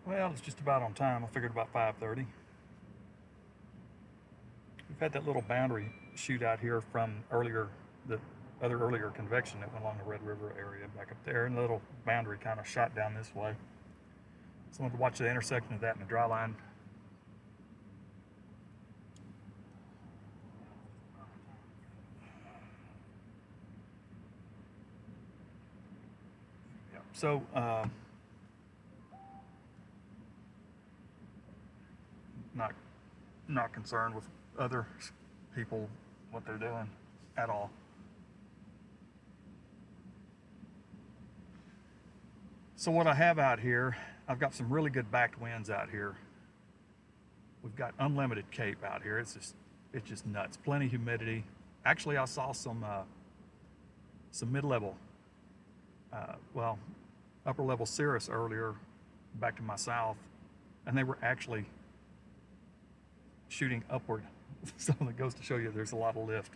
Well, it's just about on time. I figured about 5:30. We've had that little boundary shoot out here from earlier, the other earlier convection that went along the Red River area back up there, and the little boundary kind of shot down this way. So I wanted to watch the intersection of that and the dry line. Yeah. So not not concerned with other people what they're doing at all. So what I have out here, I've got some really good backed winds out here. We've got unlimited cape out here. It's just nuts. Plenty of humidity. Actually, I saw some mid-level, well, upper level cirrus earlier back to my south, and they were actually shooting upward. So that goes to show you there's a lot of lift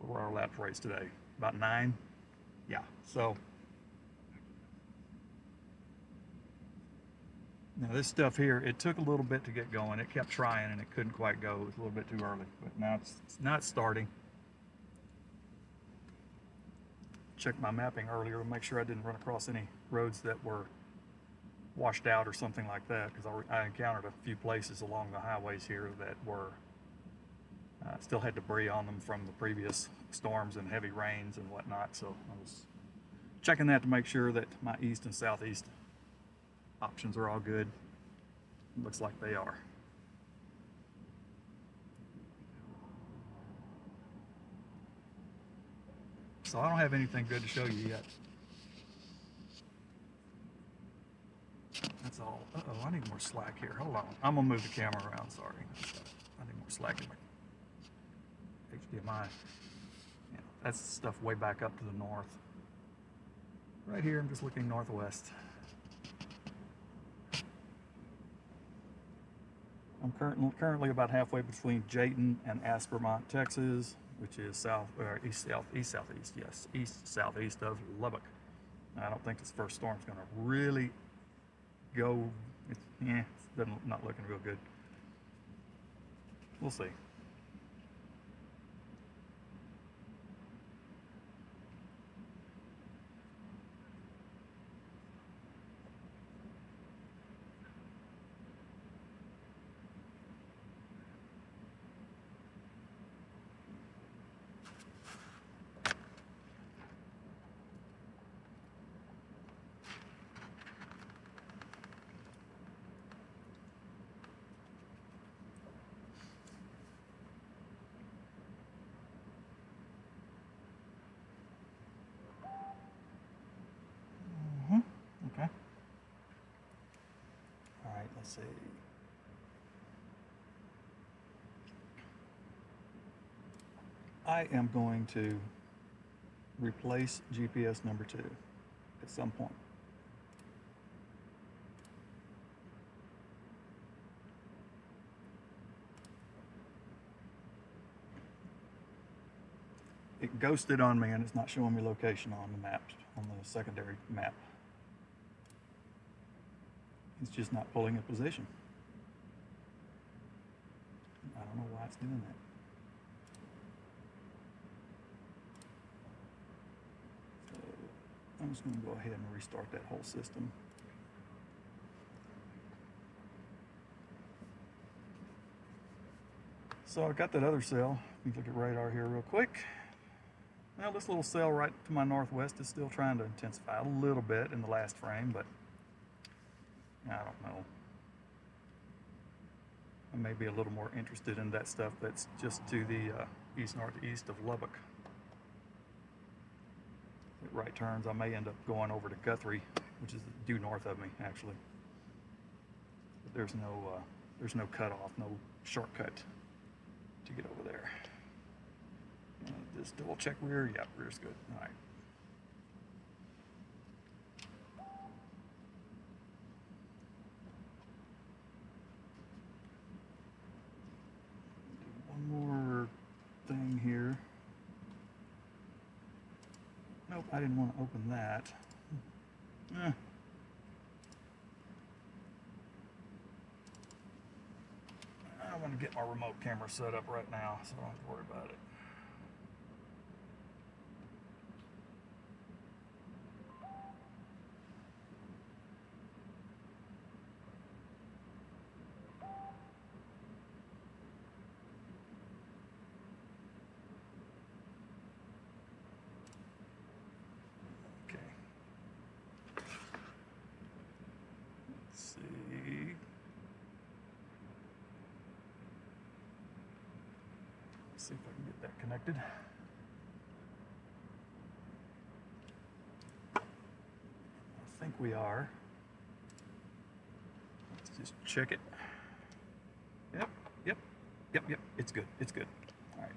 for our lap race today. About 9. Yeah. So now this stuff here, it took a little bit to get going. It kept trying and it couldn't quite go. It was a little bit too early, but now it's starting. Checked my mapping earlier to make sure I didn't run across any roads that were washed out or something like that, because I encountered a few places along the highways here that were still had debris on them from the previous storms and heavy rains and whatnot. So I was checking that to make sure that my east and southeast options are all good. It looks like they are. So I don't have anything good to show you yet. That's all. Uh-oh, I need more slack here. Hold on. I'm gonna move the camera around, sorry. I need more slack in my HDMI. Yeah, that's stuff way back up to the north. Right here, I'm just looking northwest. I'm currently about halfway between Jayton and Aspermont, Texas, which is east southeast, yes, east southeast of Lubbock. I don't think this first storm's going to really go. It's not looking real good. We'll see. Okay. All right, let's see. I am going to replace GPS number 2 at some point. It ghosted on me and it's not showing me location on the map, on the secondary map. It's just not pulling a position. I don't know why it's doing that. So I'm just going to go ahead and restart that whole system. So I got that other cell. Let me look at radar here real quick. Well, this little cell right to my northwest is still trying to intensify a little bit in the last frame, but I don't know. I may be a little more interested in that stuff that's just to the east-northeast of Lubbock. At right turns, I may end up going over to Guthrie, which is due north of me, actually. But there's no cutoff, no shortcut to get over there. Just double check rear. Yeah, rear's good. All right. One more thing here. Nope, I didn't want to open that. going to get my remote camera set up right now, so I don't have to worry about it. See if I can get that connected. I think we are. Let's just check it. Yep. It's good. It's good. All right.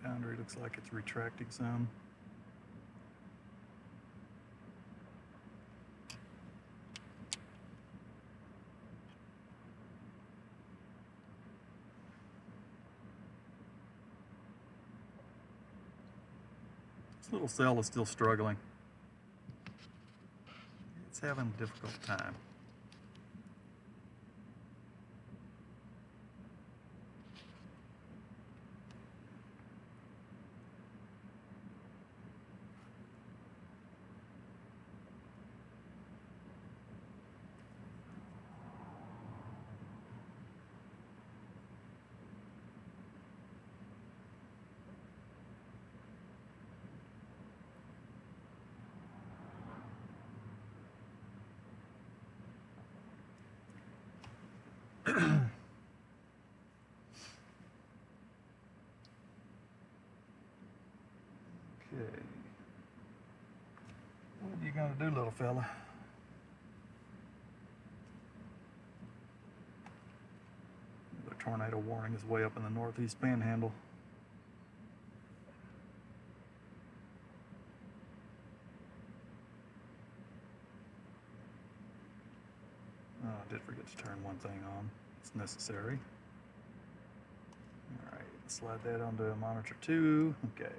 Boundary looks like it's retracting some. This little cell is still struggling. It's having a difficult time. Okay. What are you gonna do, little fella? The tornado warning is way up in the northeast panhandle. Oh, I did forget to turn one thing on. It's necessary. All right, slide that onto monitor 2. Okay.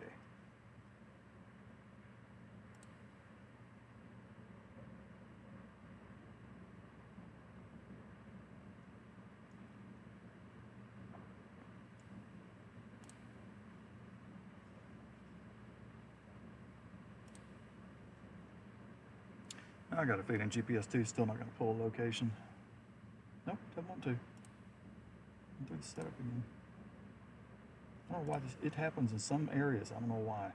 I got a feeling GPS 2 is still not going to pull a location. Nope, doesn't want to. Do the setup again. I don't know why this, it happens in some areas. I don't know why.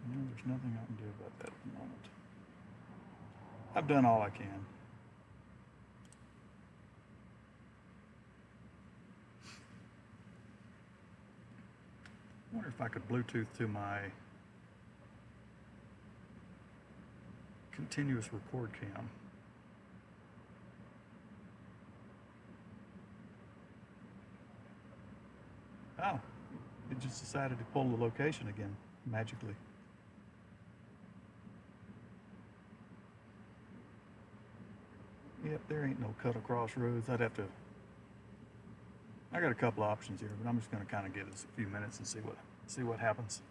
There's nothing I can do about that at the moment. I've done all I can. I wonder if I could Bluetooth to my continuous record cam. Oh, it just decided to pull the location again, magically. Yep, there ain't no cut across roads. I got a couple options here, but I'm just going to kind of give this a few minutes and see what happens.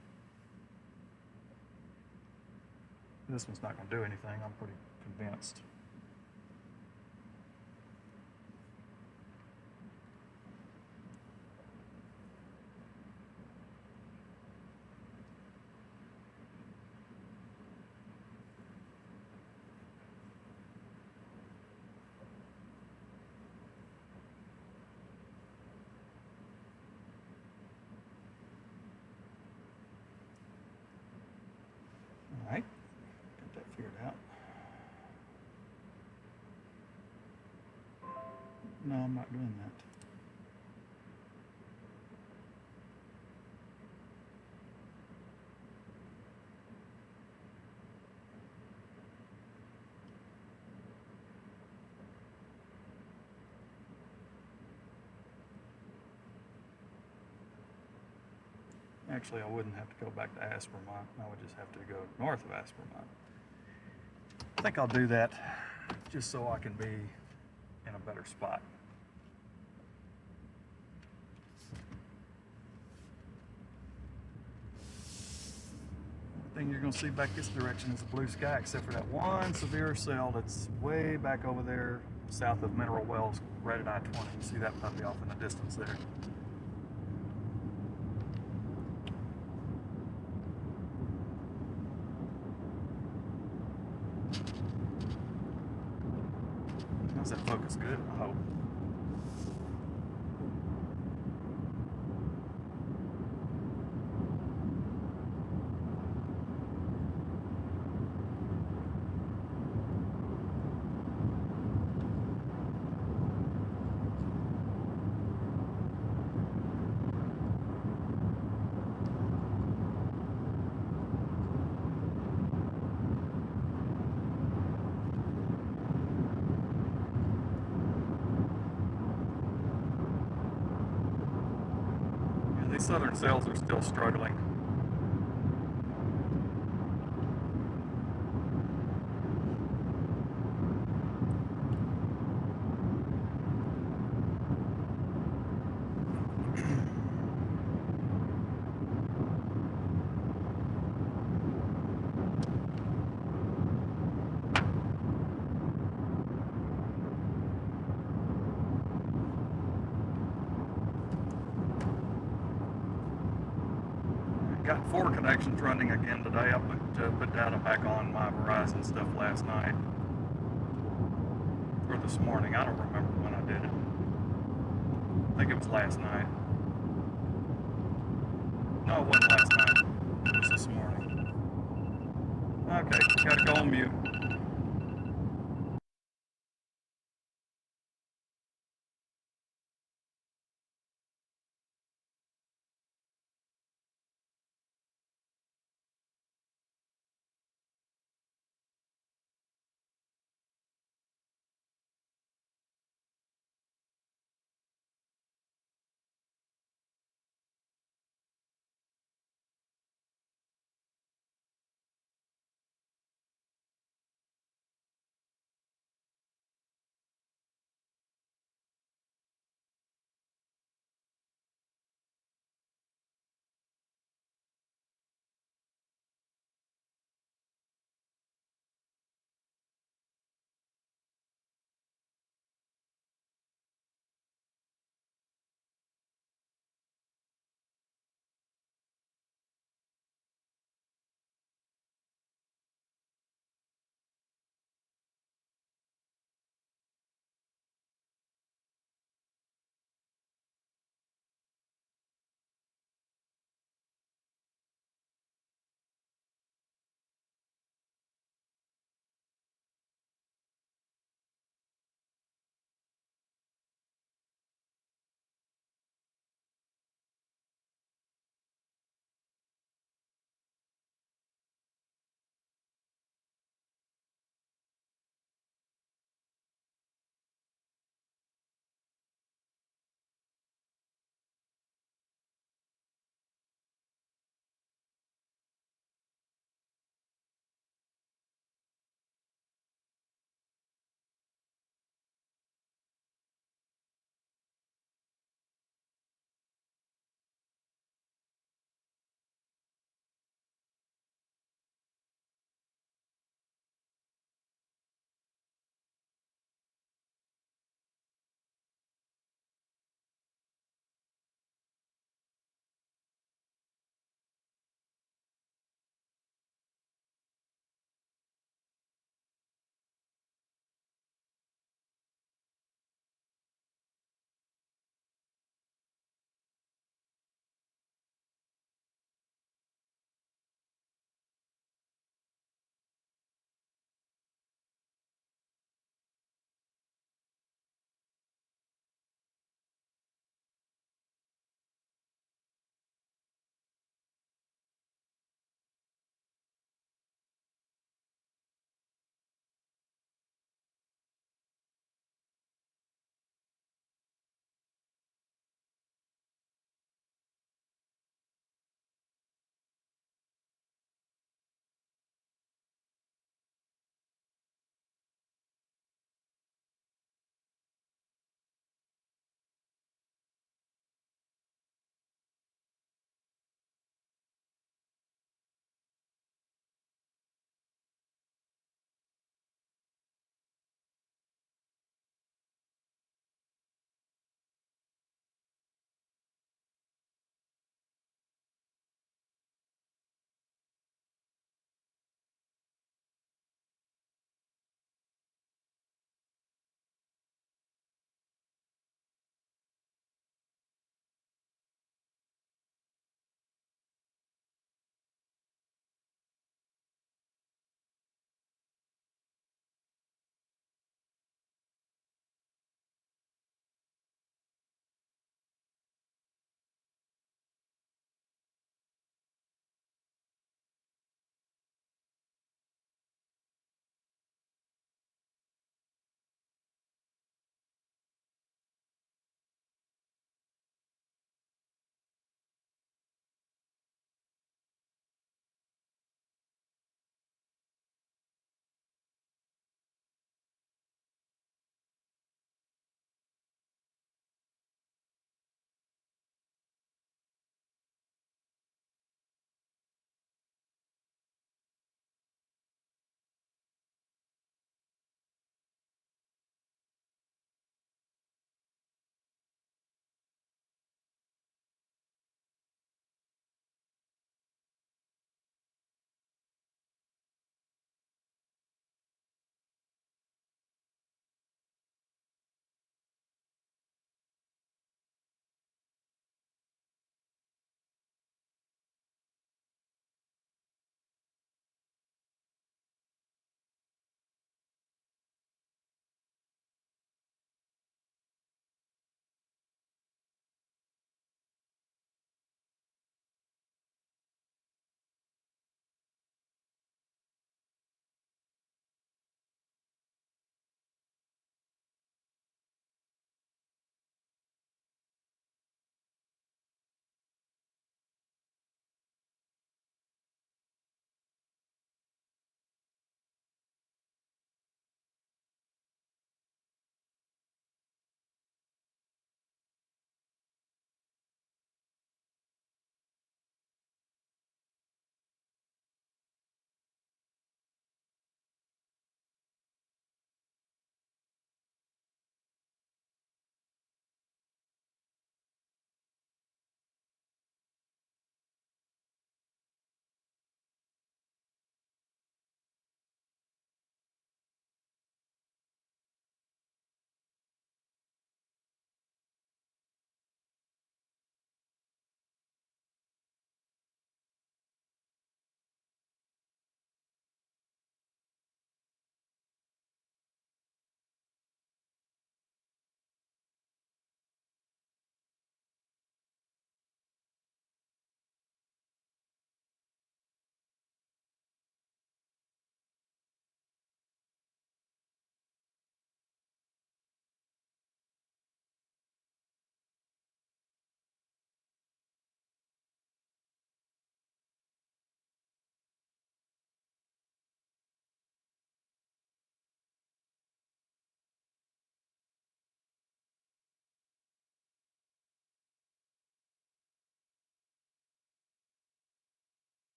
This one's not going to do anything, I'm pretty convinced. All right, got that figured out. No, I'm not doing that. Actually, I wouldn't have to go back to Aspermont. I would just have to go north of Aspermont. I think I'll do that just so I can be in a better spot. Thing you're going to see back this direction is a blue sky, except for that one severe cell that's way back over there south of Mineral Wells, right at I-20. You see that puppy off in the distance there. How's that focus? Good, I hope. These southern cells are still struggling. Got 4 connections running again today. I put data back on my Verizon stuff last night, or this morning. I don't remember when I did it. I think it was last night. No, it wasn't last night. It was this morning. Okay, gotta go on mute.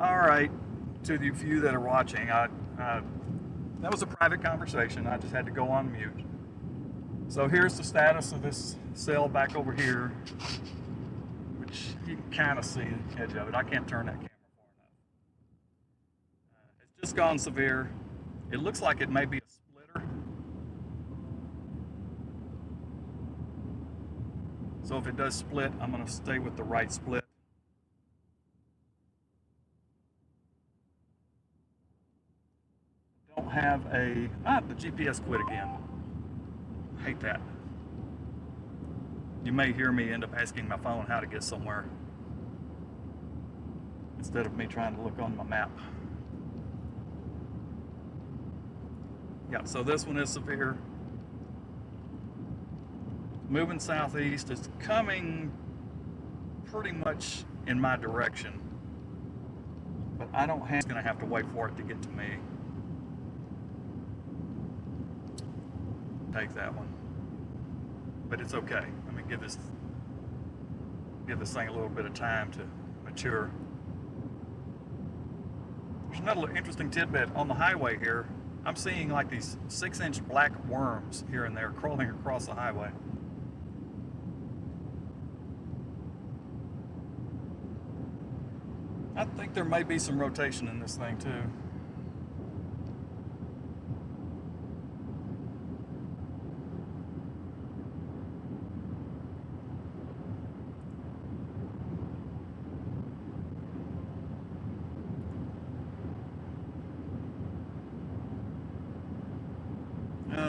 All right, to the few that are watching, that was a private conversation. I just had to go on mute. So here's the status of this cell back over here, which you can kind of see the edge of it. I can't turn that camera far enough. It's just gone severe. It looks like it may be a splitter. So if it does split, I'm going to stay with the right split. Don't have the GPS quit again. Hate that. You may hear me end up asking my phone how to get somewhere instead of me trying to look on my map. Yeah, so this one is severe. Moving southeast, it's coming pretty much in my direction, but I don't have, it's gonna have to wait for it to get to me. Take that one, but it's okay. I mean, give this thing a little bit of time to mature. There's another interesting tidbit on the highway here. I'm seeing like these 6-inch black worms here and there crawling across the highway. I think there may be some rotation in this thing too.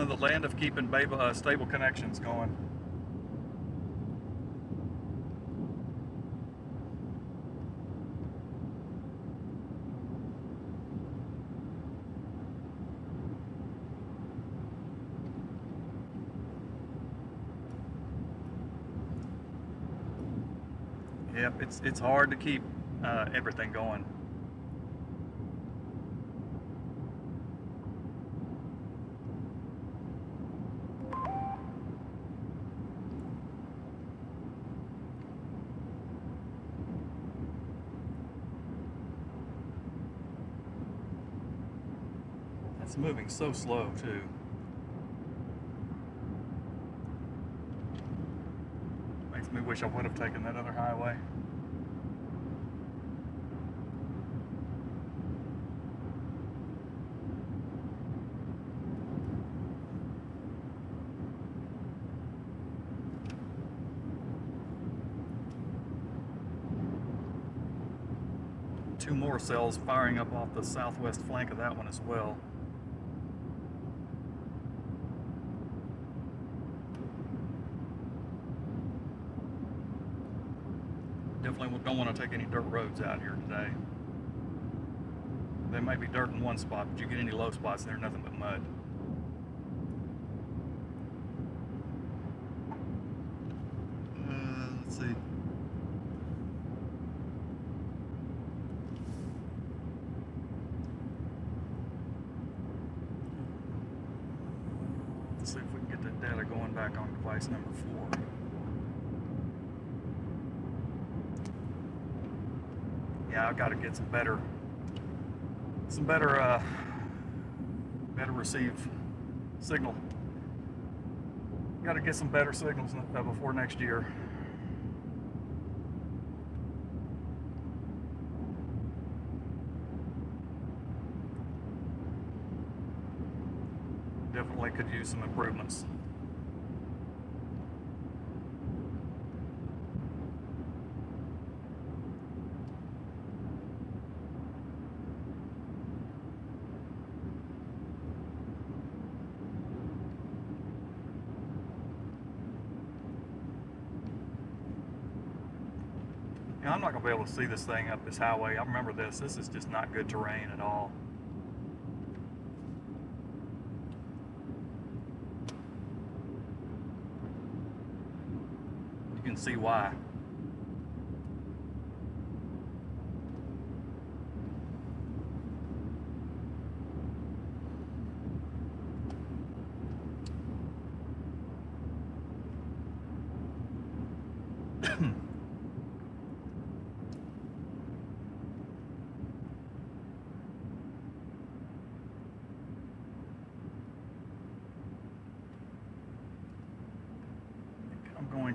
The land of keeping stable connections going. Yep, it's hard to keep everything going. That's moving so slow too. Makes me wish I would have taken that other highway. Two more cells firing up off the southwest flank of that one as well. Definitely don't want to take any dirt roads out here today. There may be dirt in one spot, but you get any low spots, they're nothing but mud. Let's see. Let's see if we can get that data going back on device number 4. Yeah, I've got to get some better receive signal. Got to get some better signals before next year. Definitely could use some improvements. I'm not going to be able to see this thing up this highway. I remember this. This is just not good terrain at all. You can see why.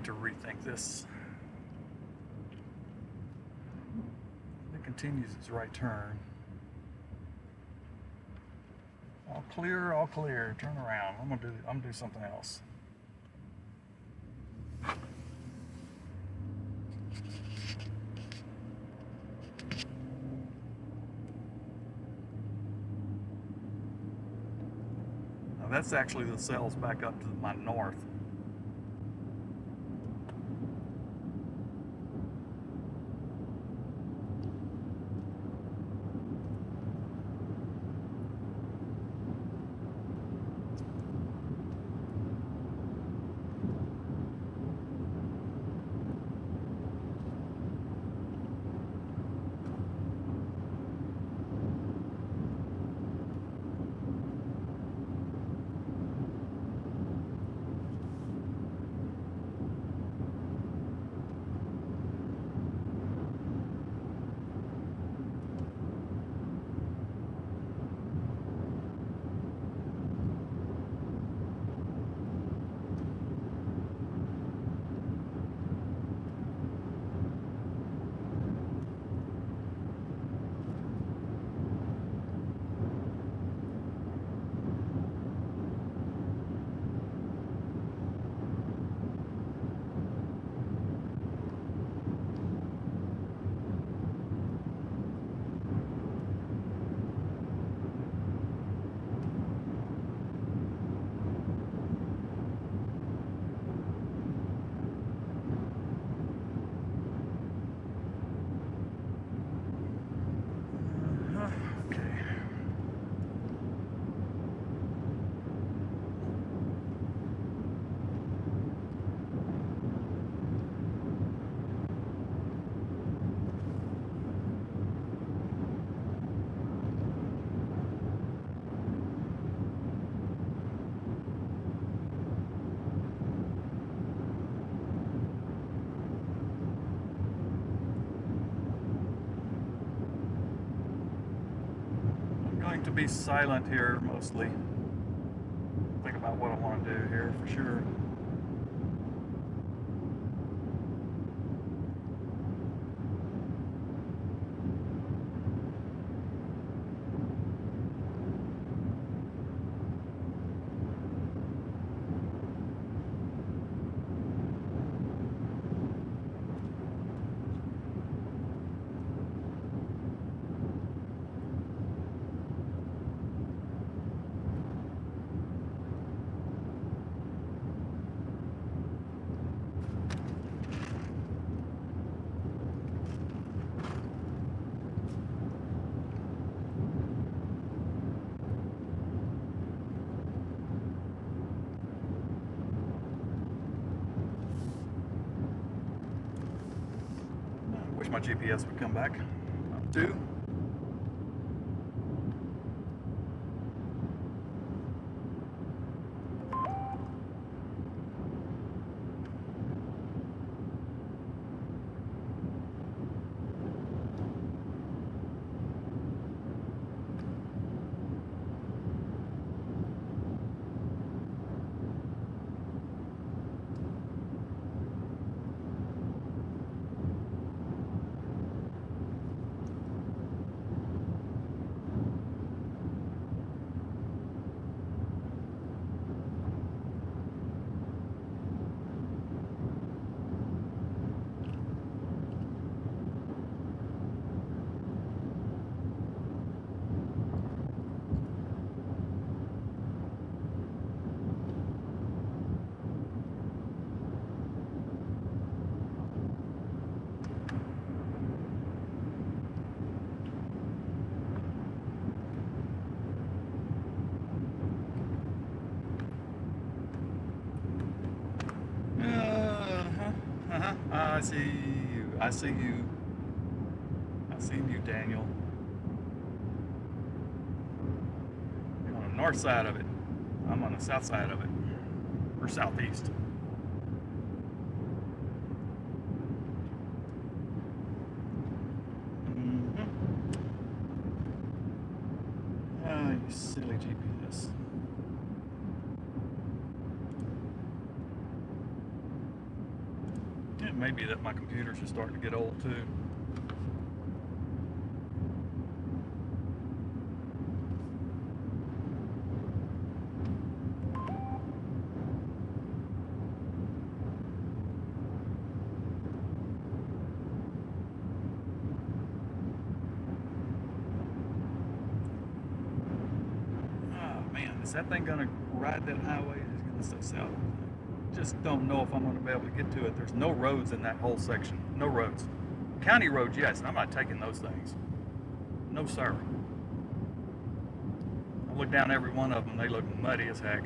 going to rethink this. It continues its right turn. All clear, all clear. Turn around. I'm gonna do something else. Now that's actually the cells back up to my north. To be silent here mostly. Think about what I want to do here for sure. My GPS would come back. Up 2. I see you. I see you. I see you, Daniel. You're on the north side of it. I'm on the south side of it. Or southeast. You silly GPS. It may be that my computers are starting to get old too. Oh man, is that thing gonna ride that highway? It's gonna stay south. Just don't know if I'm gonna be able to get to it. There's no roads in that whole section. No roads. County roads, yes, and I'm not taking those things. No sir. I look down every one of them, they look muddy as heck.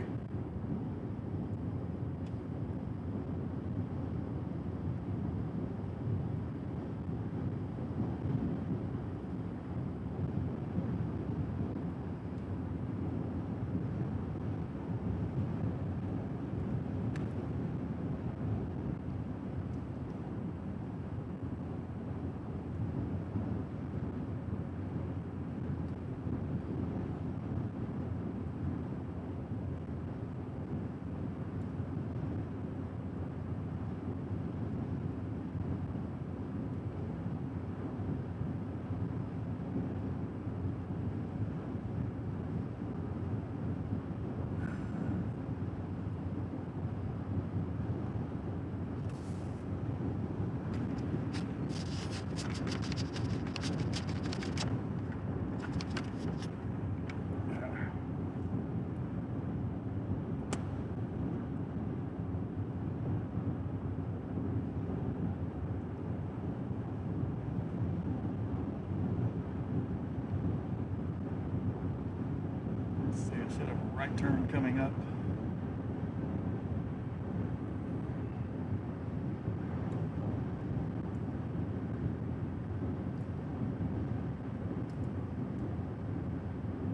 See, I should have a right turn coming up.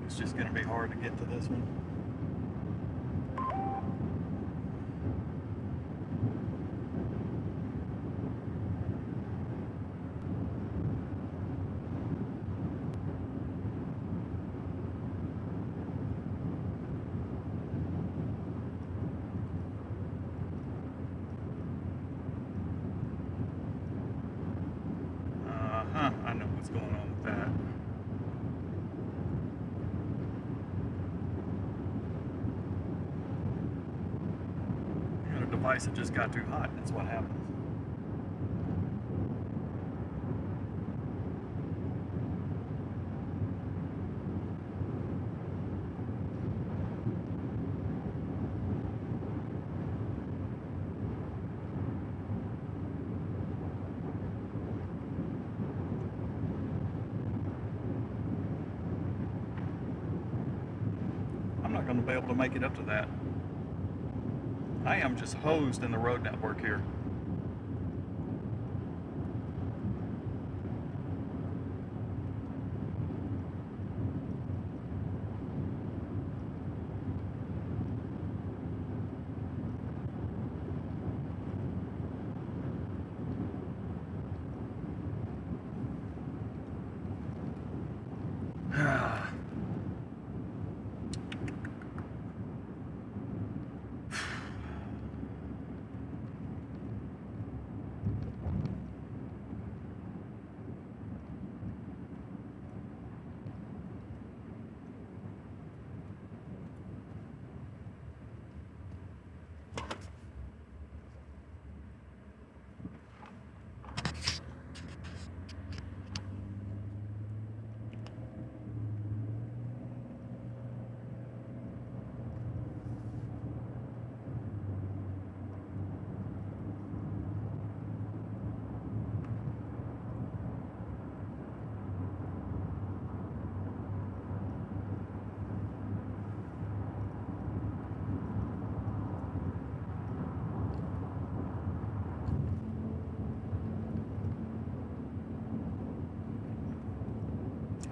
It's just going to be hard to get to this one. I know what's going on with that. You got a device that just got too hot, that's what happens. I'm not going to be able to make it up to that. I am just hosed in the road network here.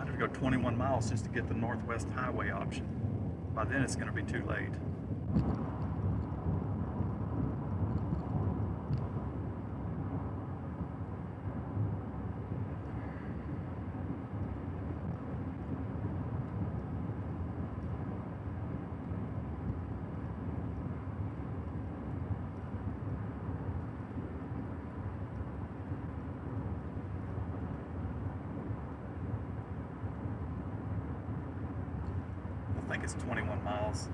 I have to go 21 miles just to get the Northwest Highway option. By then it's going to be too late. it's 21 miles.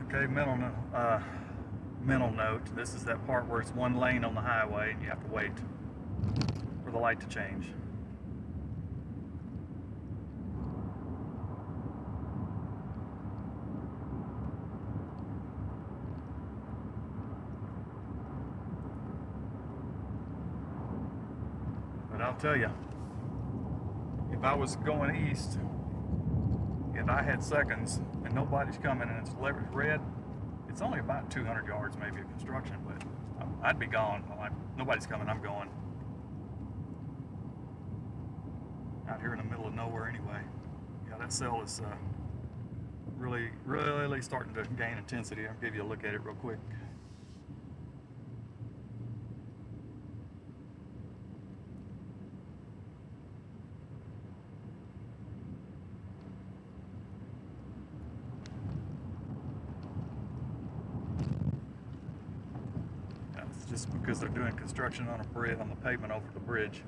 Okay, mental note, this is that part where it's one lane on the highway and you have to wait for the light to change. But I'll tell you, if I was going east and I had seconds and nobody's coming and it's red, it's only about 200 yards maybe of construction, but I'd be gone. Nobody's coming, I'm going. Out here in the middle of nowhere anyway. Yeah, that cell is really starting to gain intensity. I'll give you a look at it real quick. Just because they're doing construction on on the pavement over the bridge.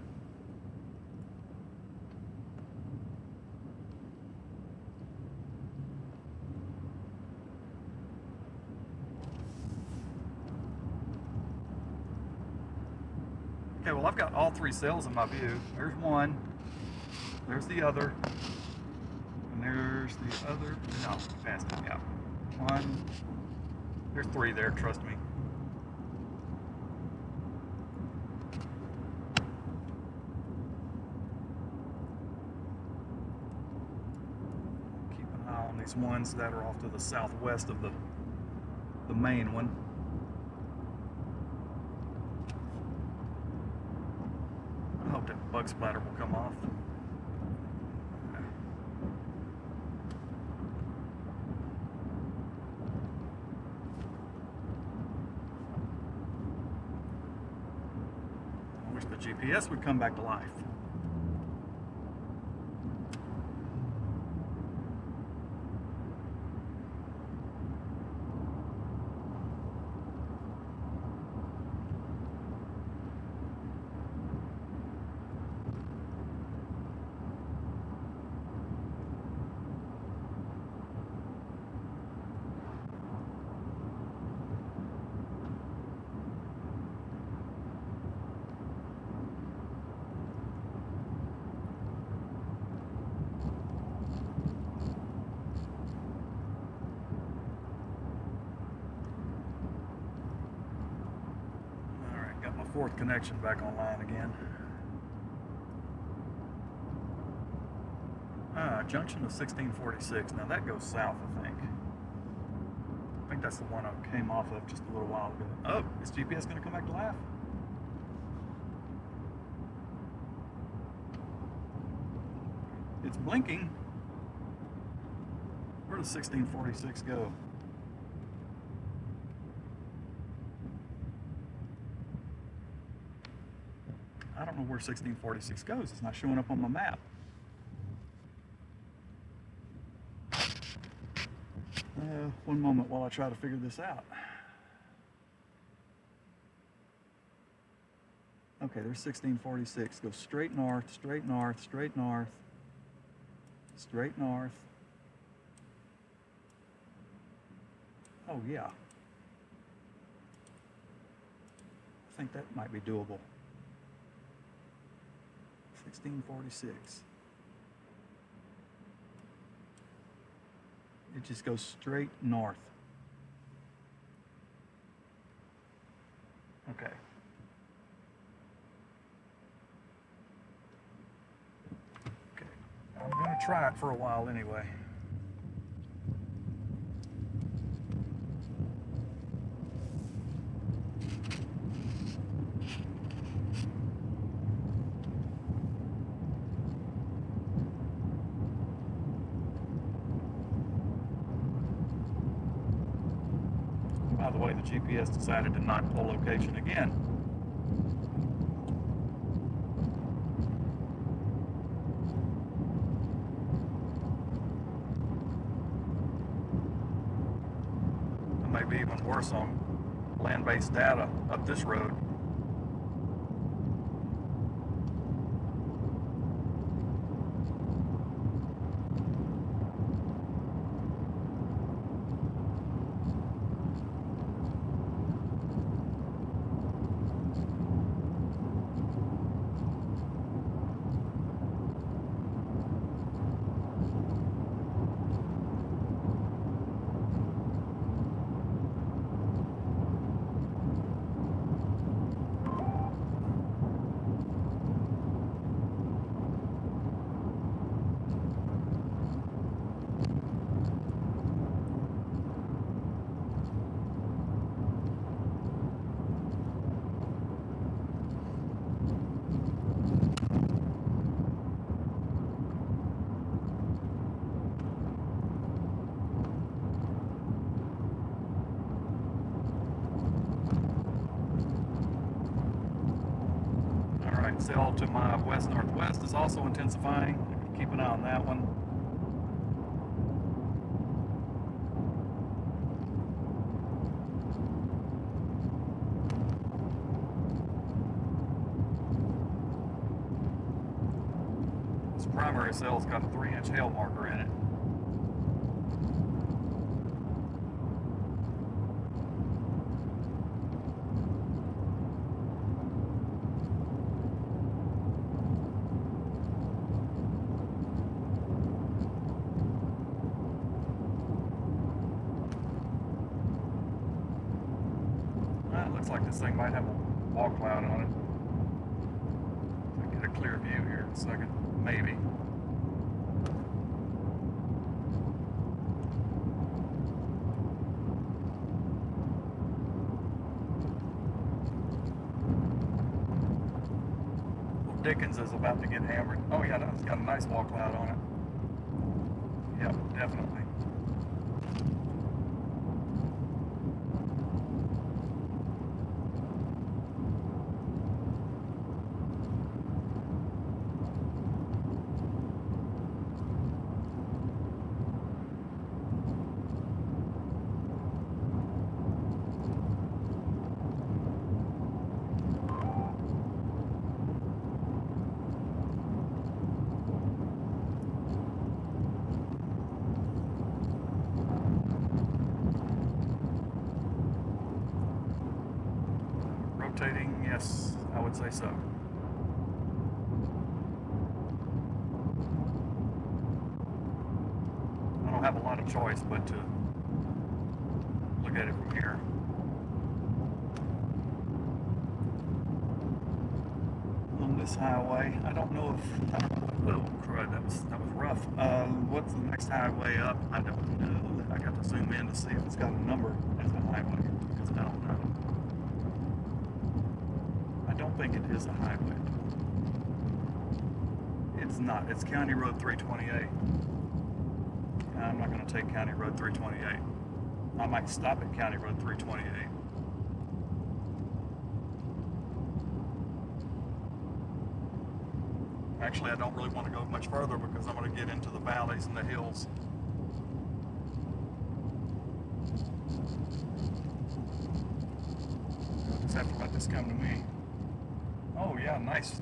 Okay, well, I've got all three cells in my view. There's one, there's the other, and there's the other. No, past it, yeah. One, there's three there, trust me. On these ones that are off to the southwest of the main one. I hope that bug splatter will come off. I wish the GPS would come back to life. Fourth connection back online again. Junction of 1646. Now that goes south, I think. I think that's the one I came off of just a little while ago. Oh, is GPS going to come back to life? It's blinking. Where does 1646 go? I don't know where 1646 goes. It's not showing up on my map. One moment while I try to figure this out. Okay, there's 1646. Go straight north, straight north, straight north, straight north. Oh yeah. I think that might be doable. 1646. It just goes straight north. Okay. Okay. I'm going to try it for a while anyway. By the way, the GPS decided to not pull location again. It may be even worse on land-based data up this road. Cell to my west-northwest is also intensifying. Keep an eye on that one. This primary cell's got a 3-inch hail marker in it. Looks like this thing might have a wall cloud on it. I'll get a clear view here in a second. Maybe. Well, Dickens is about to get hammered. Oh yeah, it's got a nice wall cloud on it. Yep, definitely. Rotating, yes, I would say so. I don't have a lot of choice but to look at it from here. On this highway, I don't know if, oh crud, that was rough. What's the next highway up? I don't know. I got to zoom in to see if it's got a number as a highway, because I don't know. I don't think it is a highway. It's not. It's County Road 328. I'm not going to take County Road 328. I might stop at County Road 328. Actually, I don't really want to go much further because I'm going to get into the valleys and the hills. I'll just have to let this come to me. Oh yeah, nice.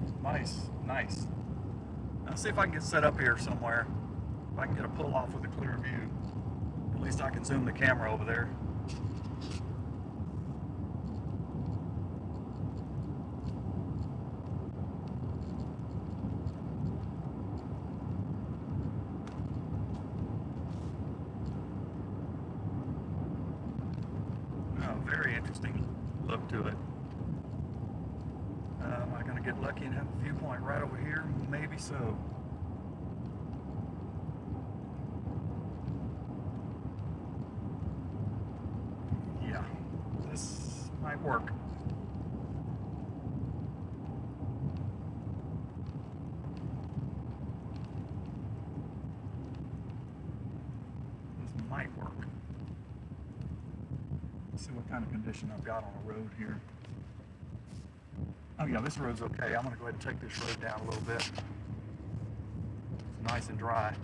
Let's see if I can get set up here somewhere. If I can get a pull off with a clear view. At least I can zoom the camera over there. Oh, very interesting look to it. Am I going to get lucky and have a viewpoint right over here? Maybe so. Yeah, this might work. This might work. See what kind of condition I've got on the road here. Oh yeah, this road's okay. I'm gonna go ahead and take this road down a little bit. It's nice and dry.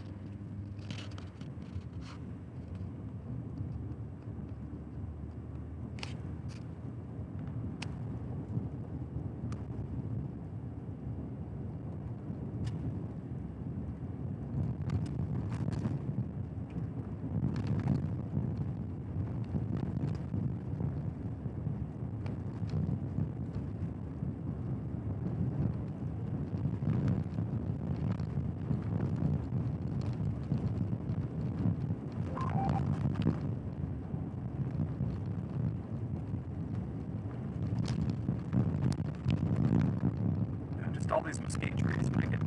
All these mesquite trees make it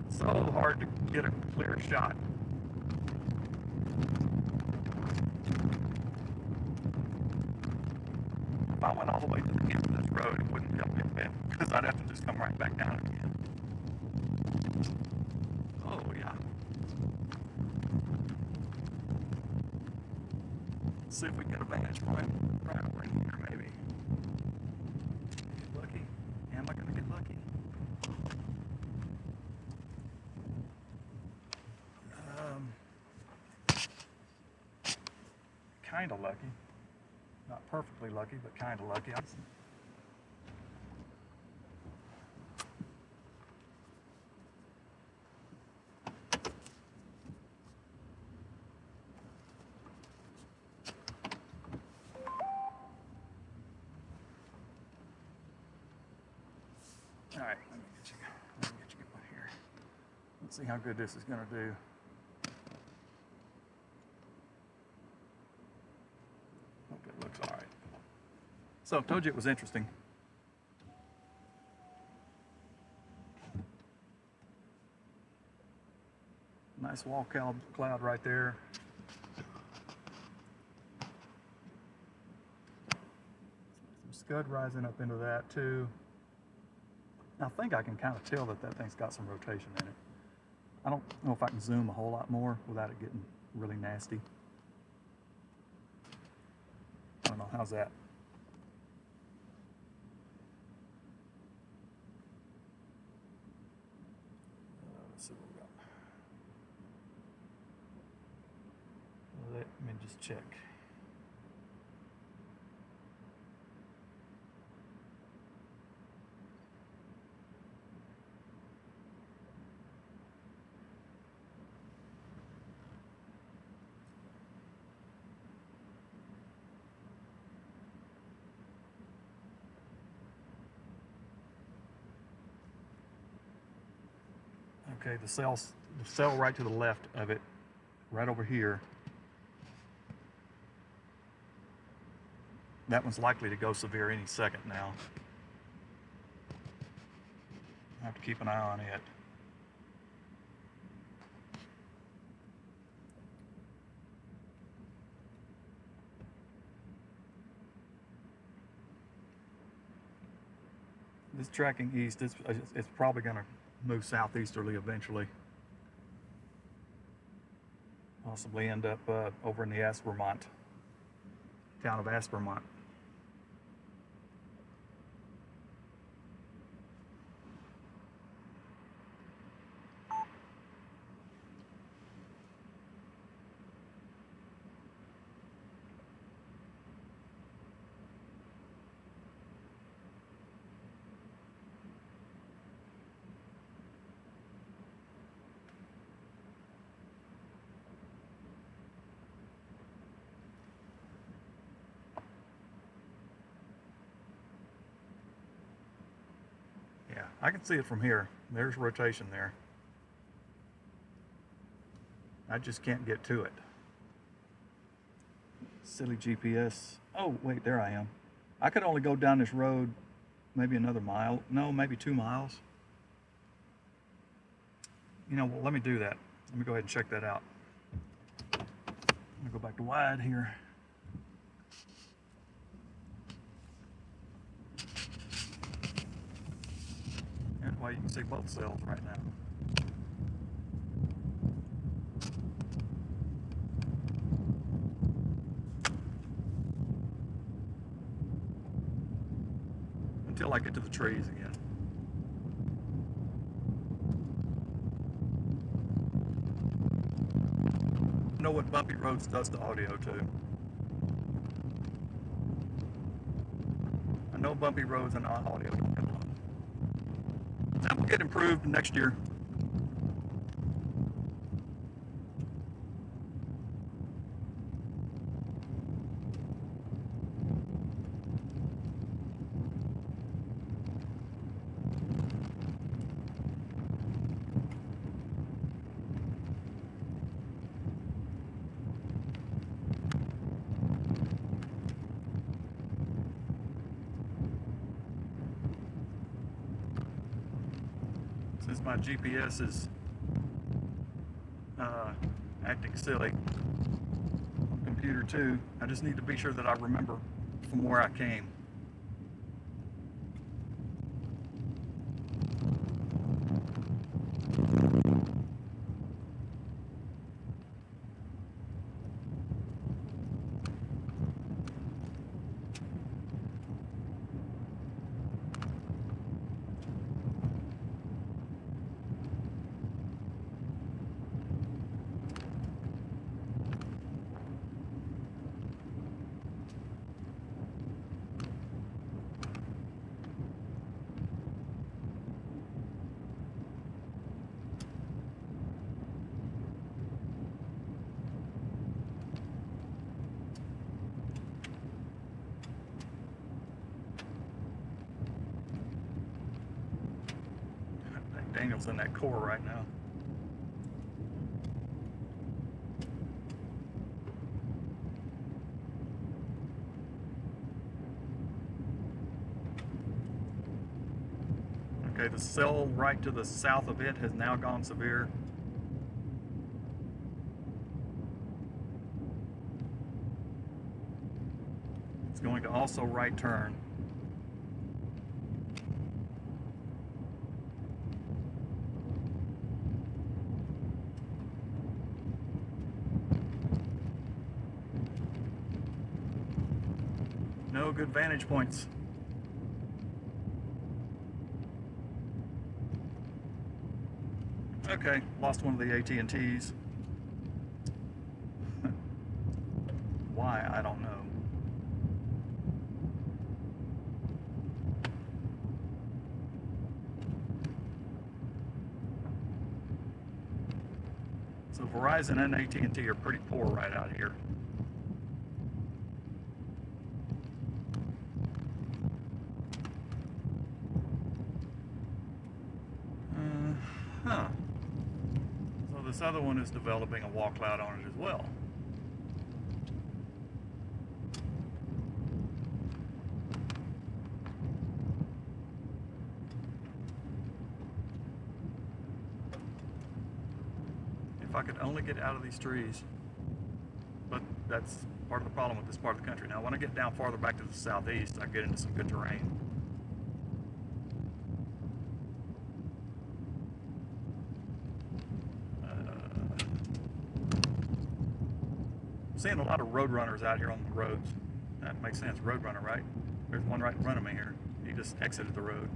so hard to get a clear shot. If I went all the way to the end of this road, it wouldn't help me a bit because I'd have to just come right back down again. Oh yeah. Let's see if we can get a vantage point right over in here maybe. Get lucky. Am I gonna get lucky? Kind of lucky. Not perfectly lucky, but kind of lucky. All right, let me get you going here. Let's see how good this is going to do. Hope it looks all right. So I told you it was interesting. Nice wall cloud right there. Some scud rising up into that too. I think I can kind of tell that that thing's got some rotation in it. I don't know if I can zoom a whole lot more without it getting really nasty. I don't know, how's that? Let's see what we got. Let me just check. Okay, the cell right to the left of it, right over here, that one's likely to go severe any second now. I have to keep an eye on it. This tracking east, it's probably going to move southeasterly eventually. Possibly end up over in the Aspermont, town of Aspermont. Yeah, I can see it from here. There's rotation there. I just can't get to it. Silly GPS. Oh, wait, there I am. I could only go down this road maybe another mile. No, maybe 2 miles. You know, well, let me do that. Let me go ahead and check that out. I'm gonna go back to wide here. That way you can see both cells right now. until I get to the trees again. I know what bumpy roads does to audio too. I know bumpy roads and audio don't get along. That will get improved next year. Since my GPS is acting silly on computer too, I just need to be sure that I remember from where I came. Daniel's in that core right now. Okay, the cell right to the south of it has now gone severe. It's going to also right turn. No good vantage points. Okay, lost one of the AT&Ts. Why, I don't know. So Verizon and AT&T are pretty poor right out here. So this other one is developing a wall cloud on it as well. If I could only get out of these trees. But that's part of the problem with this part of the country. Now when I get down farther back to the southeast, I get into some good terrain. Seeing a lot of road runners out here on the roads. That makes sense, road runner, right? There's one right in front of me here. He just exited the road.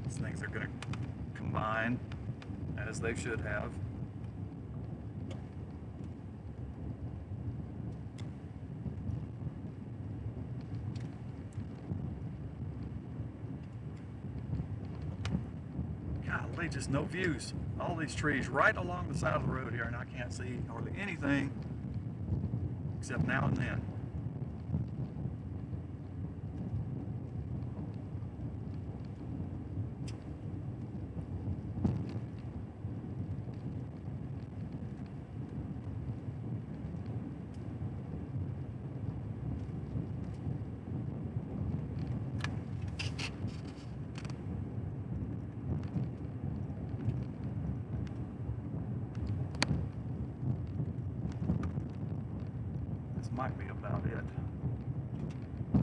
These things are going to combine as they should have. Just no views. All these trees right along the side of the road here, and I can't see hardly anything except now and then. Might be about it.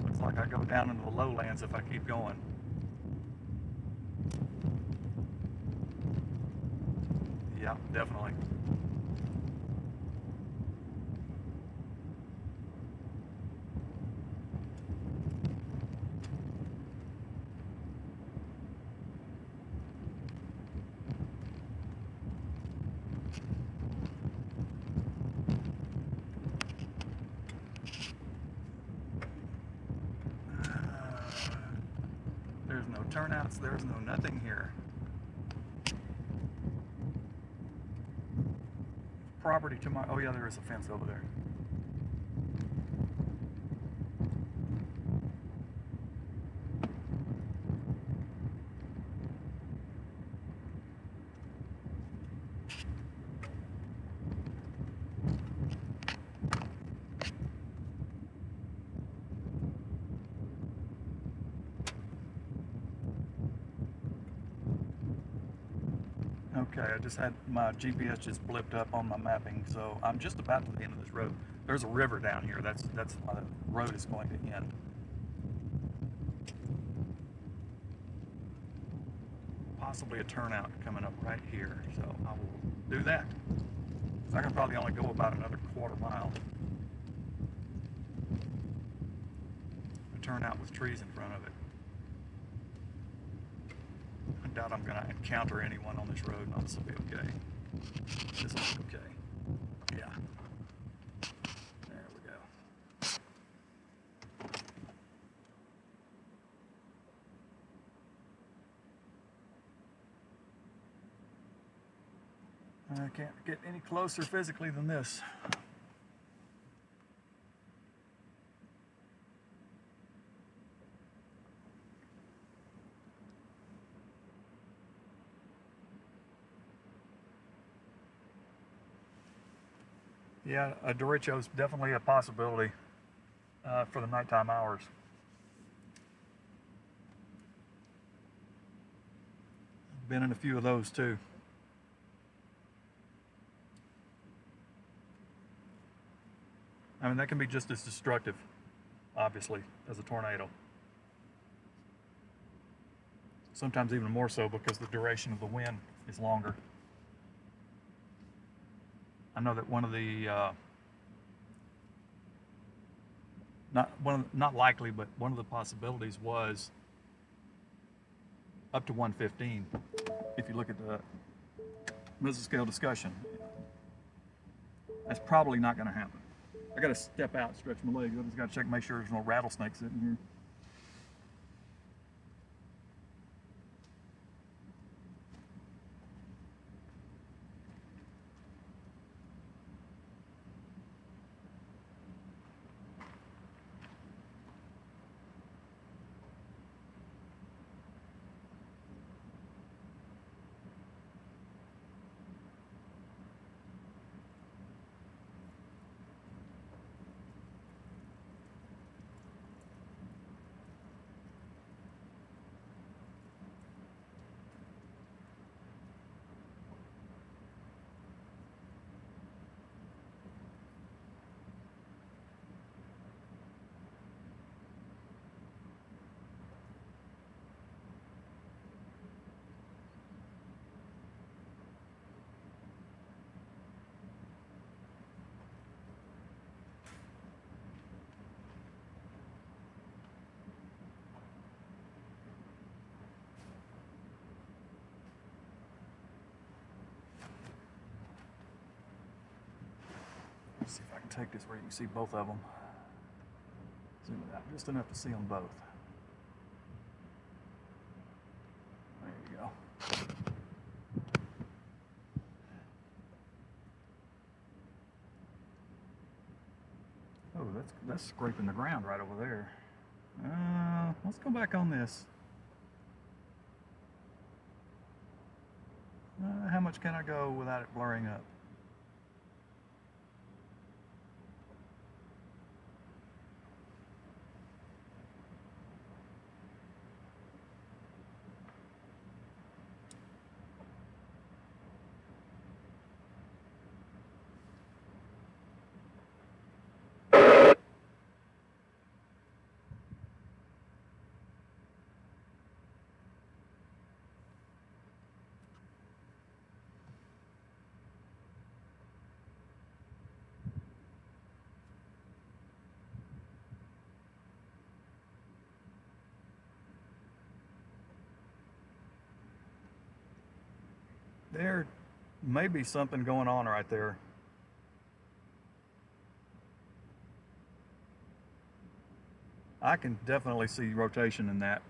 Looks like I go down into the lowlands if I keep going. Yeah, definitely. There's no turnouts, there's no nothing here. Property to my, oh yeah, there is a fence over there. Okay, I just had my GPS just blipped up on my mapping, so I'm just about to the end of this road. There's a river down here. That's why the road is going to end. Possibly a turnout coming up right here, so I will do that. So I can probably only go about another quarter mile. A turnout with trees in front of it. I doubt I'm going to encounter anyone on this road, and this will be okay. This will be okay. Yeah. There we go. I can't get any closer physically than this. Yeah, a derecho is definitely a possibility for the nighttime hours. Been in a few of those too. I mean, that can be just as destructive, obviously, as a tornado. Sometimes even more so because the duration of the wind is longer. I know that one of the not likely, but one of the possibilities was up to 115. If you look at the mesoscale discussion, that's probably not going to happen. I got to step out, stretch my legs. I just got to check, make sure there's no rattlesnakes in here. Let's see if I can take this where you can see both of them. Zoom it out just enough to see them both. There you go. Oh, that's scraping the ground right over there. Let's go back on this. How much can I go without it blurring up? There may be something going on right there. I can definitely see rotation in that.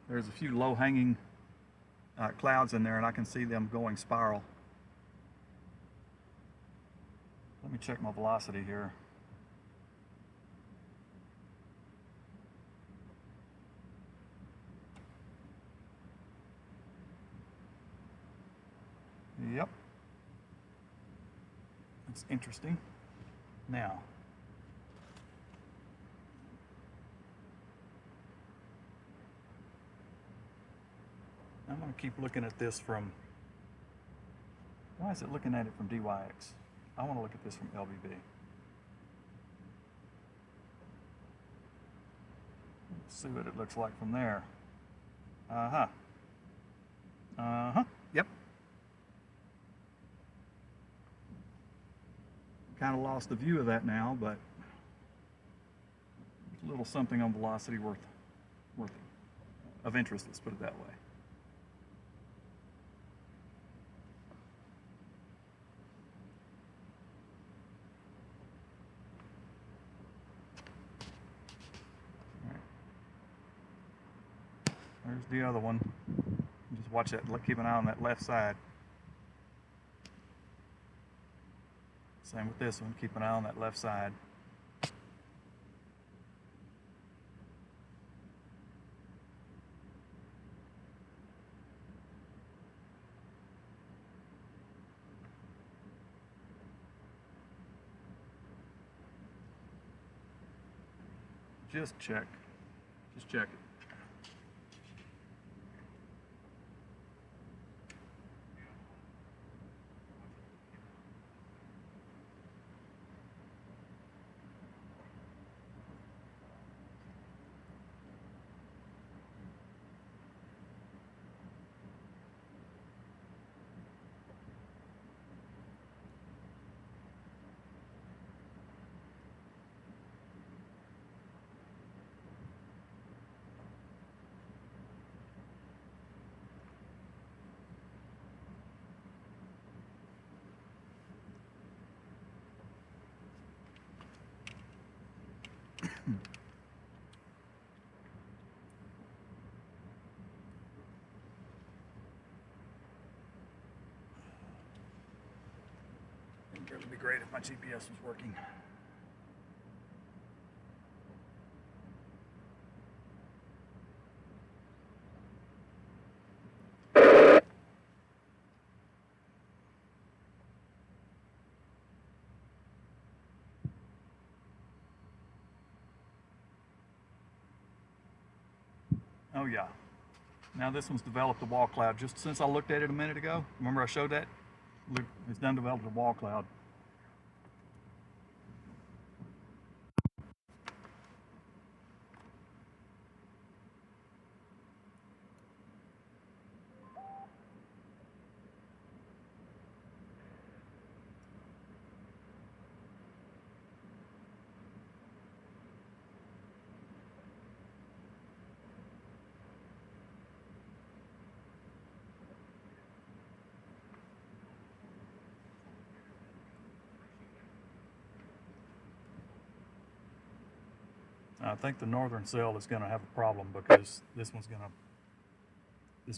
There's a few low-hanging clouds in there, and I can see them going spiral. Let me check my velocity here. Yep. That's interesting. Now, I'm going to keep looking at this from, why is it looking at it from DYX? I want to look at this from LBB. Let's see what it looks like from there. Yep. Kind of lost the view of that now, but a little something on velocity of interest, let's put it that way. There's the other one. Just watch that, keep an eye on that left side. Same with this one, keep an eye on that left side. Just check it. It would be great if my GPS was working. Oh yeah. Now this one's developed a wall cloud. Just since I looked at it a minute ago, remember I showed that? Look, it's done developed a wall cloud. I think the northern cell is going to have a problem because this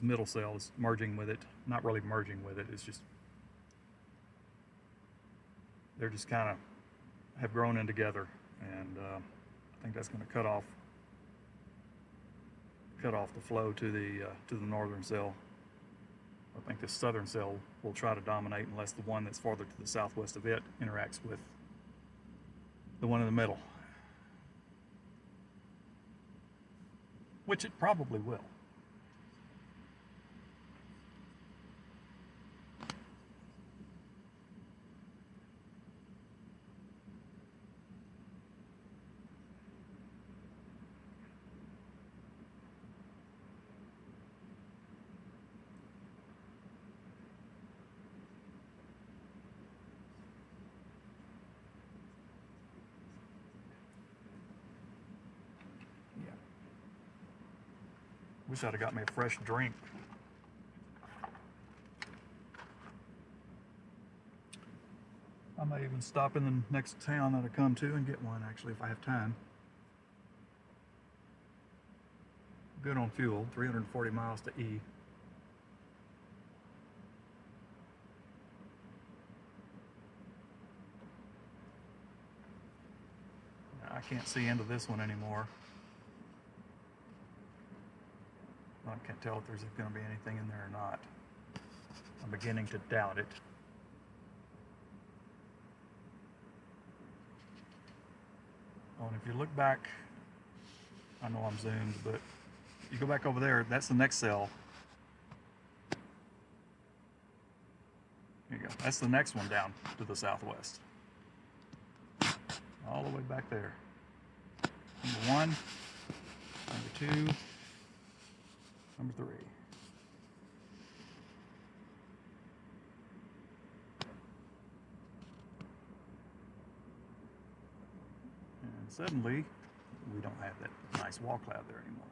middle cell is merging with it. Not really merging with it, it's just, they're just kind of have grown in together, and I think that's going to cut off the flow to the northern cell. I think the southern cell will try to dominate unless the one that's farther to the southwest of it interacts with the one in the middle, which it probably will. Wish I'd have got me a fresh drink. I may even stop in the next town that I come to and get one, actually, if I have time. Good on fuel, 340 miles to E. I can't see into this one anymore. I can't tell if there's going to be anything in there or not. I'm beginning to doubt it. Oh, and if you look back, I know I'm zoomed, but you go back over there, that's the next cell. There you go. That's the next one down to the southwest. All the way back there. Number 1, number 2, number 3. And suddenly, we don't have that nice wall cloud there anymore.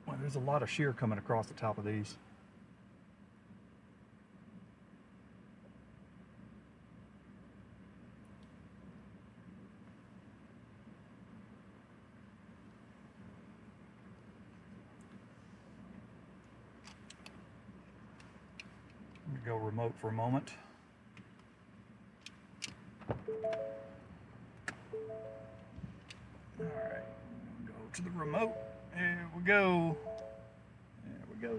Well, there's a lot of shear coming across the top of these. Let me go remote for a moment. All right, go to the remote. There we go. There we go.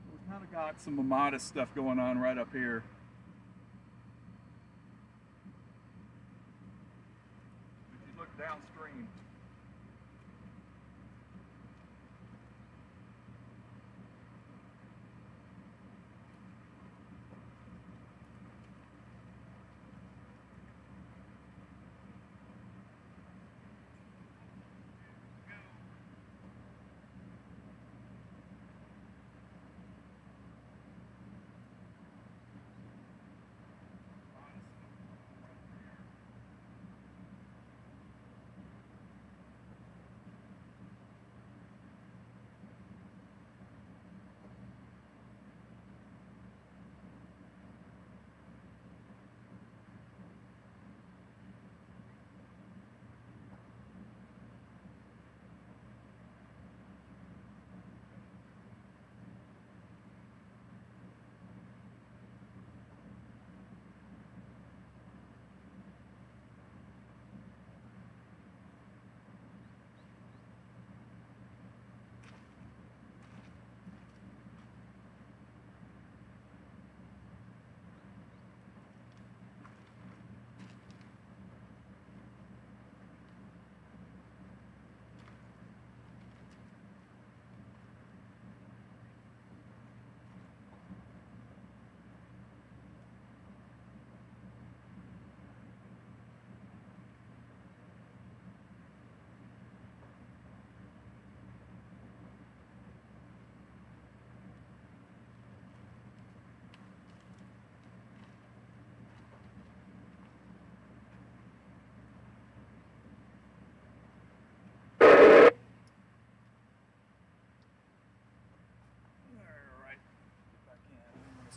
We've kind of got some modest stuff going on right up here. If you look downstream,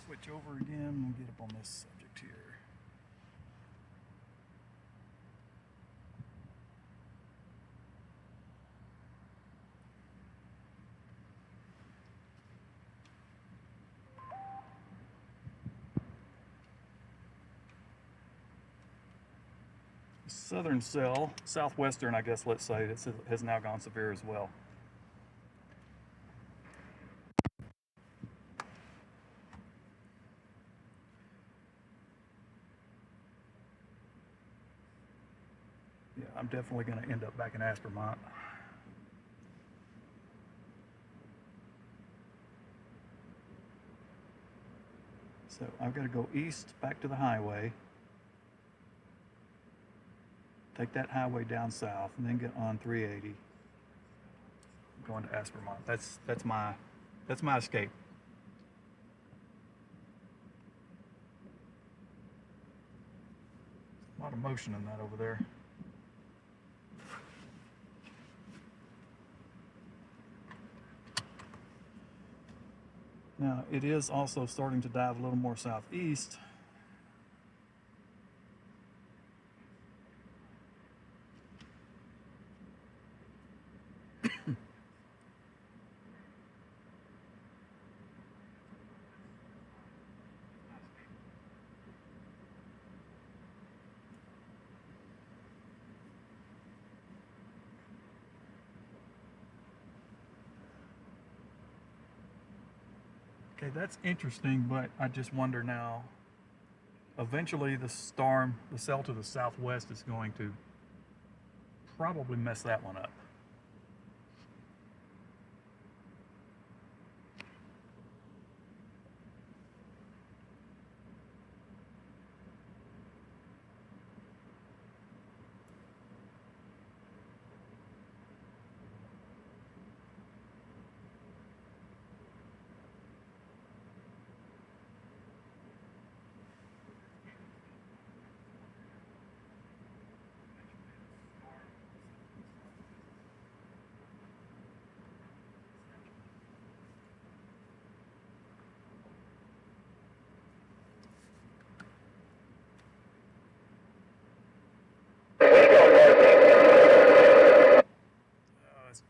switch over again. We'll get up on this subject here. Southern cell, southwestern, I guess, let's say, this has now gone severe as well. Yeah, I'm definitely going to end up back in Aspermont. So I've got to go east back to the highway. take that highway down south, and then get on 380, going to Aspermont. That's my escape. A lot of motion in that over there. Now, it is also starting to dive a little more southeast. Okay, that's interesting, but I just wonder now, eventually the cell to the southwest is going to probably mess that one up.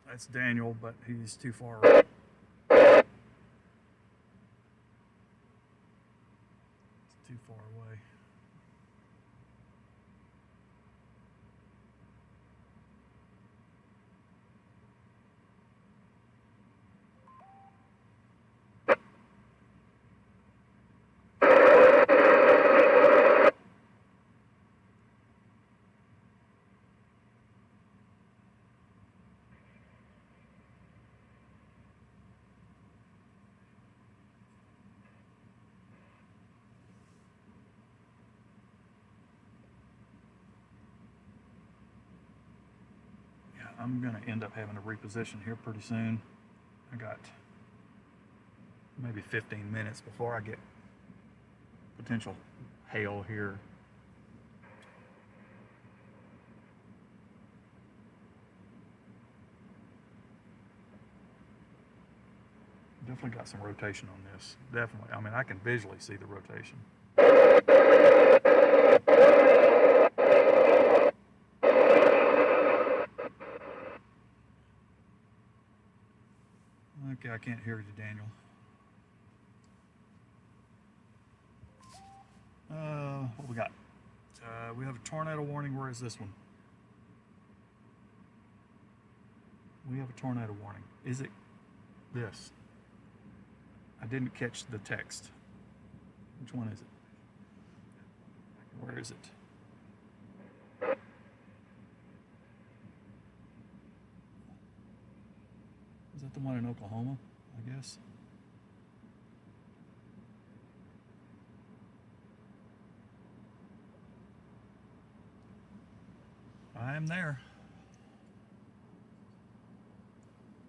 That's Daniel, but he's too far away. It's too far away. I'm going to end up having to reposition here pretty soon. I got maybe 15 minutes before I get potential hail here. Definitely got some rotation on this. Definitely. I mean, I can visually see the rotation. Okay, I can't hear you, Daniel. What we got? We have a tornado warning. Where is this one? We have a tornado warning. Is it this? I didn't catch the text. Which one is it? Where is it? Is that the one in Oklahoma, I guess? I am there.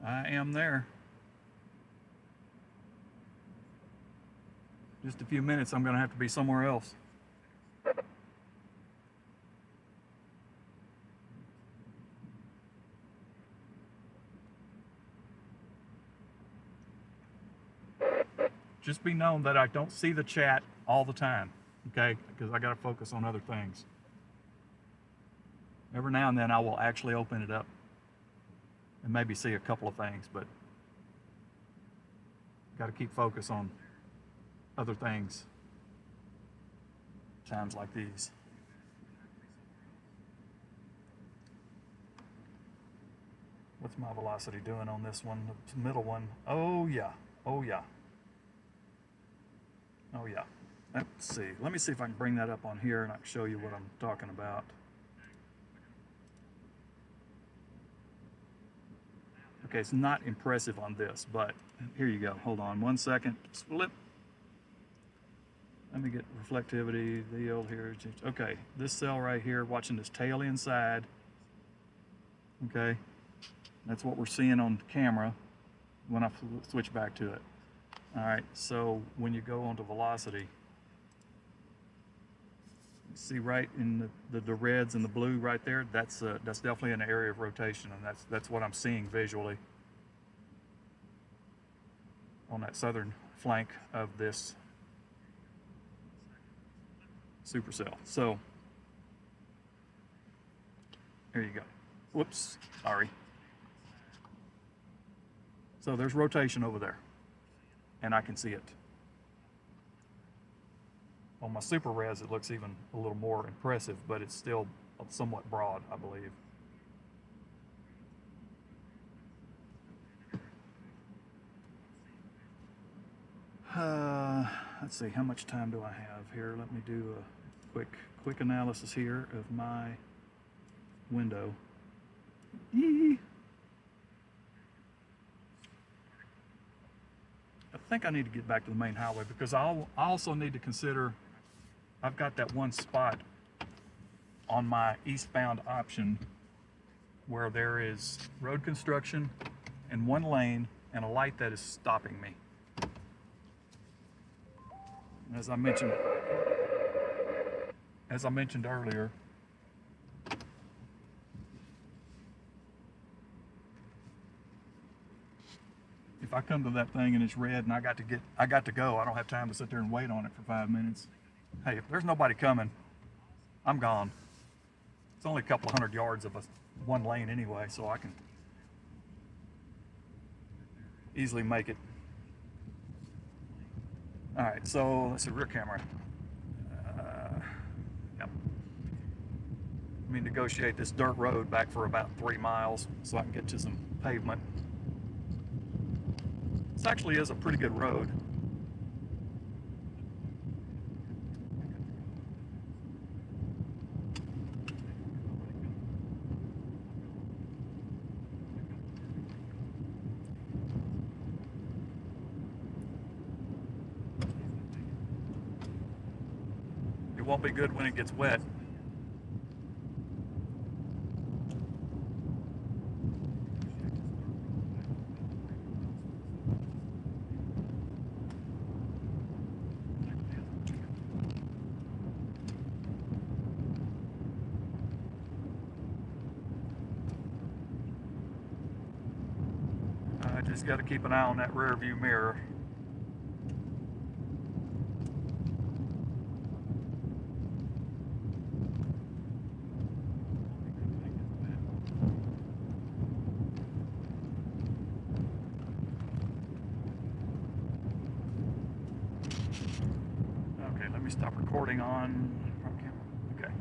I am there. Just a few minutes, I'm going to have to be somewhere else. Just be known that I don't see the chat all the time, okay? Because I got to focus on other things. Every now and then I will actually open it up and maybe see a couple of things, but got to keep focus on other things times like these. What's my velocity doing on this one? The middle one. Oh yeah. Oh yeah. Oh yeah. Let's see. Let me see if I can bring that up on here and I can show you what I'm talking about. Okay, it's not impressive on this, but here you go. Hold on one second. Flip. let me get reflectivity, the yield here. Okay, this cell right here, watching this tail inside. Okay, that's what we're seeing on camera when I switch back to it. All right, so when you go onto velocity, you see right in the reds and the blue right there, that's definitely an area of rotation, and that's what I'm seeing visually on that southern flank of this supercell. So there you go. Whoops, sorry. So there's rotation over there, and I can see it. On my super res, it looks even a little more impressive, but it's still somewhat broad, I believe. Let's see, how much time do I have here? Let me do a quick analysis here of my window. Yee. I think I need to get back to the main highway because I also need to consider, I've got that one spot on my eastbound option where there is road construction and one lane and a light that is stopping me. As I mentioned earlier, if I come to that thing and it's red and I got to go, I don't have time to sit there and wait on it for 5 minutes. Hey, if there's nobody coming, I'm gone. It's only a couple hundred yards of one lane anyway, so I can easily make it. All right, so let's see, rear camera. Yep. Let me negotiate this dirt road back for about 3 miles so I can get to some pavement. This actually is a pretty good road. It won't be good when it gets wet. I just got to keep an eye on that rear view mirror. Okay, let me stop recording on front camera. Okay.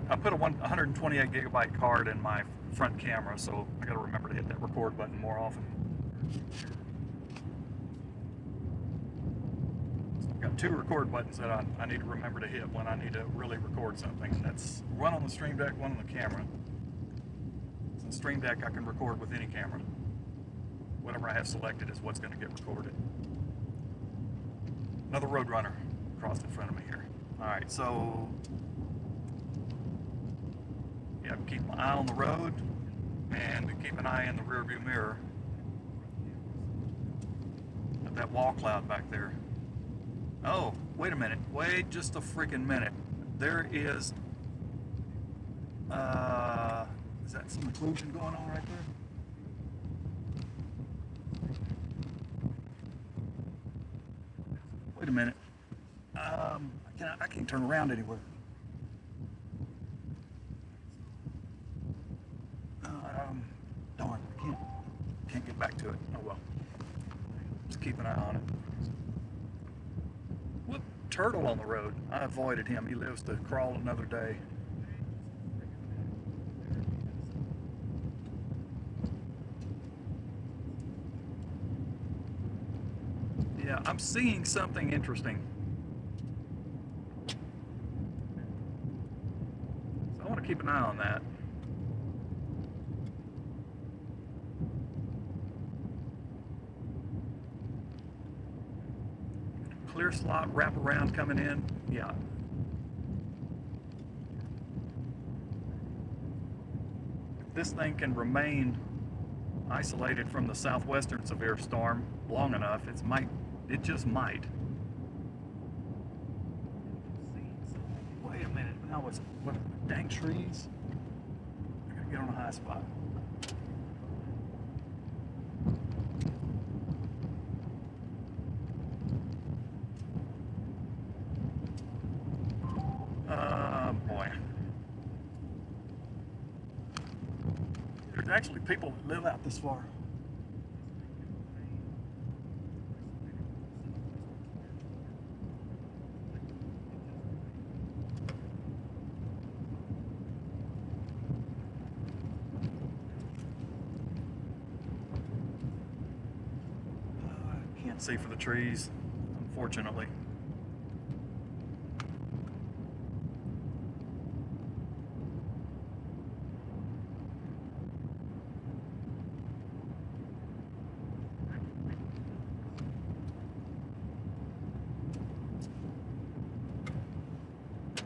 I put a 128 gigabyte card in my front camera, so I got to remember to hit that record button more often. So I've got 2 record buttons that I need to remember to hit when I need to really record something. And that's one on the Stream Deck, one on the camera. So the Stream Deck I can record with any camera. Whatever I have selected is what's going to get recorded. Another Roadrunner crossed in front of me here. All right, so yeah, keep my eye on the road and keep an eye in the rear view mirror. Got that wall cloud back there. Oh, wait a minute. Wait just a freaking minute. There is that some occlusion going on right there? Wait a minute. I can't turn around anywhere. Darn, I can't get back to it. Oh well. Just keep an eye on it. Whoop, turtle on the road. I avoided him. He lives to crawl another day. Yeah, I'm seeing something interesting. So I want to keep an eye on that. clear slot wrap around coming in. Yeah. If this thing can remain isolated from the southwestern severe storm long enough, it just might. Wait a minute, now what dang trees? I gotta get on a high spot. Boy. There's actually people that live out this far. I can't see for the trees, unfortunately.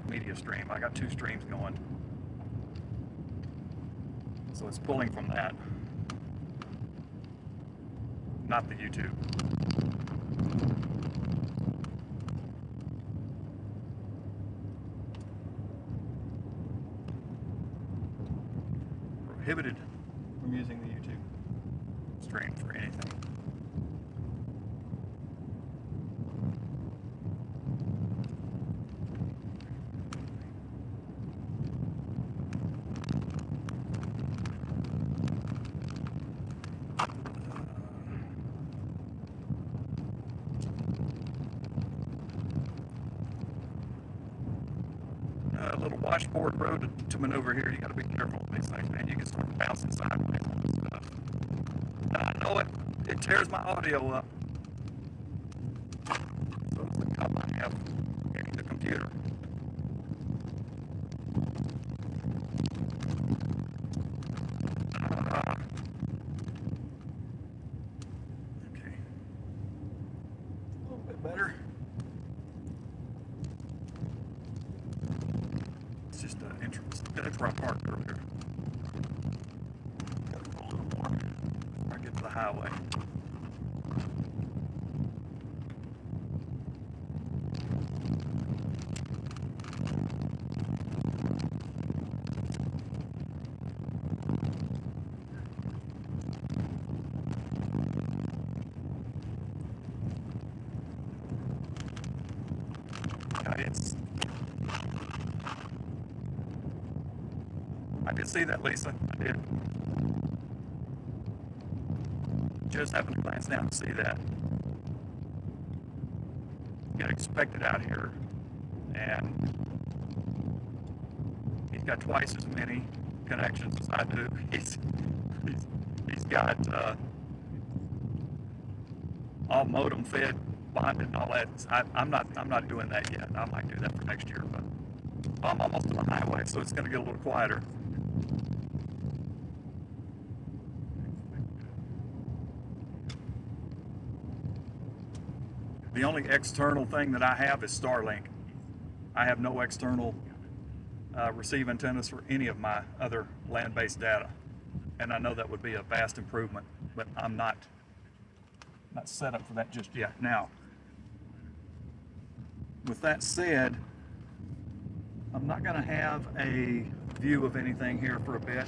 Media stream. I got 2 streams going. So it's pulling from that, not the YouTube. Prohibited from using the YouTube stream for anything. A little washboard road to maneuver here. You got to be careful with these things, man. You can start bouncing sideways on this stuff. I know it tears my audio up. So it's the cup I have in the computer. Okay. A little bit better. It's just an entrance. That's where I parked earlier. Gotta go a little more before I get to the highway. I did see that, Lisa. I did. Just happened to glance down and see that. Get expected out here, and he's got twice as many connections as I do. He's got all modem fed, bonded, and all that. I'm not doing that yet. I might do that for next year, but I'm almost on the highway, so it's going to get a little quieter. The only external thing that I have is Starlink. I have no external receive antennas for any of my other land-based data. And I know that would be a vast improvement, but I'm not set up for that just yet. Now, with that said, I'm not going to have a view of anything here for a bit.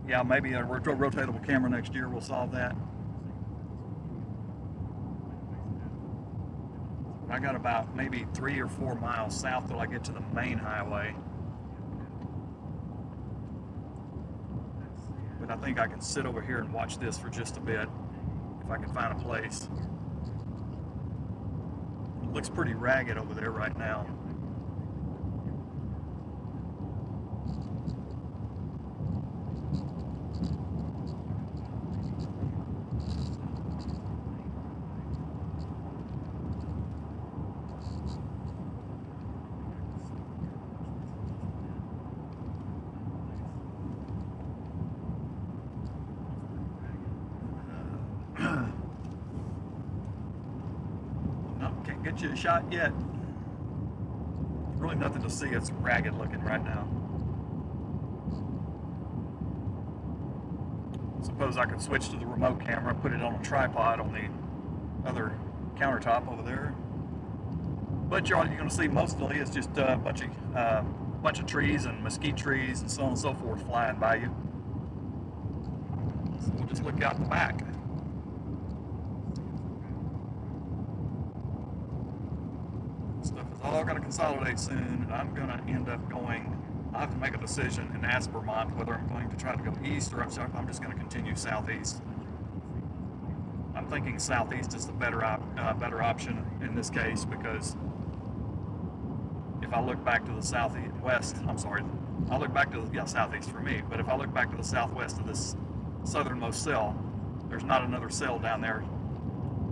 Yeah, maybe a rotatable camera next year will solve that. I got about maybe 3 or 4 miles south till I get to the main highway. But I think I can sit over here and watch this for just a bit, if I can find a place. It looks pretty ragged over there right now. get you a shot yet. Really nothing to see. It's ragged looking right now. Suppose I could switch to the remote camera, put it on a tripod on the other countertop over there. But all you're going to see mostly is just a bunch of trees and mesquite trees and so on and so forth flying by you. So we'll just look out the back. Stuff is all going to consolidate soon, and I'm going to end up going. I have to make a decision in Aspermont whether I'm going to try to go east or I'm just going to continue southeast. I'm thinking southeast is the better option in this case, because if I look back to the southwest, I'll look back to the southeast for me, but if I look back to the southwest of this southernmost cell, there's not another cell down there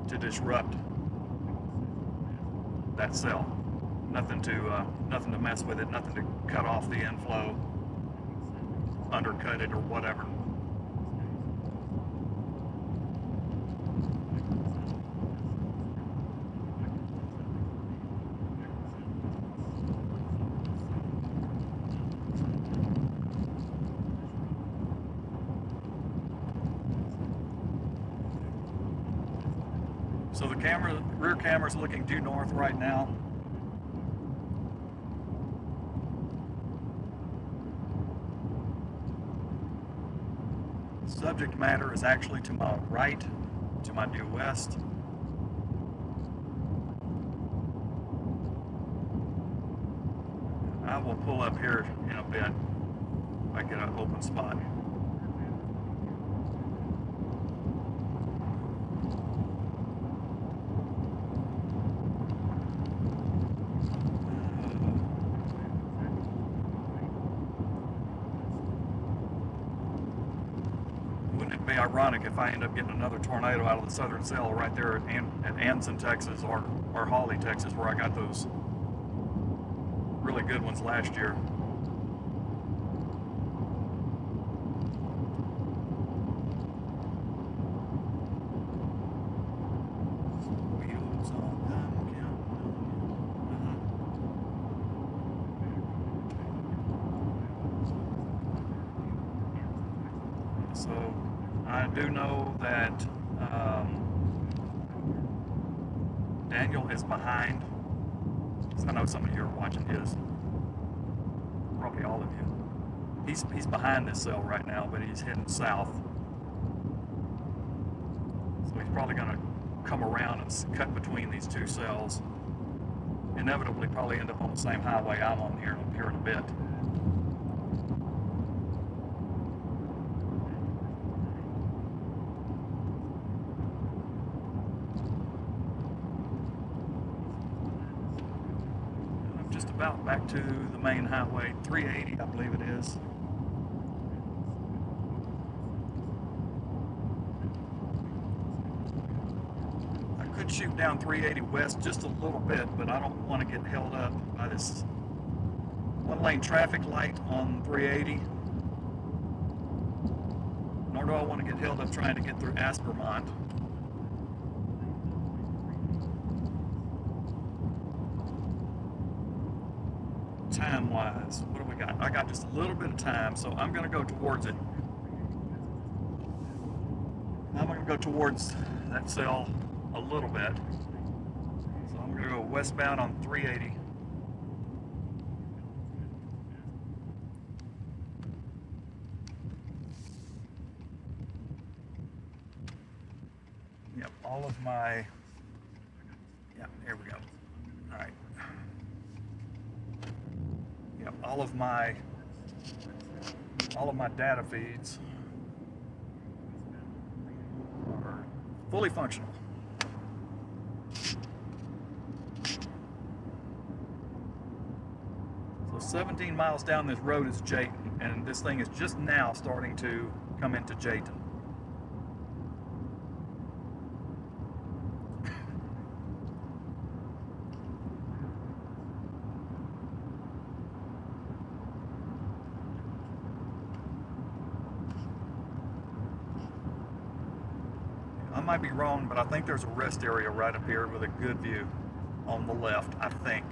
to disrupt that cell. Nothing to mess with it, nothing to cut off the inflow, undercut it, or whatever. So the rear camera's looking due north right now. Subject matter is actually to my right, to my due west. I will pull up here in a bit if I get an open spot. Be ironic if I end up getting another tornado out of the southern cell right there at Anson, Texas, or Hawley, Texas, where I got those really good ones last year. So I do know that Daniel is behind. So I know some of you are watching his, probably all of you. He's behind this cell right now, but he's heading south. So he's probably going to come around and cut between these two cells. Inevitably probably end up on the same highway I'm on here in a bit. About back to the main highway, 380, I believe it is. I could shoot down 380 west just a little bit, but I don't want to get held up by this one-lane traffic light on 380. Nor do I want to get held up trying to get through Aspermont. Time-wise, what do we got? I got just a little bit of time, so I'm going to go towards it. I'm going to go towards that cell a little bit. So I'm going to go westbound on 380. Yep, all of my... Yep, here we go. All right. Yep, all of my data feeds are fully functional. So 17 miles down this road is Jayton, and this thing is just now starting to come into Jayton. I might be wrong, but I think there's a rest area right up here with a good view. on the left, I think.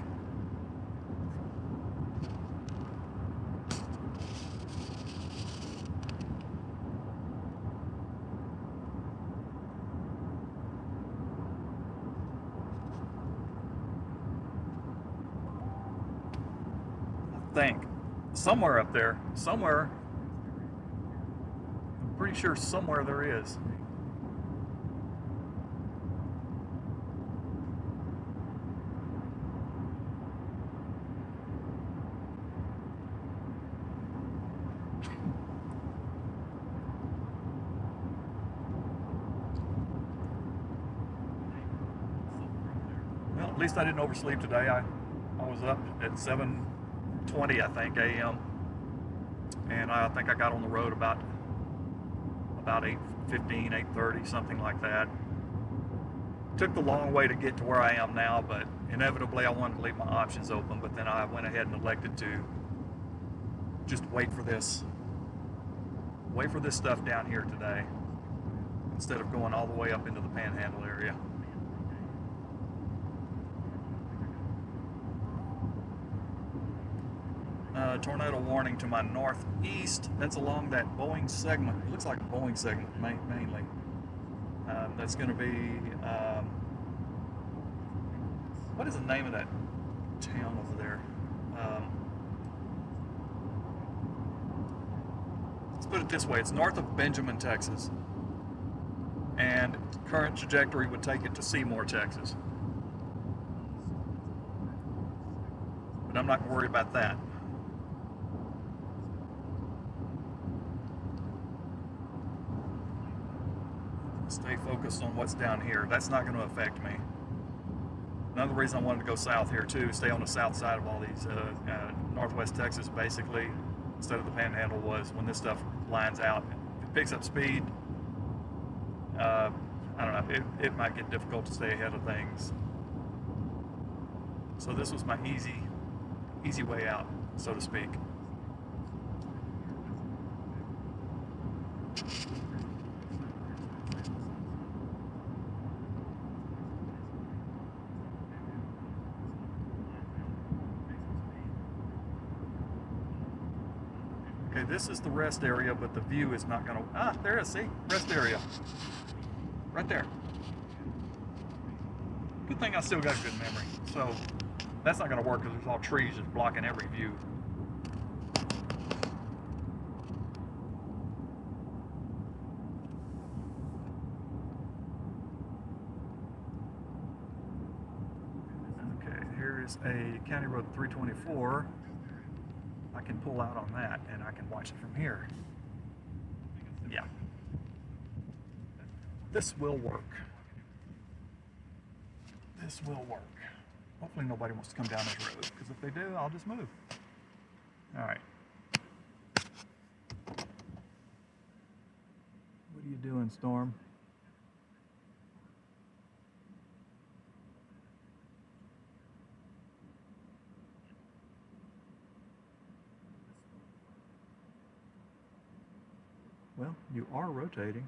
Think somewhere up there, somewhere, I'm pretty sure somewhere there is. Well, at least I didn't oversleep today. I was up at 7:20, I think, a.m. and I think I got on the road about 8:15, 8:30, something like that. Took the long way to get to where I am now, but inevitably I wanted to leave my options open, but then I went ahead and elected to just wait for this stuff down here today instead of going all the way up into the Panhandle area. Tornado warning to my northeast. That's along that Boeing segment. It looks like a Boeing segment mainly. That's going to be, what is the name of that town over there? Let's put it this way. It's north of Benjamin, Texas. And current trajectory would take it to Seymour, Texas. But I'm not worried about that. Stay focused on what's down here. That's not going to affect me. Another reason I wanted to go south here too, stay on the south side of all these, northwest Texas basically, instead of the Panhandle, was when this stuff lines out, if it picks up speed, I don't know, it might get difficult to stay ahead of things. So this was my easy way out, so to speak. Okay, this is the rest area, but the view is not going to... there it is, see? Rest area. Right there. Good thing I still got good memory. So, that's not going to work because there's all trees just blocking every view. Okay, here is a County Road 324. I can pull out on that and I can watch it from here. Yeah. This will work. This will work. Hopefully nobody wants to come down this road, because if they do, I'll just move. All right. What are you doing, Storm? Well, you are rotating.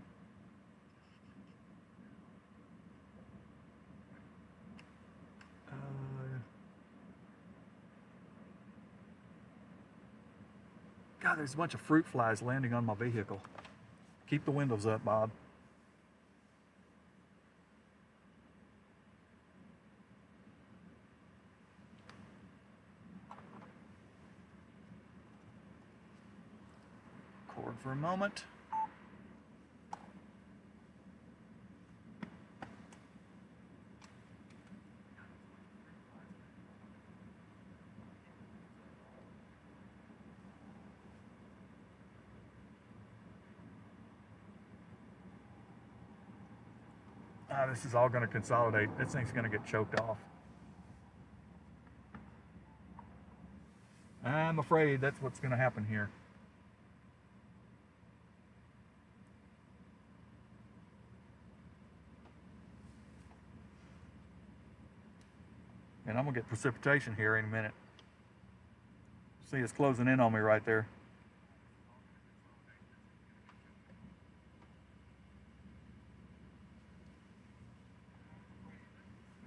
God, there's a bunch of fruit flies landing on my vehicle. Keep the windows up, Bob. Record for a moment. This is all going to consolidate. This thing's going to get choked off. I'm afraid that's what's going to happen here. And I'm going to get precipitation here in a minute. See, it's closing in on me right there.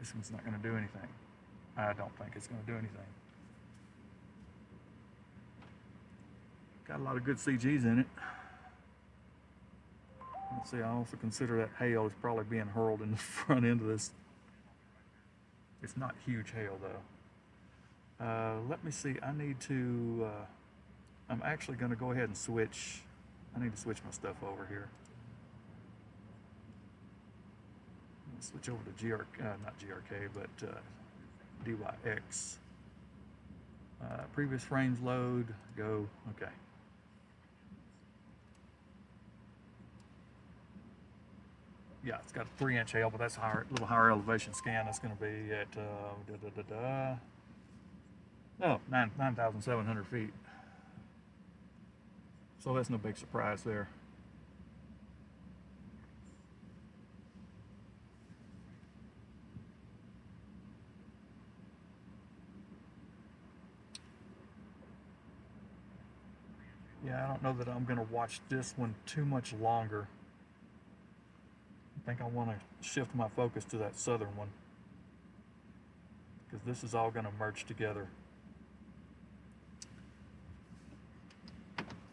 This one's not going to do anything. I don't think it's going to do anything. Got a lot of good CGs in it. Let's see, I also consider that hail is probably being hurled in the front end of this. It's not huge hail though. Let me see, I need to, I'm actually going to go ahead and switch. I need to switch my stuff over here. Switch over to not GRK, but DYX. Previous frames load, go, okay. Yeah, it's got a 3-inch hail, but that's a little higher elevation scan. That's going to be at, no, 9,700 feet. So that's no big surprise there. Yeah, I don't know that I'm going to watch this one too much longer. I think I want to shift my focus to that southern one, because this is all going to merge together.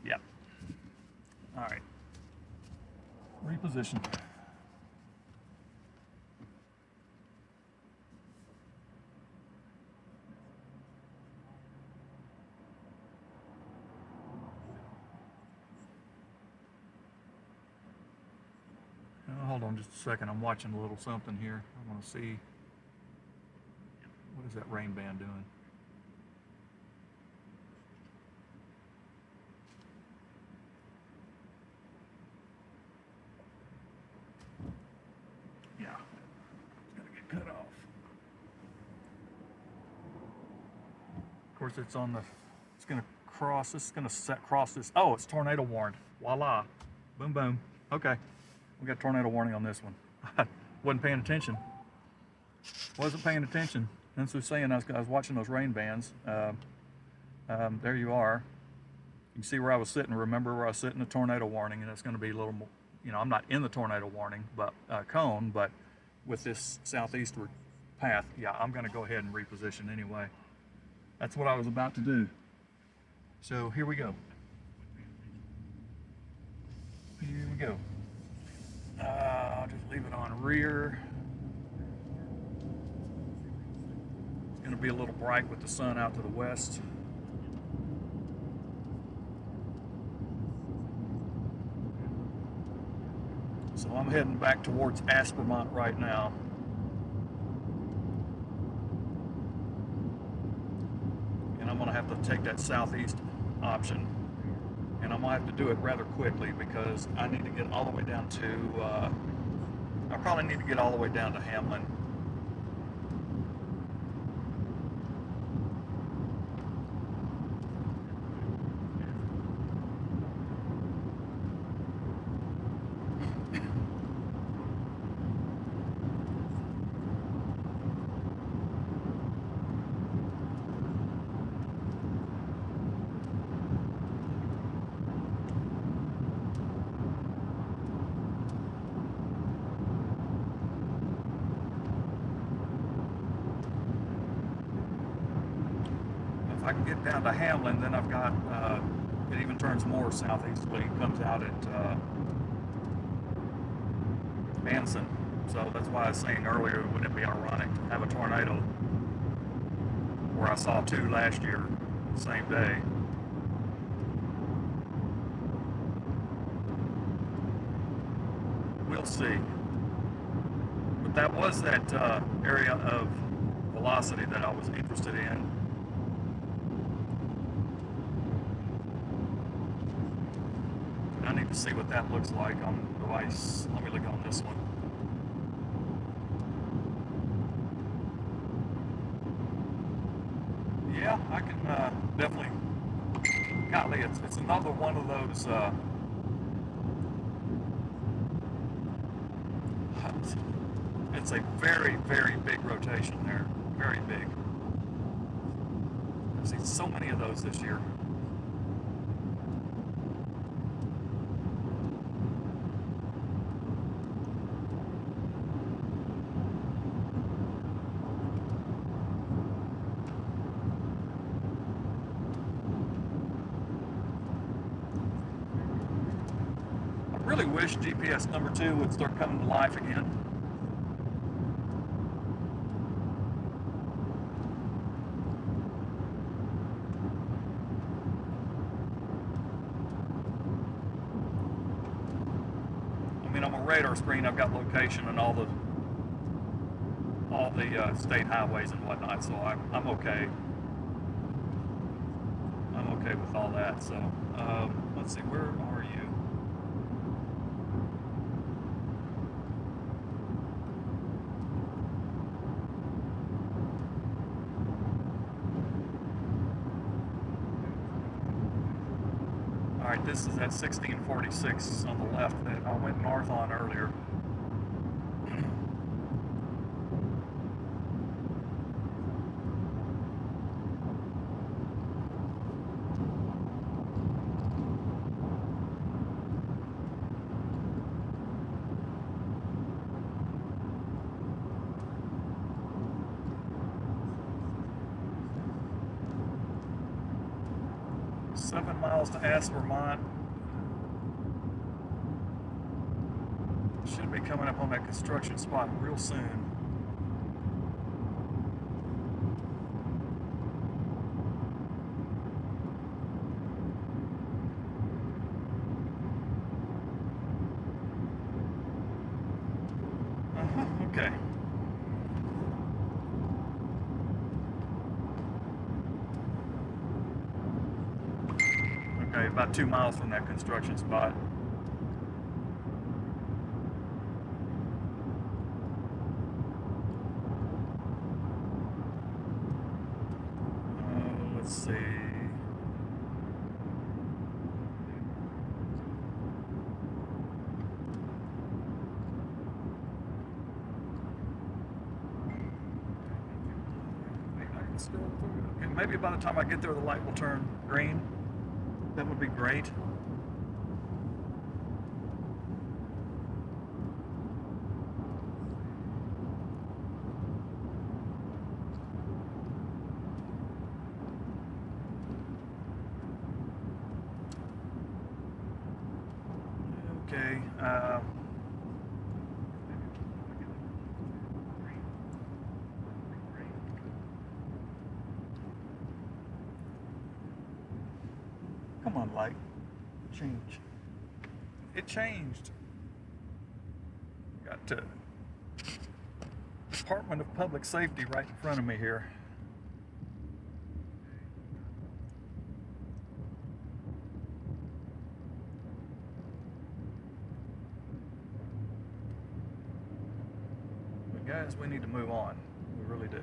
Yeah. All right. Reposition. Hold on just a second. I'm watching a little something here. I want to see, what is that rain band doing? Yeah, it's going to get cut off. Of course, it's on the, it's going to cross, this is going to cross this. Oh, it's tornado warned. Voila. Boom, boom. Okay. We got tornado warning on this one. I wasn't paying attention. Wasn't paying attention. That's what I was saying. I was watching those rain bands. There you are. You can see where I was sitting. Remember where I was sitting, the tornado warning, and it's going to be a little more, you know, I'm not in the tornado warning but cone, but with this southeastward path, yeah, I'm going to go ahead and reposition anyway. That's what I was about to do. So here we go. Here we go. I'll just leave it on rear. It's going to be a little bright with the sun out to the west. So I'm heading back towards Aspermont right now. And I'm going to have to take that southeast option. And I'm going to have to do it rather quickly because I need to get all the way down to, I probably need to get all the way down to Hamlin. If I can get down to Hamlin, then I've got, it even turns more southeasterly, comes out at Anson. So that's why I was saying earlier, wouldn't it be ironic to have a tornado where I saw two last year, the same day. We'll see. But that was that area of velocity that I was interested in. I need to see what that looks like on the device. Let me look on this one. Yeah, I can definitely, golly, it's another one of those, it's a very, very big rotation there, very big. I've seen so many of those this year. wish GPS number 2 would start coming to life again. I mean, on my radar screen, I've got location and all the state highways and whatnot, so I'm okay. I'm okay with all that. So let's see, where are you? All right, this is at 1646 on the left that I went north on earlier. Seven miles to Ass, Vermont. Should be coming up on that construction spot real soon. Okay. Okay, about 2 miles from that construction spot. Let's see. Maybe I can scroll through. Okay, maybe by the time I get there, the light will turn green. That would be great. Okay. Come on, light. Change. It changed. Got Department of Public Safety right in front of me here. But guys, we need to move on. We really do.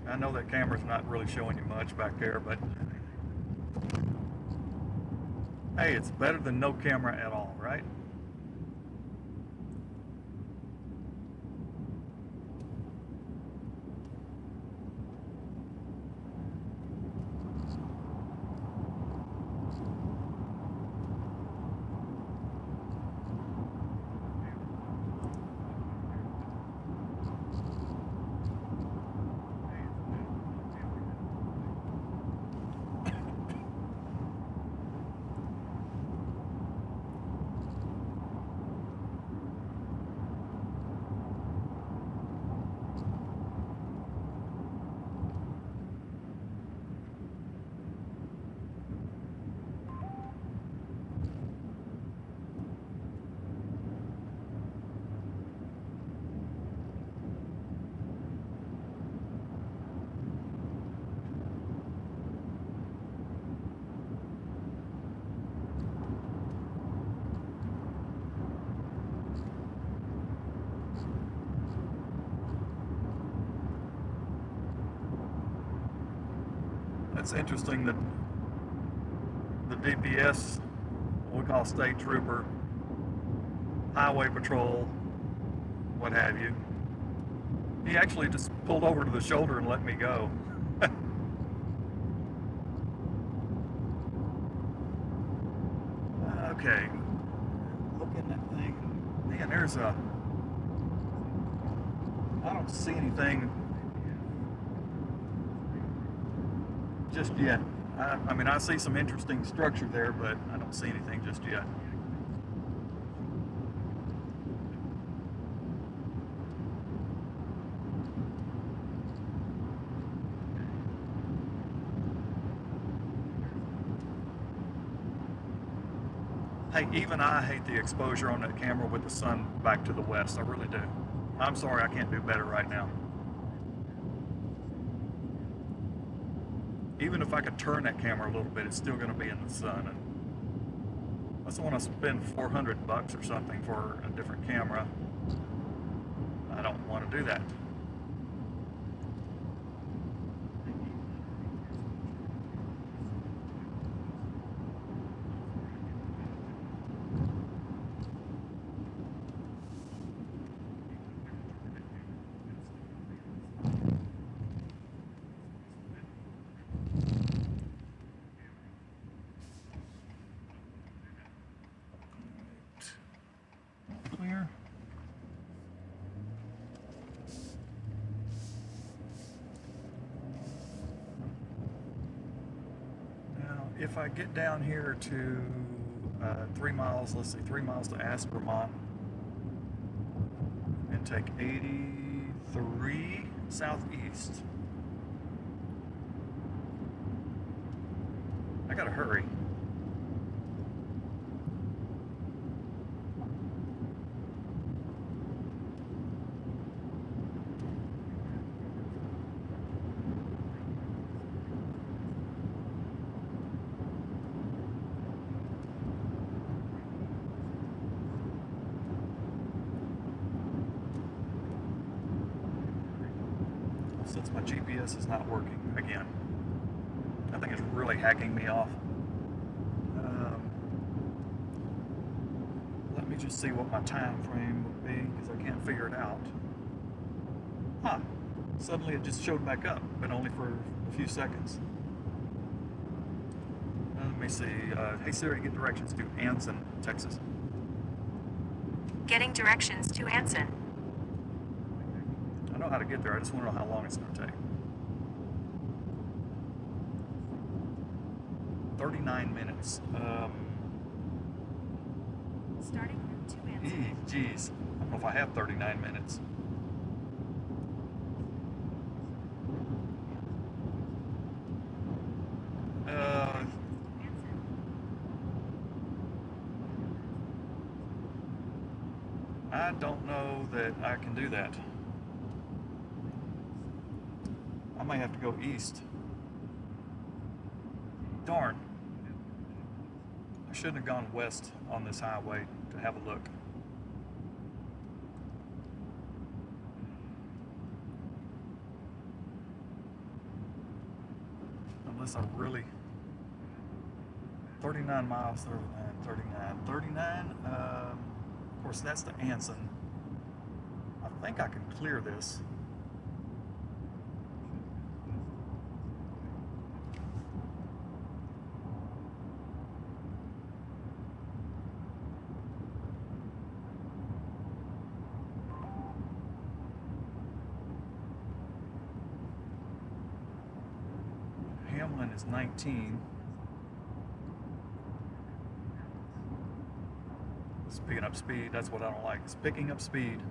I know that camera's not really showing you much back there, but hey, it's better than no camera at all, right? It's interesting that the DPS, what we call state trooper, highway patrol, what have you, he actually just pulled over to the shoulder and let me go. Okay, look at that thing. Man, I don't see anything just yet. I mean, I see some interesting structure there, but I don't see anything just yet. Hey, even I hate the exposure on that camera with the sun back to the west. I really do. I'm sorry, I can't do better right now. Even if I could turn that camera a little bit, it's still going to be in the sun. And unless I want to spend $400 or something for a different camera, I don't want to do that. Clear. Now, if I get down here to 3 miles, let's see, 3 miles to Aspermont, and take 83 southeast, I gotta hurry. Since my GPS is not working again. I think it's really hacking me off. Let me just see what my time frame would be because I can't figure it out. Huh. Suddenly it just showed back up, but only for a few seconds. Let me see. Hey Siri, get directions to Anson, Texas. Getting directions to Anson. I know how to get there. I just want to know how long it's going to take. 39 minutes. Starting route to Anson. Geez. I don't know if I have 39 minutes. I don't know that I can do that. I may have to go east. Darn. I shouldn't have gone west on this highway to have a look. Unless I really... 39 miles, 39. Of course, that's the Anson. I think I can clear this. Hamlin is 19. It's picking up speed. That's what I don't like. It's picking up speed.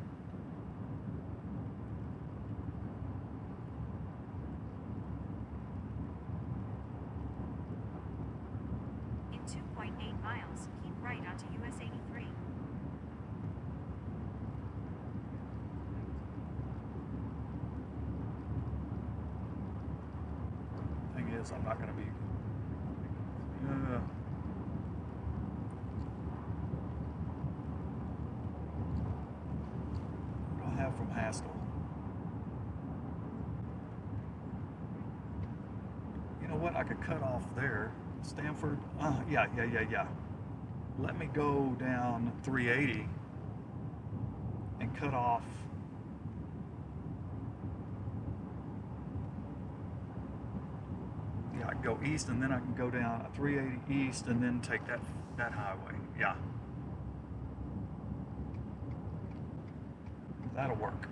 In 2.8 miles, keep right onto US 83. Thing is, I'm not going to be... what do I have from Haskell? You know what? I could cut off there. Stanford? Yeah. Let me go down 380 and cut off. Yeah, I can go east and then I can go down 380 east and then take that highway. Yeah. That'll work.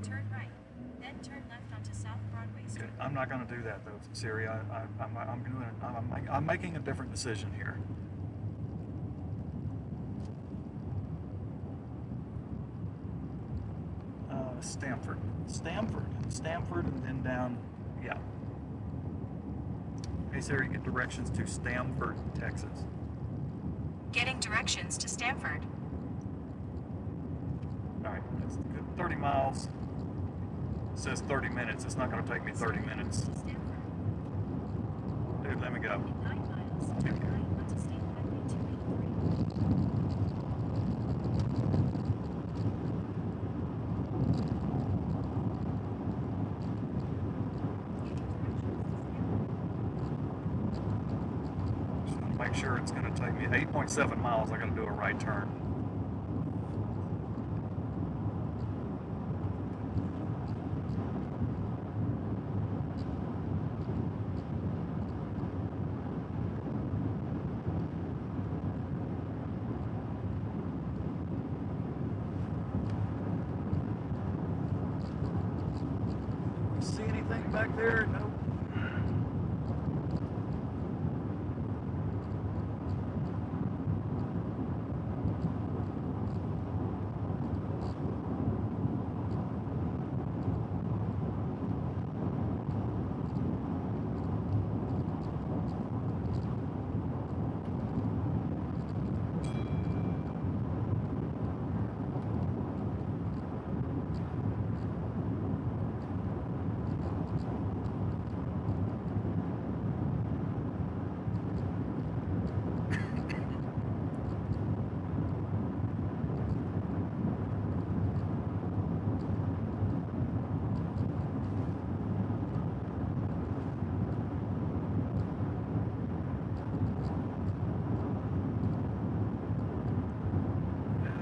Turn right, then turn left onto South Broadway Okay, Street. I'm not going to do that though, Siri. I'm making a different decision here. Stamford, and then down. Yeah. Hey Siri, get directions to Stamford, Texas. Getting directions to Stamford. All right, that's good. 30 miles. It says 30 minutes. It's not going to take me 30 minutes. Dude, let me go. 9 miles, turn right onto State Highway 283. Just want to make sure it's going to take me 8.7 miles. I got to do a right turn. See anything back there? Nope.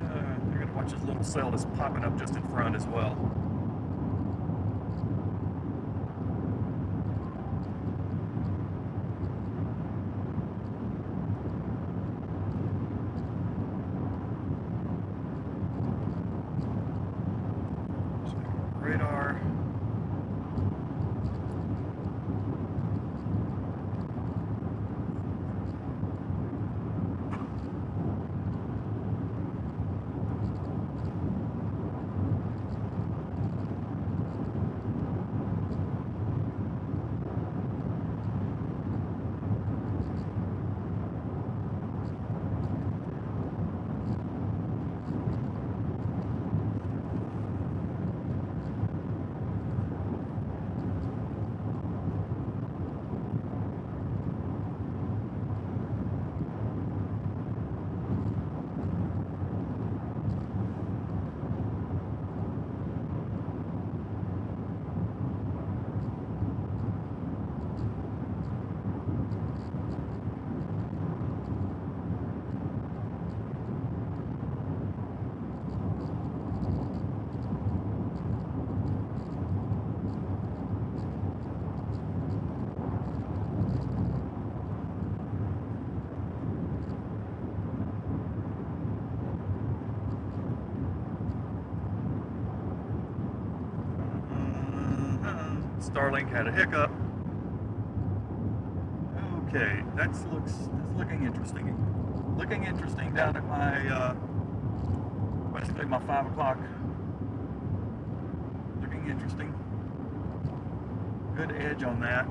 I gotta watch this little cell that's popping up just in front as well. Radar. Starlink had a hiccup. Okay, that's looking interesting. Looking interesting down at my basically my 5 o'clock. Looking interesting. Good edge on that.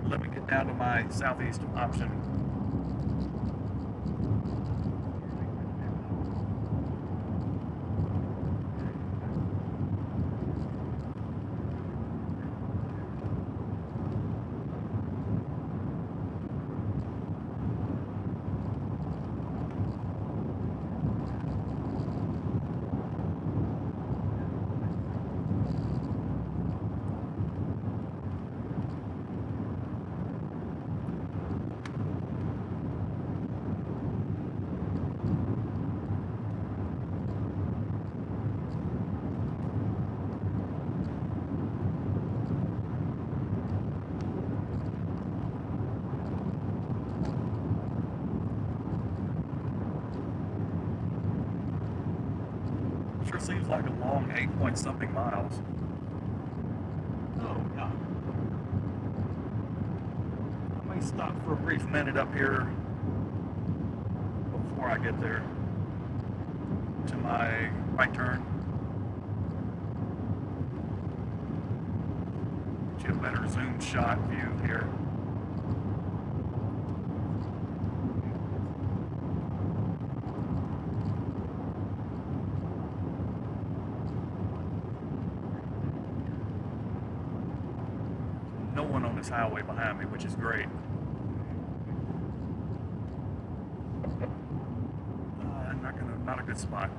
Let me get down to my southeast option. seems like a long 8 point something miles. Oh, yeah. I may stop for a brief minute up here before I get there to my right turn. Get you a better zoom shot view here. No one on this highway behind me, which is great. Not a good spot.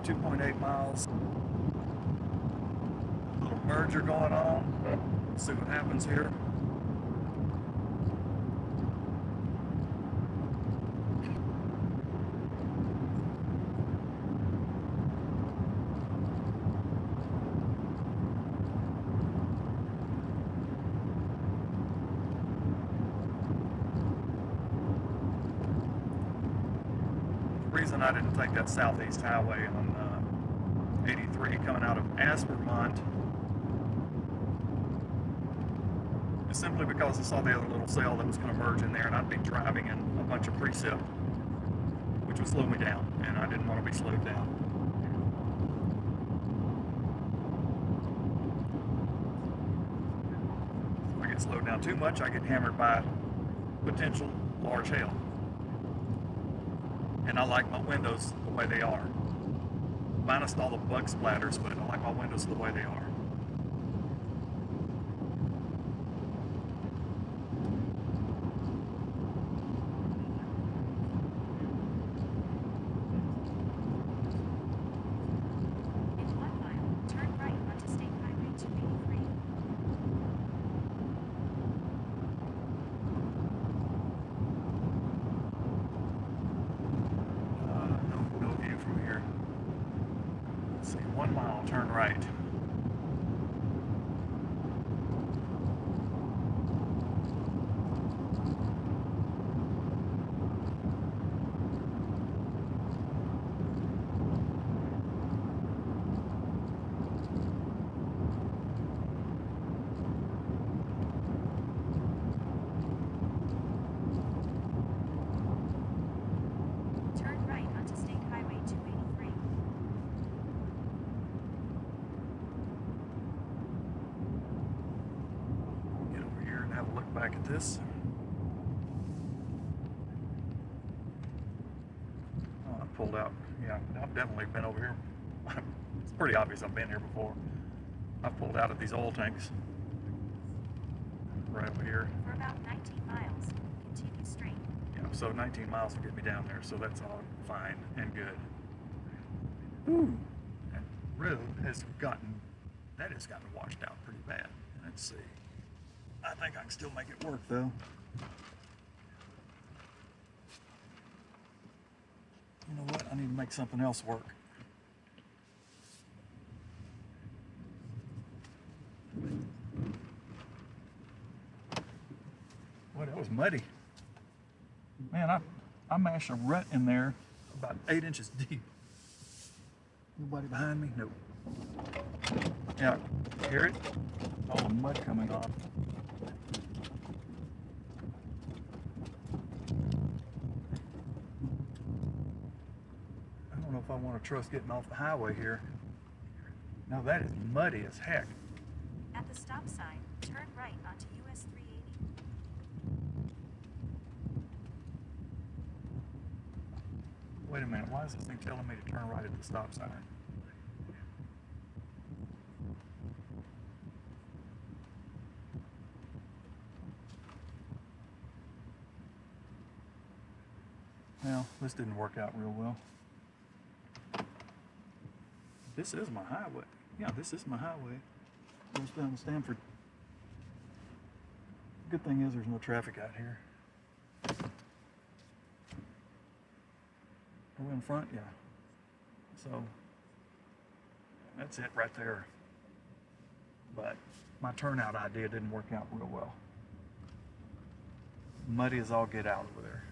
2.8 miles. A little merger going on. Let's see what happens here. The reason I didn't take that southeast highway on 83 coming out of Aspermont is simply because I saw the other little cell that was going to merge in there, and I'd be driving in a bunch of precip, which would slow me down, and I didn't want to be slowed down. If I get slowed down too much, I get hammered by potential large hail. And I like my windows the way they are. Minus all the bug splatters, but I like my windows the way they are. In 1 mile, turn right onto State Highway 283. No view from here. Let's see, 1 mile, turn right. Turn right onto State Highway 283. Get over here and have a look back at this. Oh, I pulled out. Yeah, I've definitely been over here. It's pretty obvious I've been here before. I've pulled out of these oil tanks. Right over here. For about 19 miles, continue straight. Yeah, so 19 miles will get me down there, so that's all fine and good. Ooh, that road has gotten washed out pretty bad. Let's see. I think I can still make it work though. You know what? I need to make something else work. Boy, that was muddy. Man, I mashed a rut in there about 8 inches deep. Nobody behind me? Nope. Yeah, hear it? All the mud coming off. I don't know if I want to trust getting off the highway here. Now that is muddy as heck. At the stop sign, turn right onto US 380. Wait a minute, why is this thing telling me to turn right at the stop sign? Well, this didn't work out real well. This is my highway. Yeah, this is my highway. Goes down to Stanford. Good thing is there's no traffic out here. Go in front, yeah. So that's it right there. but my turnout idea didn't work out real well. Muddy as all get out over there.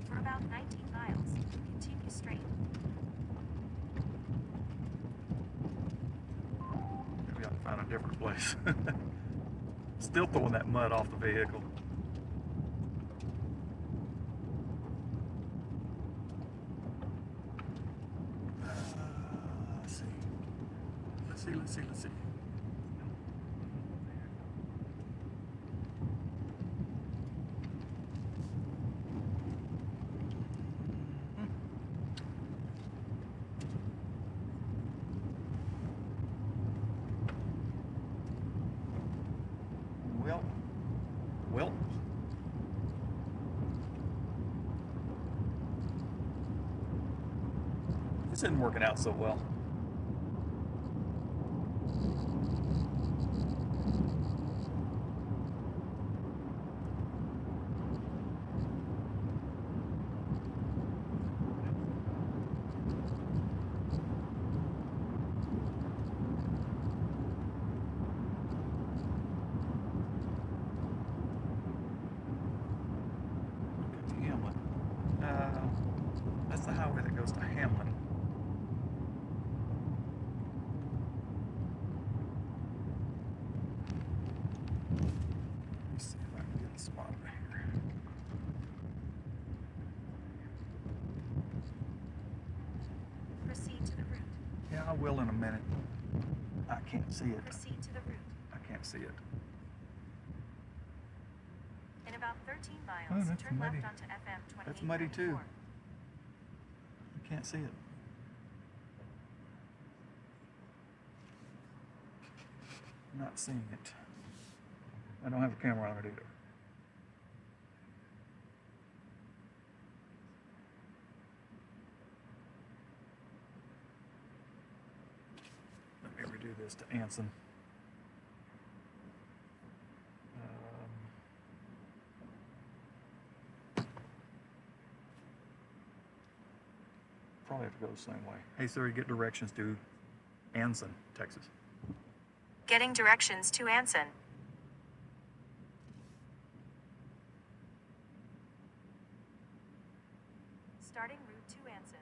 For about 19 miles, continue straight. Maybe I can find a different place. Still throwing that mud off the vehicle. Let's see. Well. This isn't working out so well. That's the highway that goes to Hamlin. Let's see if I can get a spot right here. Proceed to the route. Yeah, I will in a minute. I can't see it. Proceed to the route. I can't see it. In about 13 Oh, miles, that's turn muddy. left onto FM 2894. That's muddy too. I can't see it. I'm not seeing it. I don't have a camera on it either. Let me redo this to Anson. Probably have to go the same way. Hey Siri, get directions to Anson, Texas. Getting directions to Anson. Starting route to Anson.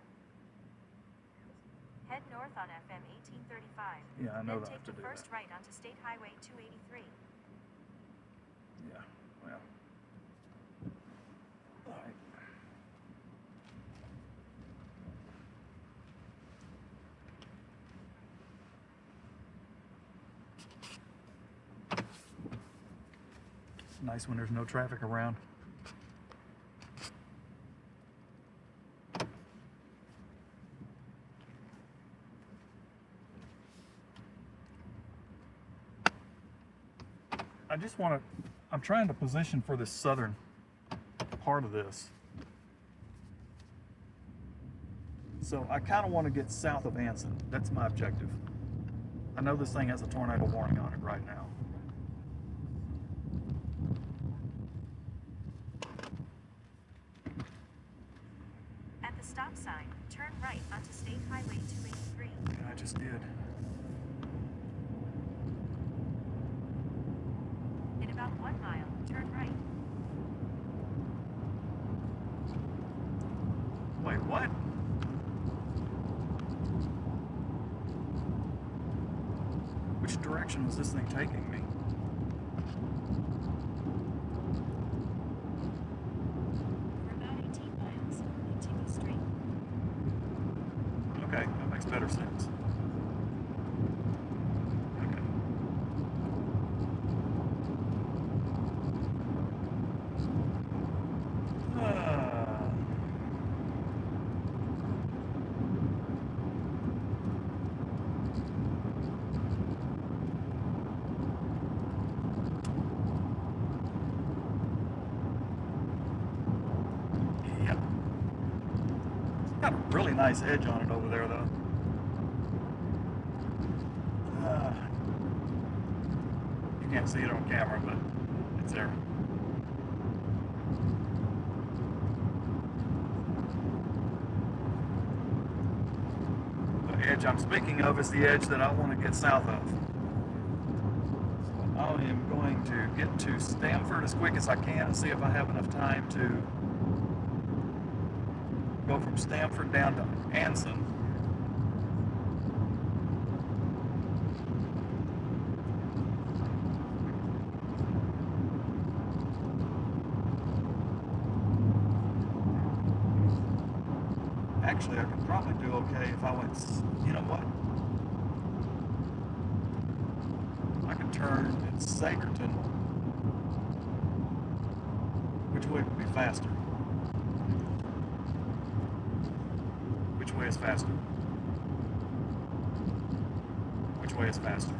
Head north on FM 1835. Yeah, I know then that I have take to the do first that. right onto State Highway 283. Yeah, well. All right. It's nice when there's no traffic around. I just want to, I'm trying to position for this southern part of this. So I kind of want to get south of Anson. That's my objective. I know this thing has a tornado warning on it right now. At the stop sign, turn right onto State Highway 283. Yeah, I just did. In about 1 mile, turn right. Wait, what? Which direction was this thing taking me? For about 18 miles, continue straight. Okay, that makes better sense. Okay. Yep. Got a really nice edge on it over there, though. You can't see it on camera, but it's there. edge I'm speaking of is the edge that I want to get south of. So I am going to get to Stamford as quick as I can and see if I have enough time to go from Stamford down to Anson. Actually, I could probably do okay if I went, you know what? I could turn at Sagerton. Which way would be faster? Which way is faster? Which way is faster?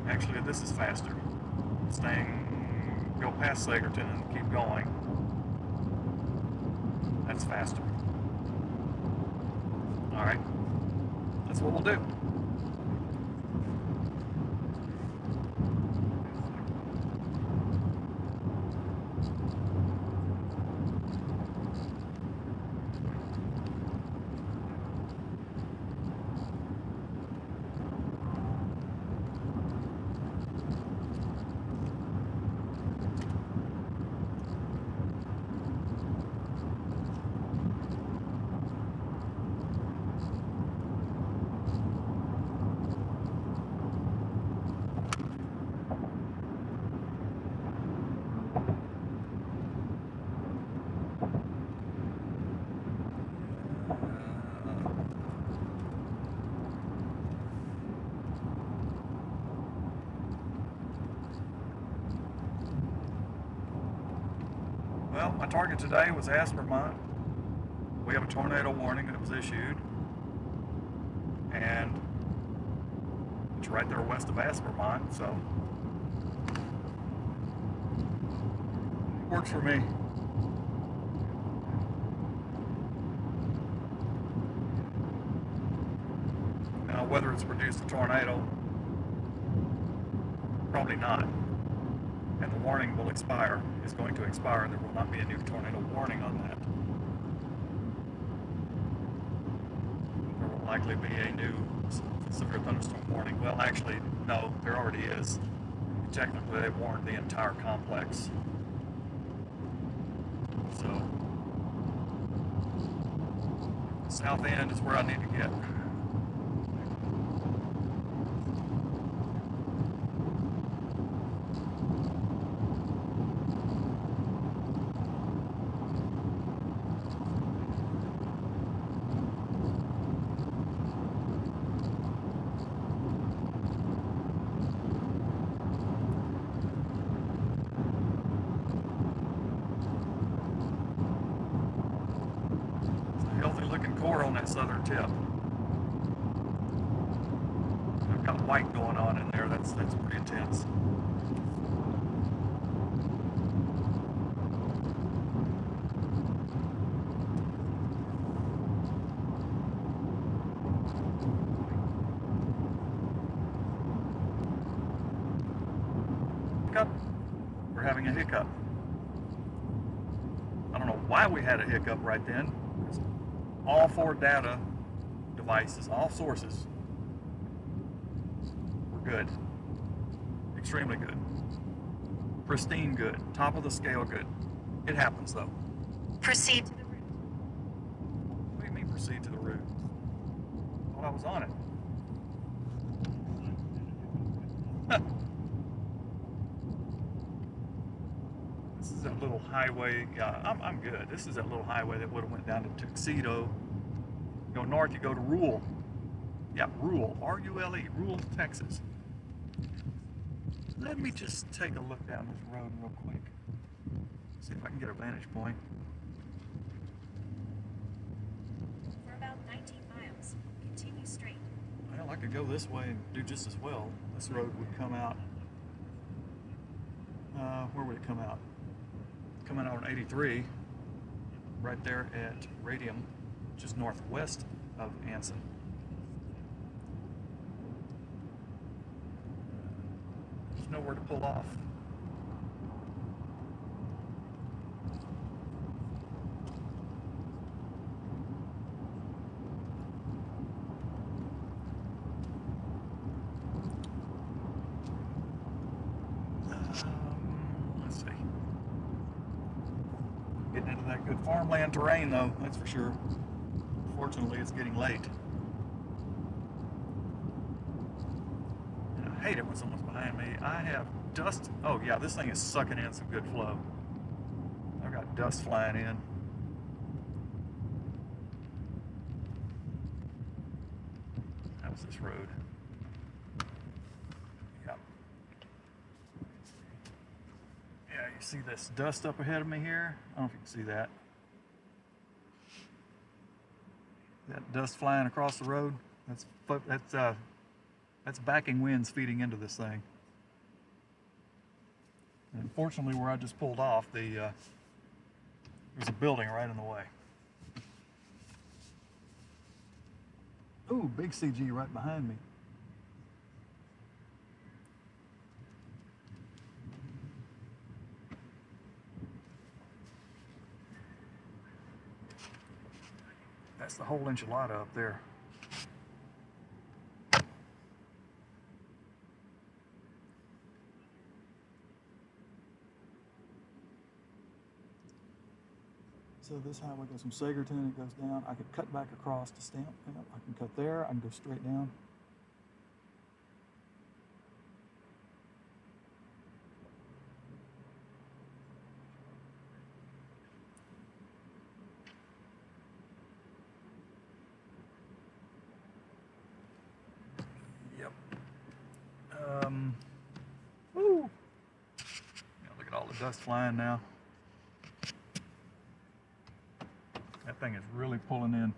Actually, this is faster. Go past Sagerton and keep going. That's faster. All right, that's what we'll do. Well, my target today was Vermont. We have a tornado warning that was issued, and it's right there west of Vermont, so it works for me. Now, whether it's produced a tornado, probably not. And the warning will expire, is going to expire, and there will not be a new tornado warning on that. There will likely be a new severe thunderstorm warning. Well, actually, no, there already is. Technically, they warned the entire complex. So, south end is where I need to get. Healthy looking core on that southern tip. I've got white going on in there. That's pretty intense. Hiccup. We're having a hiccup. I don't know why we had a hiccup right then. All 4 data devices, all sources, were good. Extremely good. Pristine good. Top of the scale good. It happens though. Proceed to the route. What do you mean proceed to the route? Well, I was on it. This is a little highway. Yeah, I'm good. This is that little highway that would have went down to Tuxedo. You go north, you go to Rule. Yeah, Rule. R-U-L-E. Rule, Texas. Let me just take a look down this road real quick. See if I can get a vantage point. For about 19 miles, continue straight. Well, I could go this way and do just as well. This road would come out. Where would it come out? Coming out on 83, right there at Radium, just northwest of Anson. There's nowhere to pull off. Let's see. Getting into that good farmland terrain though, that's for sure. Fortunately, it's getting late. And I hate it when someone's behind me. I have dust. Oh yeah, this thing is sucking in some good flow. I've got dust flying in. How's this road? Yeah. Yeah, you see this dust up ahead of me here? I don't know if you can see that. That dust flying across the road. That's backing winds feeding into this thing. And unfortunately, where I just pulled off, there's a building right in the way. Ooh, big CG right behind me. That's the whole enchilada up there. So this highway goes from Sagerton, it goes down. I could cut back across to Stamp. I can cut there, I can go straight down. Yep. Woo! Yeah, look at all the dust flying now. That thing is really pulling in.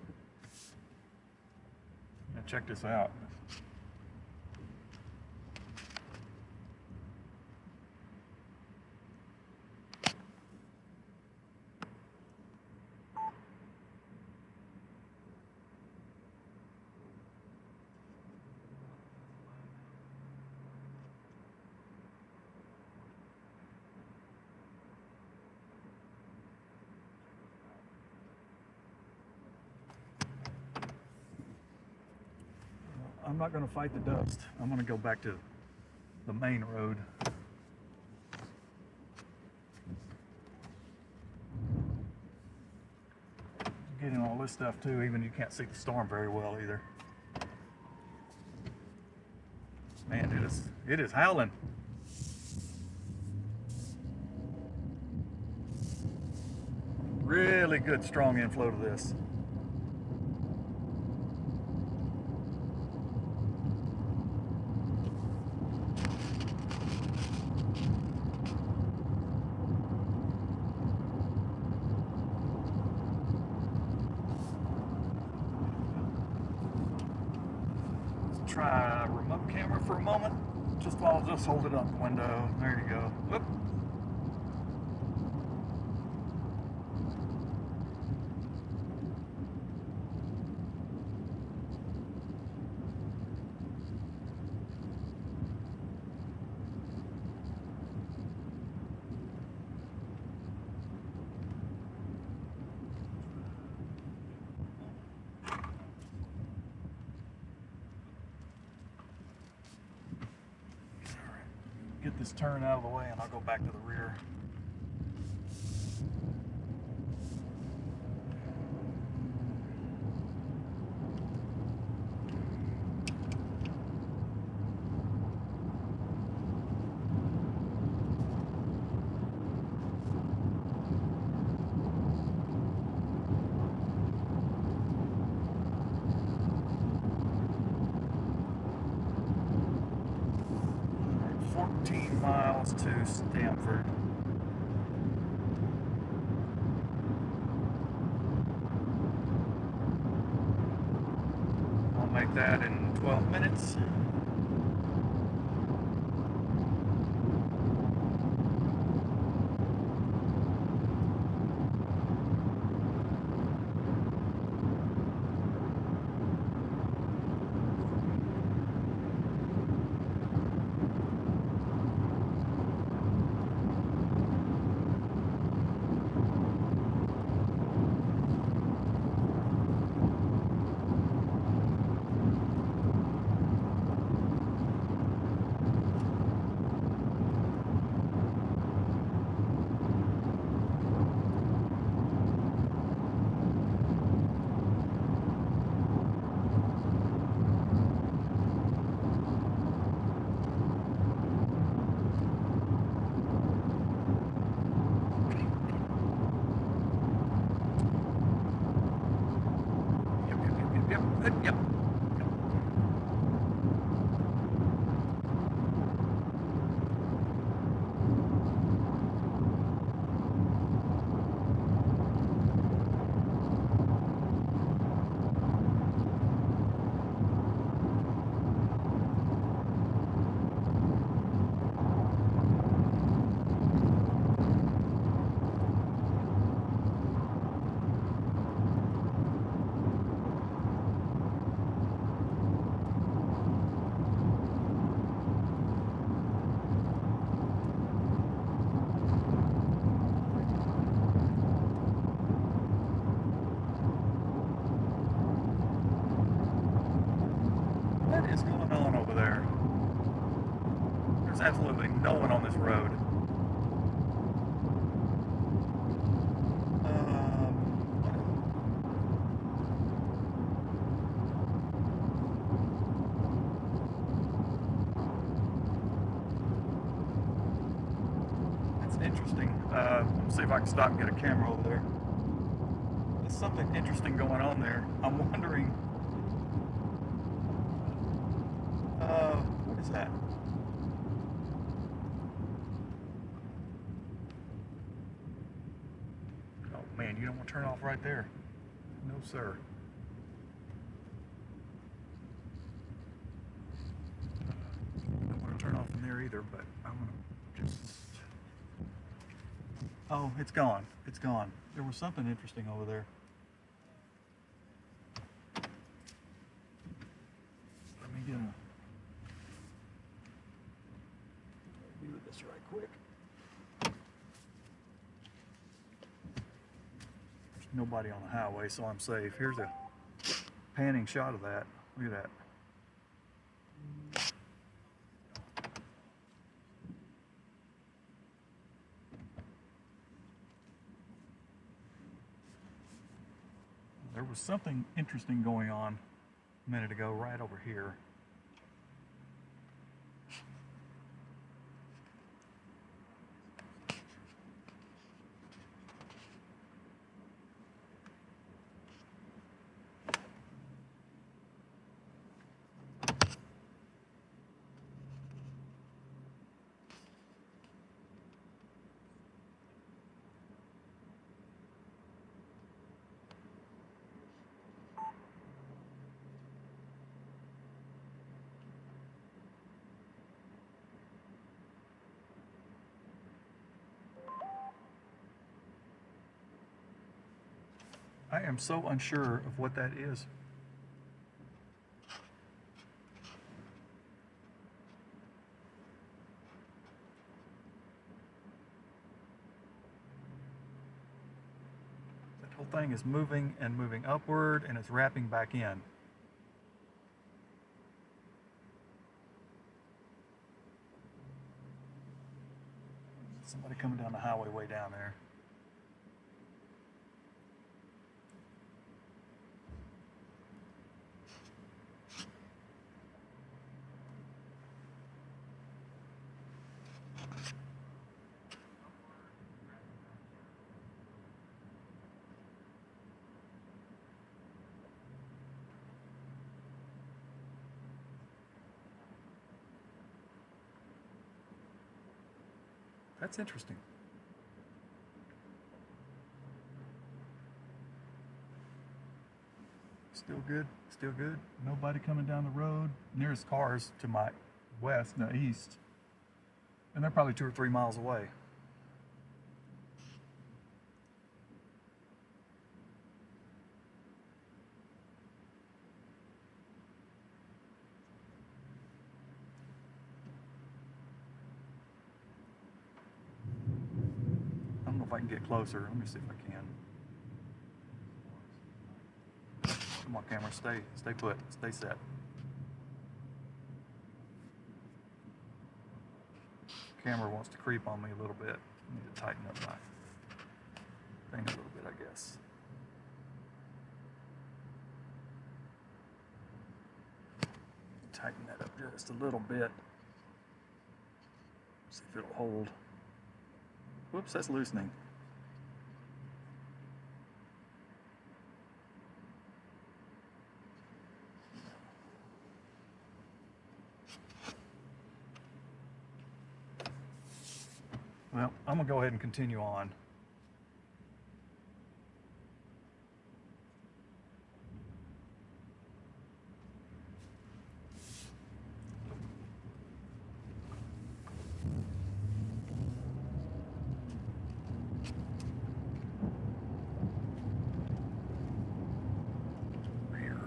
Now check this out. I'm not going to fight the dust. I'm going to go back to the main road. Getting all this stuff too, even you can't see the storm very well either. Man, it is howling. Really good strong inflow to this. Try a remote camera for a moment. I'll just hold it up the window. There you go. Whoop. Get this turn out of the way and I'll go back to the rear. Miles to Stamford. I'll make that in 12 minutes. Yep. What is going on over there? There's absolutely no one on this road. That's interesting. Let's see if I can stop and get a camera over there. There's something interesting going on there. I'm wondering, what is that? Oh man, you don't want to turn off right there. No, sir. I don't want to turn off in there either, but I'm going to just... Oh, it's gone. It's gone. There was something interesting over there. Let me get a view of this right quick. There's nobody on the highway, so I'm safe. Here's a panning shot of that. Look at that. There was something interesting going on a minute ago right over here. I am so unsure of what that is. That whole thing is moving and moving upward, and it's wrapping back in. Somebody coming down the highway way down there. That's interesting. Still good, still good. Nobody coming down the road. Nearest cars to my west, no, east. And they're probably 2 or 3 miles away. I don't know if I can get closer. Let me see if I can. Come on, camera, stay put, stay set. Camera wants to creep on me a little bit. I need to tighten up my thing a little bit, I guess. Tighten that up just a little bit. See if it'll hold. Whoops, that's loosening. Well, I'm gonna go ahead and continue on. Here.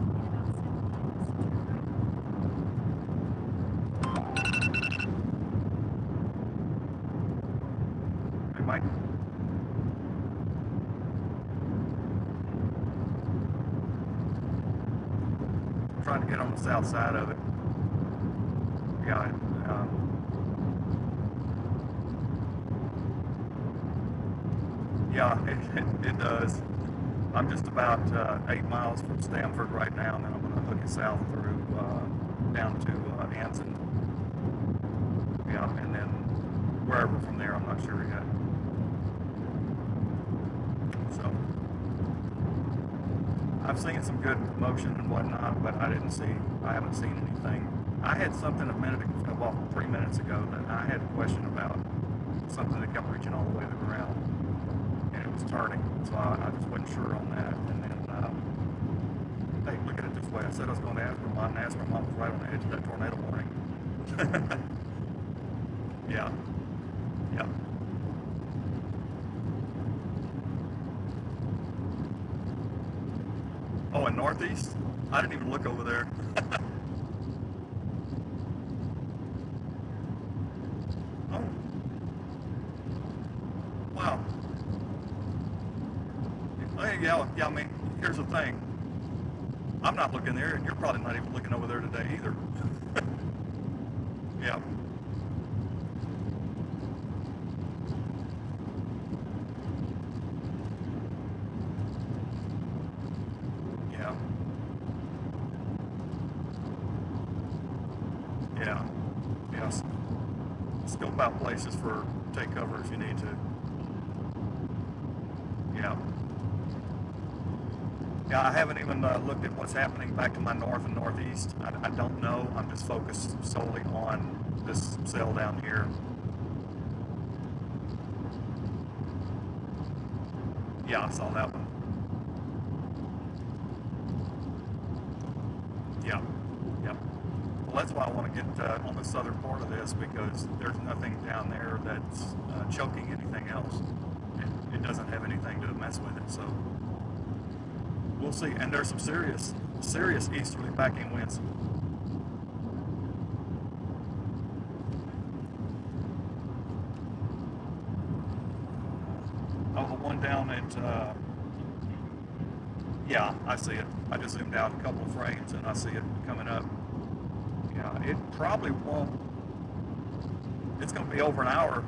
In about 7 miles, turn right. Hey, Mike. I'm trying to get on the south side of it. Yeah, yeah, it does. I'm just about 8 miles from Stamford right now, and then I'm going to hook it south through down to Anson. Yeah, and then wherever from there, I'm not sure yet. So I've seen some good motion and whatnot, but I haven't seen anything. I had something 3 minutes ago that I had a question about, something that kept reaching all the way to the ground, and it was turning, so I just wasn't sure on that. And then, hey, look at it this way. I said I was going to ask my mom, and ask my mom was right on the edge of that tornado warning. Yeah, yeah. Oh, in Northeast? I didn't even look over there. Oh, wow. Hey, yeah, I mean, here's the thing. I'm not looking there, and you're probably not even looking over there today either. Yeah, yeah, yeah, yes. Scope out places for take cover if you need to. Yeah. Yeah, I haven't even looked at what's happening back to my north and northeast. I don't know. I'm just focused solely on this cell down here. Yeah, I saw that one. Yeah, yeah. Well, that's why I want to get on the southern part of this, because there's nothing down there that's choking anything else. It doesn't have anything to mess with it, so we'll see. And there's some serious easterly backing winds. Oh, the one down at, yeah, I see it. I just zoomed out a couple of frames and I see it coming up. Yeah, it probably won't. It's going to be over an hour.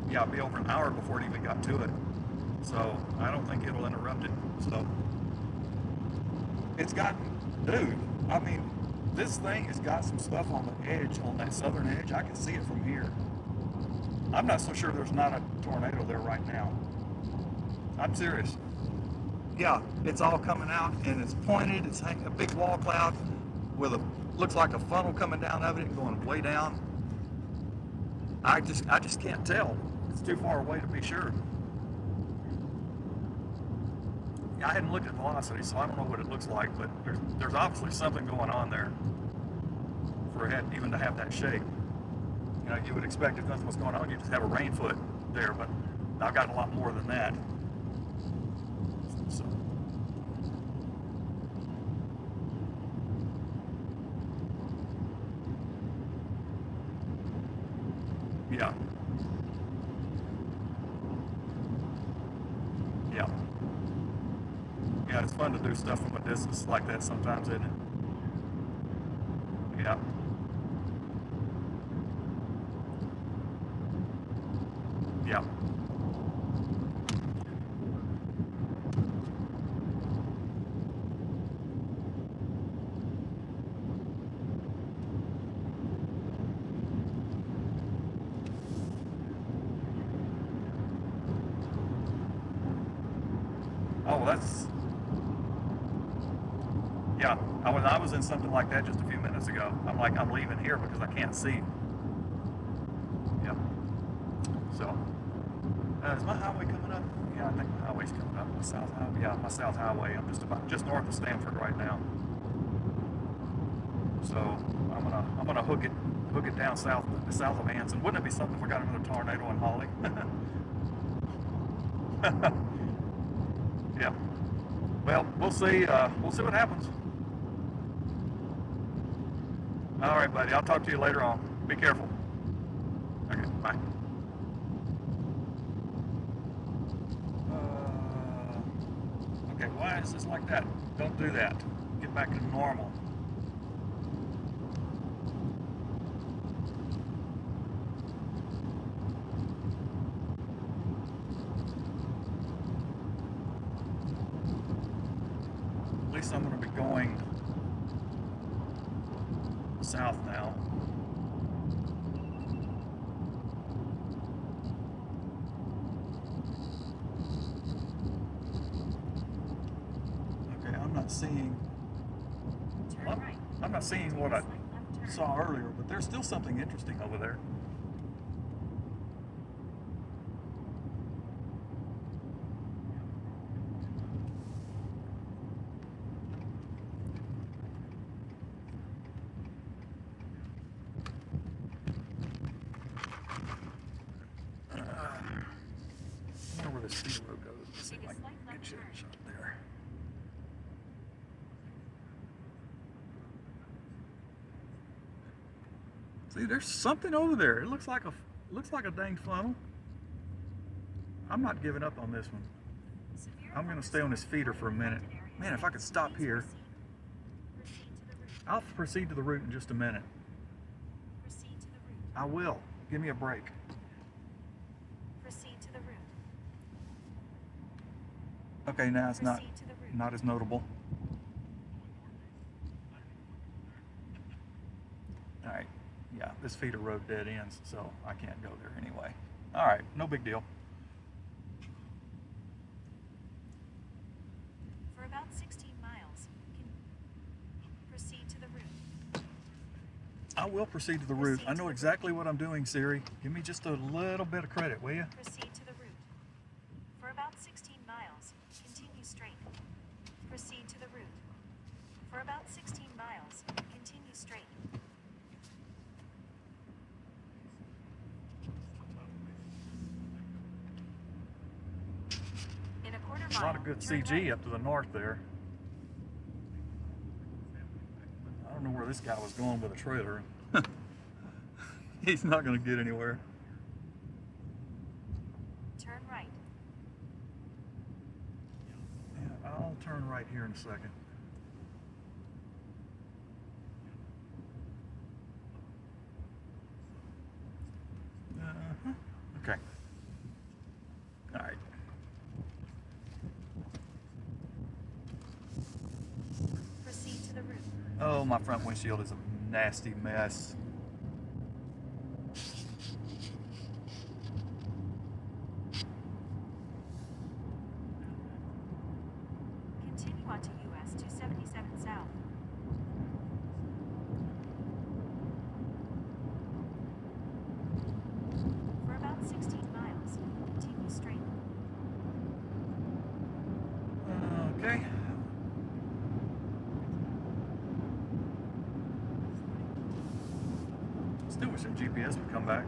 Yeah, it'll be over an hour before it even got to it. So I don't think it'll interrupt it. So it's got, dude, I mean, this thing has got some stuff on the edge, on that southern edge. I can see it from here. I'm not so sure there's not a tornado there right now. I'm serious. Yeah, it's all coming out and it's pointed. It's a big wall cloud with a, looks like a funnel coming down of it and going way down. I just can't tell. It's too far away to be sure. Yeah, I hadn't looked at velocity, so I don't know what it looks like, but there's obviously something going on there for it even to have that shape. You know, you would expect if nothing was going on, you just have a rain foot there, but I've gotten a lot more than that. So, yeah, yeah, yeah. It's fun to do stuff from a distance like that sometimes, isn't it? Yeah, yeah. Oh, that's yeah. I was in something like that just a few minutes ago. I'm like, I'm leaving here because I can't see. Yeah. So, is my highway coming up? Yeah, I think my highway's coming up. My south highway. Yeah, my south highway. I'm just north of Stanford right now. So I'm gonna hook it down south of Anson. Wouldn't it be something if we got another tornado in Holly? Yeah. Well, we'll see. We'll see what happens. All right, buddy. I'll talk to you later on. Be careful. Okay. Bye. Okay. Why is this like that? Don't do that. Get back to normal. At least I'm going to be going south now. Okay, I'm not seeing. I'm not seeing what I saw earlier, but there's still something interesting over there. I wonder where this speed road goes. Let's see if I can get you a shot there. See, there's something over there. It looks like a dang funnel. I'm not giving up on this one. I'm gonna stay on this feeder for a minute. Man, if I could stop here. I'll proceed to the route in just a minute. I will. Give me a break. Proceed to the route. Okay, now it's not as notable. All right. Yeah, this feeder road dead ends, so I can't go there anyway. All right, no big deal. For about 16 miles, proceed to the route. I will proceed to the route. I know exactly what I'm doing, Siri. Give me just a little bit of credit, will you? Proceed to the route. For about 16 miles, continue straight. Proceed to the route. For about 16 miles, continue straight. In a quarter mile, A lot of good CG right. up to the north there. I don't know where this guy was going with a trailer. He's not going to get anywhere. Turn right. Yeah, I'll turn right here in a second. Okay. All right. Proceed to the route. Oh, my front windshield is a nasty mess. Continue onto US 277 South. For about 16 miles, continue straight. Okay. Still wish the GPS would come back.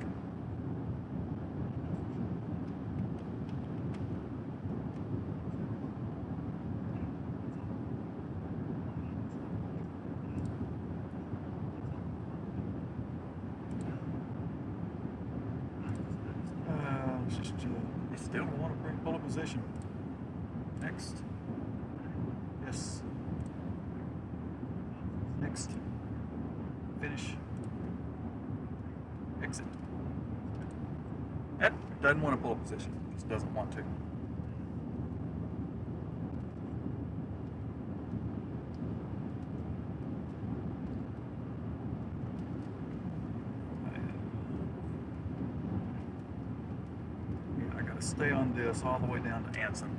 Still don't want to pull a position. Next. Yes. Next. Finish. Exit. That doesn't want to pull a position. Just doesn't want to. Yeah, I gotta stay on this all the way down to Anson.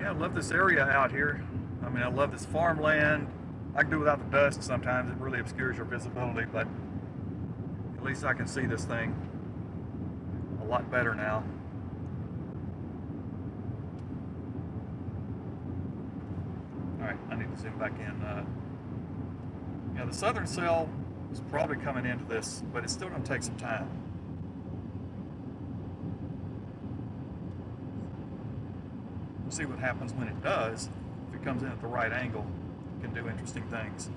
Yeah, I love this area out here. I mean, I love this farmland. I can do without the dust sometimes. It really obscures your visibility, but at least I can see this thing a lot better now. All right, I need to zoom back in. Yeah, the southern cell is probably coming into this, but it's still going to take some time. We'll see what happens when it does. If it comes in at the right angle, it can do interesting things.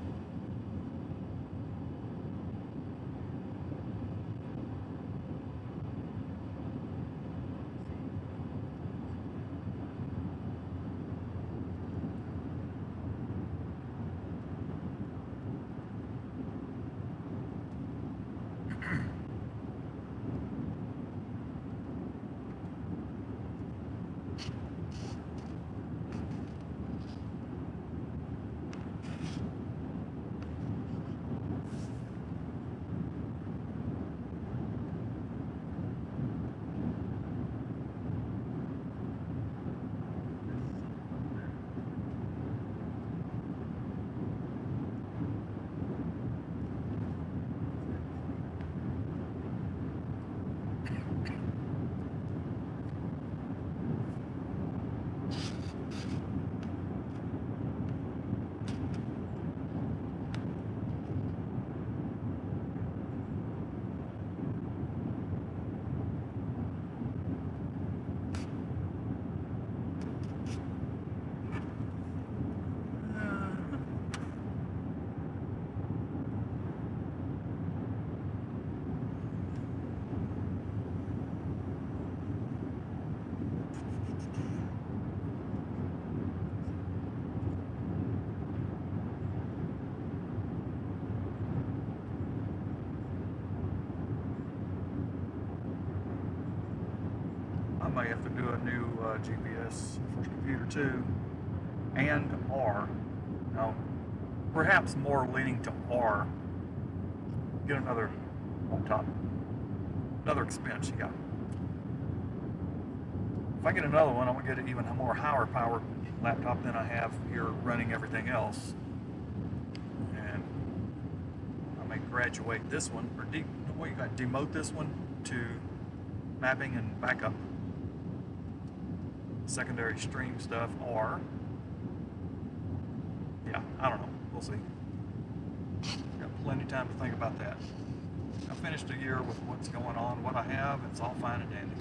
I may have to do a new GPS for computer too, and R. Now, perhaps more leaning to R. Get another laptop, another expense you got. If I get another one, I'm gonna get an even more higher powered laptop than I have here running everything else. And I may graduate this one, or what you got, demote this one to mapping and backup. Secondary stream stuff, or yeah, I don't know. We'll see. Got plenty of time to think about that. I finished a year with what's going on, what I have. It's all fine and dandy.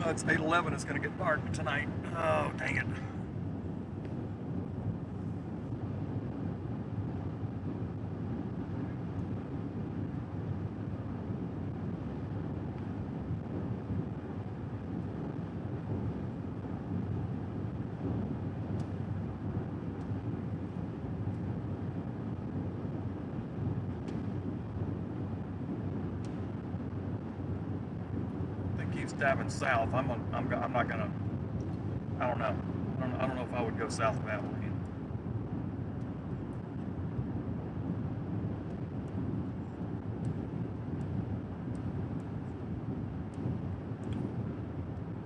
It's 8:11. It's going to get dark tonight. Oh, dang it. keeps dabbing south, I'm not gonna. I don't know. I don't know if I would go south of that lane.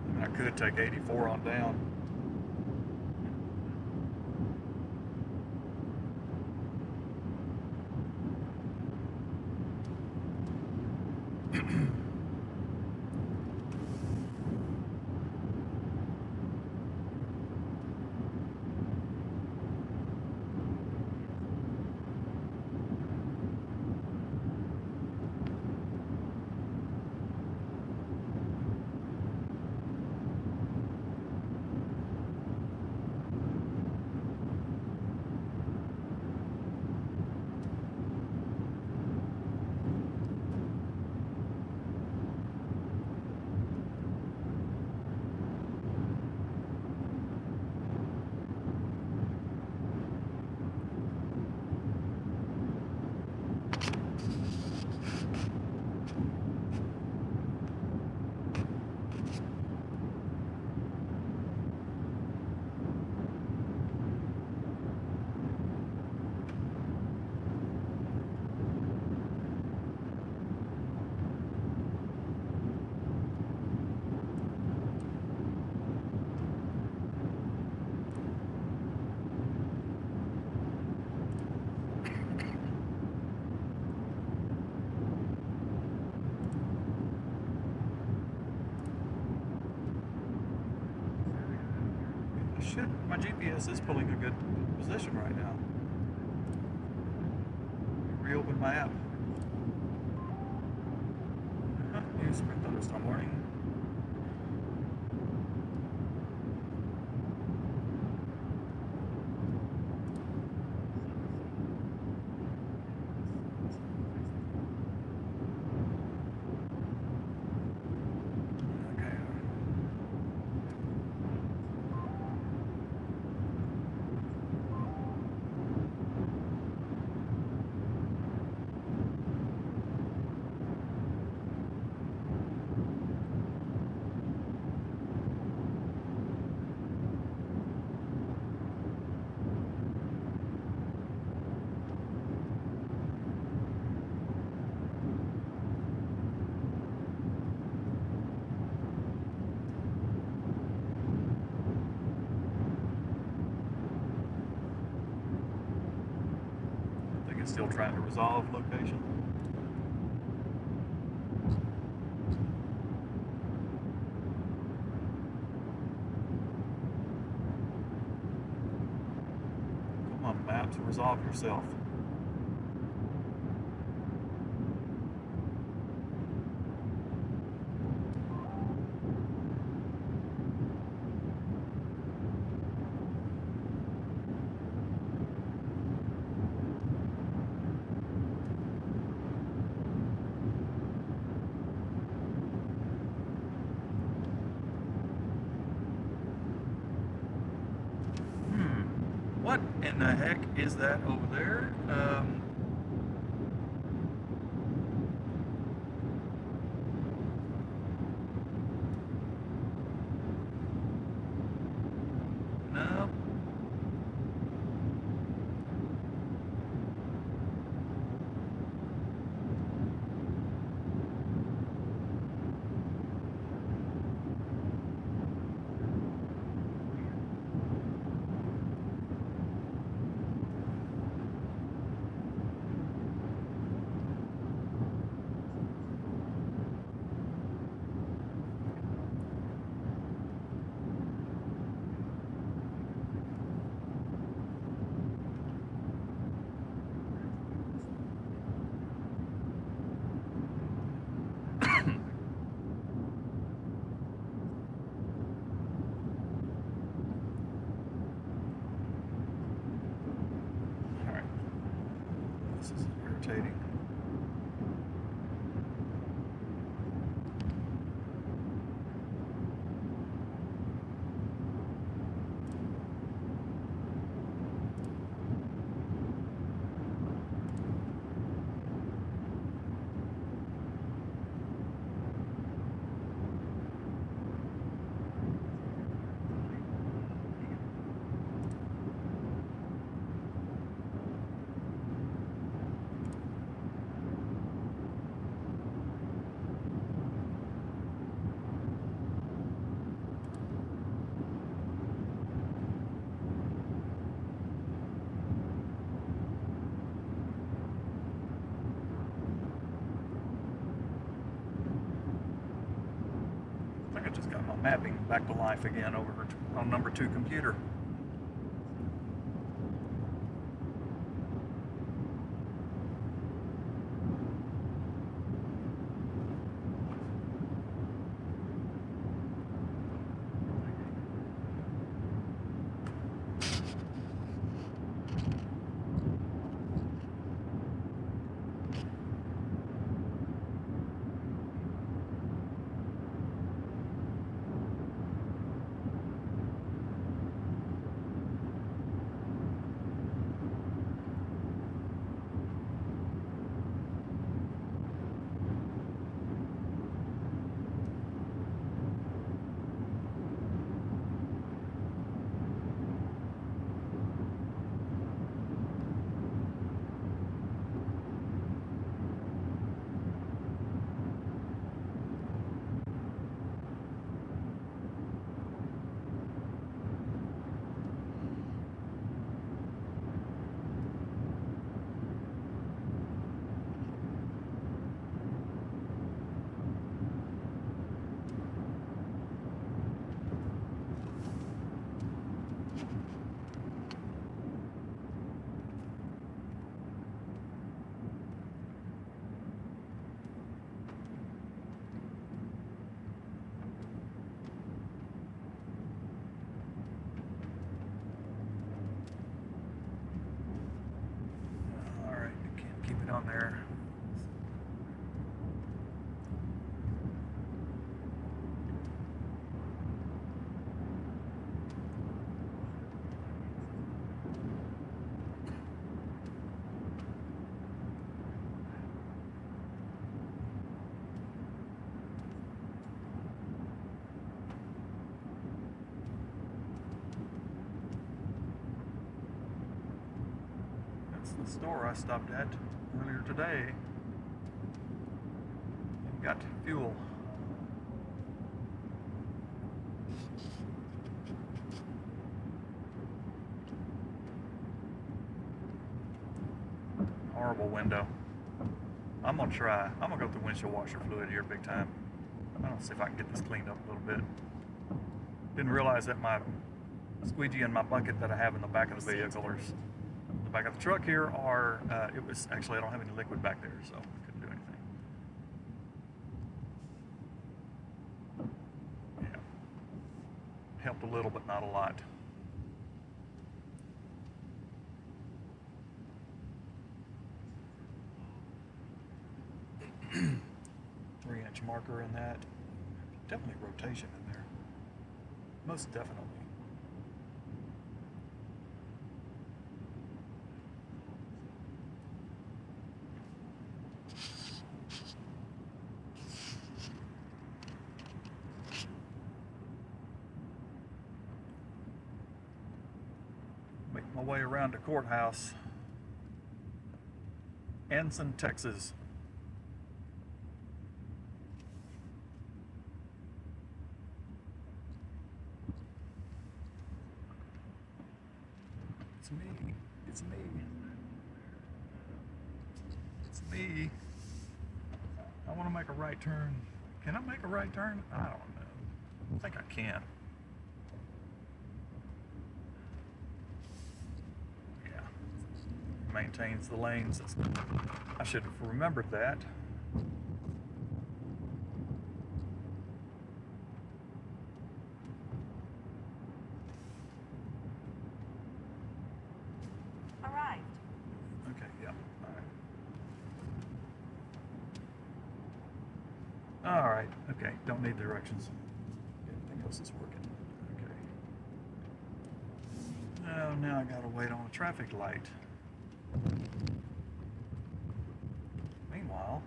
I mean, I could take 84 on down. My GPS is pulling a good position right now. Reopen my app. Use spring thunderstorm warning. Still trying to resolve location. Come on, maps, resolve yourself. What in the heck is that over there? No. This is irritating. just got my mapping back to life again over on number 2 computer. On there. That's the store I stopped at earlier today and got fuel. Horrible window. I'm gonna go through windshield washer fluid here big time. I'm gonna see if I can get this cleaned up a little bit. Didn't realize that my squeegee and my bucket that I have in the back of the vehicle are the back of the truck here are, it was actually, I don't have any liquid back there, so I couldn't do anything. Yeah. Helped a little, but not a lot. Three-inch marker in that. Definitely rotation in there. Most definitely. Make my way around the courthouse. Anson, Texas. It's me. It's me. It's me. I want to make a right turn. Can I make a right turn? I don't know. I think I can. Yeah. Maintains the lanes. I should have remembered that. Alright, okay, don't need directions. Everything else is working. Okay. Oh, now I gotta wait on a traffic light. Meanwhile,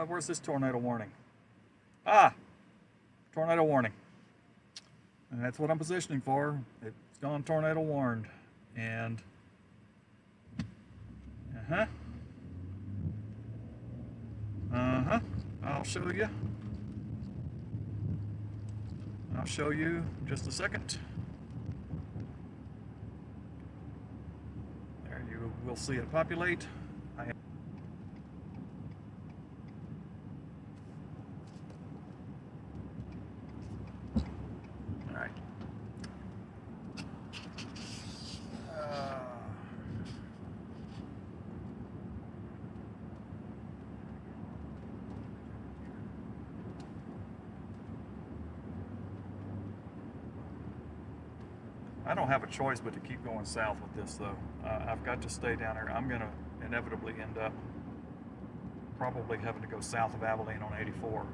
where's this tornado warning? Ah, tornado warning. And that's what I'm positioning for. It's gone tornado warned. And, I'll show you. I'll show you in just a second. We'll see it populate. All right. I don't have a choice but to keep going south with this, though. I've got to stay down there. I'm going to inevitably end up probably having to go south of Abilene on 84.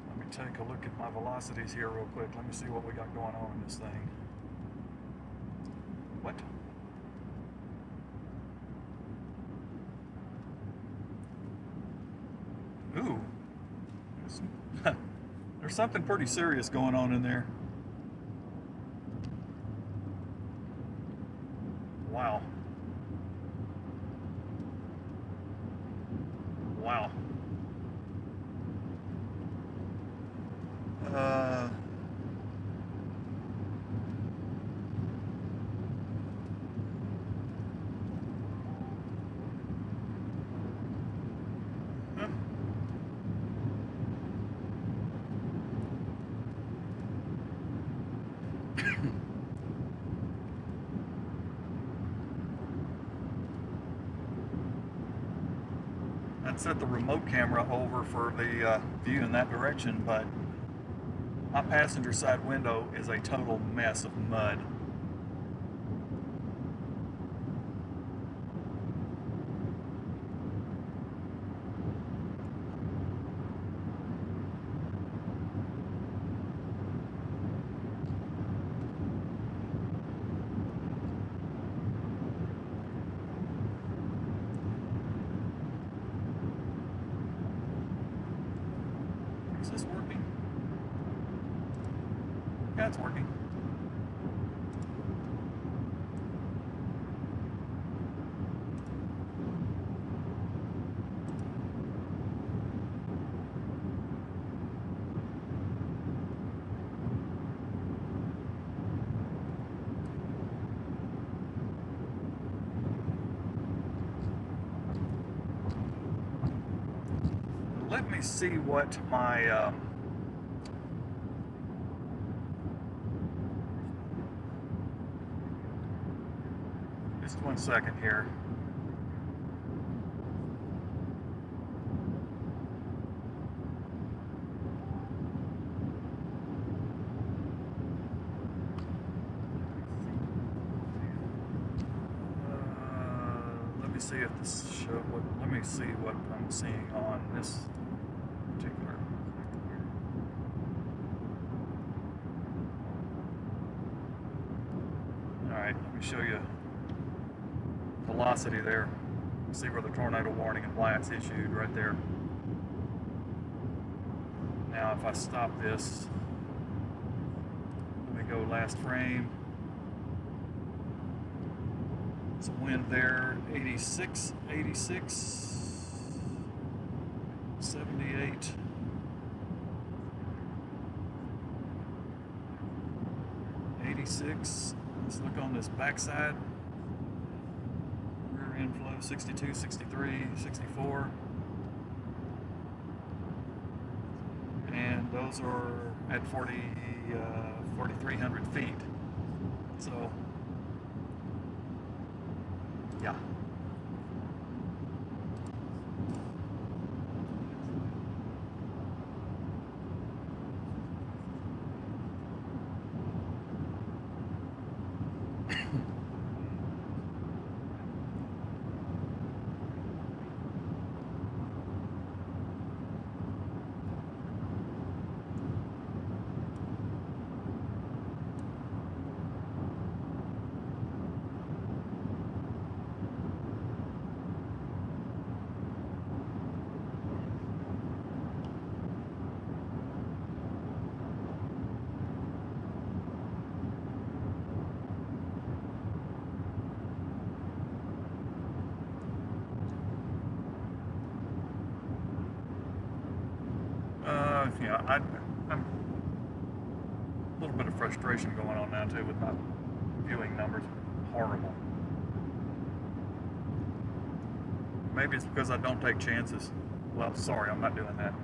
Let me take a look at my velocities here real quick. Let me see what we got going on in this thing. What? Ooh, there's something pretty serious going on in there. Wow. Wow. I'd set the remote camera over for the view in that direction, but my passenger side window is a total mess of mud. Is this working? Yeah, it's working. Let me see what my just 1 second here. Let me see if this show what. Let me see what I'm seeing on this particular. All right, let me show you velocity there. See where the tornado warning and why it's issued right there. Now, if I stop this, let me go last frame. It's a wind there, 86, 78. Let's look on this backside. Rear inflow 62, 63, 64. And those are at 4,300 feet. So, yeah. Yeah, A little bit of frustration going on now too with my viewing numbers. Horrible. Maybe it's because I don't take chances. Well, sorry, I'm not doing that.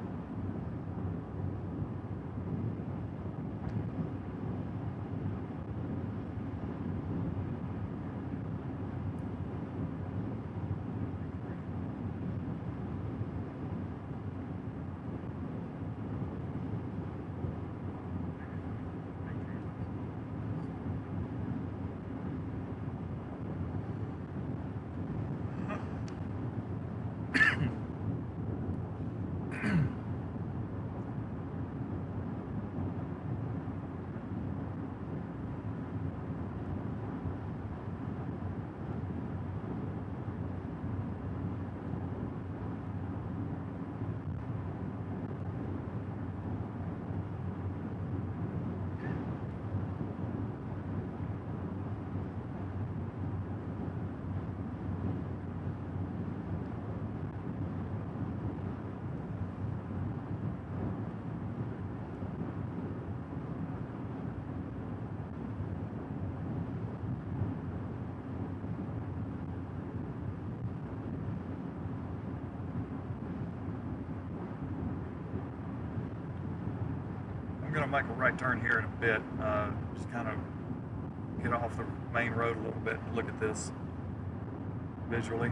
I'm going to make a right turn here in a bit. Just kind of get off the main road a little bit and look at this visually.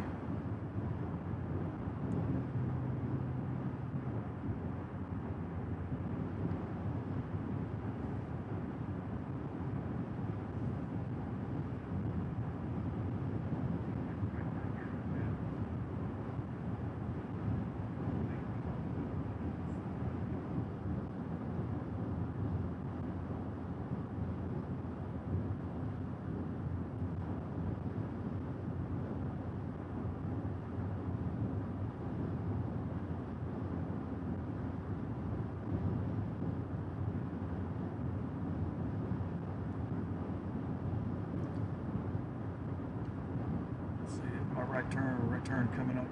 Right turn coming up.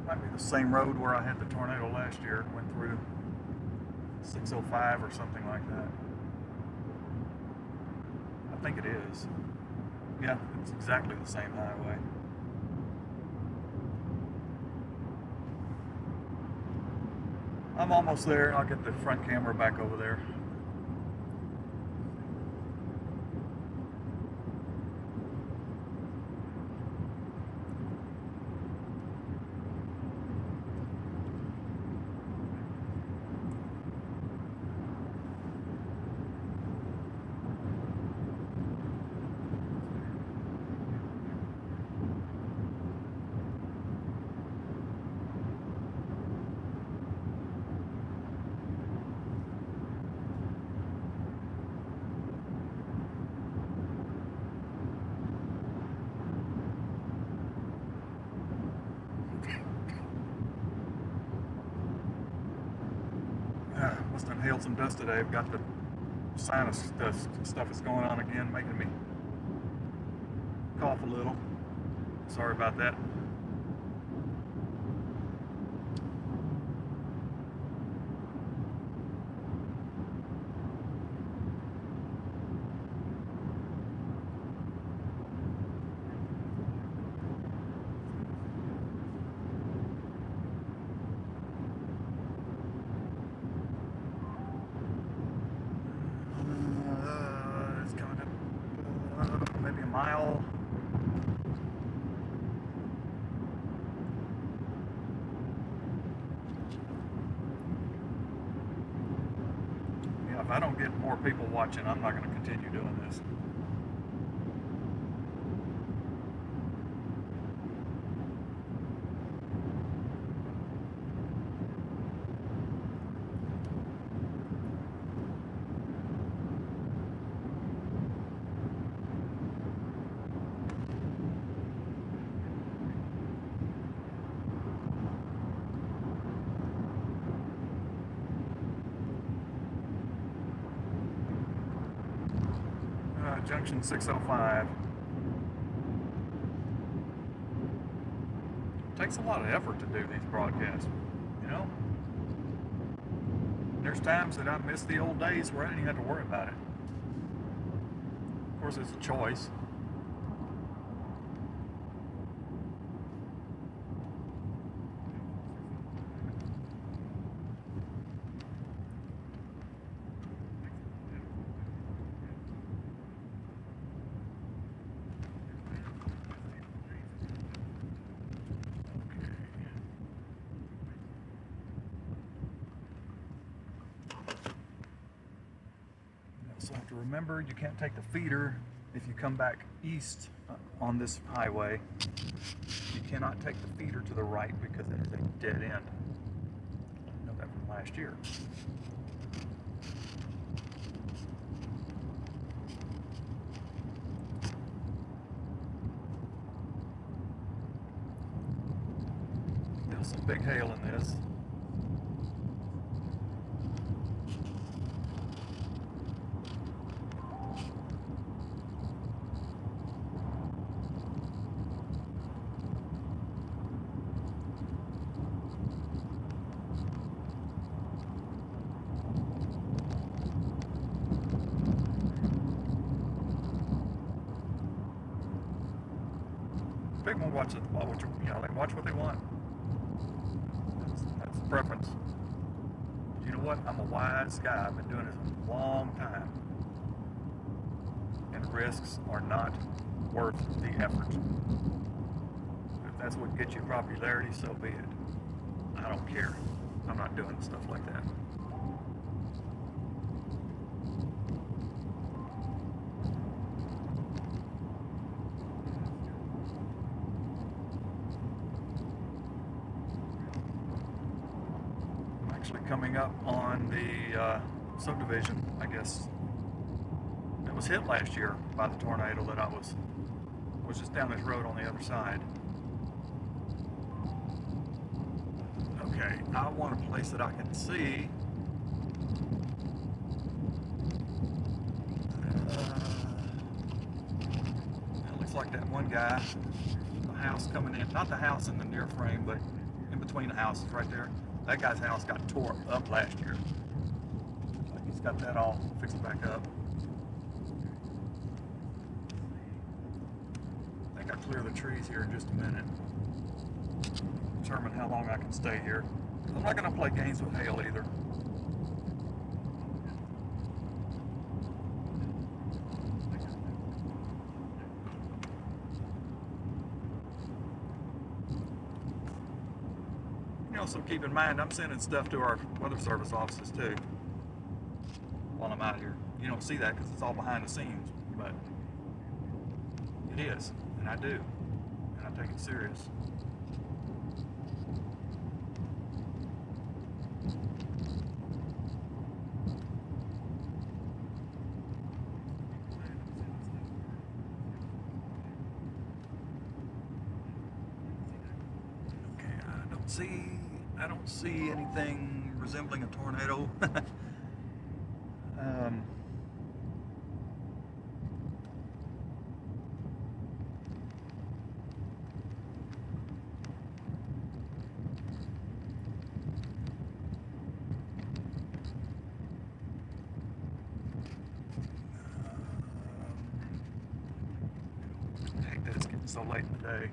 Might be the same road where I had the tornado last year. Went through 605 or something like that. I think it is. Yeah, it's exactly the same highway. I'm almost there. I'll get the front camera back over there. Must have hailed some dust today. I've got the sinus stuff that's going on again, making me cough a little. Sorry about that. It's coming up maybe a mile. Yeah, if I don't get more people watching, I'm not going to continue doing this. Junction 605. It takes a lot of effort to do these broadcasts, you know? There's times that I miss the old days where I didn't even have to worry about it. Of course, it's a choice. So have to remember, you can't take the feeder if you come back east on this highway. You cannot take the feeder to the right because it is a dead end. I know that from last year. There's some big hail in this. People watch it, you know, they watch what they want. That's the preference. You know what? I'm a wise guy. I've been doing this a long time. And risks are not worth the effort. If that's what gets you popularity, so be it. I don't care. I'm not doing stuff like that. Coming up on the subdivision, I guess, that was hit last year by the tornado that I was just down this road on the other side. Okay, I want a place that I can see. It looks like that one guy, the house coming in, not the house in the near frame, but in between the houses right there. That guy's house got tore up last year. Like he's got that all fixed back up. I think I'll clear the trees here in just a minute. Determine how long I can stay here. I'm not going to play games with hail either. So keep in mind, I'm sending stuff to our weather service offices too while I'm out here. You don't see that because it's all behind the scenes, but it is, and I do, and I take it serious. Okay, I don't see anything resembling a tornado. I hate that it's getting so late in the day.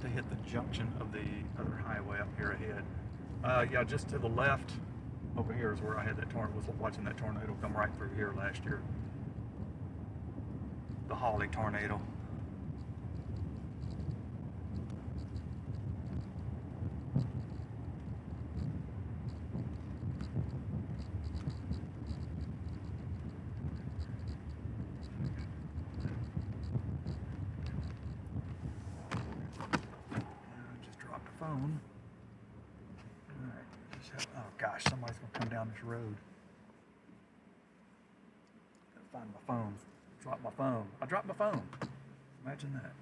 To hit the junction of the other highway up here ahead. Yeah, just to the left over here is where I had that tornado, was watching that tornado come right through here last year. the Holly tornado. Just dropped the phone. All right. Oh gosh, somebody's gonna come down this road. Gotta find my phone. Drop my phone. I dropped my phone. Imagine that.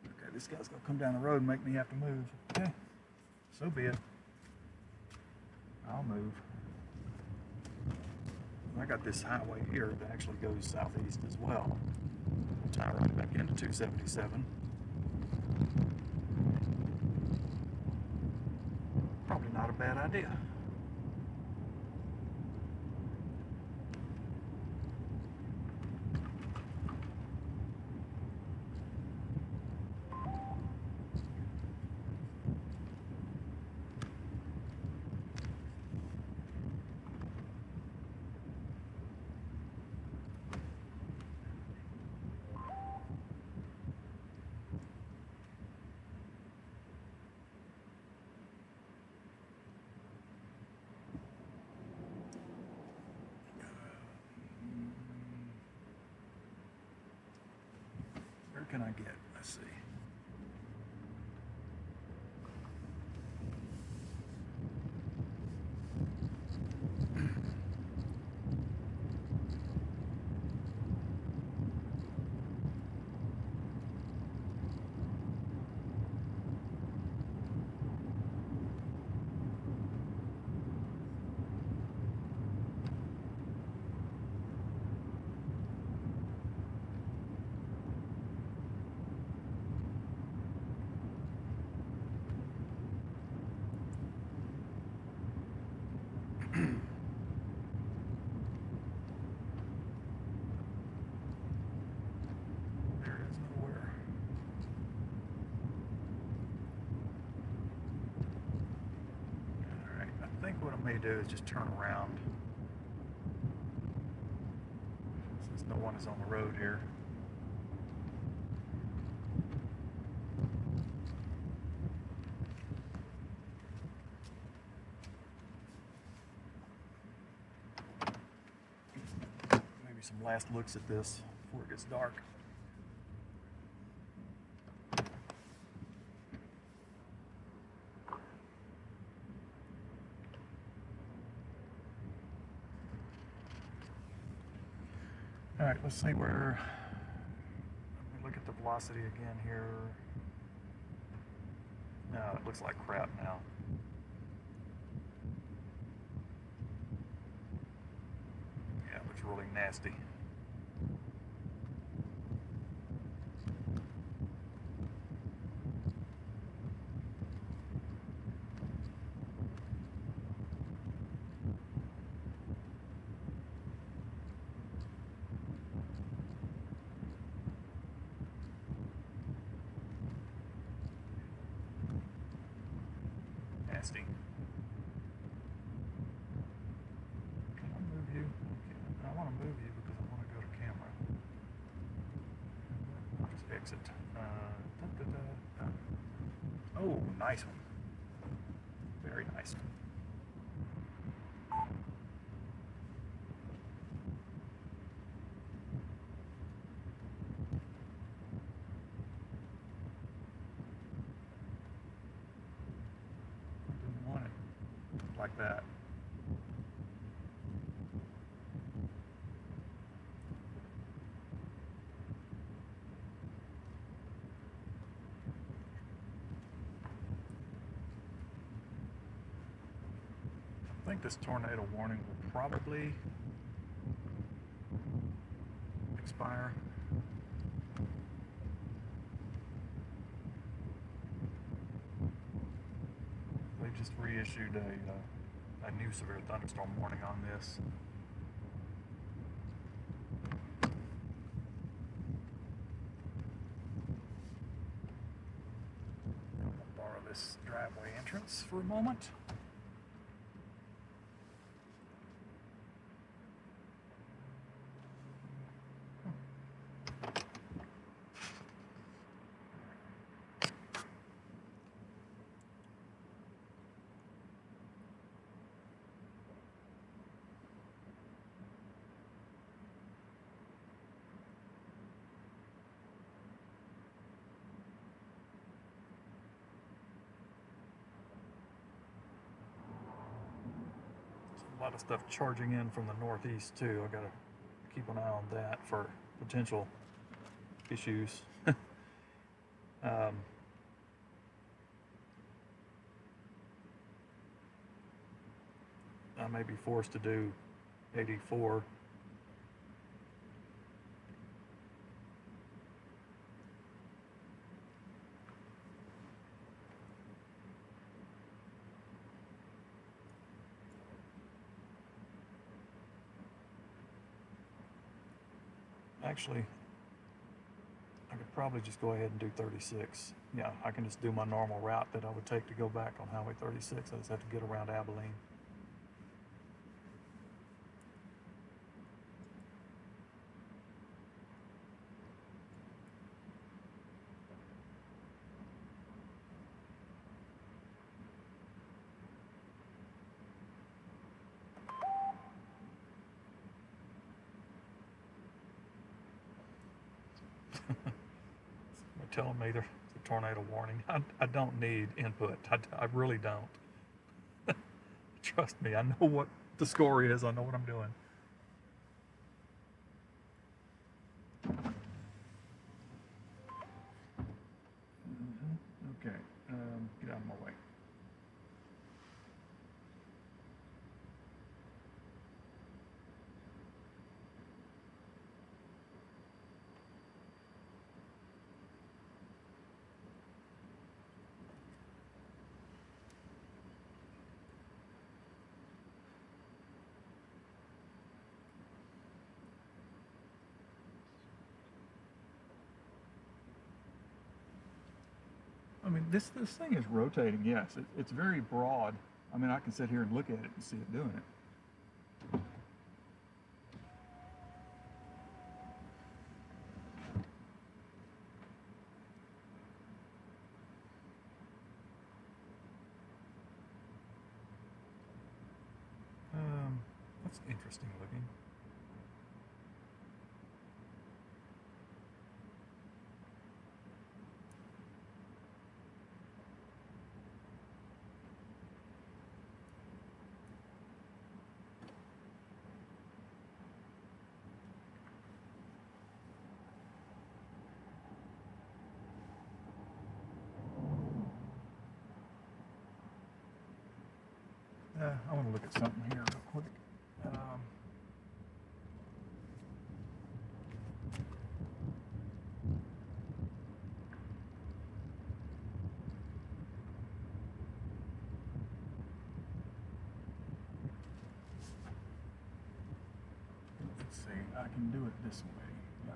Okay, this guy's gonna come down the road and make me have to move. Okay, so be it. I'll move. I got this highway here that actually goes southeast as well. We'll tie right back into 277. Probably not a bad idea. Where can I get? Let's see. There is nowhere. All right, I think what I may do is just turn around. Since no one is on the road here. Maybe some last looks at this before it gets dark. All right, let's see where, let me look at the velocity again here. No, it looks like crap now. Yeah, it looks really nasty. Nasty. Can I move you? I want to move you because I want to go to camera. I'll just exit. Oh, nice one. Very nice one. Didn't want it like that. I think this tornado warning will probably expire. They just reissued a new severe thunderstorm warning on this. I'm gonna borrow this driveway entrance for a moment. lot of stuff charging in from the northeast too. I gotta keep an eye on that for potential issues. I may be forced to do 84. Actually, I could probably just go ahead and do 36. Yeah, I can just do my normal route that I would take to go back on Highway 36. I just have to get around Abilene. They're telling me there's a tornado warning. I don't need input. I really don't. Trust me, I know what the score is. I know what I'm doing. Okay, get out of my way. I mean, this thing is rotating, yes. It's very broad. I mean, I can sit here and look at it and see it doing it. That's interesting looking. I want to look at something here real quick. Let's see, I can do it this way. Yeah.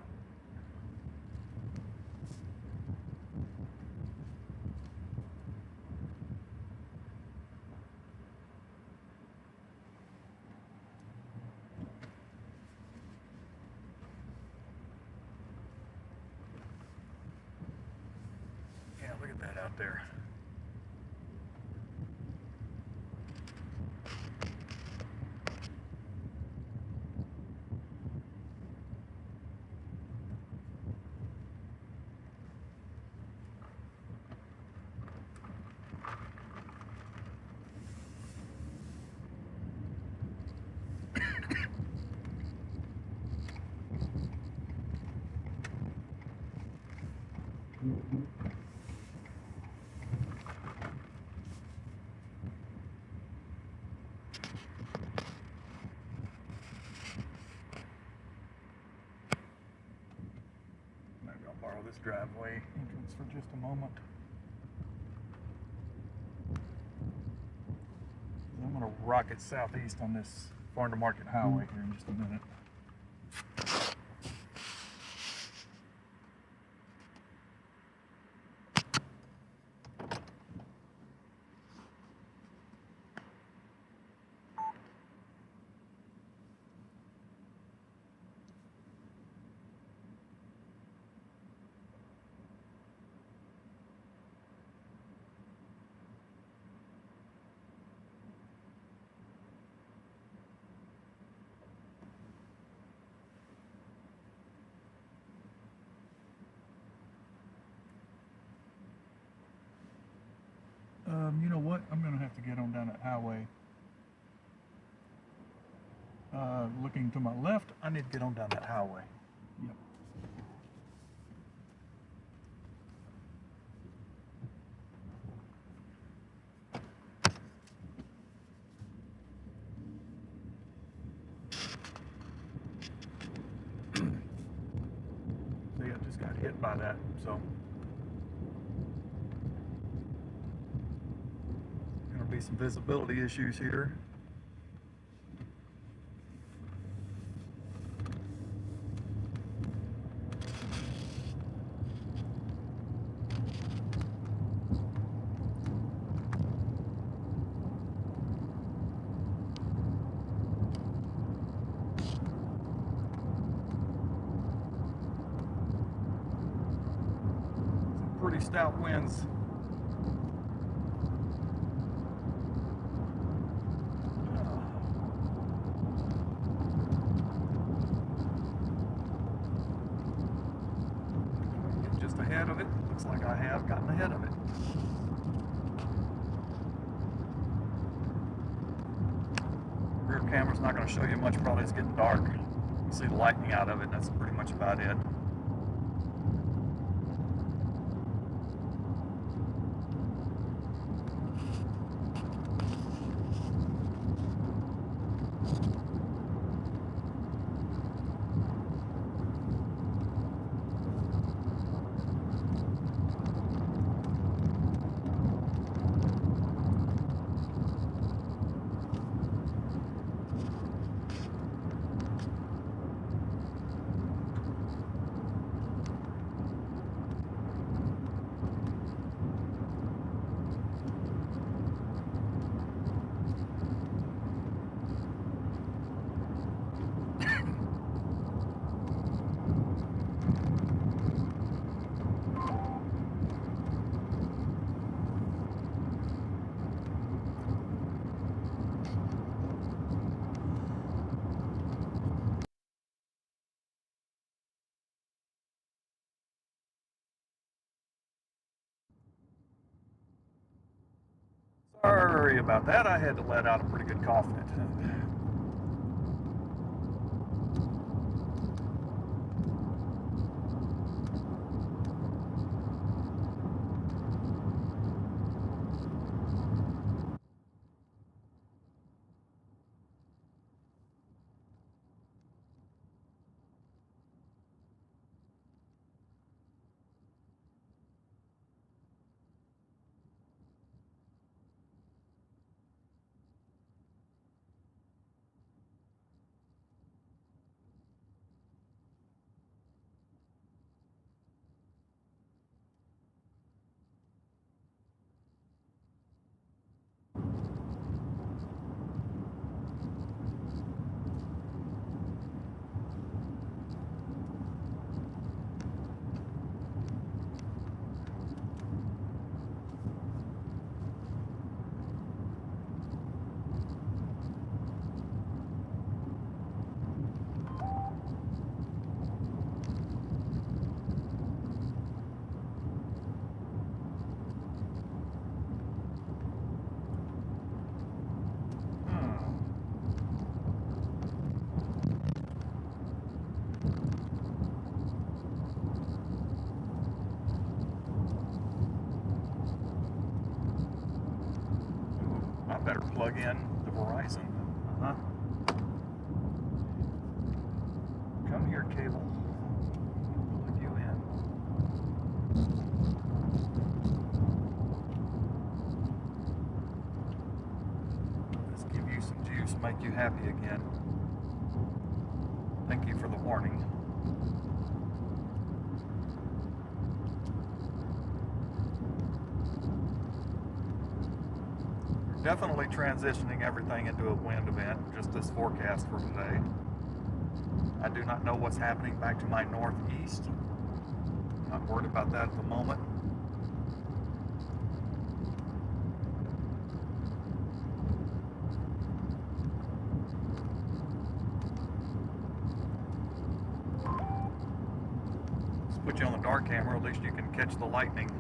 Yeah, look at that out there. Maybe I'll borrow this driveway entrance for just a moment. I'm going to rocket southeast on this farm to market highway here in just a minute. You know what? I'm going to have to get on down that highway Looking to my left, I need to get on down that highway. Yep. See, I just got hit by that, so gonna be some visibility issues here. Pretty stout winds. Get just ahead of it. Looks like I have gotten ahead of it. Rear camera's not going to show you much, probably it's getting dark. You see the lightning out of it, that's pretty much about it. Sorry about that, I had to let out a pretty good cough fit. I better plug in the Verizon. Come here, cable. Plug you in. Let's give you some juice, make you happy again. Thank you for the warning. Definitely transitioning everything into a wind event, just this forecast for today. I do not know what's happening back to my northeast. Not worried about that at the moment. Let's put you on the dark camera, at least you can catch the lightning.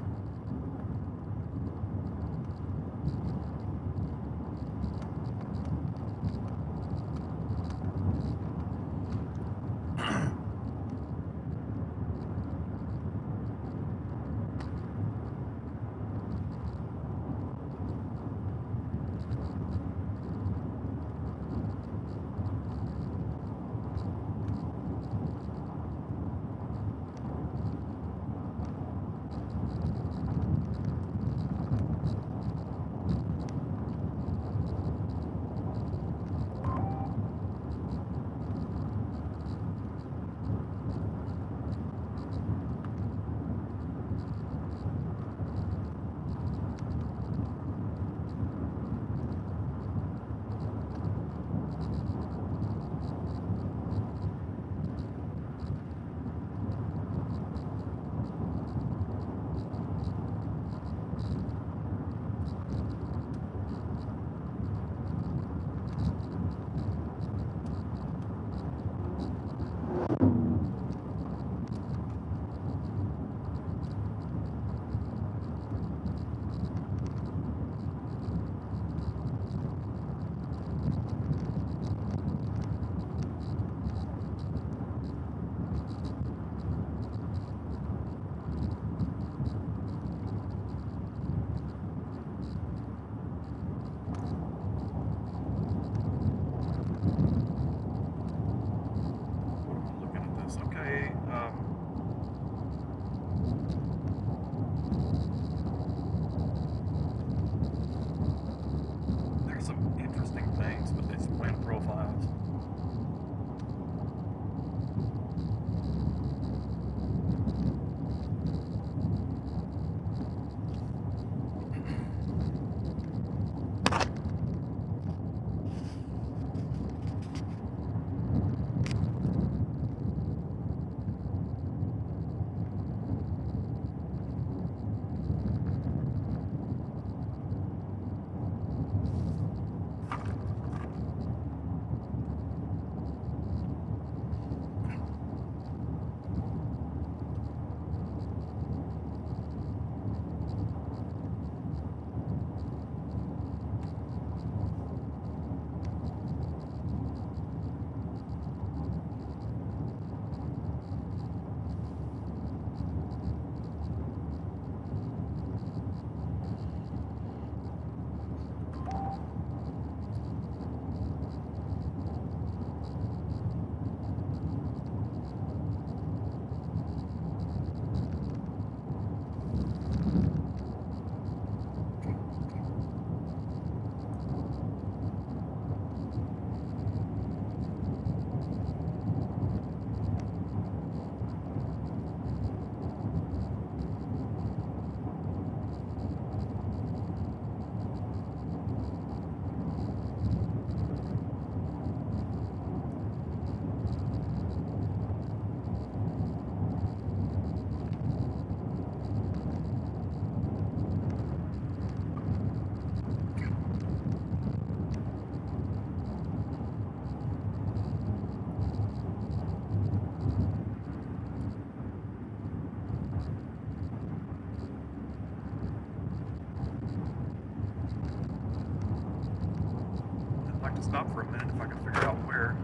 stop for a minute if I can figure out where.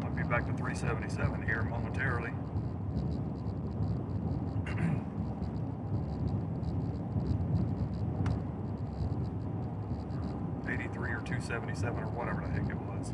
I'll be back to 377 here momentarily. 83 or 277 or whatever the heck it was.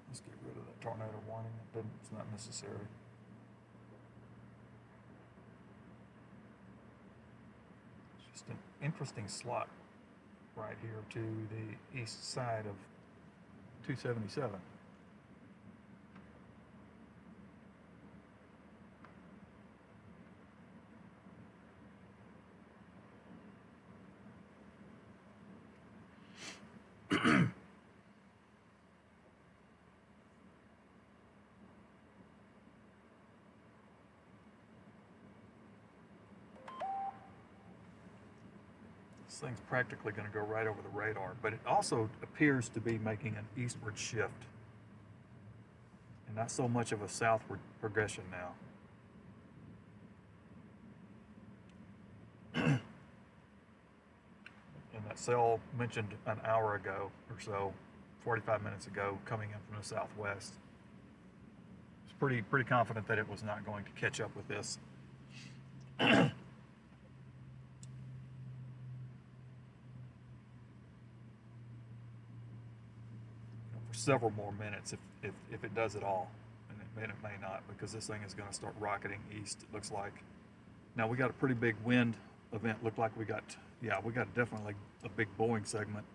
Let's get rid of that tornado warning. It's not necessary. It's just an interesting slot right here to the east side of 277. This thing's practically going to go right over the radar, but it also appears to be making an eastward shift and not so much of a southward progression now. And that cell mentioned an hour ago or so, 45 minutes ago, coming in from the southwest, I was pretty confident that it was not going to catch up with this. Several more minutes if it does at all, and it may not, because this thing is going to start rocketing east, it looks like. Now we got a pretty big wind event. Looked like we got definitely a big Boeing segment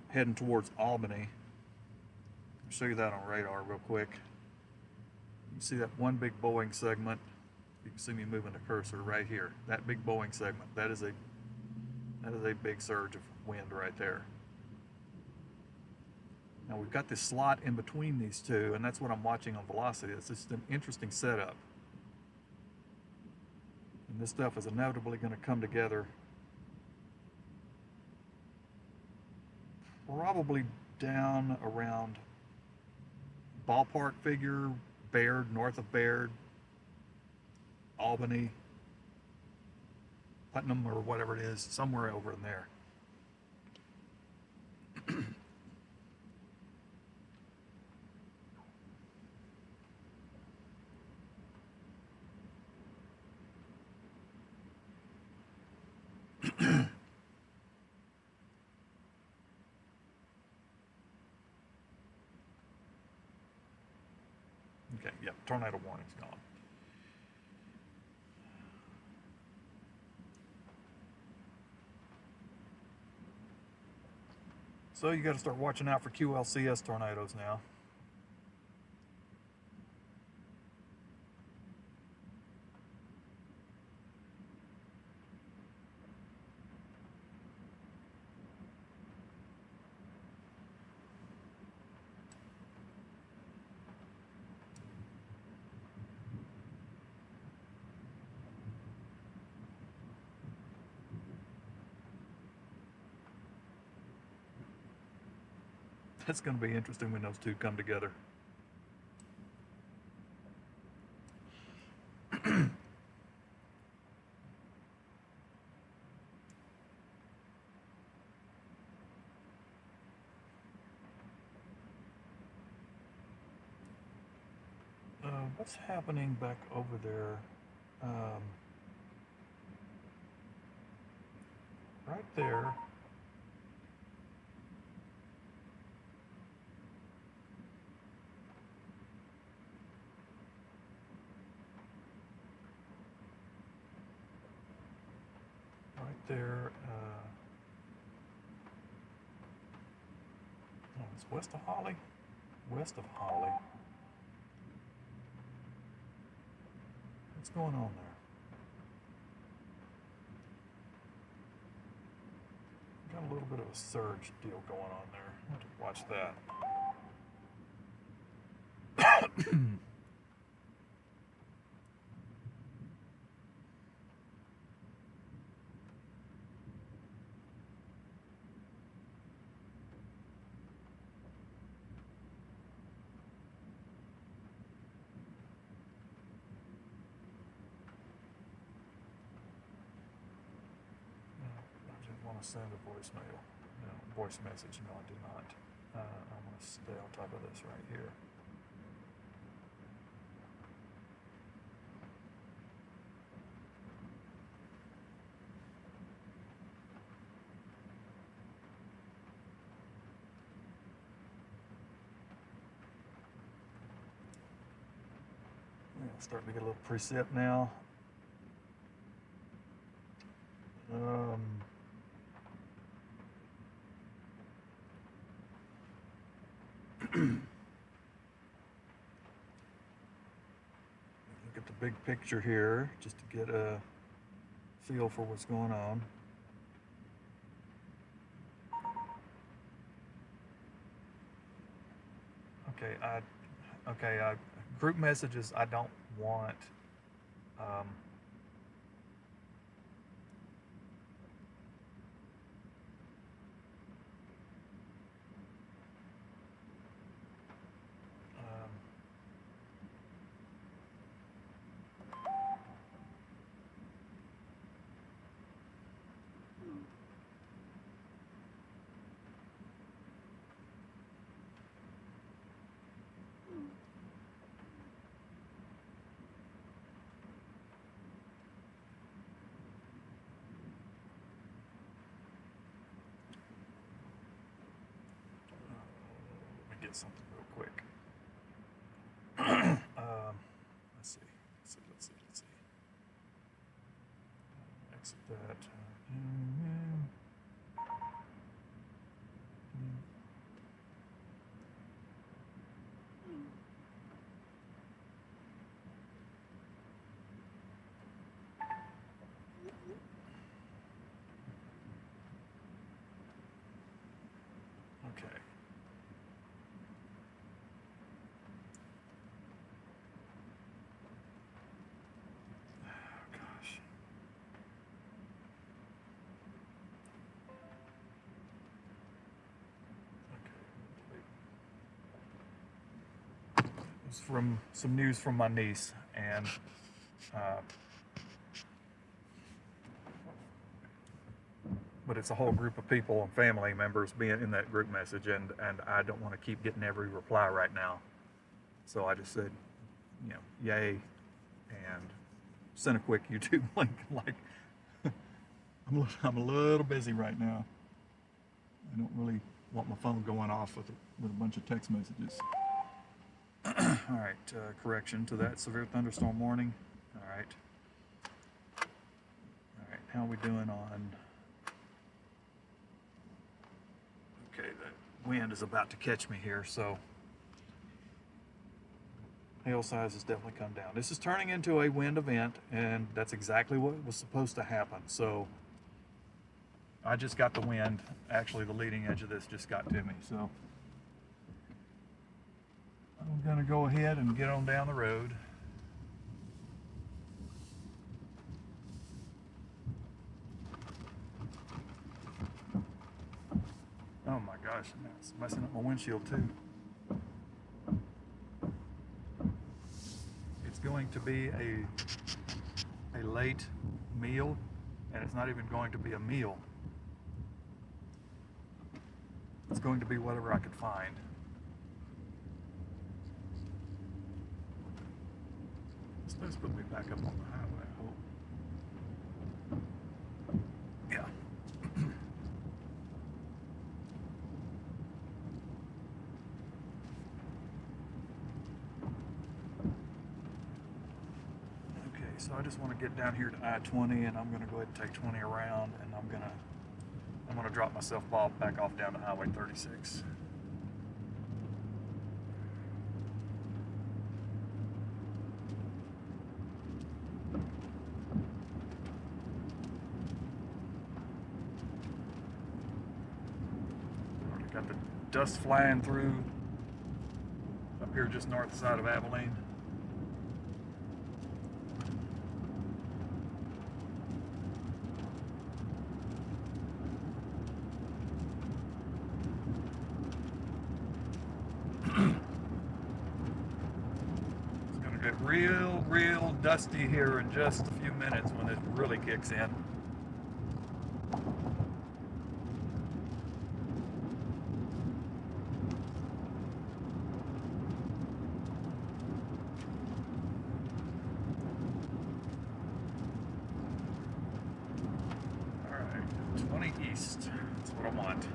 heading towards Albany. I'll show you that on radar real quick. You can see that one big Boeing segment. You can see me moving the cursor right here. That big Boeing segment, that is a big surge of wind right there. Now we've got this slot in between these two, and that's what I'm watching on velocity. It's just an interesting setup. And this stuff is inevitably going to come together probably down around ballpark figure, Baird, north of Baird, Albany, Putnam, or whatever it is, somewhere over in there. Okay, yep, tornado warning's gone. So you got to start watching out for QLCS tornadoes now. That's going to be interesting when those two come together. What's happening back over there? Right there. Right there. Oh, it's west of Holly? West of Holly. What's going on there? Got a little bit of a surge deal going on there. I have to watch that. I want to send a voicemail. No, voice message. No, I do not. I want to stay on top of this right here. Starting to get a little preset now. Look at the big picture here, just to get a feel for what's going on. Okay, group messages I don't want. Get something real quick. Let's see. Exit that. Okay. It's from some news from my niece, and but it's a whole group of people and family members being in that group message, and I don't want to keep getting every reply right now. So I just said, yay, and sent a quick YouTube link. Like, I'm a little busy right now. I don't really want my phone going off with a bunch of text messages. All right, correction to that severe thunderstorm warning. All right, how are we doing on? Okay, the wind is about to catch me here, so hail size has definitely come down. This is turning into a wind event, and that's exactly what was supposed to happen. So I just got the wind. Actually, the leading edge of this just got to me, so I'm gonna go ahead and get on down the road. Oh my God. gosh, it's messing up my windshield too. It's going to be a late meal, and it's not even going to be a meal. It's going to be whatever I could find. It's supposed to put me back up on the highway, I hope. Yeah. Okay, so I just want to get down here to I-20, and I'm going to go ahead and take 20 around, and I'm going to drop myself back off down to Highway 36. Already got the dust flying through up here just north side of Abilene. Real dusty here in just a few minutes when it really kicks in. All right, 20 east, that's what I want.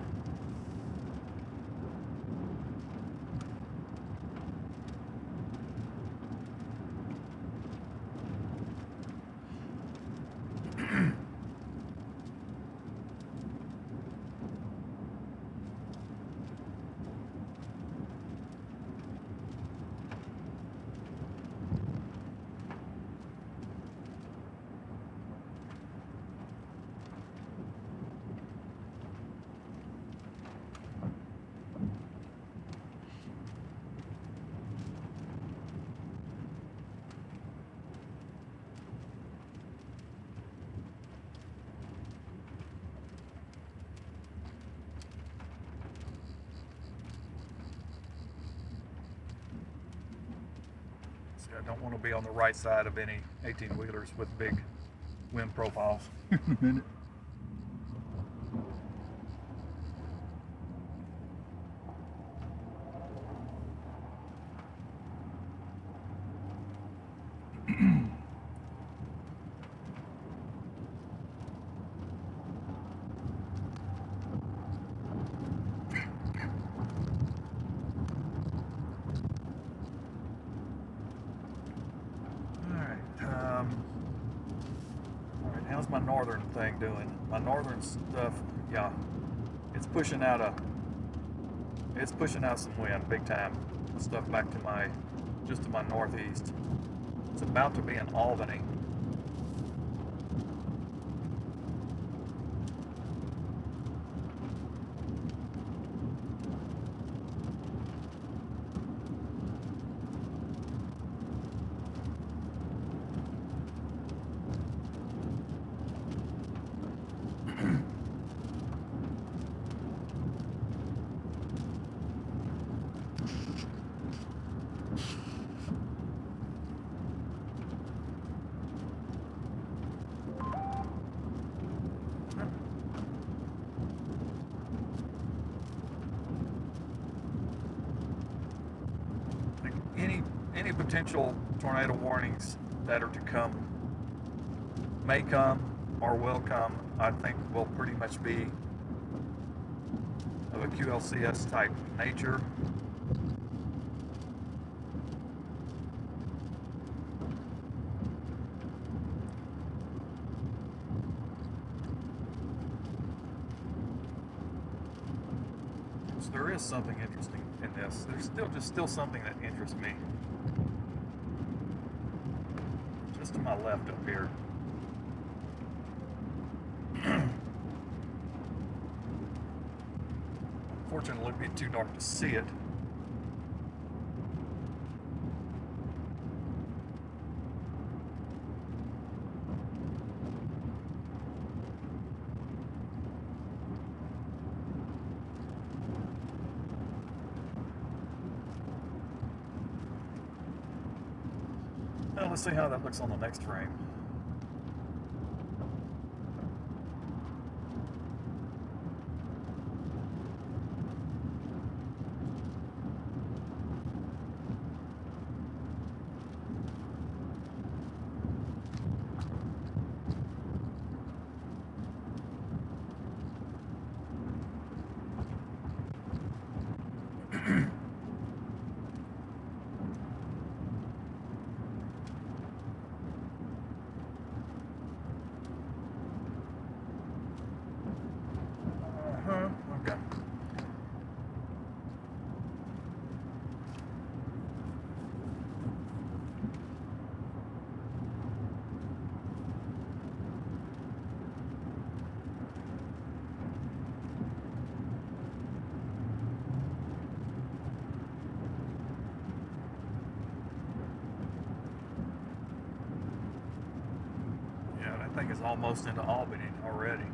I don't want to be on the right side of any 18-wheelers with big wind profiles. In a minute. How's my northern thing doing? My northern stuff, yeah, it's pushing out some wind big time. Stuff back to just to my northeast. It's about to be in Albany. Any potential tornado warnings that are to come, may come, or will come, I think will pretty much be of a QLCS type nature. So there is something interesting in this. There's still something that interests me. Just to my left up here. Unfortunately, it'd be too dark to see it. Well, let's see how that looks on the next frame. Okay. Yeah, that thing is almost into Albany already.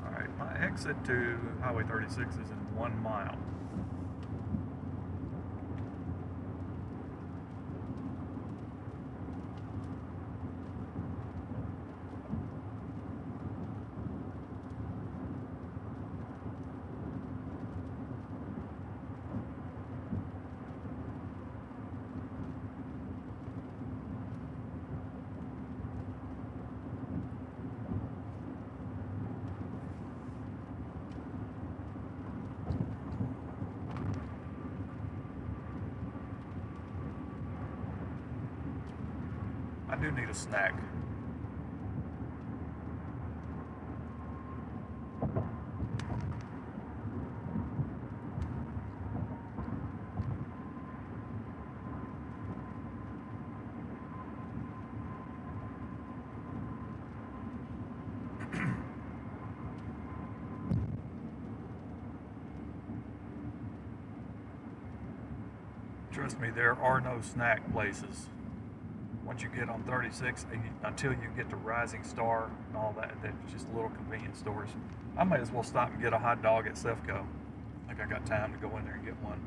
Alright, my exit to Highway 36 is in 1 mile. I do need a snack. Trust me, there are no snack places. Once you get on 36, until you get to Rising Star and all that, that's just little convenience stores. I may as well stop and get a hot dog at Sefco. I think I got time to go in there and get one.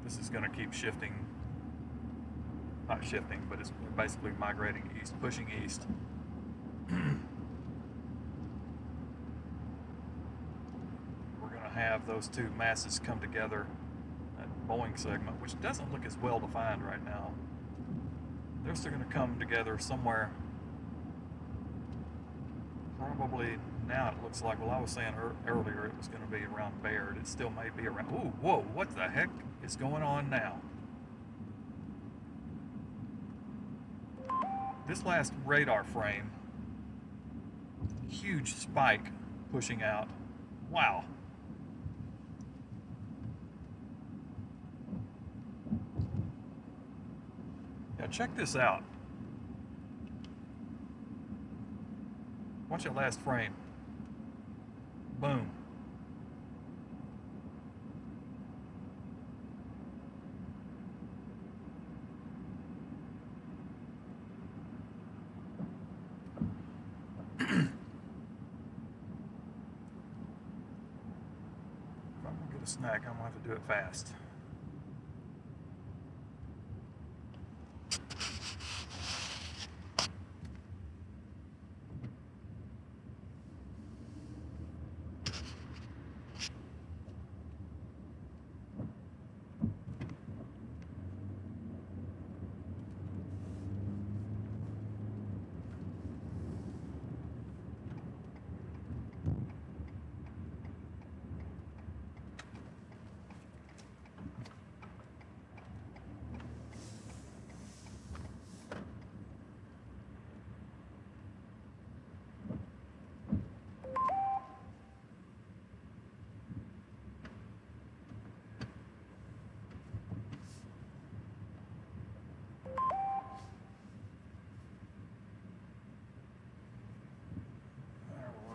This is going to keep shifting. Not shifting, but it's basically migrating east, pushing east. We're going to have those two masses come together. That Boeing segment, which doesn't look as well defined right now. They're still going to come together somewhere. Probably now it looks like, well, I was saying earlier it was going to be around Baird. It still may be around. Ooh, whoa, what the heck is going on now? This last radar frame, huge spike pushing out. Wow. Now check this out. Watch that last frame. Boom. If I'm gonna get a snack, I'm gonna have to do it fast.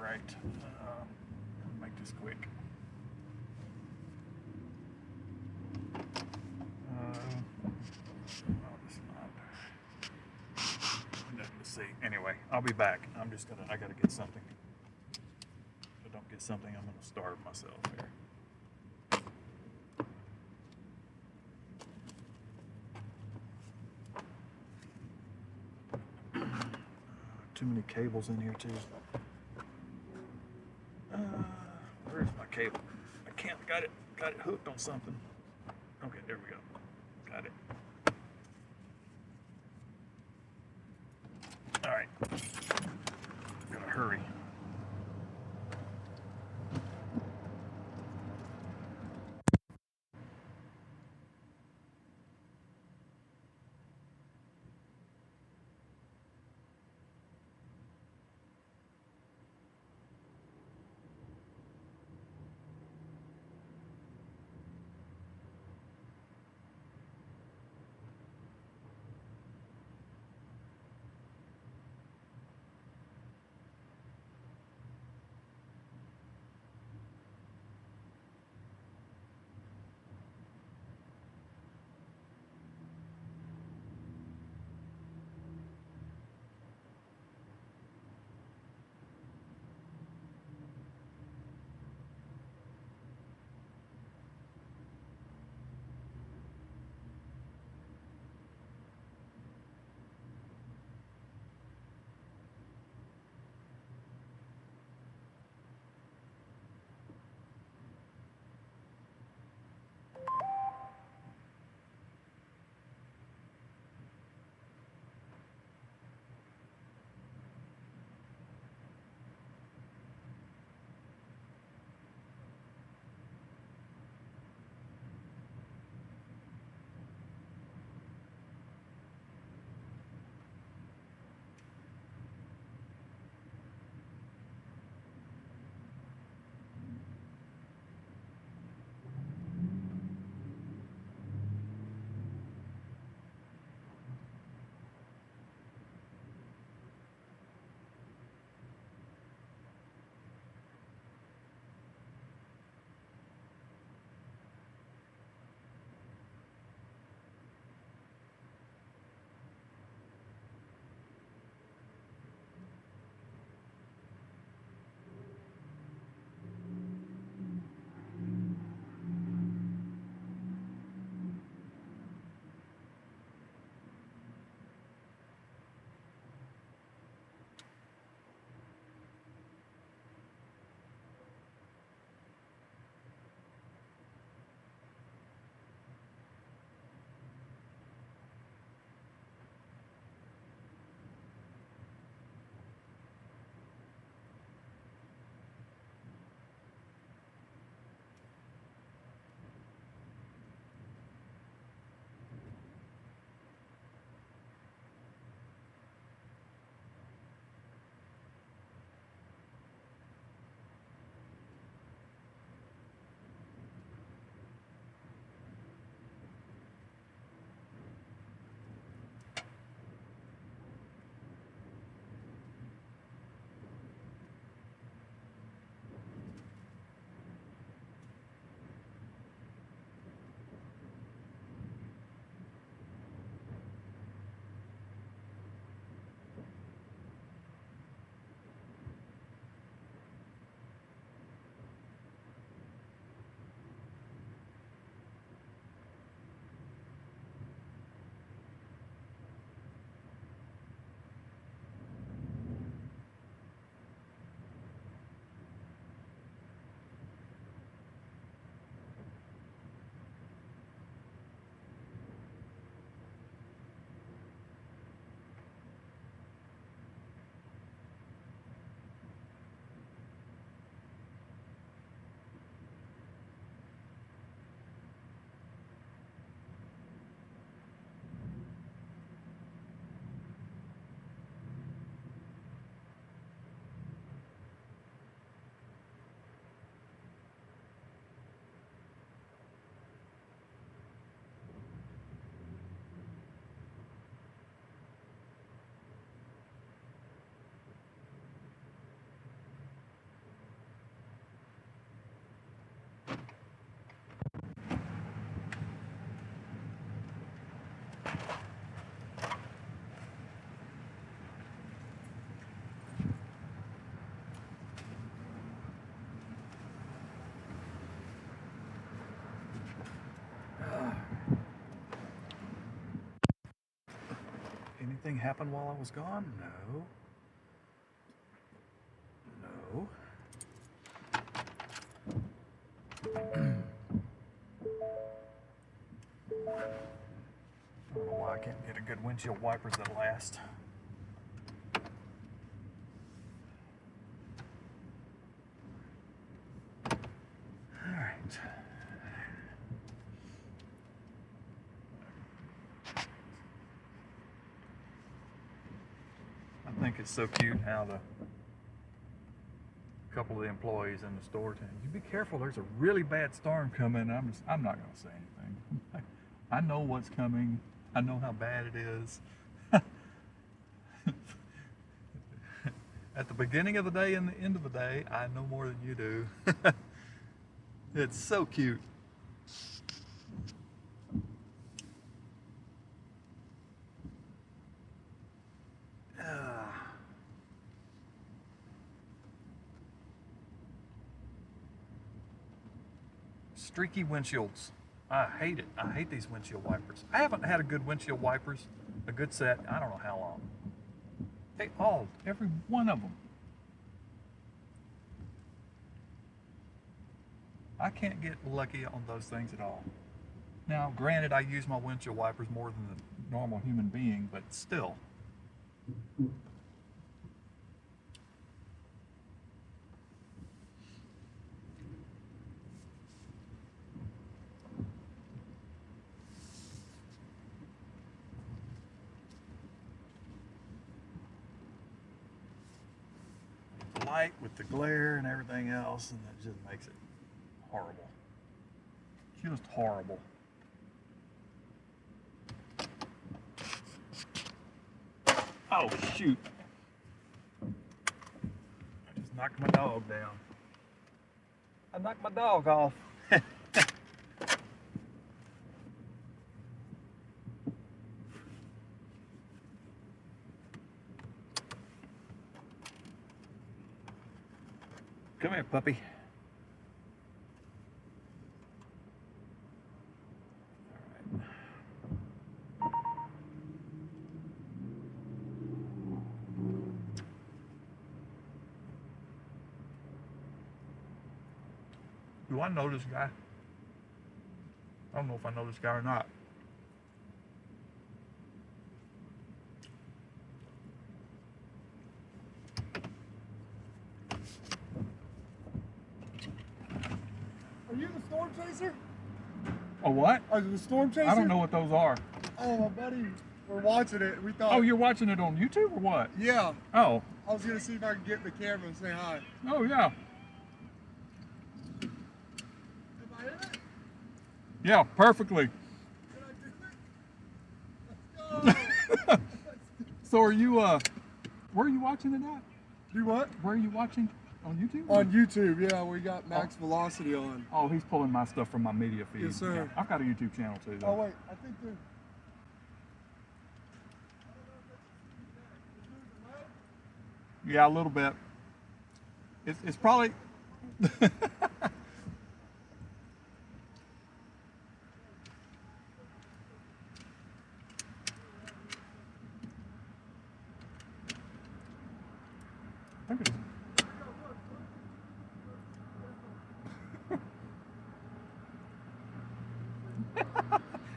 Right. Make this quick. Anyway, I'll be back. I gotta get something. If I don't get something, I'm gonna starve myself here. Too many cables in here too. Where's my cable? I can't. Got it hooked on something. Okay, there we go. Got it. All right. Gotta hurry. anything happen while I was gone? No. No. I don't know why I can't get a good windshield wipers that last. All right. I think it's so cute how the couple of the employees in the store tell you, be careful, there's a really bad storm coming. I'm not going to say anything. I know what's coming. I know how bad it is. At the beginning of the day and the end of the day, I know more than you do. It's so cute. Streaky windshields. I hate it. I hate these windshield wipers. I haven't had a good windshield wipers, a good set, I don't know how long. Every one of them. I can't get lucky on those things at all. Now, granted, I use my windshield wipers more than the normal human being, but still. The light with the glare and everything else, and that just makes it horrible. Just horrible. Oh, shoot. I just knocked my dog down. I knocked my dog off. Come here, puppy. Do I know this guy? I don't know if I know this guy or not. Are you the storm chaser? Oh, what? Are you the storm chaser? I don't know what those are. Oh, my buddy, we're watching it. We thought. Oh, you're watching it on YouTube or what? Yeah. Oh. I was gonna see if I could get in the camera and say hi. Oh, yeah. Am I in it? Yeah, perfectly. Did I do it? Let's go. So are you, where are you watching it at? Do what? Where are you watching? On YouTube? On YouTube, yeah. We got Max Velocity on. Oh, he's pulling my stuff from my media feed. Yes, sir. Yeah, I've got a YouTube channel too, though. Oh, wait. I think they're. Yeah, a little bit. It's probably. I think it's.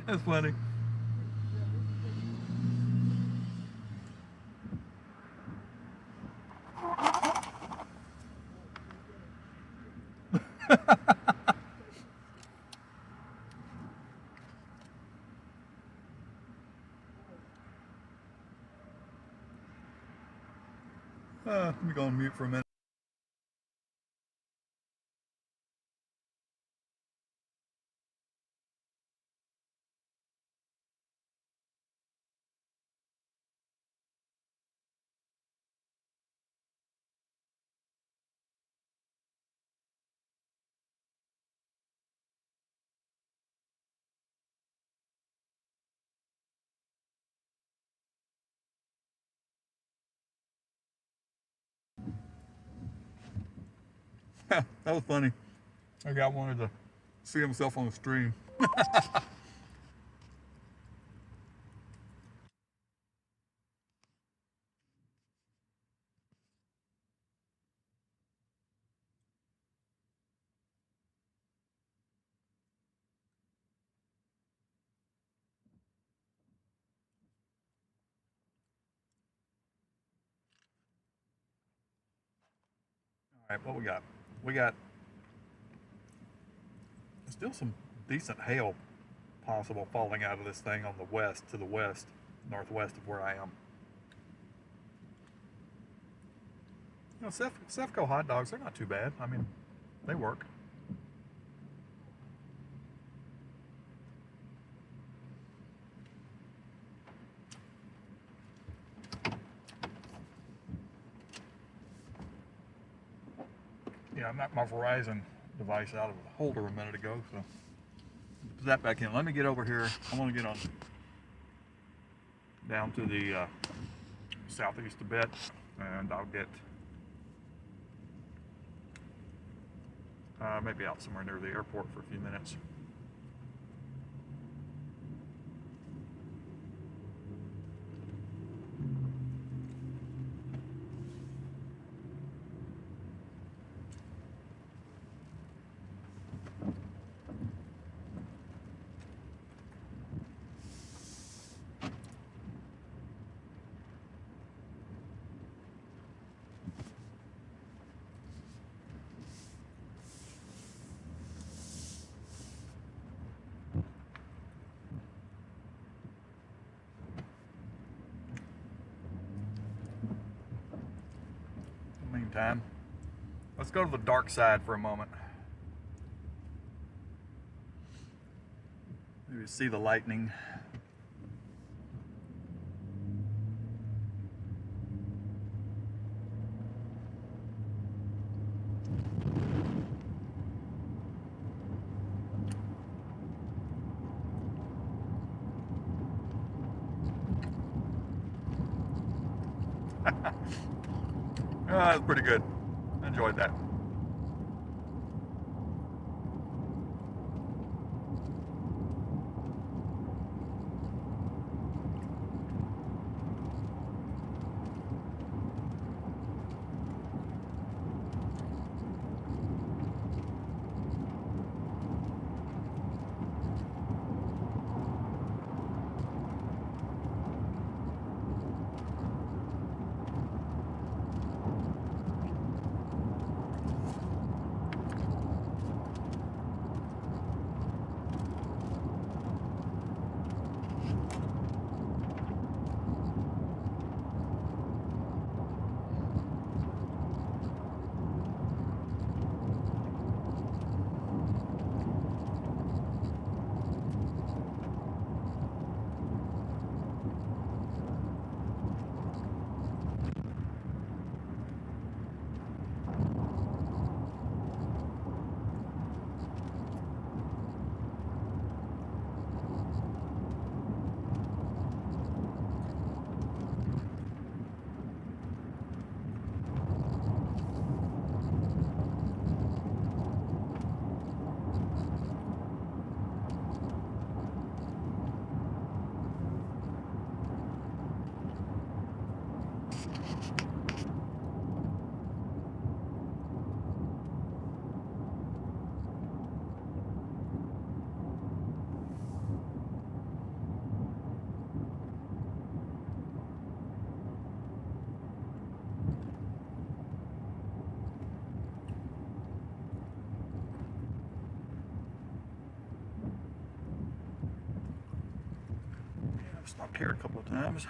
That's funny. Let me go on mute for a minute. That was funny. I got wanted to see himself on the stream. right, what we got? We got still some decent hail possible falling out of this thing on the west, to the west, northwest of where I am. You know, Sefco hot dogs, they're not too bad. I mean, they work. Yeah, I knocked my Verizon device out of the holder a minute ago, so put that back in. Let me get over here. I want to get on down to the southeast a bit, and I'll get maybe out somewhere near the airport for a few minutes. Meantime, let's go to the dark side for a moment. Maybe see the lightning. That's pretty good. Enjoyed that. I've stopped here a couple of times.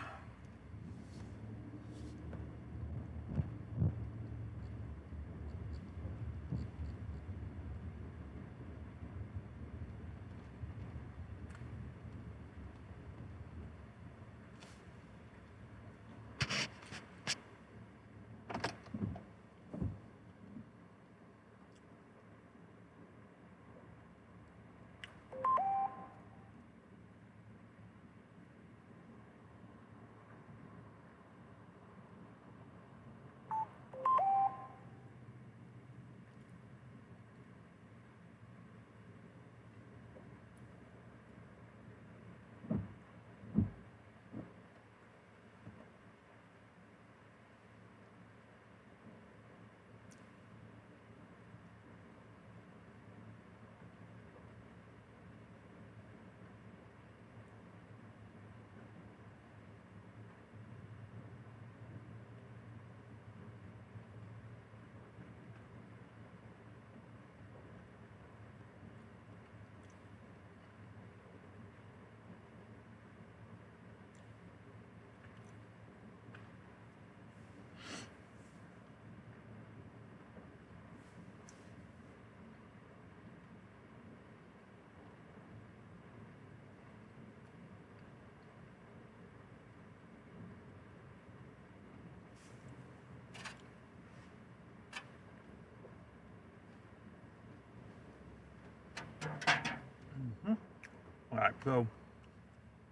So,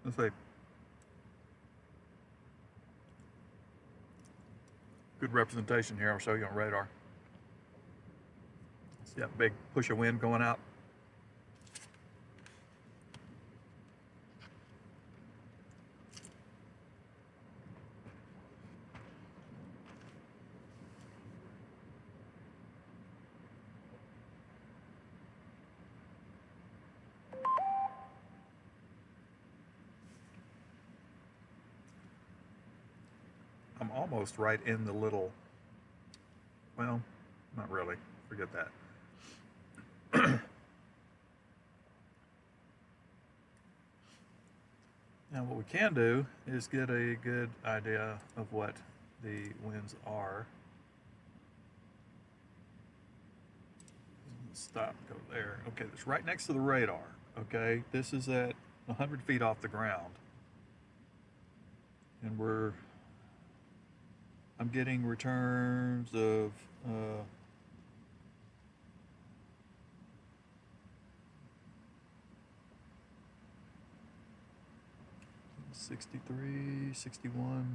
let's see. Good representation here. I'll show you on radar. See that big push of wind going out? I'm almost right in the little, well, not really, forget that. Now what we can do is get a good idea of what the winds are. Stop, go there. Okay, it's right next to the radar. Okay, this is at 100 feet off the ground. And I'm getting returns of 63, 61,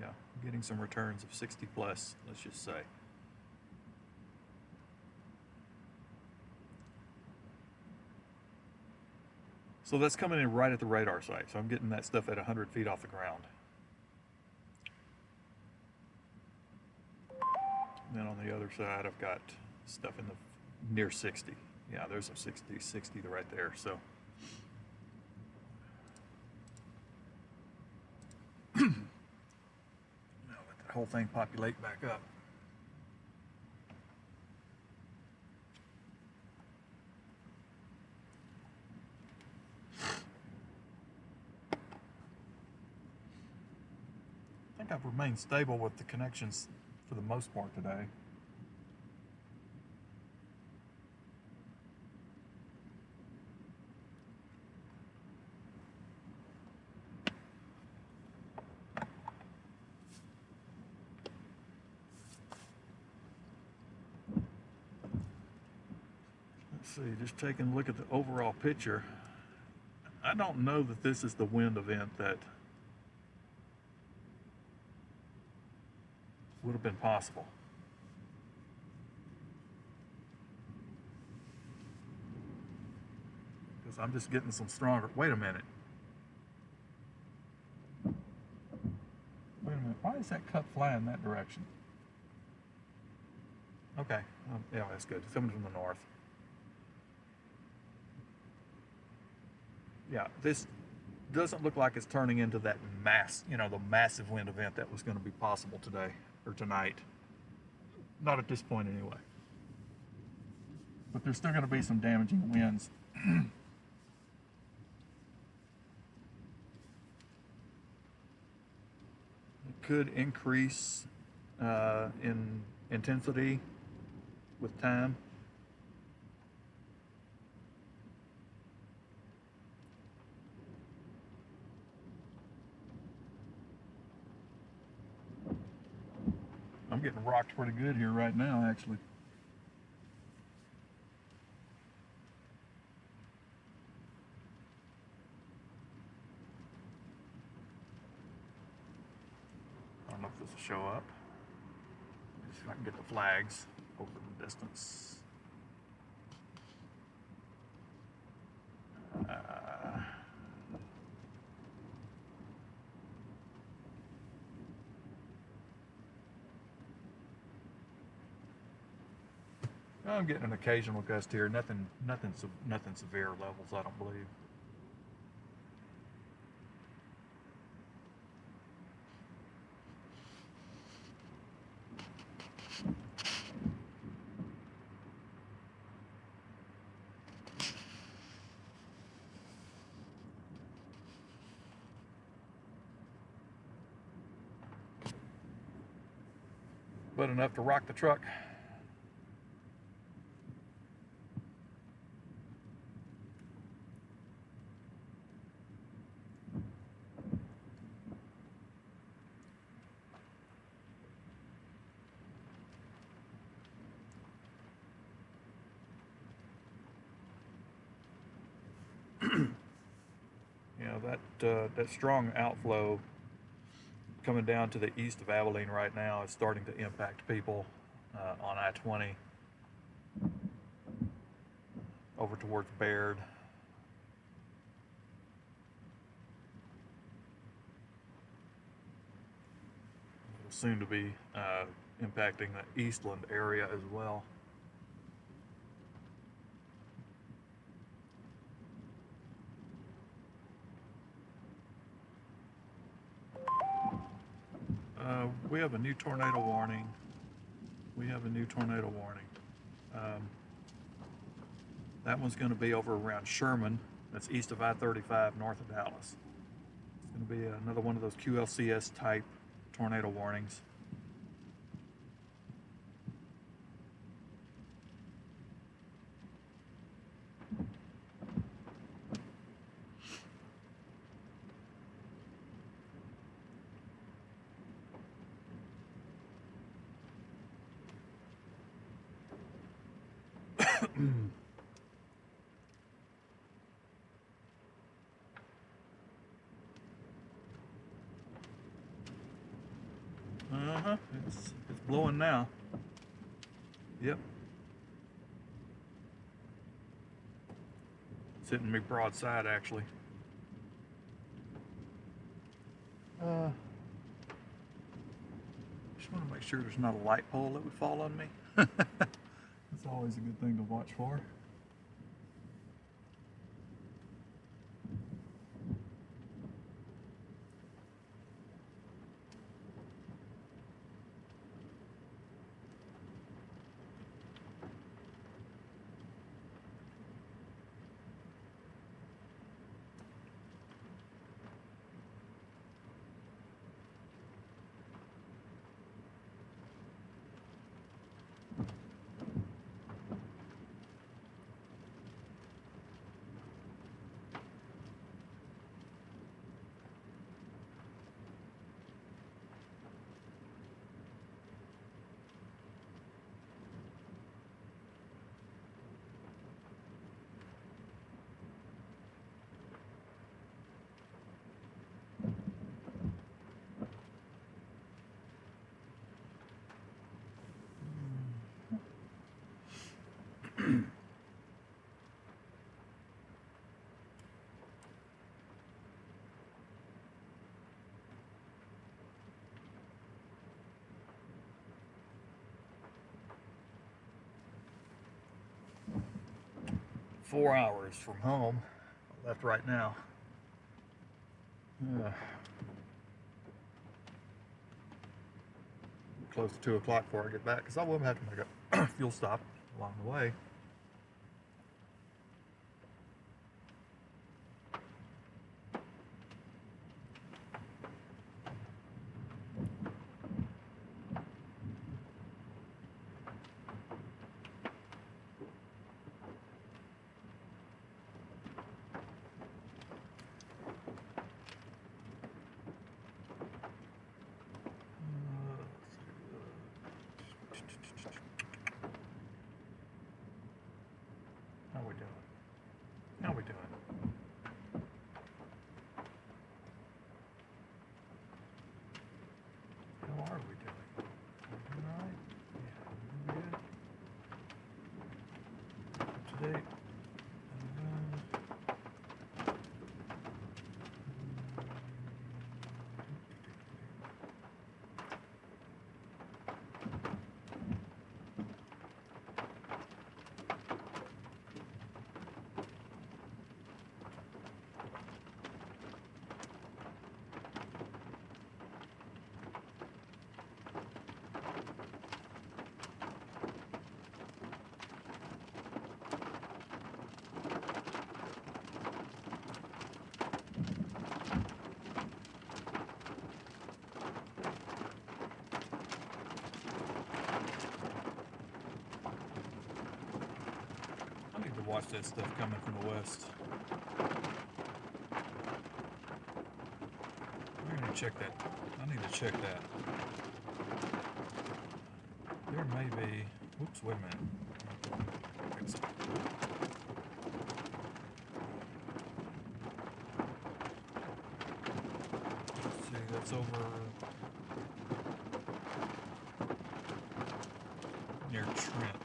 yeah, I'm getting some returns of 60 plus, let's just say. So that's coming in right at the radar site, so I'm getting that stuff at 100 feet off the ground. And then on the other side, I've got stuff in the near 60. Yeah, there's a 60 right there, so. Now let that whole thing populate back up. I think I've remained stable with the connections for the most part today. Let's see, just taking a look at the overall picture. I don't know that this is the wind event that would have been possible. Because I'm just getting some stronger. Wait a minute. Wait a minute. Why is that cut fly in that direction? Okay. Yeah, that's good. It's coming from the north. Yeah, this doesn't look like it's turning into that the massive wind event that was going to be possible today or tonight. Not at this point anyway. But there's still going to be some damaging winds. It could increase in intensity with time. I'm getting rocked pretty good here right now, actually. I don't know if this will show up. Let's see if I can get the flags over the distance. I'm getting an occasional gust here. Nothing severe levels, I don't believe. But enough to rock the truck. that strong outflow coming down to the east of Abilene right now is starting to impact people on I-20 over towards Baird. It'll soon to be impacting the Eastland area as well. We have a new tornado warning. That one's going to be over around Sherman. That's east of I-35, north of Dallas. It's going to be another one of those QLCS type tornado warnings. It's blowing now. Yep. It's hitting me broadside, actually. Just want to make sure there's not a light pole that would fall on me. That's always a good thing to watch for. Four hours from home, left right now. Close to 2 o'clock before I get back, because I will have to make a fuel stop along the way. How we doing? How are we doing? Are we doing all right? Yeah, we're good. Up to date. Watch that stuff coming from the west. We're gonna check that. I need to check that. There may be. Whoops! Wait a minute. Fix it. it's over near Trent.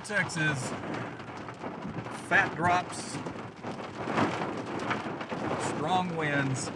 Texas, fat drops, strong winds.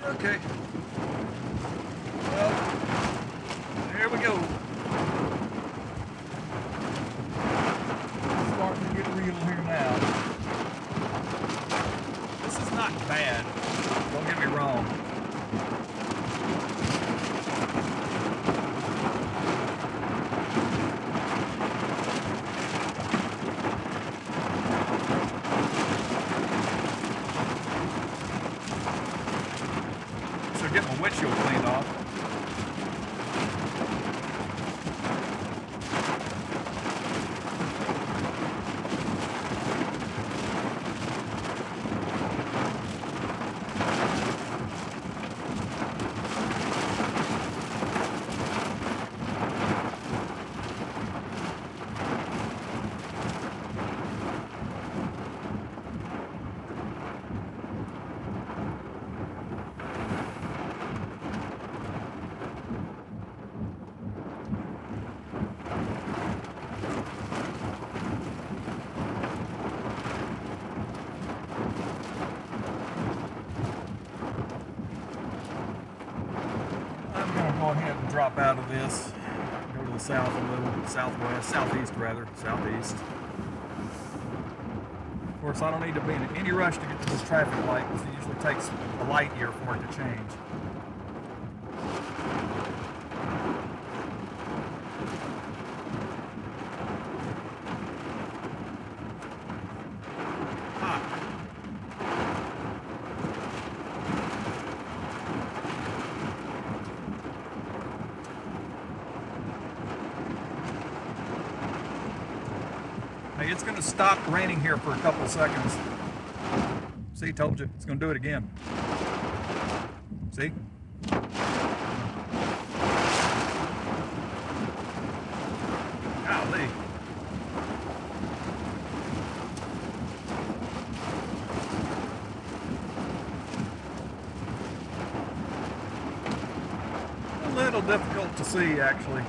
Okay. Well, there we go. Starting to get real here now. This is not bad. Don't get me wrong. Get my windshield cleaned off. Go ahead and drop out of this, go to the south a little, southeast rather, southeast. Of course, I don't need to be in any rush to get to this traffic light because it usually takes a light year for it to change. Hey, it's going to stop raining here for a couple of seconds. See, told you, it's going to do it again. See? Golly. A little difficult to see, actually.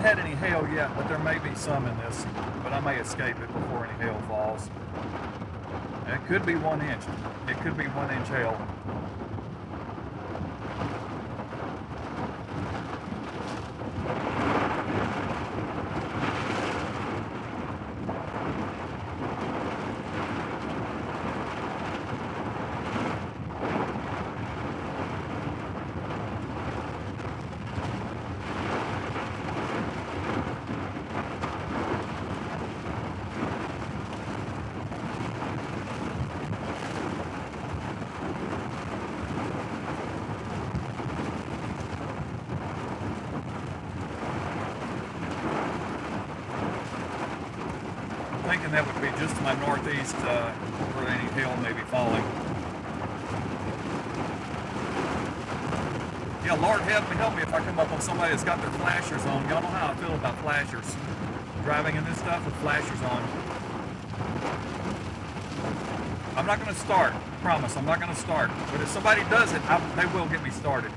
had any hail yet, but there may be some in this, but I may escape it before any hail falls. It could be 1 inch. It could be 1 inch hail. Thinking that would be just to my northeast where any hail may be falling. Yeah, Lord help me if I come up on somebody that's got their flashers on. Y'all know how I feel about flashers. Driving in this stuff with flashers on. I'm not going to start. I promise, I'm not going to start. But if somebody does it, they will get me started.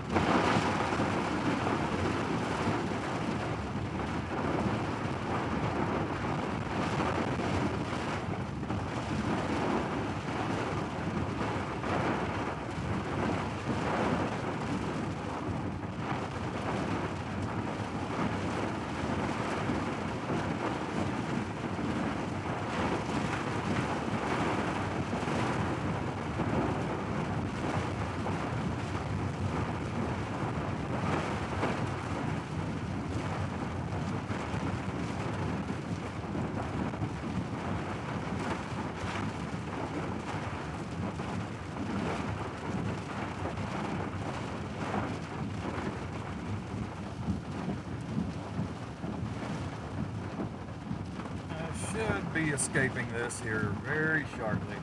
Should be escaping this here very shortly.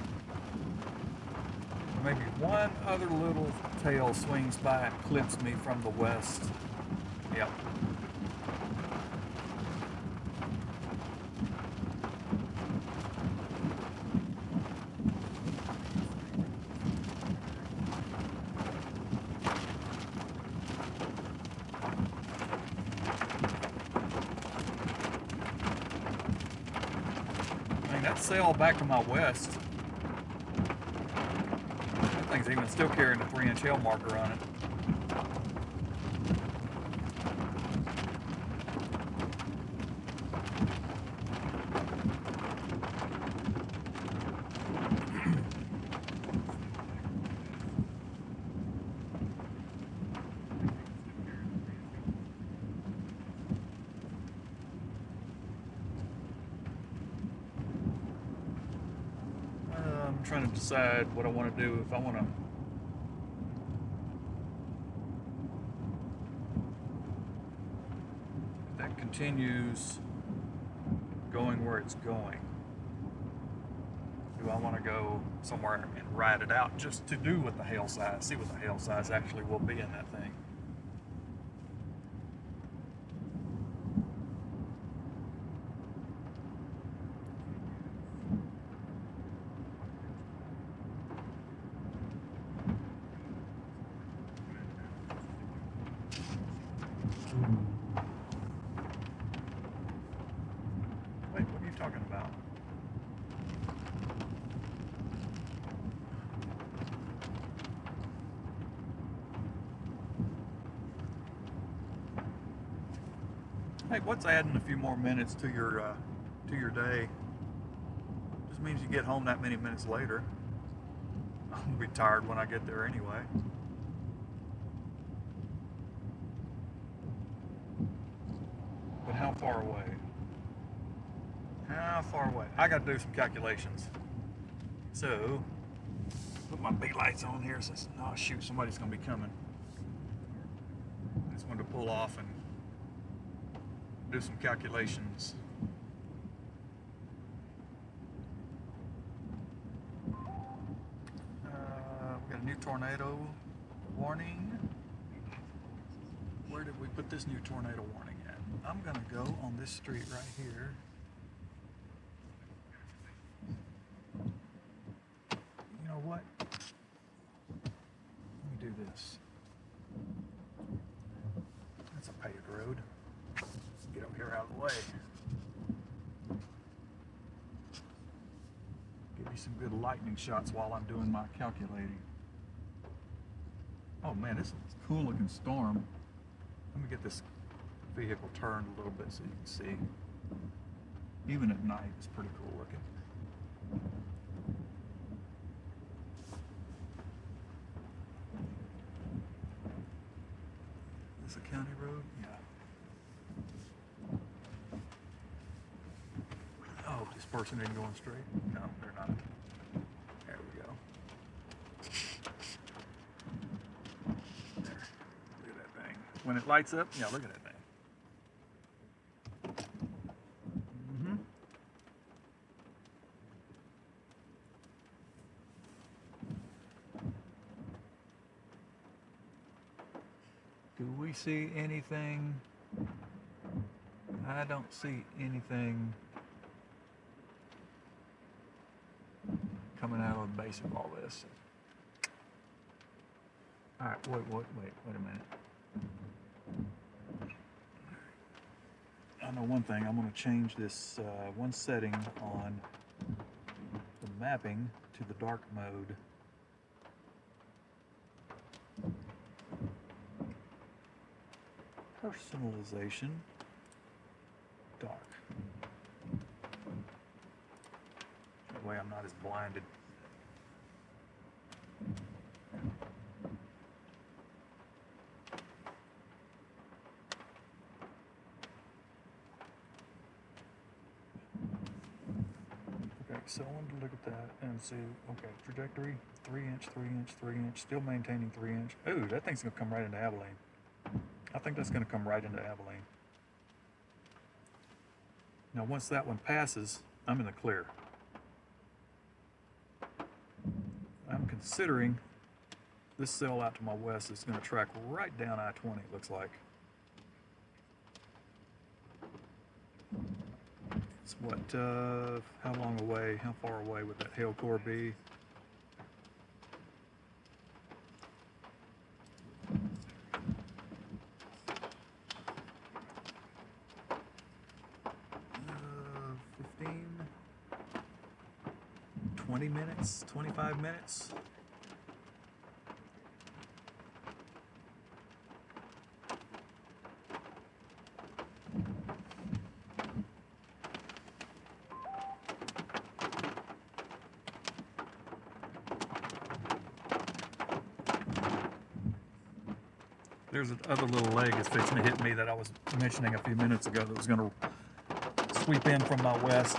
Maybe one other little tail swings by and clips me from the west. Yep. That sail back to my west. That thing's even still carrying a 3-inch hail marker on it. I'm trying to decide what I want to do. If I want to that continues going where it's going. Do I want to go somewhere and ride it out just to do what the hail size, see what the hail size actually will be in that thing? Wait, what are you talking about? Hey, what's adding a few more minutes to your day? Just means you get home that many minutes later. I'm gonna be tired when I get there anyway. But how far away? How far away? I gotta do some calculations. So, put my big lights on here since, oh shoot, somebody's gonna be coming. I just wanted to pull off and do some calculations. We got a new tornado warning. Where did we put this new tornado warning at? I'm gonna go on this street right here. You know what? Let me do this. That's a paved road. Get over here. way. Give you some good lightning shots while I'm doing my calculating. Oh man, this is a cool looking storm. Let me get this vehicle turned a little bit so you can see. Even at night, it's pretty cool looking. Is this a county road? Yeah. Oh, this person isn't going straight? No, they're not. There we go. There. Look at that thing. When it lights up, yeah, look at that thing. Do we see anything? I don't see anything coming out of the base of all this. All right, wait a minute. I know one thing. I'm going to change this one setting on the mapping to the dark mode. Personalization, dark. That way I'm not as blinded. Okay, so I wanted to look at that and see, okay, trajectory, 3 inch, 3 inch, 3 inch, still maintaining 3 inch. Ooh, that thing's gonna come right into Abilene. I think that's going to come right into Abilene. Now, once that one passes, I'm in the clear. I'm considering this cell out to my west is going to track right down I-20, it looks like. It's what, how long away, how far away would that hail core be? Uh, 15, 20 minutes, 25 minutes. There's another little leg that's fixing to hit me that I was mentioning a few minutes ago that was going to sweep in from my west.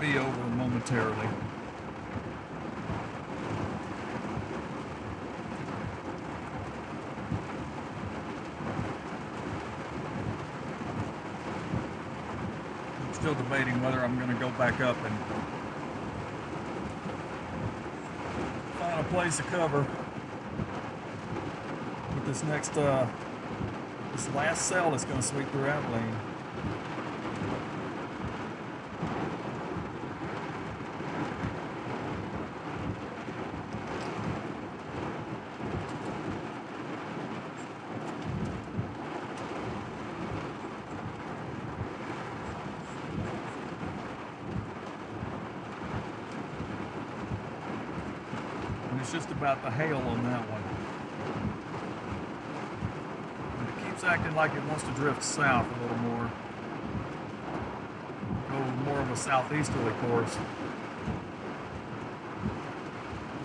be over momentarily. I'm still debating whether I'm going to go back up and find a place to cover with this next, this last cell that's going to sweep through Abilene. It's just about the hail on that one. And it keeps acting like it wants to drift south a little more. Go more of a southeasterly course.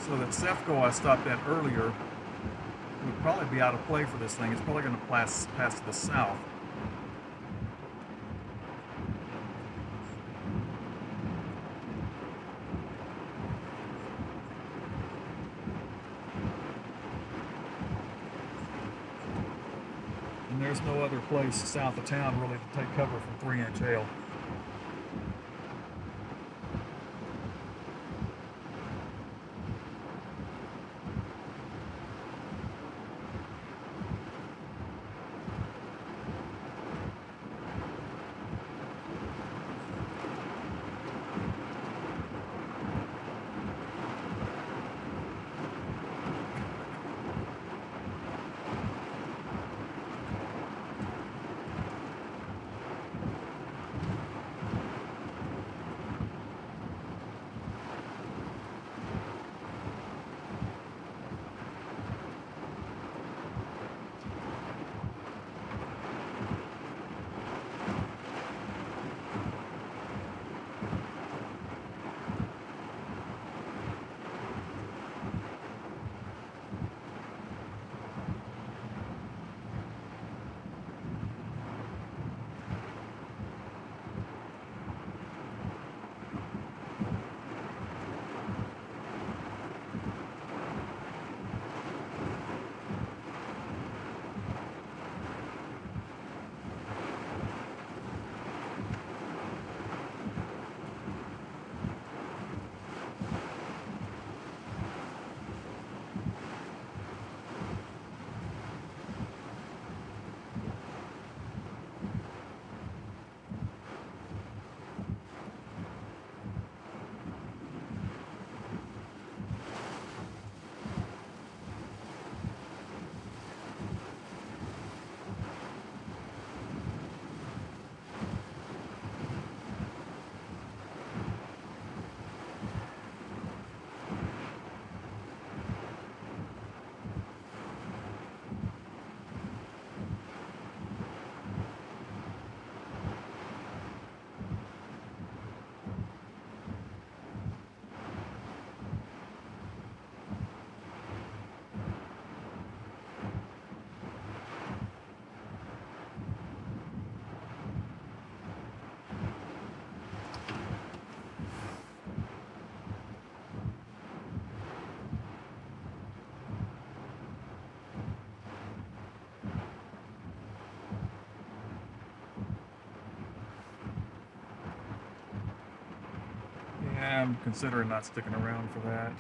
So that Cefco I stopped at earlier would probably be out of play for this thing. It's probably going to pass to the south. And there's no other place south of town really to take cover from 3-inch hail. Yeah, I'm considering not sticking around for that.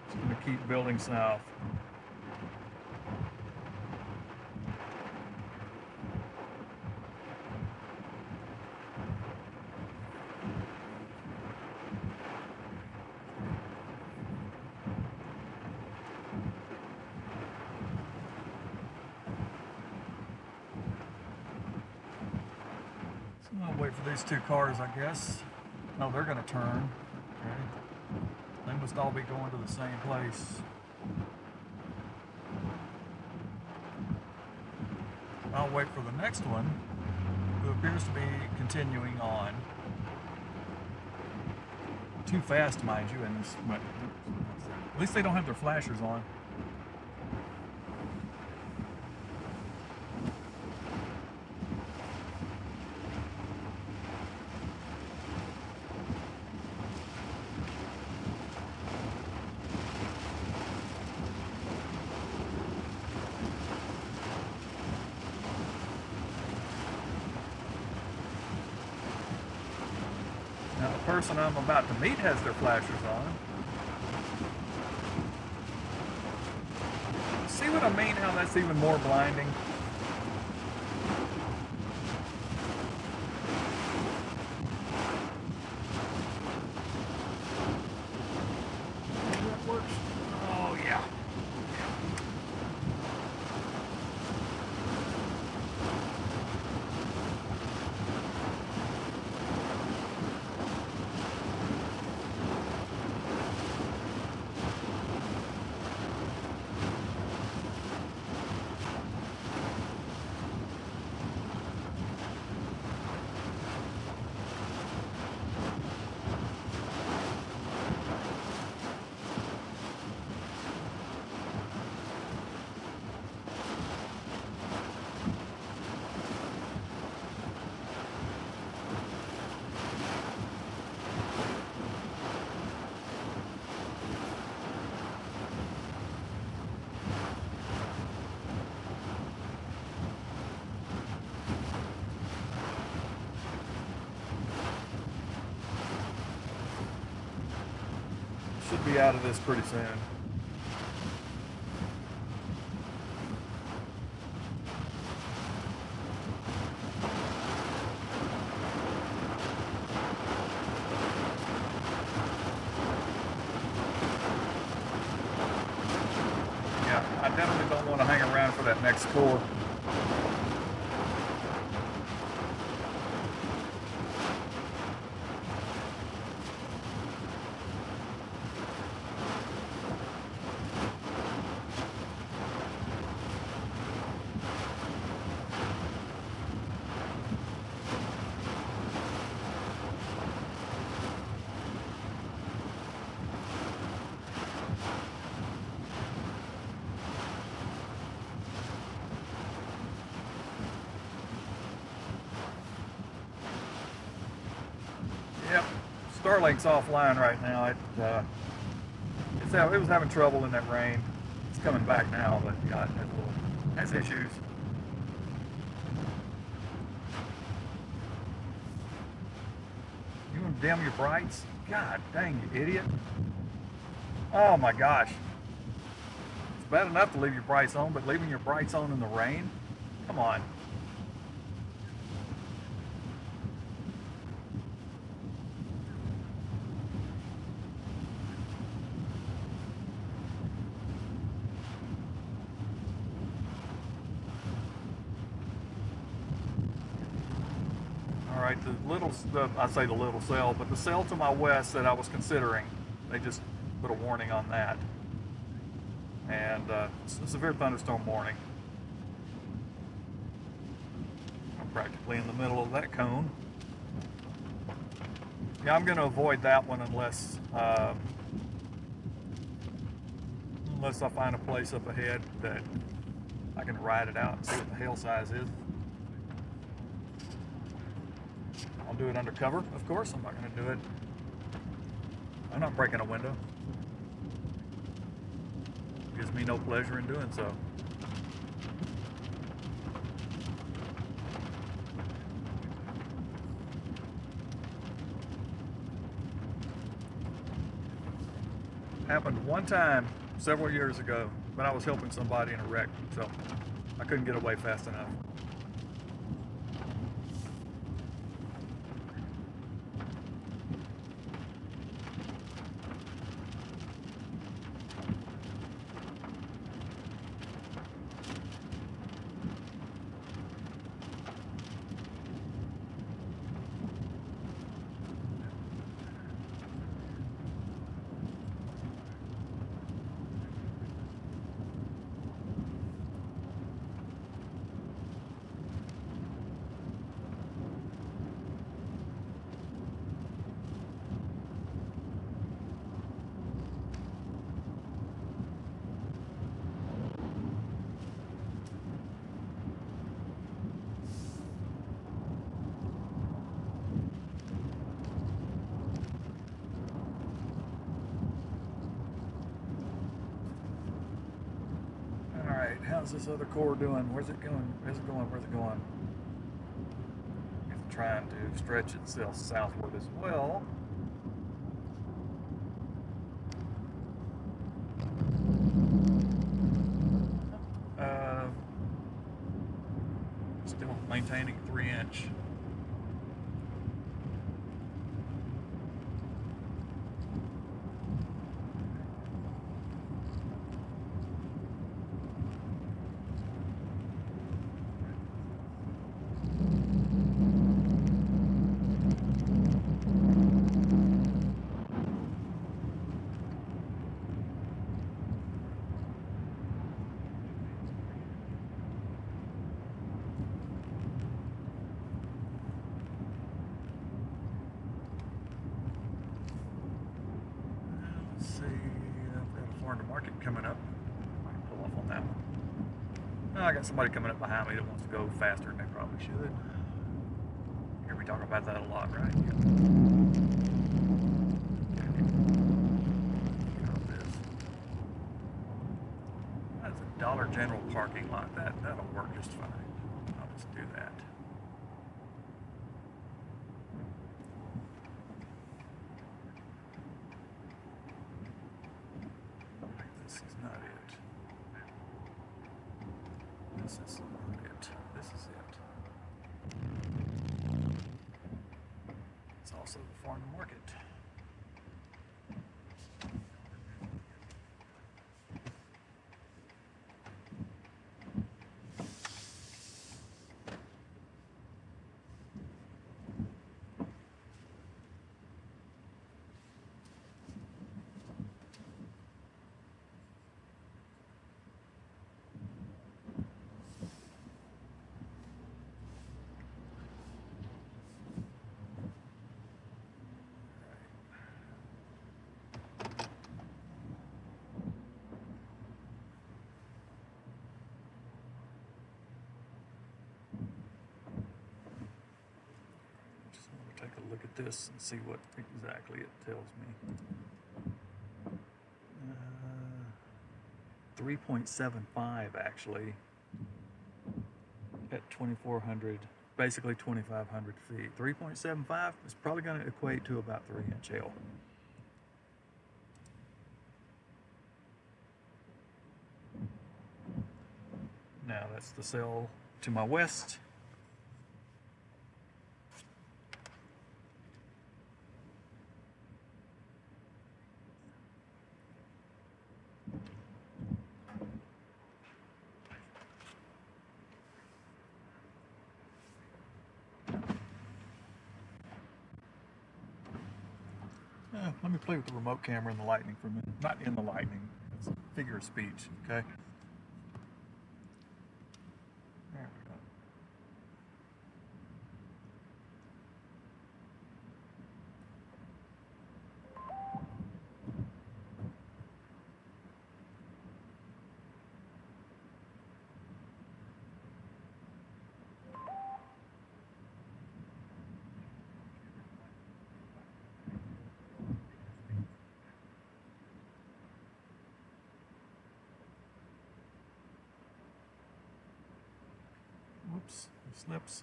Just going to keep building south. I'll wait for these two cars, I guess. No, they're going to turn. Okay. They must all be going to the same place. I'll wait for the next one, who appears to be continuing on. Too fast, mind you, and at least they don't have their flashers on. person I'm about to meet has their flashers on. See what I mean? How that's even more blinding? That works. Oh, yeah. Should be out of this pretty soon. Yeah, I definitely don't want to hang around for that next core. Yep, Starlink's offline right now. It was having trouble in that rain. It's coming back now, but yeah, it has issues. You want to dim your brights? God dang, you idiot. Oh my gosh. It's bad enough to leave your brights on, but leaving your brights on in the rain? Come on. All right, I say the little cell, but the cell to my west that I was considering, they just put a warning on that. And it's a severe thunderstorm warning. I'm practically in the middle of that cone. Yeah, I'm going to avoid that one unless I find a place up ahead that I can ride it out and see what the hail size is. I'll do it undercover, of course. I'm not going to do it. I'm not breaking a window. It gives me no pleasure in doing so. Happened one time several years ago when I was helping somebody in a wreck, so I couldn't get away fast enough. How's this other core doing? Where's it going? Where's it going? Where's it going? It's trying to stretch itself southward as well. maintaining 3-inch. Let's see, I've got a farm to market coming up. I can pull off on that one. Oh, I got somebody coming up behind me that wants to go faster than they probably should. You hear me talk about that a lot, right? Yeah. Get off this. That's a Dollar General parking lot. That'll work just fine. I'll just do that. This is not it. This is not it. This is it. It's also the farm to market. Just want to take a look at this and see what exactly it tells me. 3.75 actually at 2,400, basically 2,500 feet. 3.75 is probably going to equate to about 3-inch L. Now that's the cell to my west. Let me play with the remote camera and the lightning for a minute. Not in the lightning, it's a figure of speech, okay? There we go. Whoops, it slips.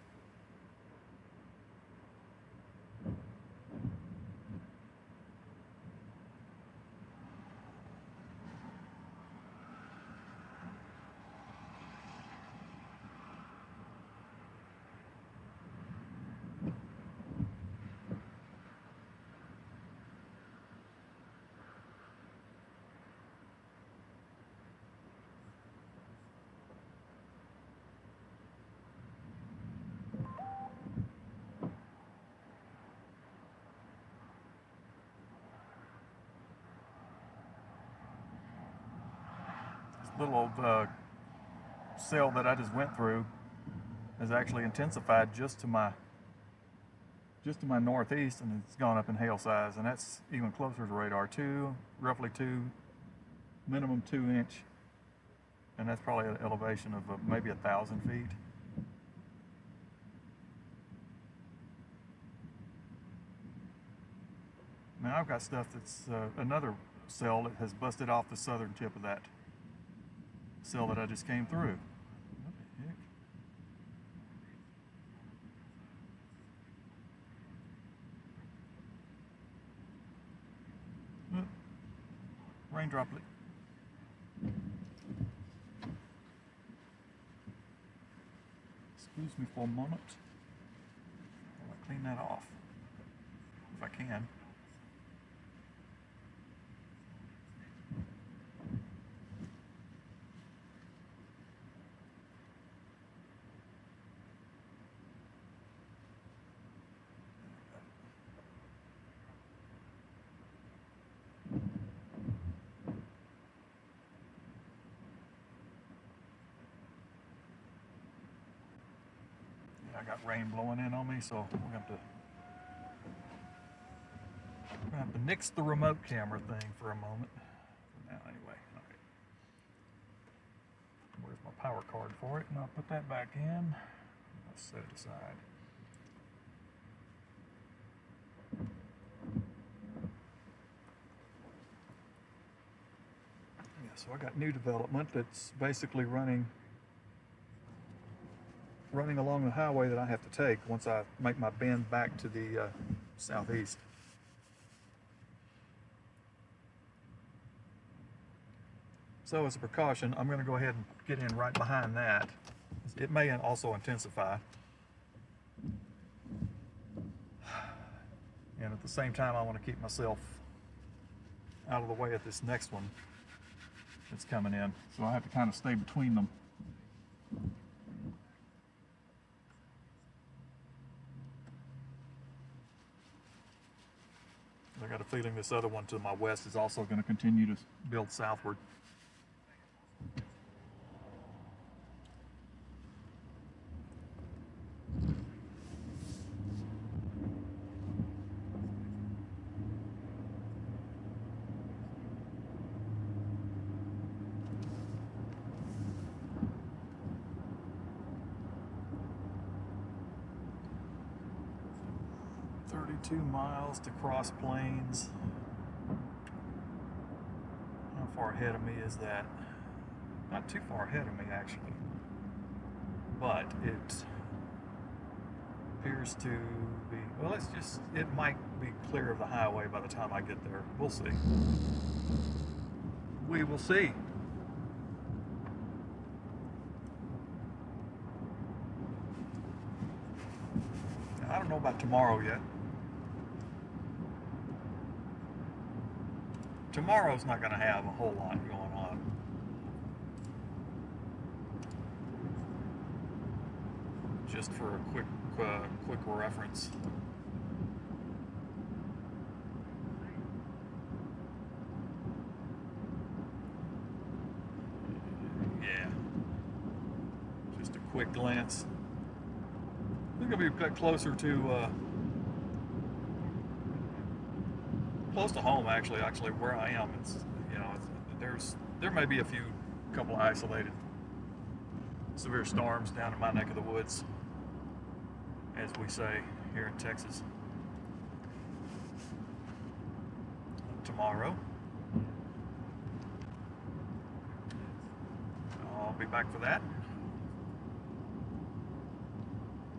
Little old cell that I just went through has actually intensified just to my northeast, and it's gone up in hail size, and that's even closer to radar. Roughly minimum 2-inch, and that's probably an elevation of maybe 1,000 feet. Now I've got stuff that's another cell that has busted off the southern tip of that cell that I just came through. What the heck? Oop. Rain droplet. Excuse me for a moment. I'll clean that off if I can. I got rain blowing in on me, so we're gonna have to nix the remote camera thing for a moment. For now, anyway. All right. Where's my power card for it? And I'll put that back in. I'll set it aside. Yeah, so I got new development that's basically running along the highway that I have to take once I make my bend back to the southeast. So as a precaution, I'm going to go ahead and get in right behind that. It may also intensify. And at the same time, I want to keep myself out of the way at this next one that's coming in. So I have to kind of stay between them. I got a feeling this other one to my west is also going to continue to build southward. Two miles to Cross Plains. How far ahead of me is that? Not too far ahead of me, actually. But it appears to be, well, it might be clear of the highway by the time I get there. We'll see. We will see. I don't know about tomorrow yet. Tomorrow's not going to have a whole lot going on. Just for a quick reference. Yeah. Just a quick glance. We're going to be closer to close to home, actually where I am. It's, you know, there may be a couple of isolated severe storms down in my neck of the woods, as we say here in Texas. Tomorrow, I'll be back for that.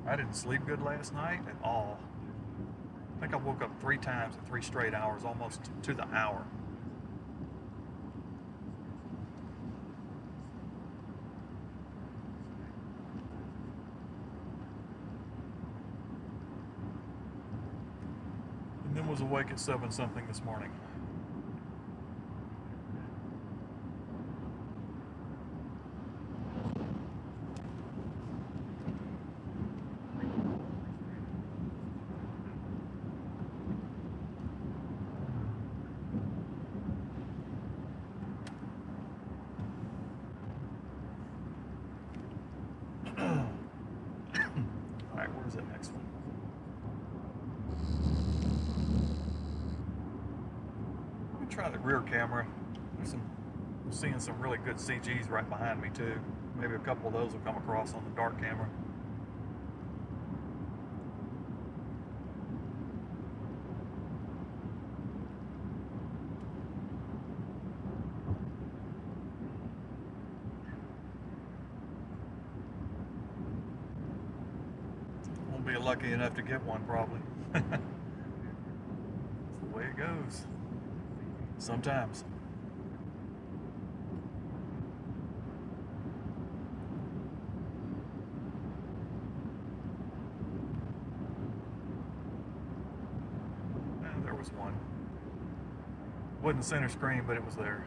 I didn't sleep good last night at all. I think I woke up 3 times in 3 straight hours, almost to the hour. And then was awake at 7 something this morning. Where's that next one? Let me try the rear camera. I'm seeing some really good CGs right behind me too. Maybe a couple of those will come across on the dark camera. Be lucky enough to get one, probably. That's the way it goes sometimes. was one. Wasn't center screen, but it was there.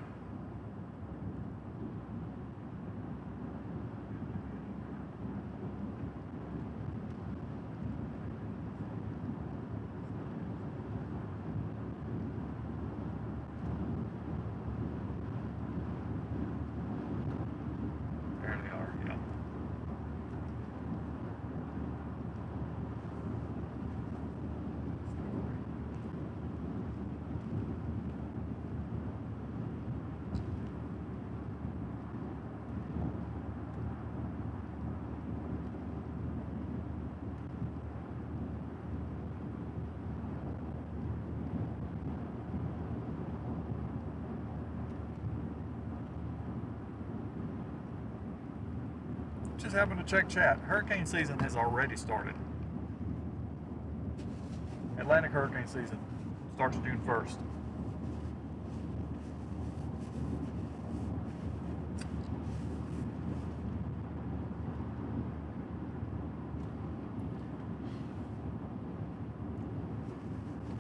There they are, yeah. Just happened to check chat. Hurricane season has already started. Atlantic hurricane season starts June 1st.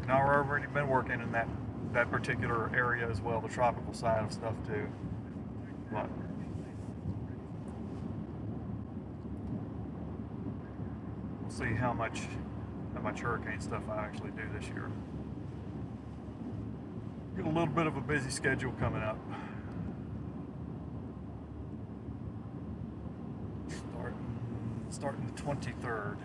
And I've already been working in that particular area as well, the tropical side of stuff too. But we'll see how much hurricane stuff I actually do this year. Got a little bit of a busy schedule coming up. Starting the 23rd.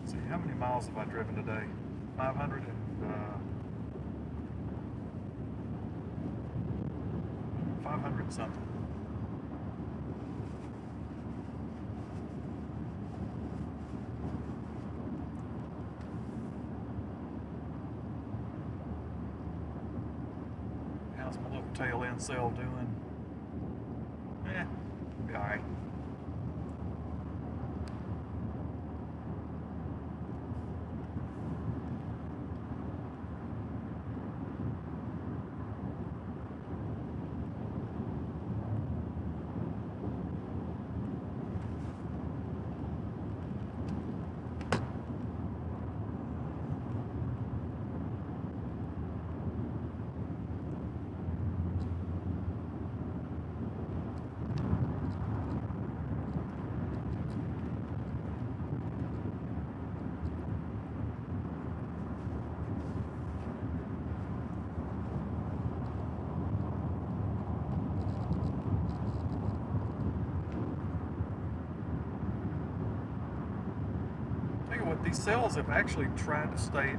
See, how many miles have I driven today? 500 and 500 something. How's my little tail end cell doing? Be all right. These cells have actually tried to stay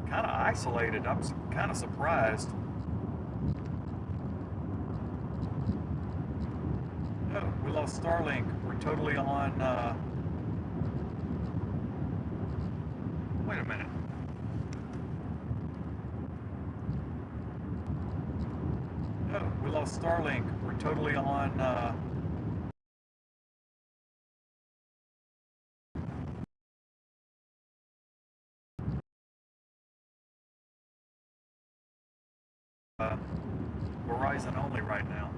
kind of isolated. I'm kind of surprised. Oh, we lost Starlink. We're totally on. Wait a minute. Oh, we lost Starlink. We're totally on. Verizon only right now.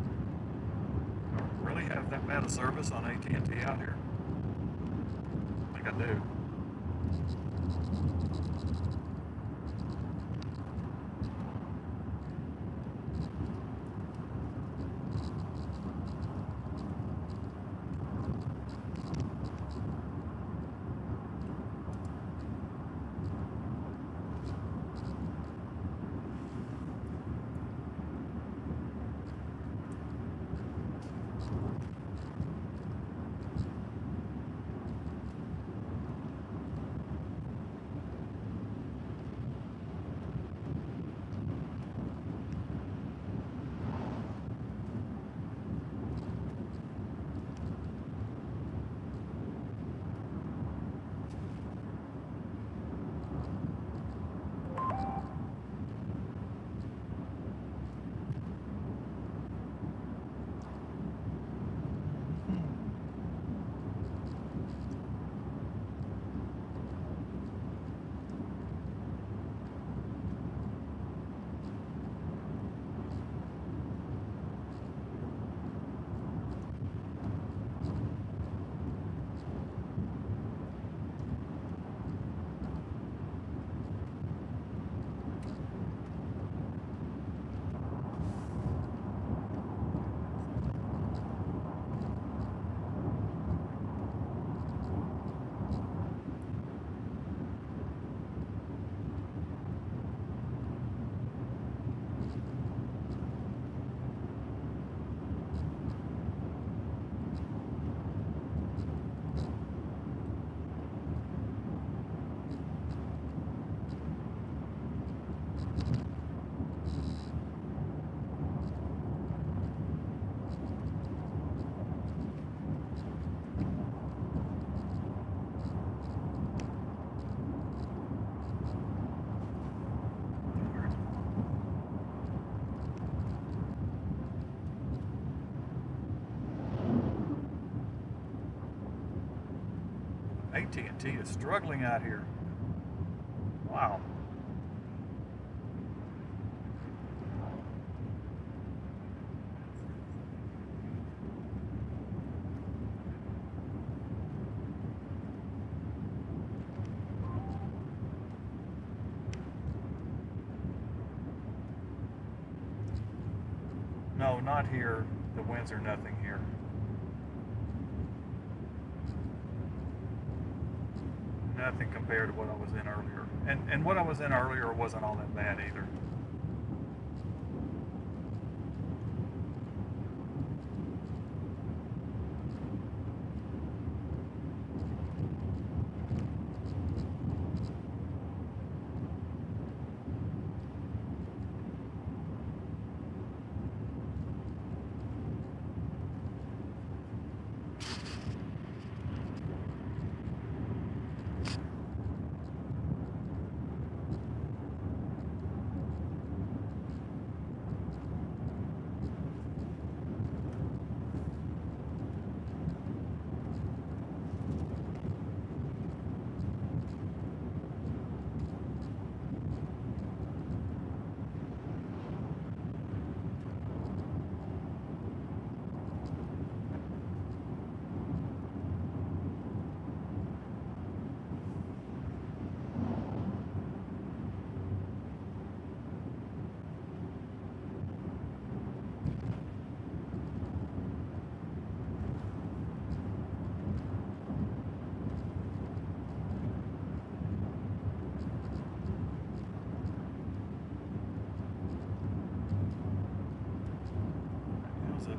I don't really have that bad a service on AT&T out here. I think I do. AT&T is struggling out here. Wow. No, not here. The winds are nothing here. Nothing compared to what I was in earlier. And what I was in earlier wasn't all that bad either.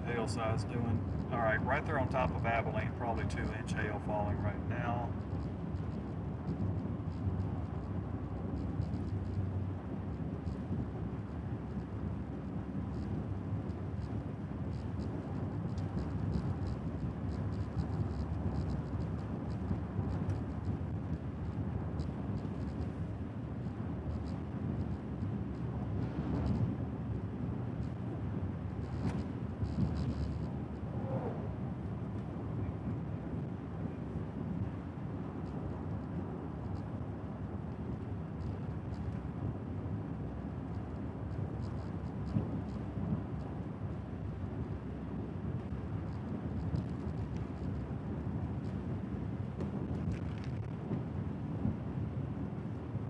Hail size doing? All right, right there on top of Abilene, probably 2-inch hail falling right now.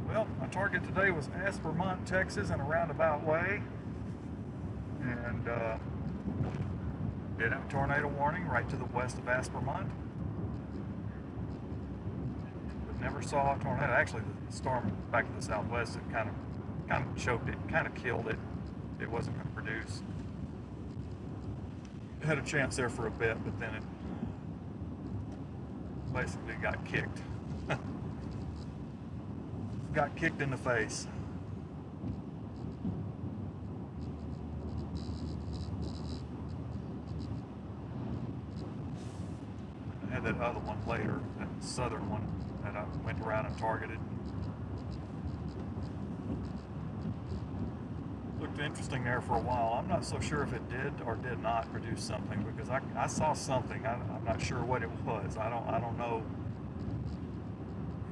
Well, my target today was Aspermont, Texas, in a roundabout way, and did have a tornado warning right to the west of Aspermont, but never saw a tornado. Actually, the storm back to the southwest, it kind of choked it, kind of killed it. It wasn't going to produce. It had a chance there for a bit, but then it basically got kicked. Got kicked in the face. I had that other one later, that southern one that I went around and targeted. Looked interesting there for a while. I'm not so sure if it did or did not produce something, because I saw something. I'm not sure what it was. I don't know.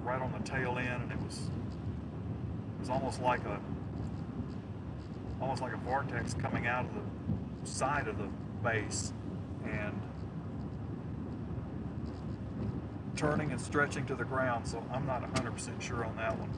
Right on the tail end, and it was almost like a vortex coming out of the side of the base and turning and stretching to the ground. So I'm not 100% sure on that one.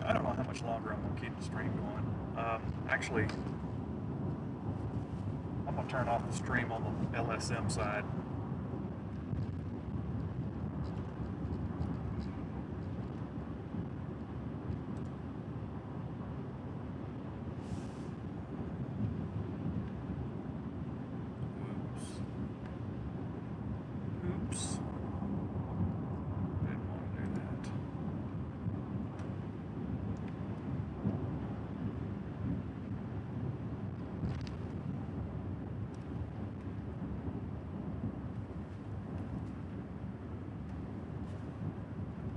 I don't know how much longer I'm going to keep the stream going. Actually, I'm going to turn off the stream on the LSM side. Oops. Didn't want to do that.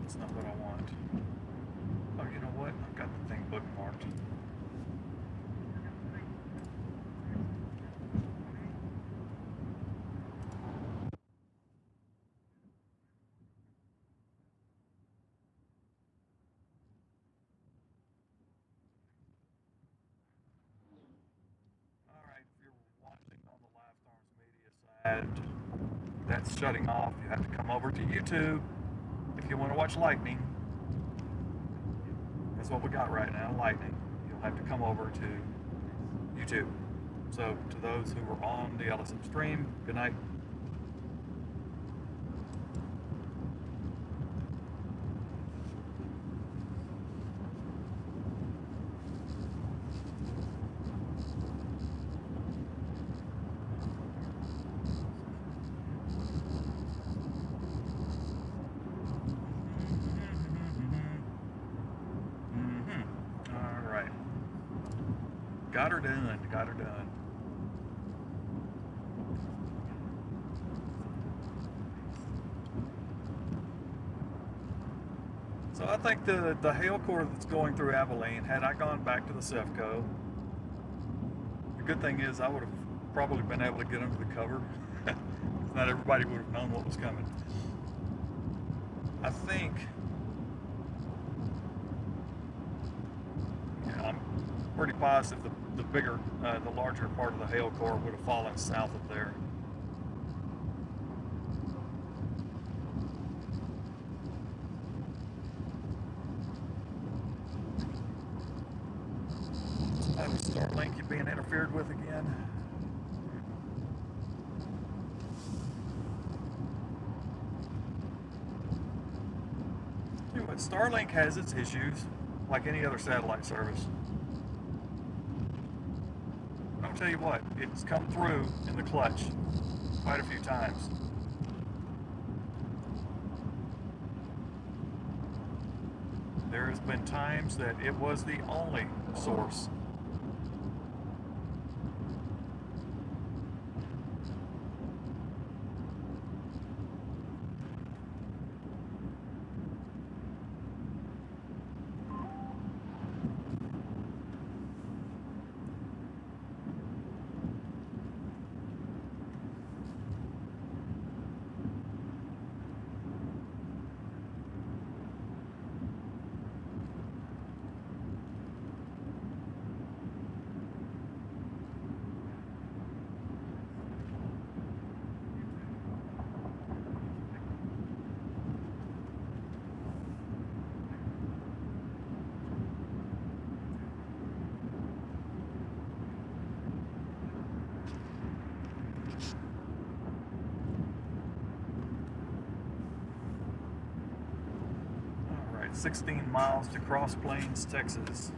That's not what I want. Oh, you know what? I've got the thing bookmarked. Alright, if you're watching on the Live Storms Media side, that's shutting off. You have to come over to YouTube if you want to watch lightning. That's what we got right now, lightning. You'll have to come over to YouTube. So to those who are on the LSM stream, good night. All right. Got her done. Got her done. So I think the hail core that's going through Abilene, had I gone back to the CEFCO, the good thing is I would have probably been able to get under the cover. Not everybody would have known what was coming. I think, I'm pretty positive the bigger, the larger part of the hail core would have fallen south of there. Starlink, you're being interfered with again. Tell you what, Starlink has its issues, like any other satellite service. I'll tell you what, it's come through in the clutch quite a few times. There has been times that it was the only source. All right, 16 miles to Cross Plains, Texas.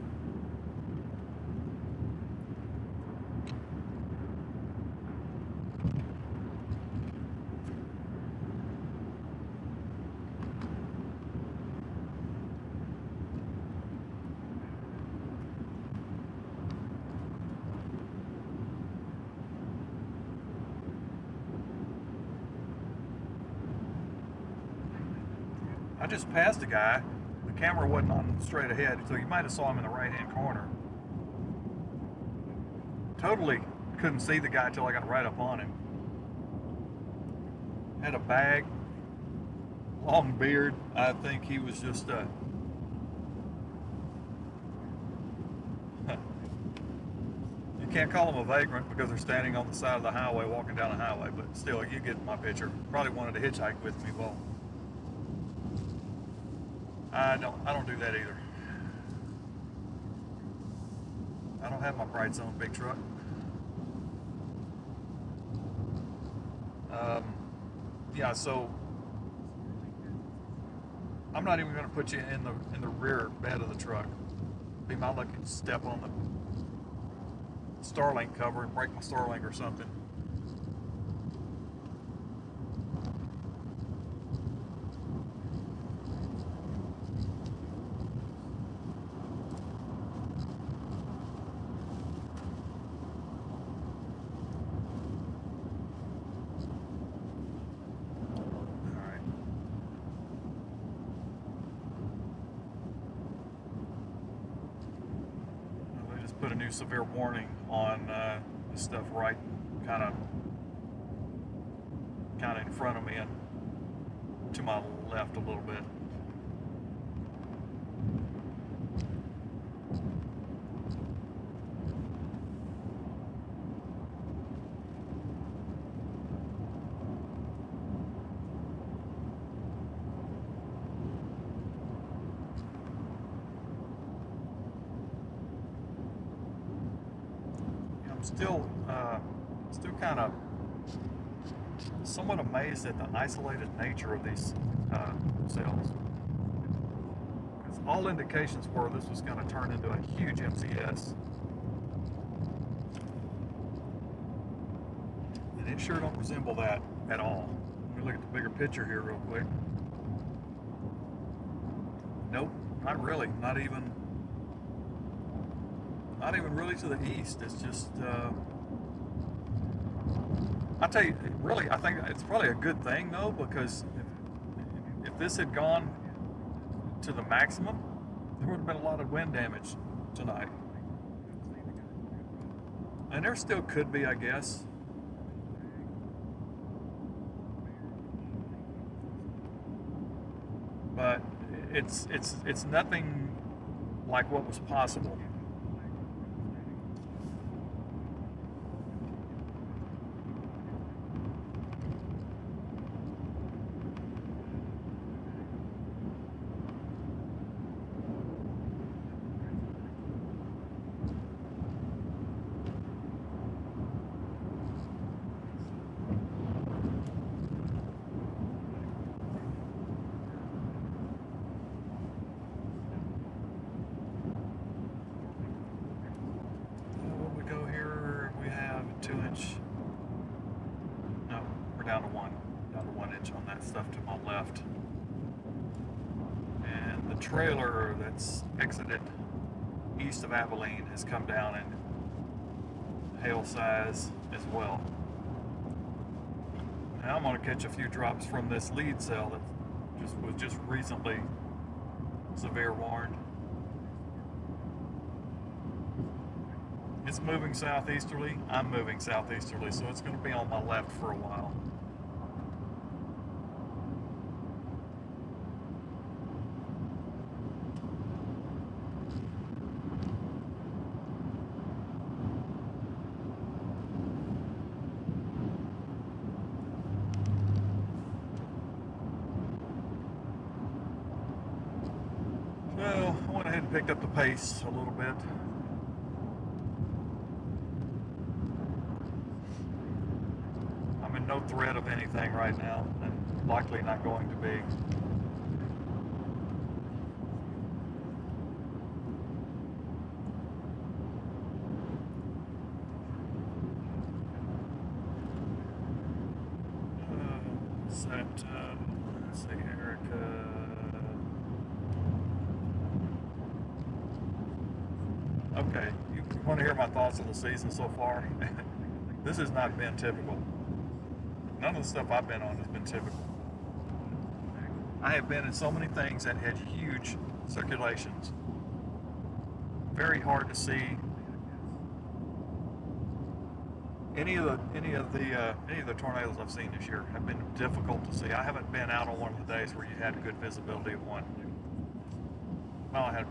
I just passed a guy. The camera wasn't on straight ahead, so you might have saw him in the right-hand corner. Totally couldn't see the guy till I got right up on him. Had a bag, long beard. I think he was just you can't call him a vagrant because they're standing on the side of the highway, walking down the highway, but still, you get my picture. Probably wanted to hitchhike with me. Well, I don't do that either. I don't have my brights on, big truck. Yeah, so I'm not even going to put you in the rear bed of the truck. Be my lucky to step on the Starlink cover and break my Starlink or something. put a new severe warning on this stuff right kind of in front of me and to my left a little bit. I'm still kind of somewhat amazed at the isolated nature of these cells. Because all indications were this was going to turn into a huge MCS. And it sure don't resemble that at all. Let me look at the bigger picture here real quick. Nope, not really. Not even really to the east. It's just, I tell you, really, I think it's probably a good thing though, because if this had gone to the maximum, there would have been a lot of wind damage tonight. And there still could be, I guess. But it's nothing like what was possible. No, we're down to 1 inch on that stuff to my left. And the trailer that's exited east of Abilene has come down in hail size as well. Now I'm going to catch a few drops from this lead cell that was just recently severe warned. It's moving southeasterly. I'm moving southeasterly, so it's going to be on my left for a while. So I went ahead and picked up the pace a little bit. No threat of anything right now, and likely not going to be. Let's see, Erica. Okay, you want to hear my thoughts on the season so far? This has not been typical. None of the stuff I've been on has been typical. I have been in so many things that had huge circulations. Very hard to see any of the tornadoes I've seen this year have been difficult to see. I haven't been out on one of the days where you had good visibility of one. Well, I had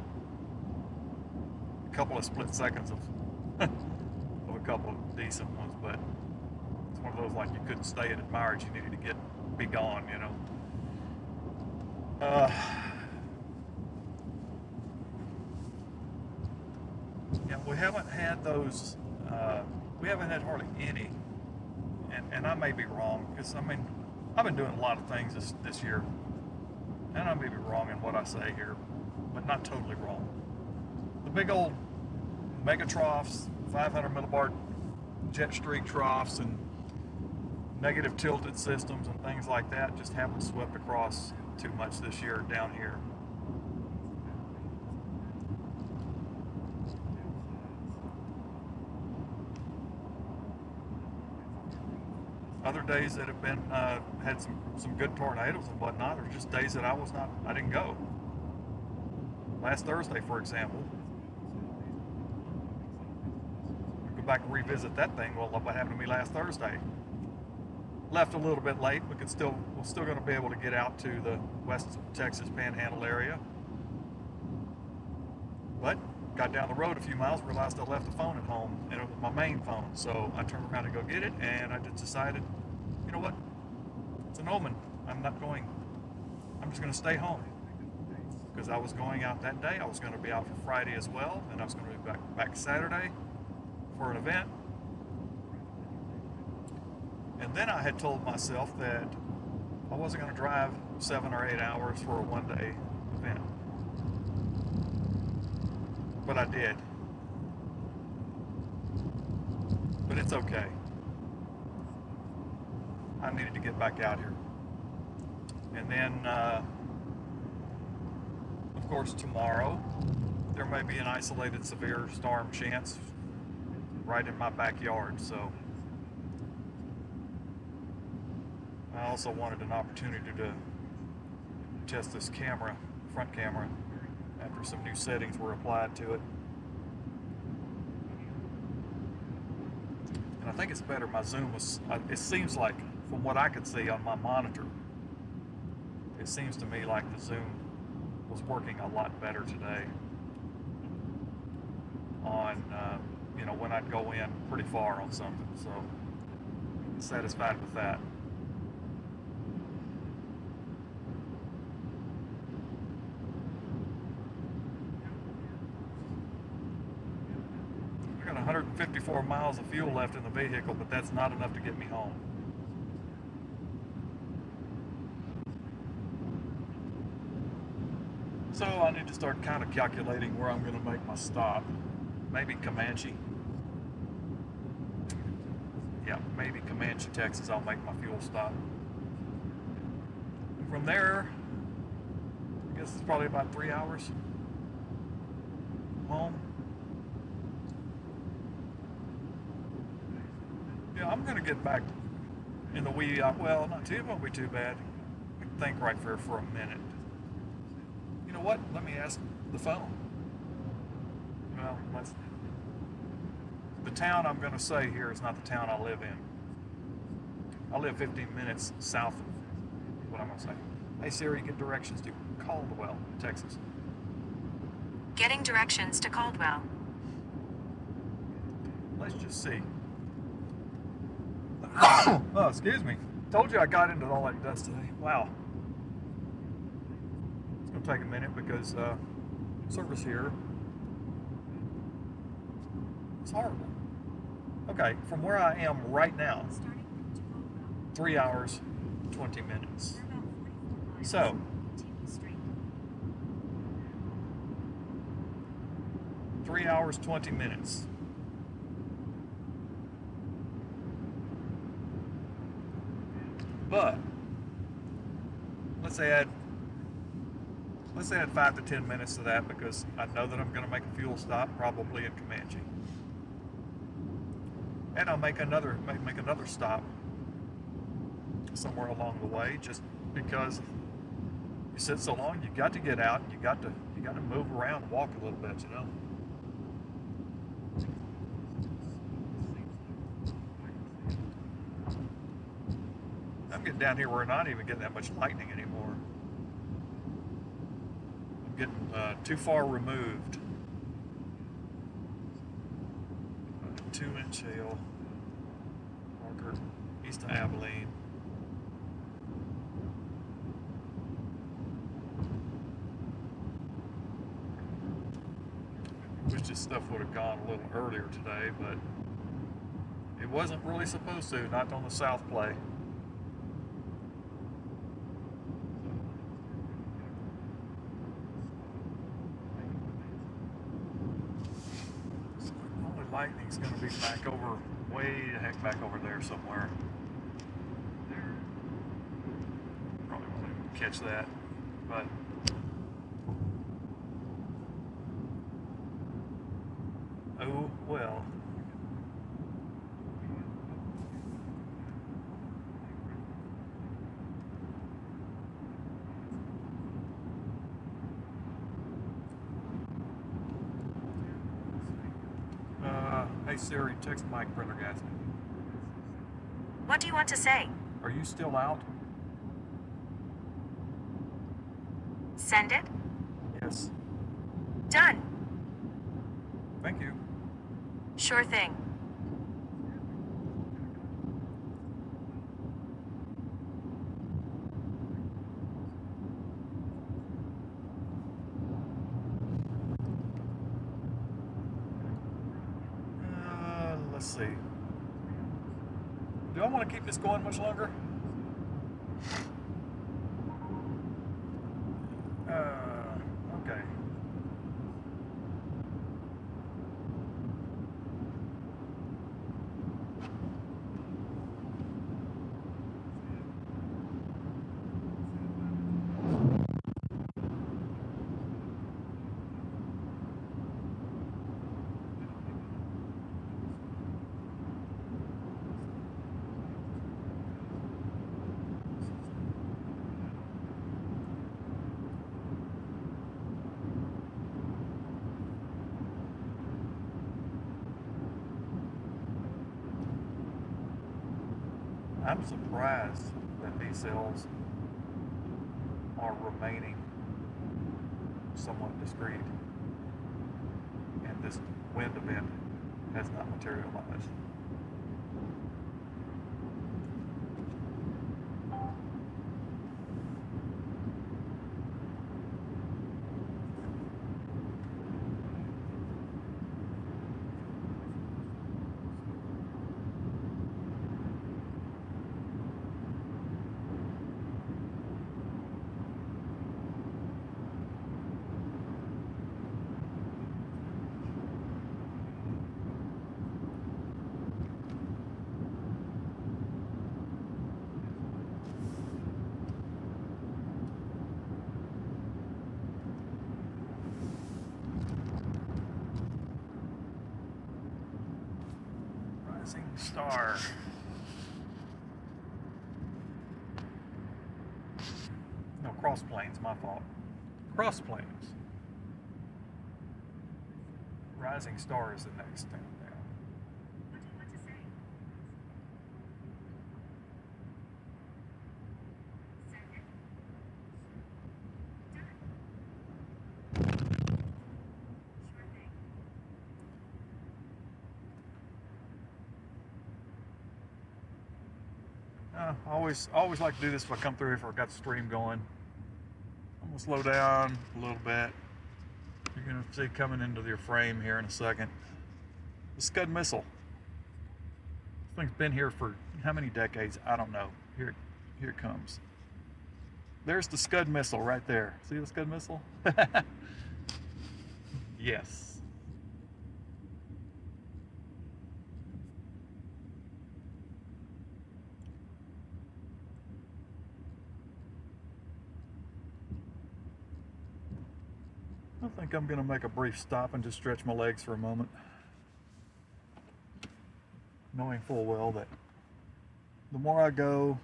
a couple of split seconds of a couple of decent ones, but it's one of those like you couldn't stay and admire it. You needed to be gone, you know. Yeah, we haven't had those. We haven't had hardly any, and I may be wrong, because I mean I've been doing a lot of things this year, and I may be wrong in what I say here, but not totally wrong. The big old mega troughs, 500 millibar jet streak troughs, and negative tilted systems and things like that just haven't swept across too much this year down here. Other days that have been had some good tornadoes and whatnot are just days that I didn't go. Last Thursday, for example, back and revisit that thing. Well, what happened to me last Thursday? Left a little bit late. We're still going to be able to get out to the West Texas Panhandle area. But got down the road a few miles, realized I left the phone at home, and it was my main phone. So I turned around to go get it, and I just decided, you know what? It's an omen. I'm not going. I'm just going to stay home. Because I was going out that day. I was going to be out for Friday as well, and I was going to be back Saturday for an event. And then I had told myself that I wasn't going to drive 7 or 8 hours for a one-day event. But I did. But it's okay. I needed to get back out here. And then, of course, tomorrow, there may be an isolated severe storm chance right in my backyard. So I also wanted an opportunity to test this camera, front camera, after some new settings were applied to it. And I think it's better. My zoom was, it seems like, from what I could see on my monitor, it seems to me like the zoom was working a lot better today on, you know, when I'd go in pretty far on something. So, satisfied with that. I got 154 miles of fuel left in the vehicle, but that's not enough to get me home. So I need to start kind of calculating where I'm going to make my stop. Maybe Comanche. Yeah, maybe Comanche, Texas, I'll make my fuel stop. From there, I guess it's probably about 3 hours home. Yeah, I'm going to get back in the wee, well, not too, it won't be too bad. I can think right there for a minute. You know what? Let me ask the phone. Well, the town I'm going to say here is not the town I live in. I live 15 minutes south of what I'm going to say. Hey Siri, get directions to Caldwell, Texas. Getting directions to Caldwell. Let's just see. Oh, excuse me. Told you I got into all that dust today. Wow. It's going to take a minute because service here is horrible. Okay, from where I am right now, 3 hours, 20 minutes. So, three hours, 20 minutes. But let's say I add 5 to 10 minutes to that because I know that I'm going to make a fuel stop, probably in Comanche, and I'll make another stop somewhere along the way. Just because you sit so long, you got to get out. You got to move around, and walk a little bit, you know. I'm getting down here where we're not even getting that much lightning anymore. I'm getting too far removed. 2-inch hail. Marker east of Abilene. Wish this stuff would have gone a little earlier today, but it wasn't really supposed to, not on the South Play. Lightning's going to be back over, way the heck back over there somewhere. Probably won't even catch that, but oh well. Hey Siri, text Mike Prendergast. What do you want to say? Are you still out? Send it? Yes. Done. Thank you. Sure thing. Let's see. Do I want to keep this going much longer? Okay. I'm surprised that these cells are remaining somewhat discreet and this wind event has not materialized. Rising star. No, cross planes, my fault. Cross planes. Rising star is the next thing down. What do you want to say? Send it. Done. Sure thing. I always like to do this if I come through, if I've got the stream going. I'm gonna slow down a little bit. You're gonna see coming into your frame here in a second. The Scud missile. This thing's been here for how many decades? I don't know. Here it comes. There's the Scud missile right there. See the Scud missile? Yes. I think I'm going to make a brief stop and just stretch my legs for a moment, knowing full well that the more I go,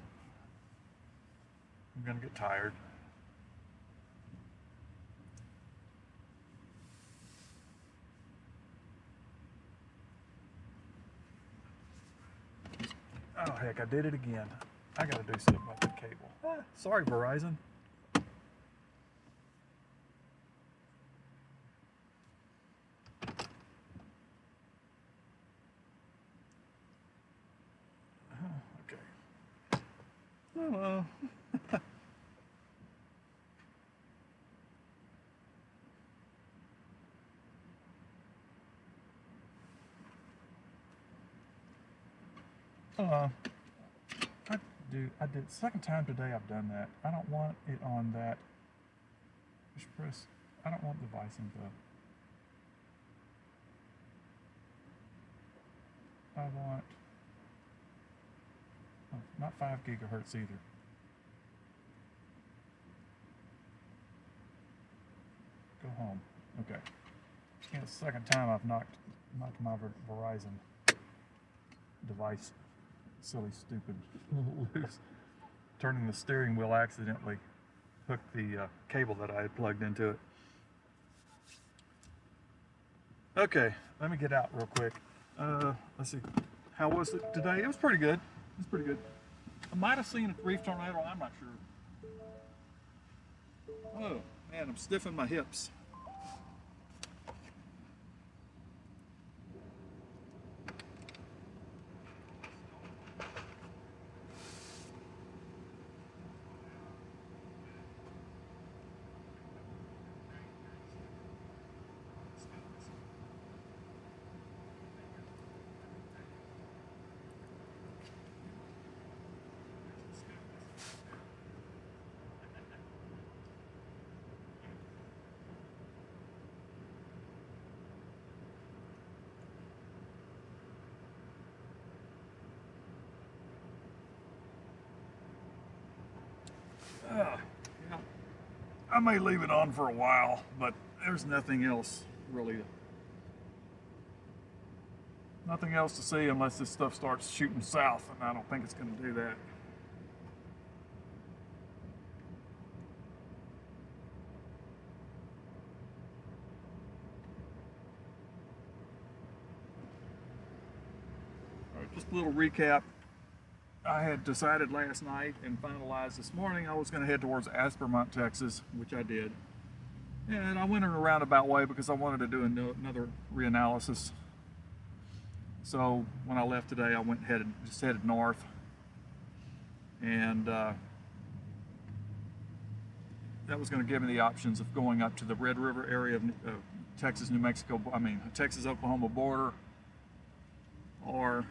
I'm going to get tired. Oh heck, I did it again. I got to do something about that cable. Sorry, Verizon. Oh, I did second time today I've done that. I don't want it on that. Just press. I don't want device info. I want not 5 gigahertz either. Go home. Okay. Yeah, it's the second time I've knocked my Verizon device silly stupid loose. Turning the steering wheel accidentally hooked the cable that I had plugged into it. Okay, let me get out real quick. Let's see. How was it today? It was pretty good. It was pretty good. I might have seen a brief tornado. I'm not sure. Oh man, I'm stiff in my hips. Yeah. I may leave it on for a while, but there's nothing else really. Nothing else to see unless this stuff starts shooting south, and I don't think it's going to do that. All right, just a little recap. I had decided last night and finalized this morning I was going to head towards Aspermont, Texas, which I did. And I went in a roundabout way because I wanted to do another reanalysis. So when I left today, I just headed north. And that was going to give me the options of going up to the Red River area of Texas, New Mexico, Texas-Oklahoma border, or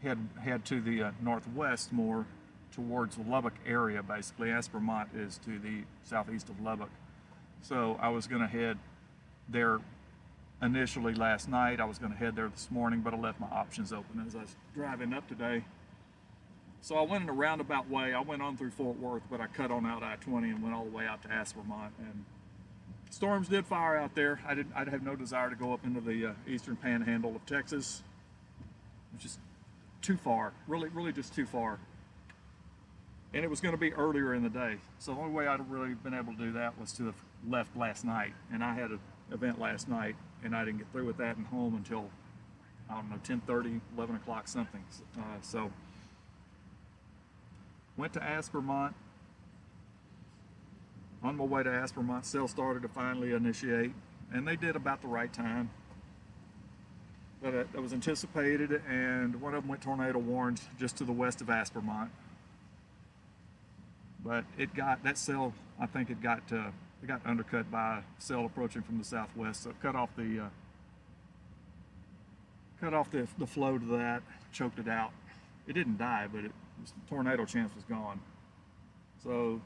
head to the northwest more towards the Lubbock area. Basically, Aspermont is to the southeast of Lubbock. So I was going to head there initially last night. I was going to head there this morning, but I left my options open as I was driving up today. So I went in a roundabout way. I went on through Fort Worth, but I cut on out I-20 and went all the way out to Aspermont. And storms did fire out there. I'd have no desire to go up into the eastern panhandle of Texas, which is too far, really just too far. And it was going to be earlier in the day. So the only way I'd have really been able to do that was to have left last night. And I had an event last night, and I didn't get through with that and home until, I don't know, 10:30, 11 o'clock something. So went to Aspermont. On my way to Aspermont, cell started to finally initiate, and they did about the right time. That was anticipated, and one of them went tornado warned just to the west of Aspermont. But that cell, I think it got undercut by a cell approaching from the southwest, so it cut off the flow to that, choked it out. It didn't die, but the tornado chance was gone. So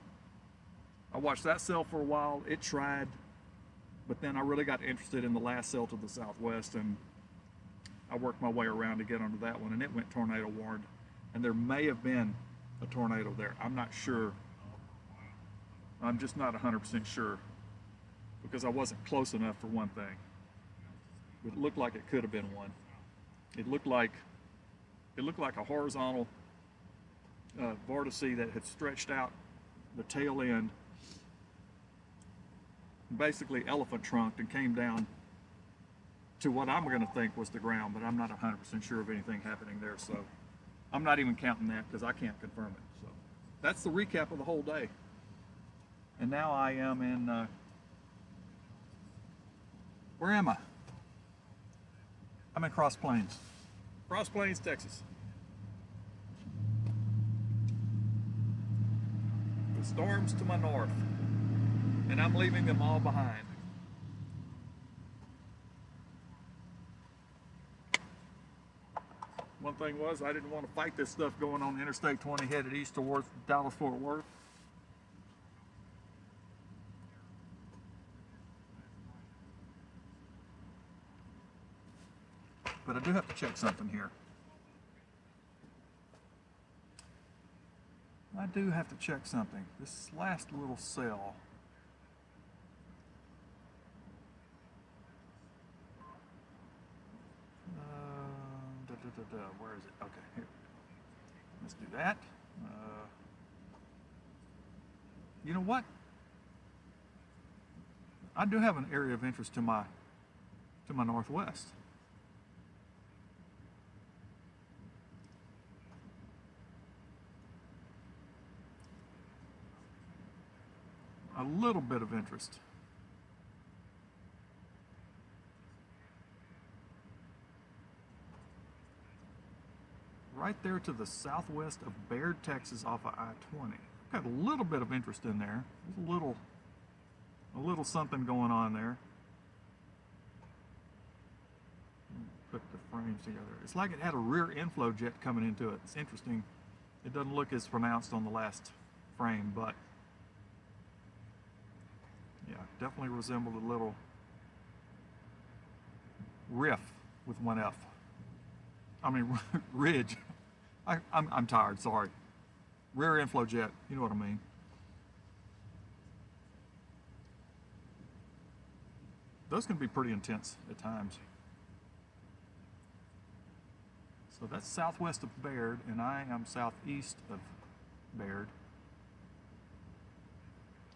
I watched that cell for a while. It tried, but then I really got interested in the last cell to the southwest, and I worked my way around to get onto that one, and it went tornado warned. And there may have been a tornado there. I'm not sure. I'm just not 100% sure, because I wasn't close enough for one thing. It looked like it could have been one. It looked like a horizontal vortice that had stretched out the tail end, basically elephant trunked, and came down to what I'm going to think was the ground, but I'm not 100% sure of anything happening there, so I'm not even counting that because I can't confirm it. So that's the recap of the whole day. And now I am in, where am I? I'm in Cross Plains, Texas. The storms to my north, and I'm leaving them all behind. One thing was, I didn't want to fight this stuff going on Interstate 20 headed east towards Dallas-Fort Worth. But I do have to check something here. I do have to check something. This last little cell. Where is it? Okay, here. Let's do that. You know what? I do have an area of interest to my northwest. little bit of interest. Right there to the southwest of Baird, Texas, off of I-20. Got a little bit of interest in there. There's a little something going on there. Put the frames together. It's like it had a rear inflow jet coming into it. It's interesting. It doesn't look as pronounced on the last frame, but yeah, definitely resembled a little riff with one F. I mean, ridge. I'm tired, sorry. Rear inflow jet, you know what I mean. Those can be pretty intense at times. So that's southwest of Baird, and I am southeast of Baird.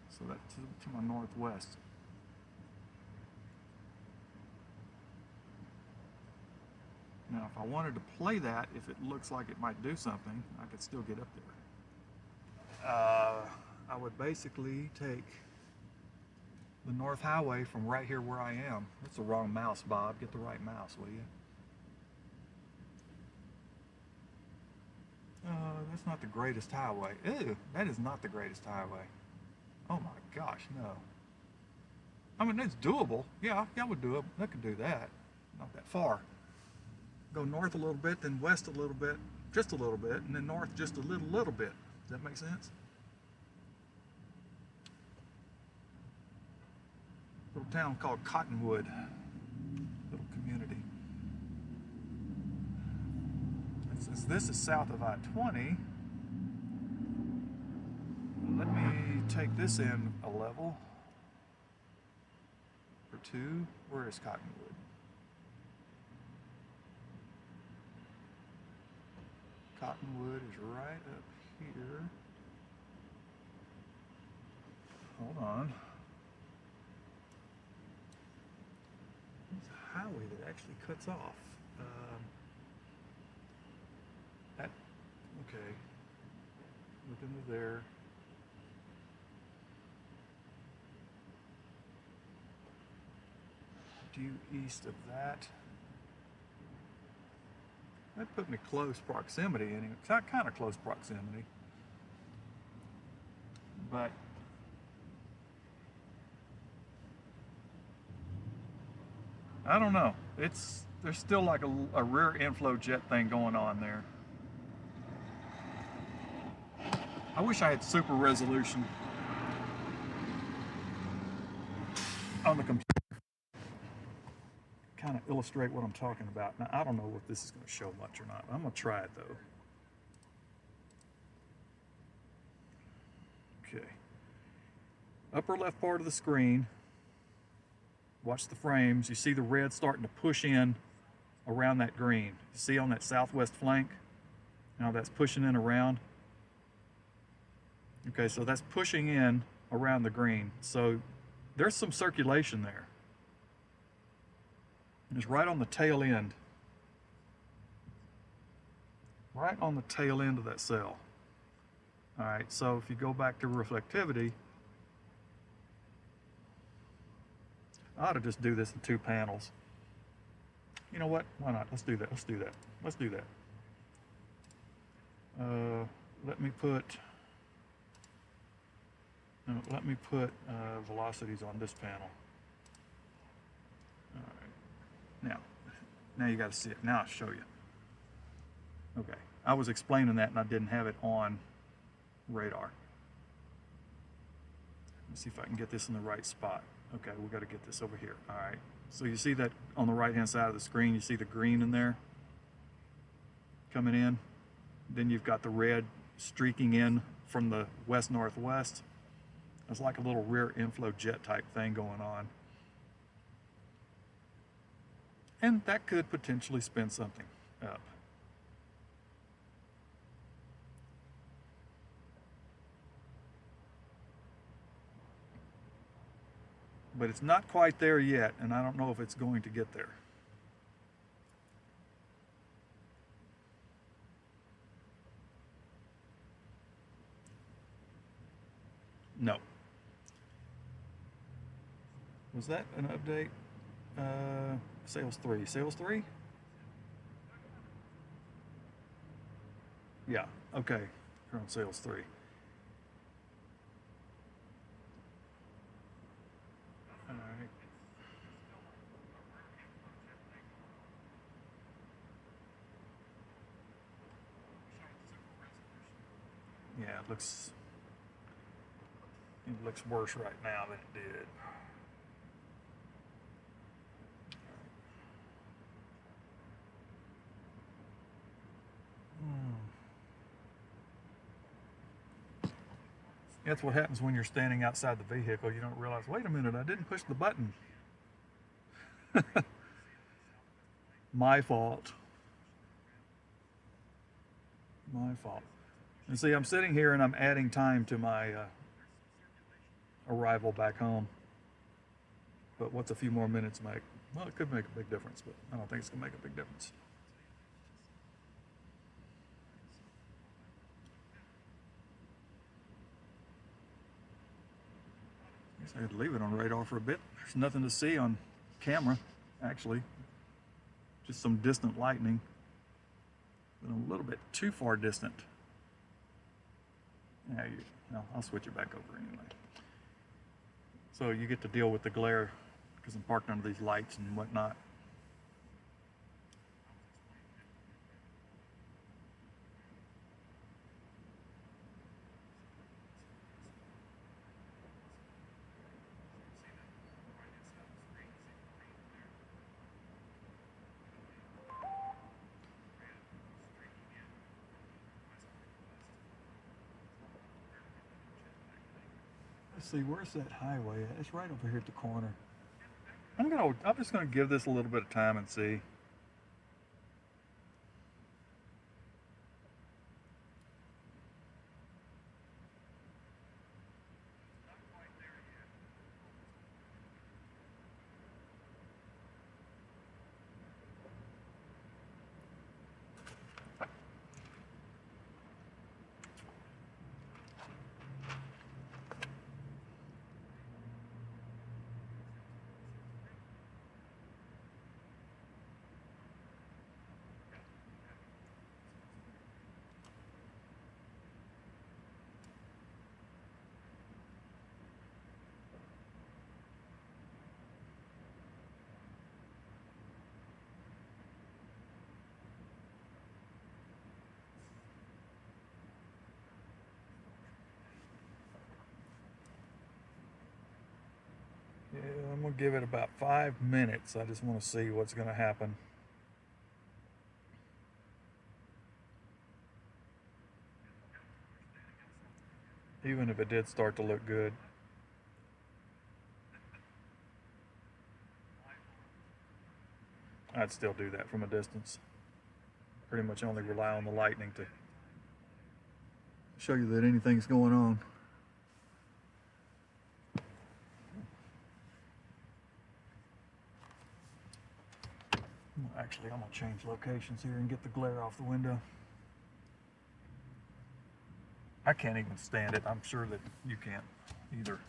So that's to my northwest. Now, if I wanted to play that, if it looks like it might do something, I could still get up there. I would basically take the North Highway from right here where I am. That's the wrong mouse, Bob. Get the right mouse, will you? That's not the greatest highway. Ew, that is not the greatest highway. Oh my gosh, no. I mean, it's doable. Yeah, I would do it. I could do that. Not that far. Go north a little bit, then west a little bit, just a little bit, and then north just a little bit. Does that make sense? Little town called Cottonwood. Little community. Since this is south of I-20, let me take this in a level or two. Where is Cottonwood? Cottonwood is right up here. Hold on. There's a highway that actually cuts off. Okay. Look into there. Due east of that. That put me close proximity, anyway. It's kind of close proximity. But I don't know. There's still like a rear inflow jet thing going on there. I wish I had super resolution on the computer. Kind of illustrate what I'm talking about. Now, I don't know if this is going to show much or not. I'm going to try it though. Okay. Upper left part of the screen. Watch the frames. You see the red starting to push in around that green. You see on that southwest flank? Now that's pushing in around. Okay, so that's pushing in around the green. So there's some circulation there. It's right on the tail end. Right on the tail end of that cell. All right, so if you go back to reflectivity, I ought to just do this in 2 panels. You know what? Why not? Let's do that. Let's do that. Let's do that. Let me put velocities on this panel. All right. Now you got to see it. Now I'll show you. Okay. I was explaining that and I didn't have it on radar. Let's see if I can get this in the right spot. Okay, we got to get this over here. All right. So you see that on the right-hand side of the screen, you see the green in there coming in. Then you've got the red streaking in from the west-northwest. It's like a little rear inflow jet type thing going on. And that could potentially spin something up. But it's not quite there yet, and I don't know if it's going to get there. No. Was that an update? Sales 3. Sales 3? Yeah, okay. We're on sales 3. All right. Yeah, it looks worse right now than it did. That's what happens when you're standing outside the vehicle. You don't realize, wait a minute, I didn't push the button. My fault. My fault. And see, I'm sitting here and I'm adding time to my arrival back home. But what's a few more minutes make? Well, it could make a big difference, but I don't think it's going to make a big difference. I guess I could leave it on radar for a bit. There's nothing to see on camera, actually. Just some distant lightning. But a little bit too far distant. Yeah, no, I'll switch it back over anyway. So you get to deal with the glare because I'm parked under these lights and whatnot. Let's see, where's that highway at? It's right over here at the corner. I'm just gonna give this a little bit of time and see. Yeah, I'm gonna give it about 5 minutes. I just want to see what's gonna happen. Even if it did start to look good. I'd still do that from a distance. Pretty much only rely on the lightning to show you that anything's going on. Actually, I'm gonna change locations here and get the glare off the window. I can't even stand it. I'm sure that you can't either.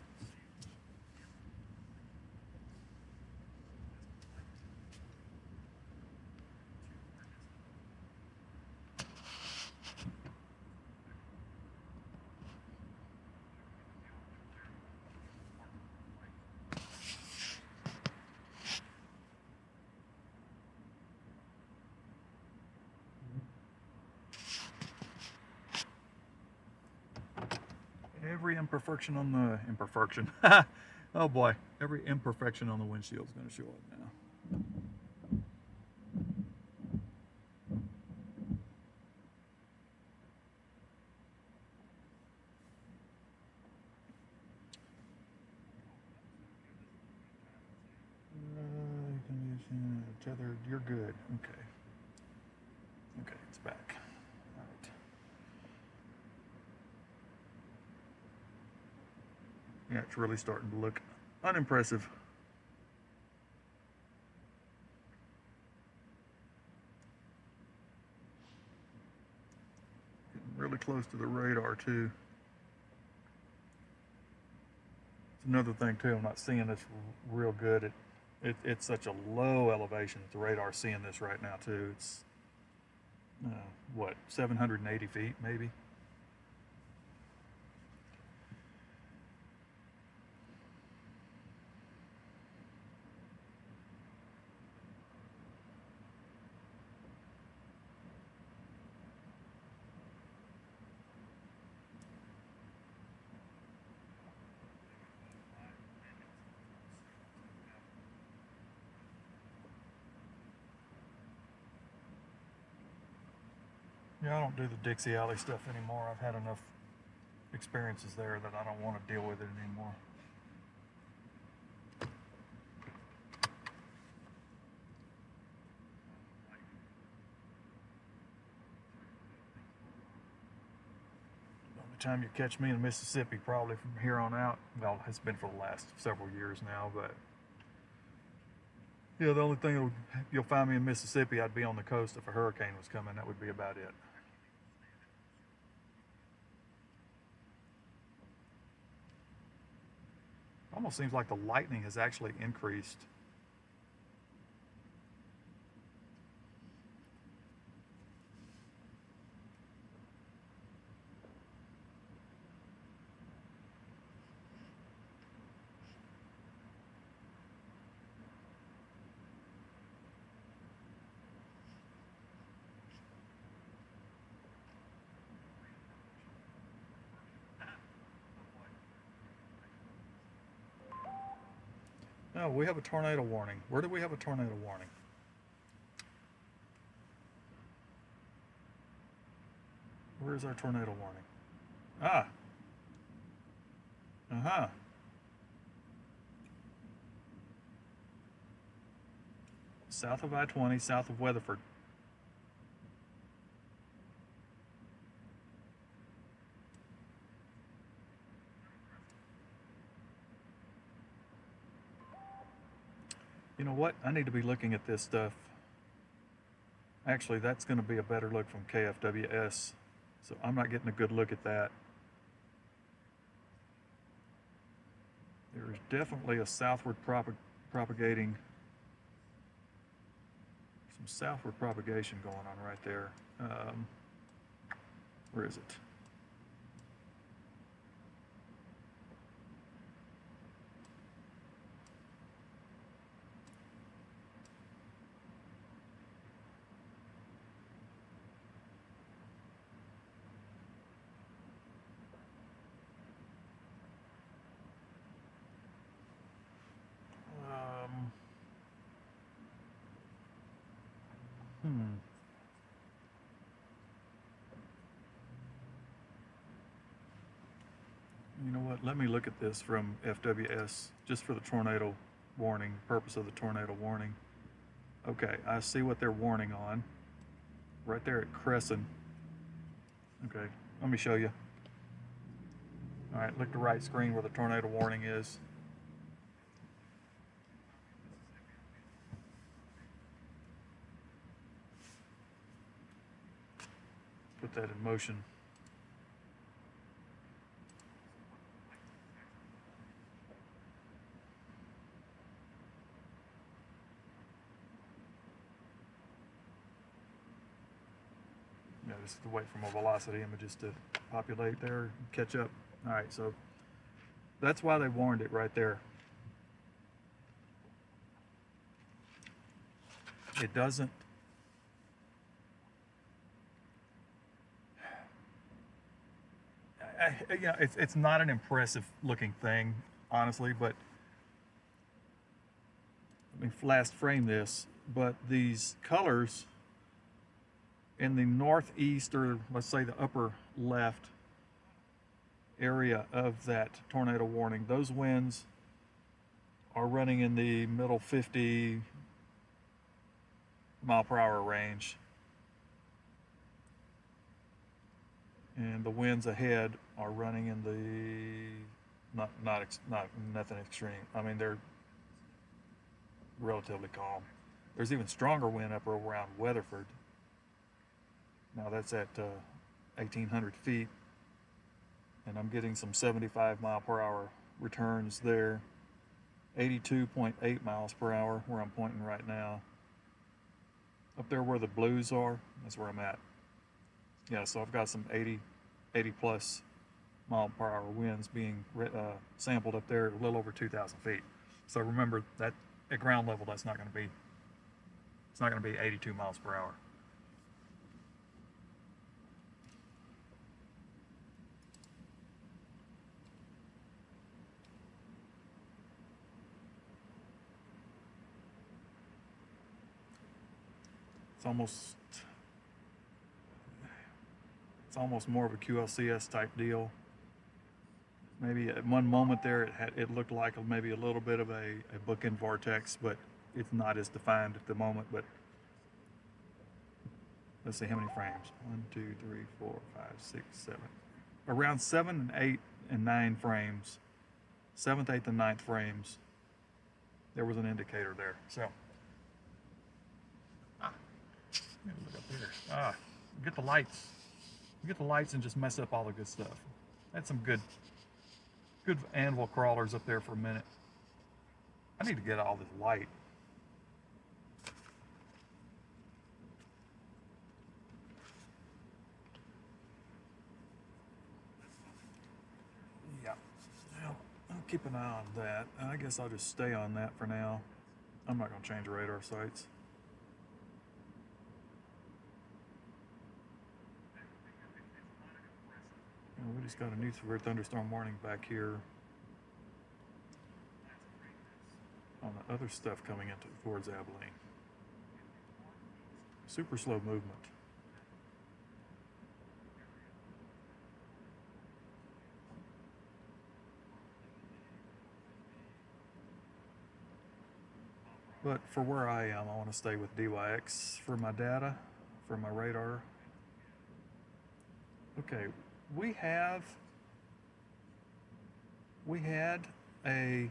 Every imperfection on the imperfection. Oh boy, every imperfection on the windshield is going to show up now. Tethered, you're good. Okay. Okay, it's back. All right. Yeah, it's really starting to look unimpressive. Getting really close to the radar too. It's another thing too. I'm not seeing this real good. It's such a low elevation that the radar's seeing this right now too. It's what, 780 feet maybe. Yeah, I don't do the Dixie Alley stuff anymore. I've had enough experiences there that I don't want to deal with it anymore. The only time you catch me in Mississippi, probably from here on out, well, it's been for the last several years now, but yeah, the only thing you'll find me in Mississippi, I'd be on the coast if a hurricane was coming. That would be about it. Almost seems like the lightning has actually increased. No, we have a tornado warning. Where do we have a tornado warning? Where's our tornado warning? Ah. Uh-huh. South of I-20, south of Weatherford. You know what? I need to be looking at this stuff. Actually, that's going to be a better look from KFWS. So I'm not getting a good look at that. There's definitely a southward propagating, some southward propagation going on right there. Where is it? You know what? Let me look at this from FWS just for the tornado warning, purpose of the tornado warning. Okay, I see what they're warning on. Right there at Crescent. Okay, let me show you. All right, look at the right screen where the tornado warning is. Put that in motion. Yeah, just to wait for my velocity images to populate there and catch up. All right, so that's why they warned it right there. It doesn't. Yeah, it's not an impressive looking thing, honestly, but let me last frame this. But these colors in the northeast, or let's say the upper left area of that tornado warning, those winds are running in the middle 50 mile per hour range. And the winds ahead are running in the not nothing extreme. I mean, they're relatively calm. There's even stronger wind up around Weatherford. Now that's at 1,800 feet, and I'm getting some 75 mile per hour returns there. 82.8 miles per hour where I'm pointing right now. Up there where the blues are, that's where I'm at. Yeah, so I've got some 80 plus mile per hour winds being sampled up there, a little over 2,000 feet. So remember that at ground level, that's not going to be, it's not going to be 82 miles per hour. It's almost more of a QLCS type deal. Maybe at one moment there it looked like maybe a little bit of a bookend vortex, but it's not as defined at the moment. But let's see how many frames. 1, 2, 3, 4, 5, 6, 7. Around 7 and 8 and 9 frames. 7th, 8th, and 9th frames. There was an indicator there. So look up here. Get the lights. Get the lights and just mess up all the good stuff. Had some good anvil crawlers up there for a minute. I need to get all this light. Yeah. Well, I'll keep an eye on that. I guess I'll just stay on that for now. I'm not going to change radar sights. We just got a new severe thunderstorm warning back here on the other stuff coming into towards Abilene. Super slow movement. But for where I am, I want to stay with DYX for my data, for my radar. Okay. We had I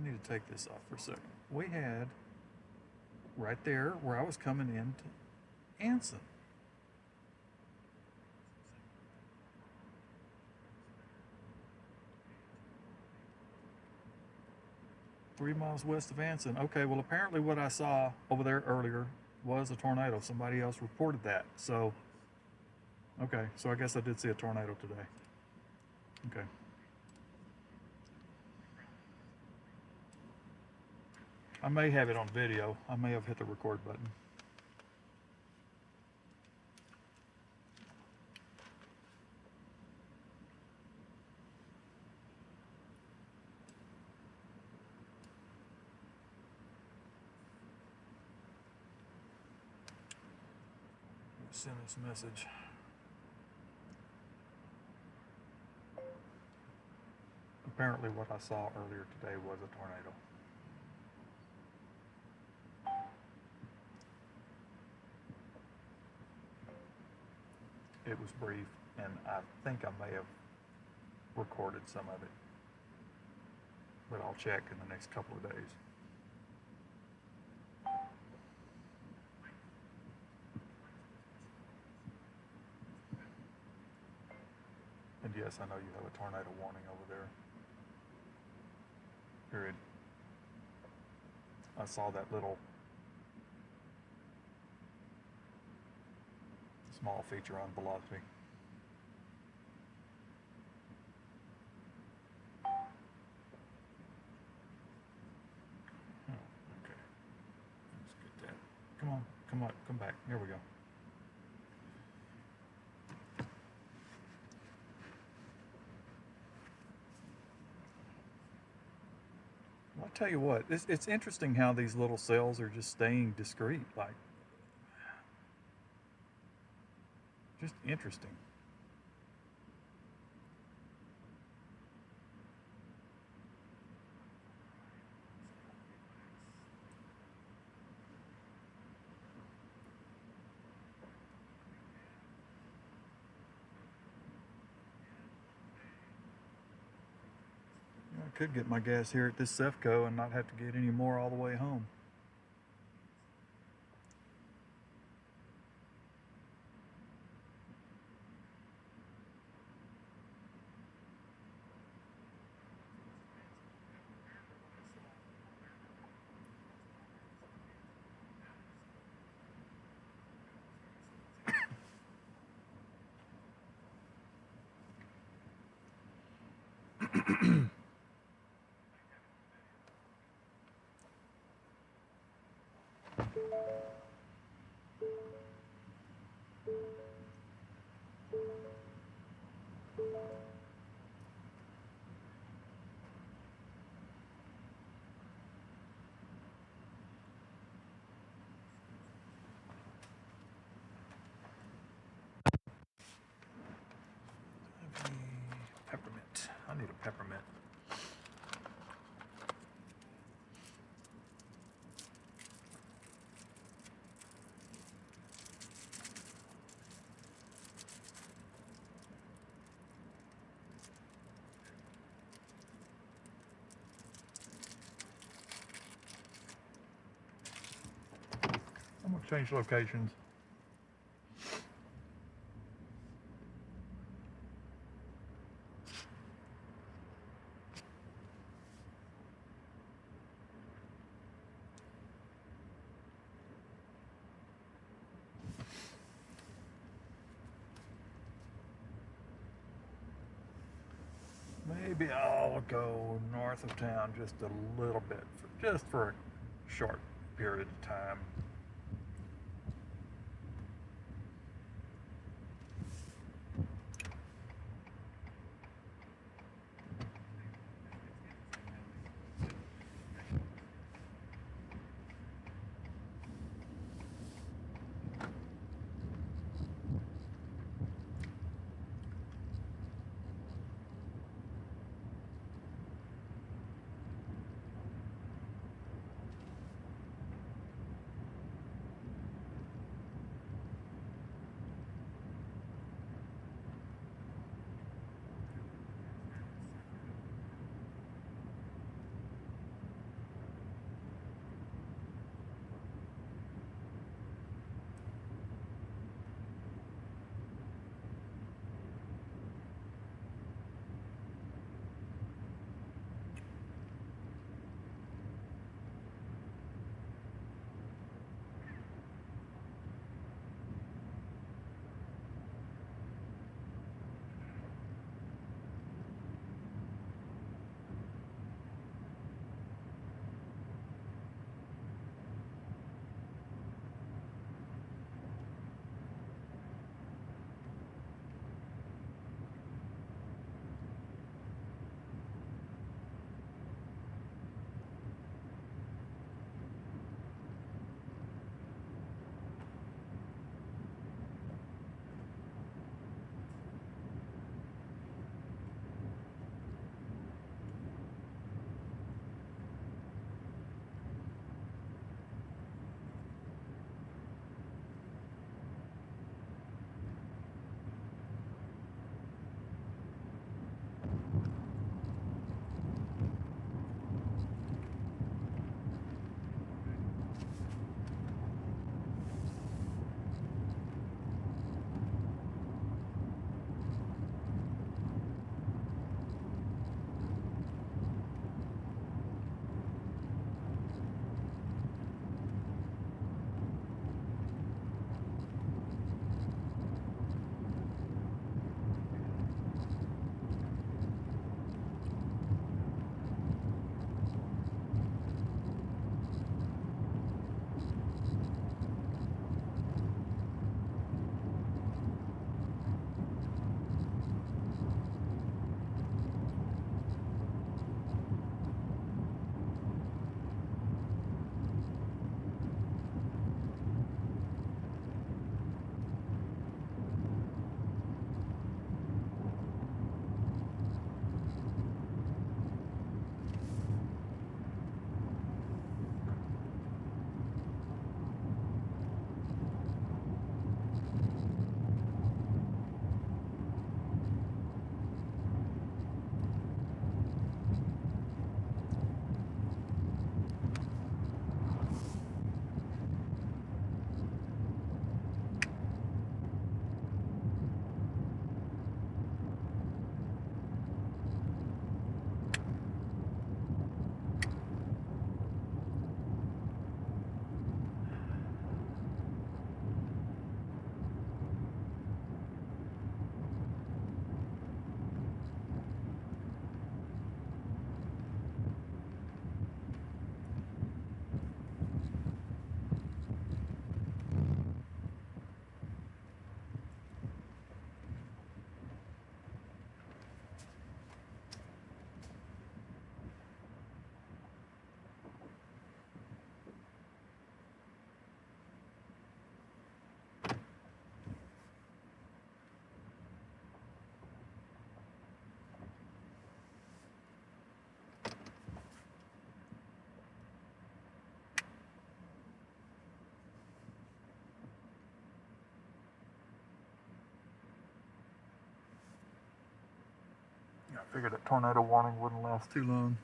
need to take this off for a second. We had right there where I was coming into Anson. Three miles west of Anson. Okay, well apparently what I saw over there earlier was a tornado. Somebody else reported that. So okay, so I guess I did see a tornado today. Okay. I may have it on video. I may have hit the record button. Send this message. Apparently what I saw earlier today was a tornado. It was brief, and I think I may have recorded some of it, but I'll check in the next couple of days. And yes, I know you have a tornado warning over there. Period. I saw that little small feature on velocity. Oh, okay. Let's get that. Come on, come back. Here we go. I'll tell you what, it's interesting how these little cells are just staying discrete, like, just interesting. I could get my gas here at this Cefco and not have to get any more all the way home. Peppermint. I need a peppermint. I'm gonna change locations. Maybe I'll go north of town just a little bit, just for a short period of time. Figured that tornado warning wouldn't last too long.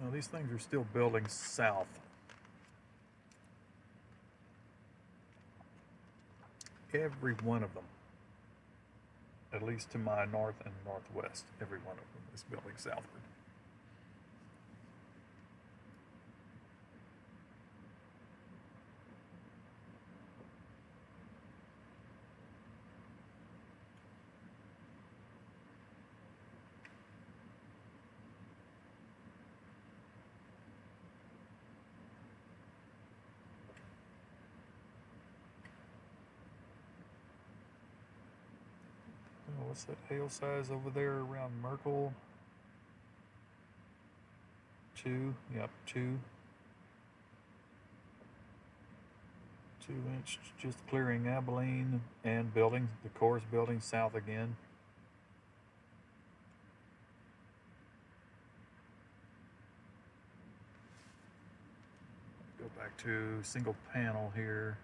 Well, these things are still building south. Every one of them, at least to my north and northwest, every one of them is building southward. What's that hail size over there around Merkel? 2, yep, 2. 2-inch, just clearing Abilene and building, the core's building south again. Go back to single panel here.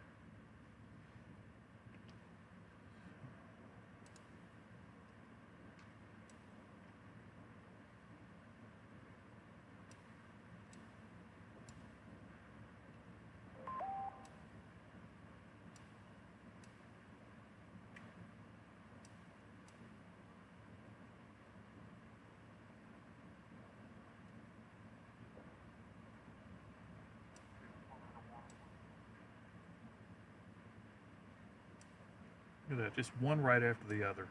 Look at that, just one right after the other.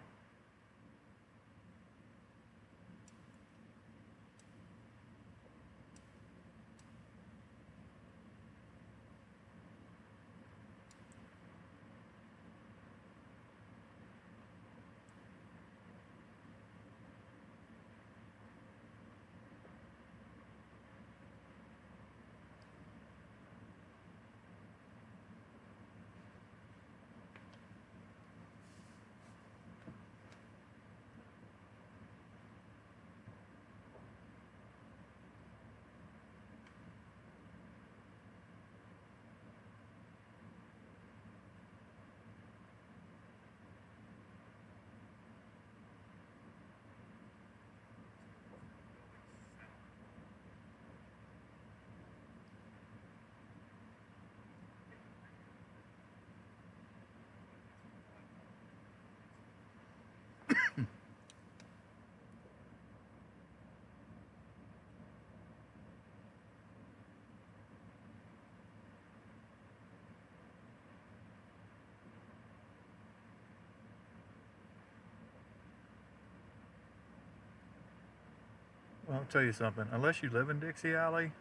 Well, I'll tell you something. Unless you live in Dixie Alley,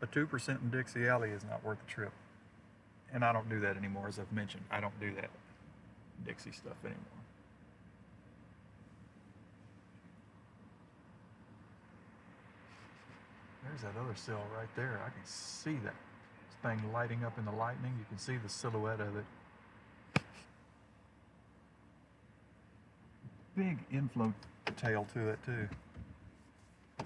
a 2% in Dixie Alley is not worth the trip. And I don't do that anymore, as I've mentioned. I don't do that Dixie stuff anymore. There's that other cell right there. I can see that thing lighting up in the lightning. You can see the silhouette of it. Big inflow tail to it too. I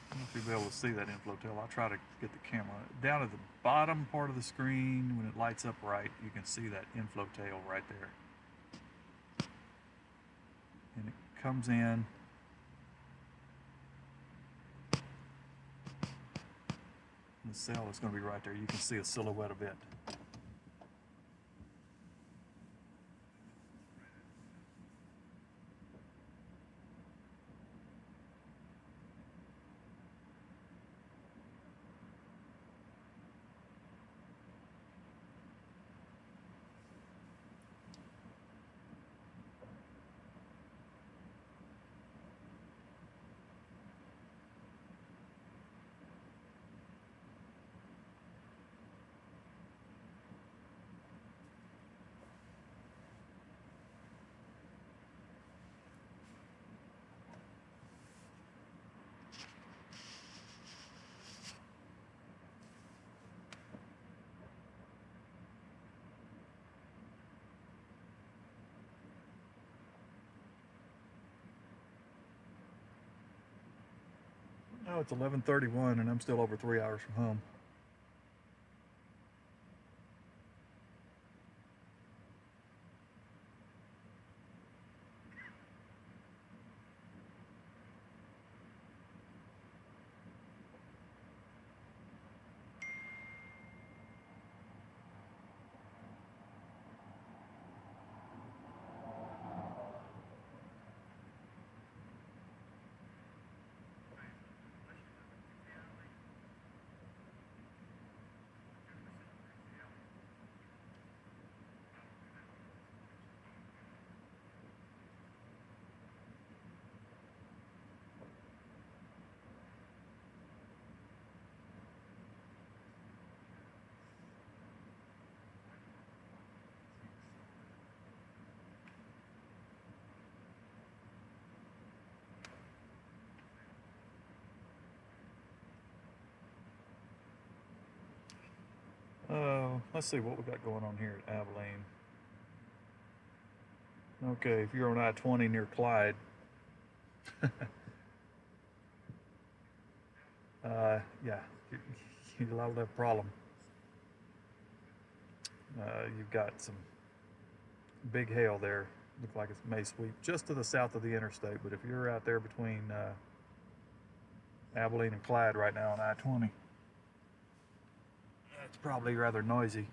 don't know if you'll be able to see that inflow tail. I'll try to get the camera down at the bottom part of the screen. When it lights up right, you can see that inflow tail right there. And it comes in. The cell is going to be right there. You can see a silhouette of it. Oh, it's 11:31 and I'm still over 3 hours from home. Let's see what we got going on here at Abilene. Okay, if you're on I-20 near Clyde, yeah, you'll have a problem. You've got some big hail there. Looks like it may sweep just to the south of the interstate, but if you're out there between Abilene and Clyde right now on I-20, it's probably rather noisy.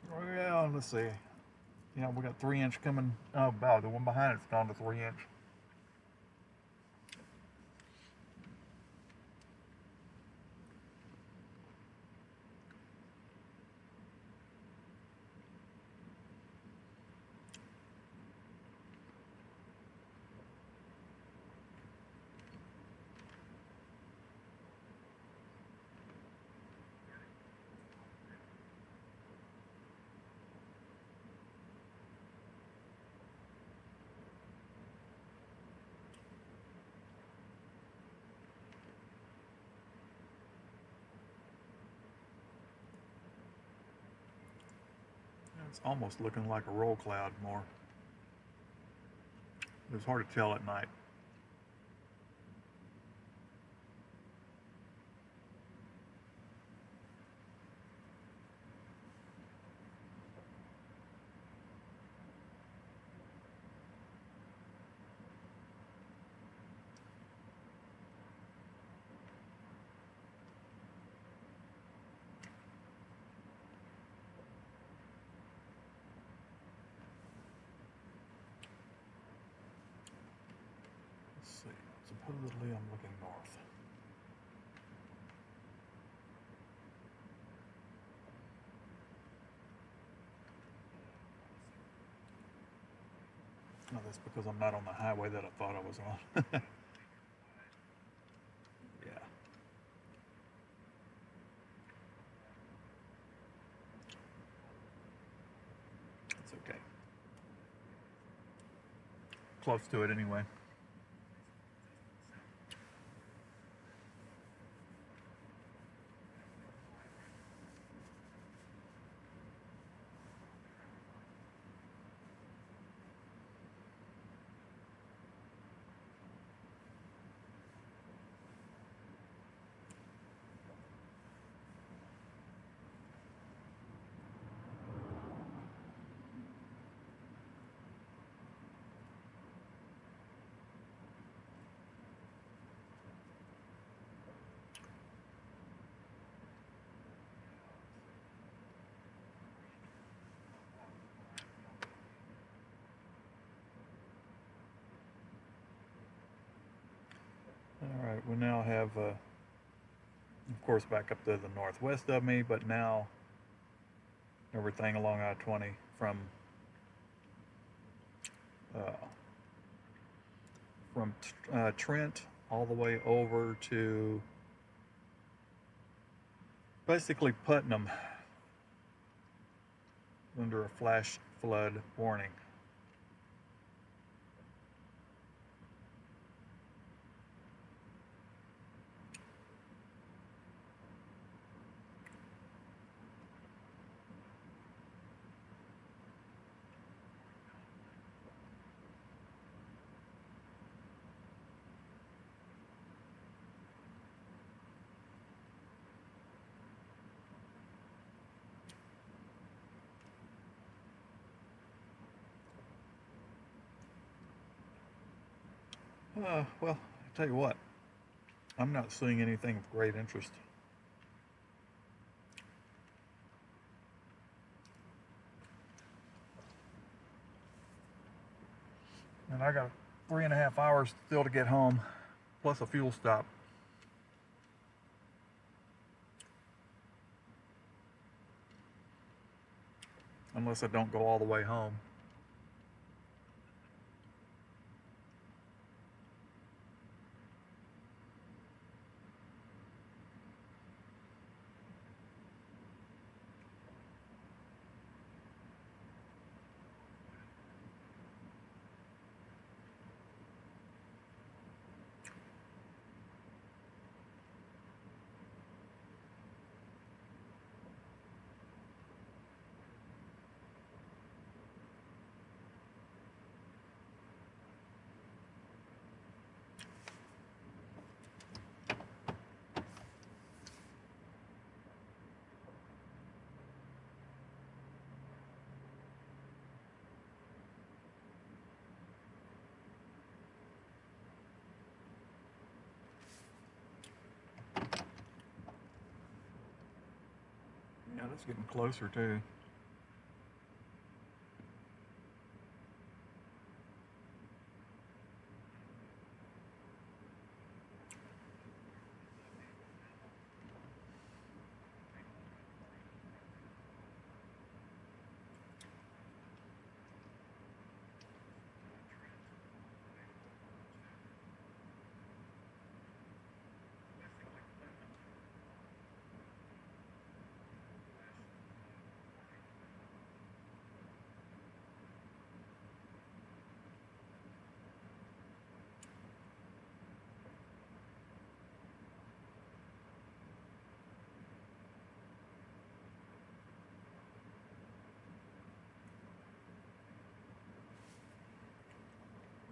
Well, let's see. Yeah, we got 3 inch coming. Oh, wow, the one behind it's gone to 3 inch. It's almost looking like a roll cloud more. It's hard to tell at night. Let's see. Supposedly I'm looking north. Oh, that's because I'm not on the highway that I thought I was on. Yeah. It's okay. Close to it anyway. All right, we now have, of course, back up to the northwest of me, but now everything along I-20 from Trent all the way over to basically Putnam. under a flash flood warning. Well, I tell you what, I'm not seeing anything of great interest. And I got 3.5 hours still to get home, plus a fuel stop. Unless I don't go all the way home. Yeah, that's getting closer too.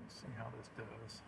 Let's see how this does.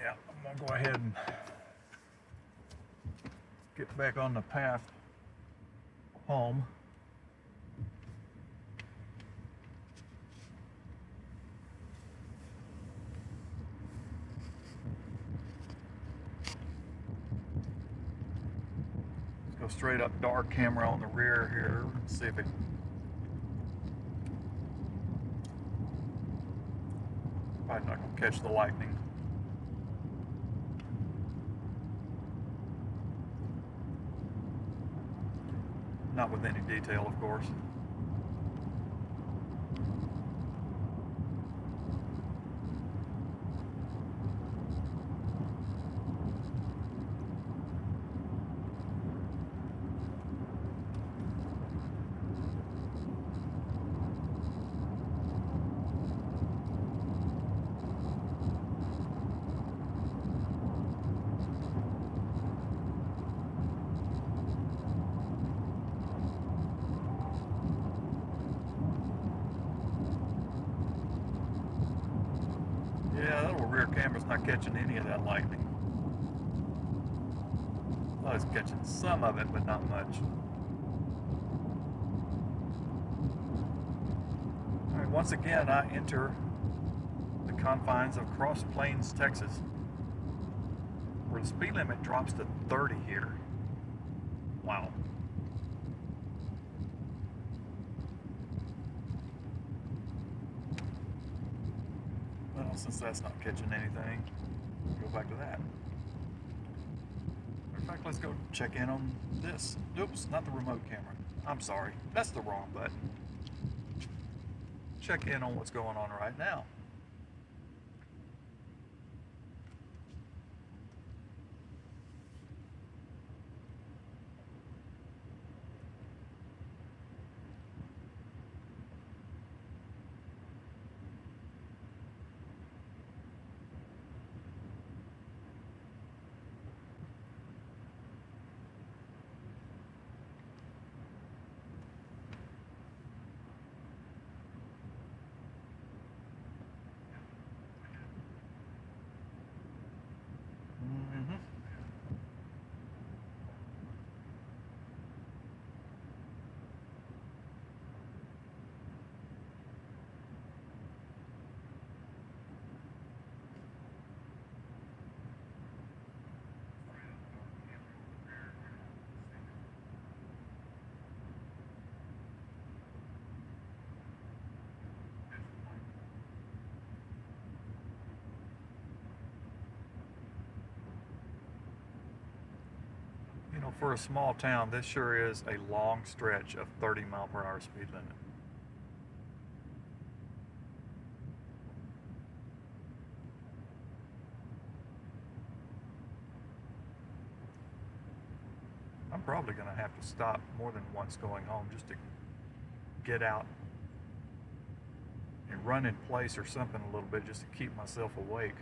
Yeah, I'm gonna go ahead and get back on the path home. Let's go straight up, dark camera on the rear here, see if it probably not gonna catch the lightning. Not with any detail, of course. Yeah, that little rear camera's not catching any of that lightning. Well, it's catching some of it, but not much. All right, once again, I enter the confines of Cross Plains, Texas, where the speed limit drops to 30 here. Wow. Well, since that's not catching anything, go back to that. In fact, let's go check in on this. Oops, not the remote camera. I'm sorry, that's the wrong button. Check in on what's going on right now. You know, for a small town, this sure is a long stretch of 30-mile-per-hour speed limit. I'm probably going to have to stop more than once going home just to get out and run in place or something a little bit just to keep myself awake.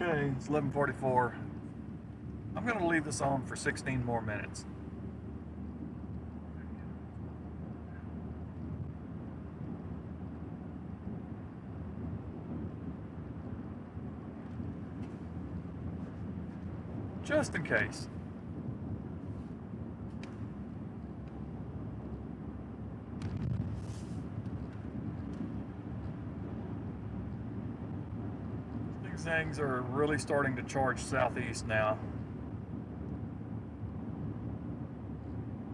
Okay, it's 11:44. I'm going to leave this on for 16 more minutes. Just in case. These things are really starting to charge southeast now.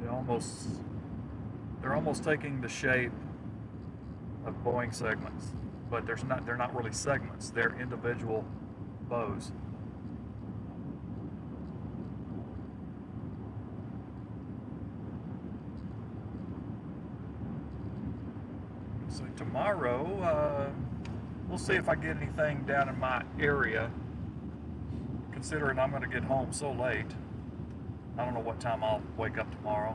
They're almost taking the shape of Boeing segments, but they're not really segments, they're individual bows. So tomorrow, we'll see if I get anything down in my area, considering I'm going to get home so late. I don't know what time I'll wake up tomorrow.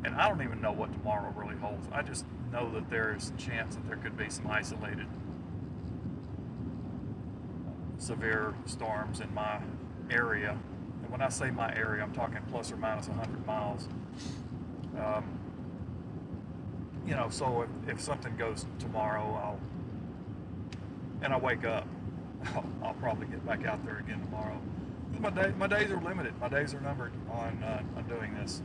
And I don't even know what tomorrow really holds. I just know that there's a chance that there could be some isolated severe storms in my area And when I say my area, I'm talking plus or minus 100 miles. Um, you know, so if something goes tomorrow, and I wake up, I'll probably get back out there again tomorrow. My days are limited. My days are numbered on doing this.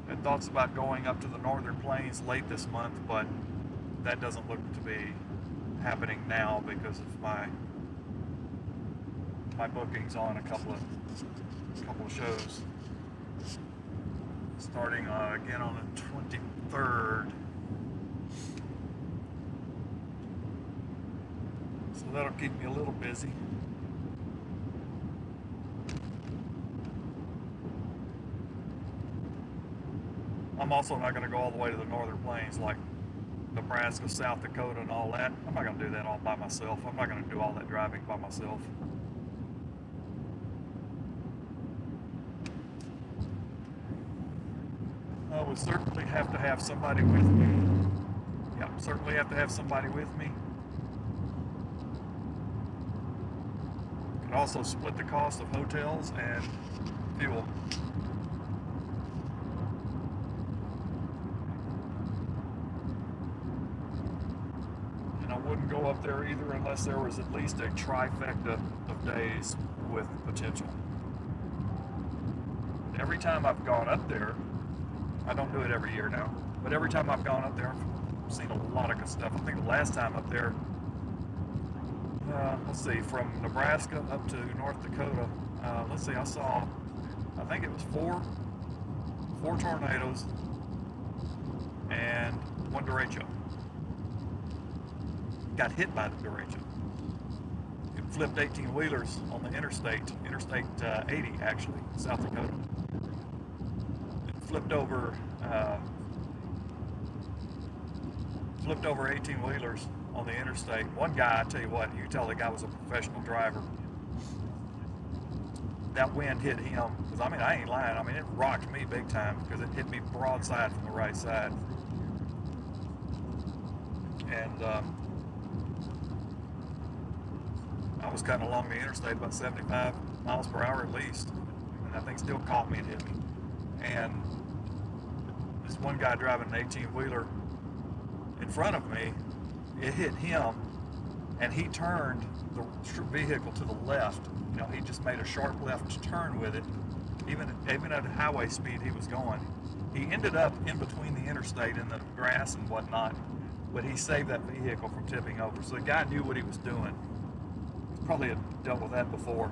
Had thoughts about going up to the northern plains late this month, but that doesn't look to be happening now because of my bookings on a couple of shows. Starting again on the 23rd. So that'll keep me a little busy. I'm also not going to go all the way to the northern plains like Nebraska, South Dakota, and all that. I'm not going to do that all by myself. I'm not going to do all that driving by myself. I would certainly have to have somebody with me. Yeah, certainly have to have somebody with me. Could also split the cost of hotels and fuel. And I wouldn't go up there either unless there was at least a trifecta of days with potential. Every time I've gone up there, I don't do it every year now, but every time I've gone up there, I've seen a lot of good stuff. I think the last time up there, let's see, from Nebraska up to North Dakota, let's see, I saw, I think it was four tornadoes and one derecho. Got hit by the derecho. It flipped 18-wheelers on the interstate 80 actually, South Dakota. Flipped over 18-wheelers on the interstate. One guy, I tell you what, you could tell the guy was a professional driver. That wind hit him, because I mean, I ain't lying. I mean, it rocked me big time because it hit me broadside from the right side. And I was cutting along the interstate about 75 miles per hour at least, and that thing still caught me and hit me. And this one guy driving an 18-wheeler in front of me, it hit him, and he turned the vehicle to the left. You know, he just made a sharp left turn with it, even at highway speed he was going. He ended up in between the interstate and the grass and whatnot, but he saved that vehicle from tipping over. So the guy knew what he was doing. Probably had dealt with that before.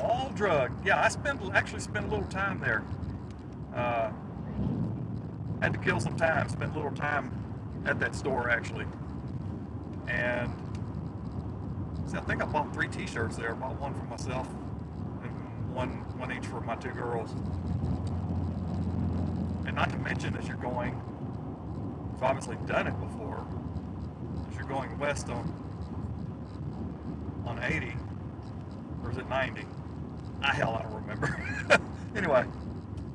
All drug. Yeah, I actually spent a little time there. Had to kill some time. Spent a little time at that store actually, and see, I think I bought 3 T-shirts there. I bought one for myself and one each for my 2 girls. And not to mention, as you're going, I've obviously done it before. As you're going west on 80, or is it 90? Hell, I don't remember. Anyway,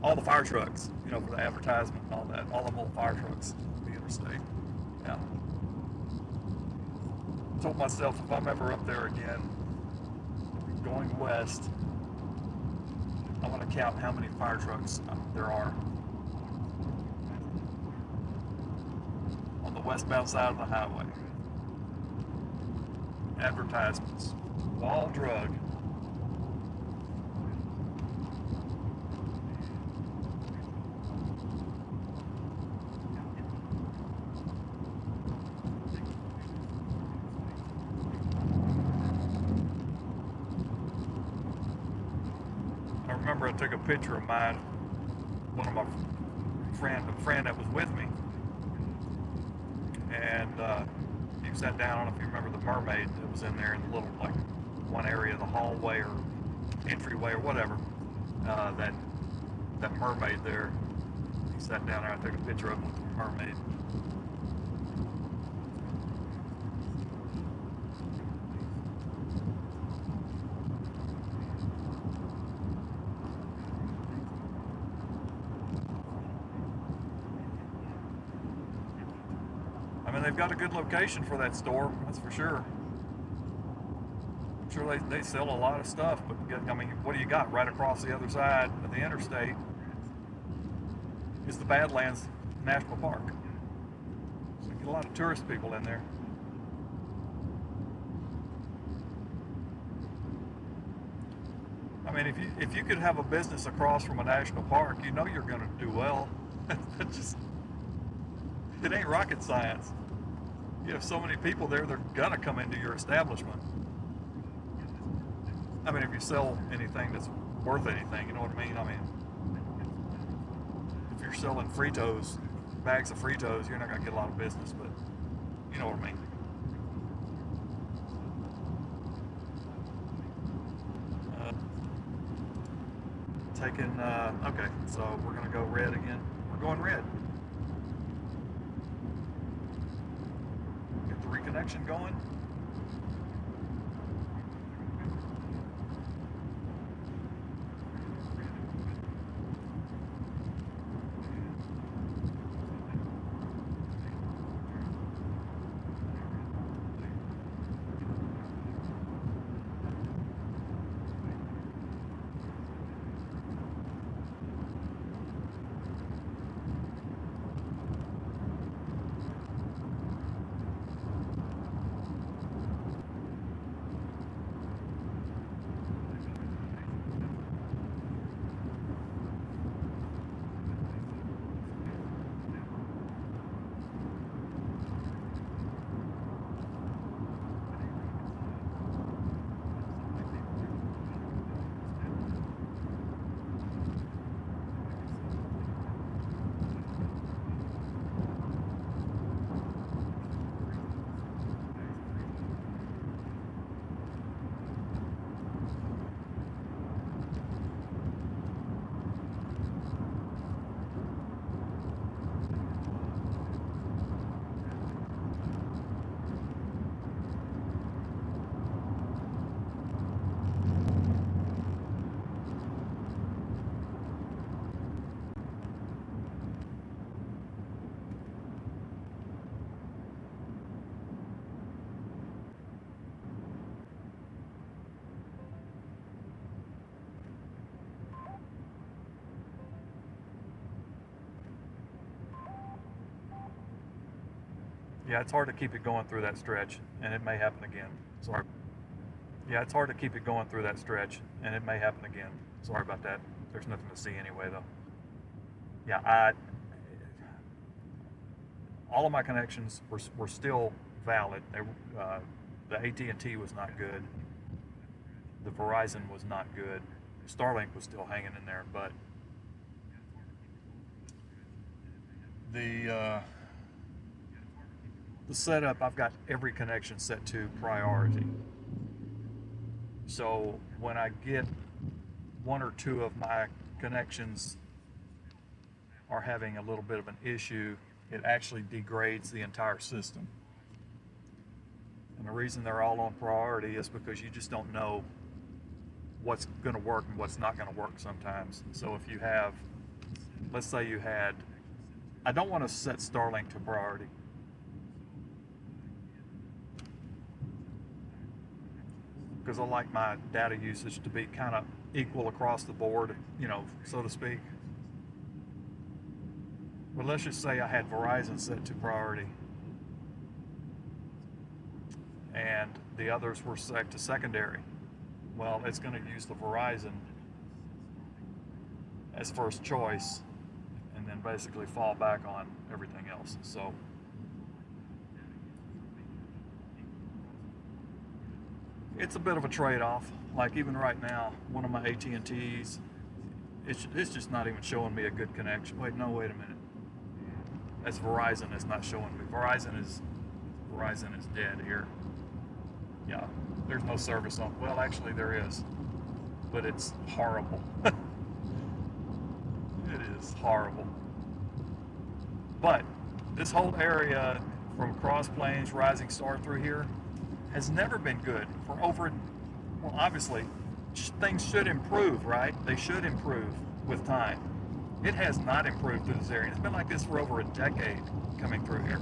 all the fire trucks, you know, for the advertisement and all that, all them old fire trucks on the interstate. Yeah. Told myself if I'm ever up there again, going west, I want to count how many fire trucks there are on the westbound side of the highway. Advertisements, Wall Drug. I remember I took a picture of mine, one of my friend that was with me, and he sat down. I don't know if you remember the mermaid that was in there in the little, like, one area of the hallway or entryway or whatever, that mermaid there. He sat down there. I took a picture of him with the mermaid. And they've got a good location for that store, that's for sure. I'm sure they sell a lot of stuff, but I mean, what do you got right across the other side of the interstate is the Badlands National Park. So you get a lot of tourist people in there. I mean, if you could have a business across from a national park, you know you're going to do well. It ain't rocket science. You have so many people there, they're gonna come into your establishment. I mean, if you sell anything that's worth anything, you know what I mean? I mean, if you're selling Fritos, bags of Fritos, you're not gonna get a lot of business, but you know what I mean. Okay, so we're gonna go red again. We're going red. Get the reconnection going. Yeah, it's hard to keep it going through that stretch, and it may happen again. Sorry. Yeah, it's hard to keep it going through that stretch, and it may happen again. Sorry about that. There's nothing to see anyway, though. Yeah, all of my connections were still valid. The AT&T was not good. The Verizon was not good. Starlink was still hanging in there, but the setup, I've got every connection set to priority. So when I get one or two of my connections are having a little bit of an issue, it actually degrades the entire system. And the reason they're all on priority is because you just don't know what's going to work and what's not going to work sometimes. So if you have, let's say you had, I don't want to set Starlink to priority. Because I like my data usage to be kind of equal across the board, you know, so to speak. But let's just say I had Verizon set to priority and the others were set to secondary. Well, it's going to use the Verizon as first choice and then basically fall back on everything else. So it's a bit of a trade-off. Like even right now, one of my AT&Ts, it's just not even showing me a good connection. Wait a minute. That's Verizon. It's not showing me. Verizon is dead here. Yeah, there's no service on. Well, actually there is, but it's horrible. It is horrible. But this whole area from Cross Plains, Rising Star through here has never been good for over, well, obviously things should improve, right? They should improve with time. It has not improved through this area. It's been like this for over a decade coming through here.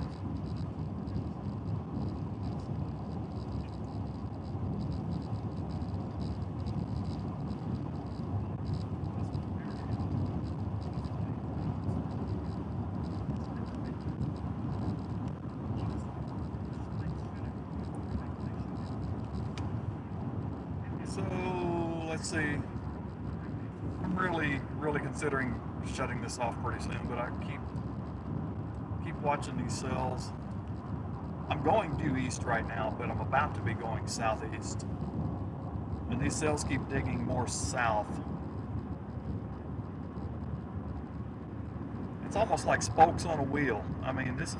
So let's see. I'm really considering shutting this off pretty soon, but I keep watching these cells. I'm going due east right now, but I'm about to be going southeast. And these cells keep digging more south. It's almost like spokes on a wheel. I mean, this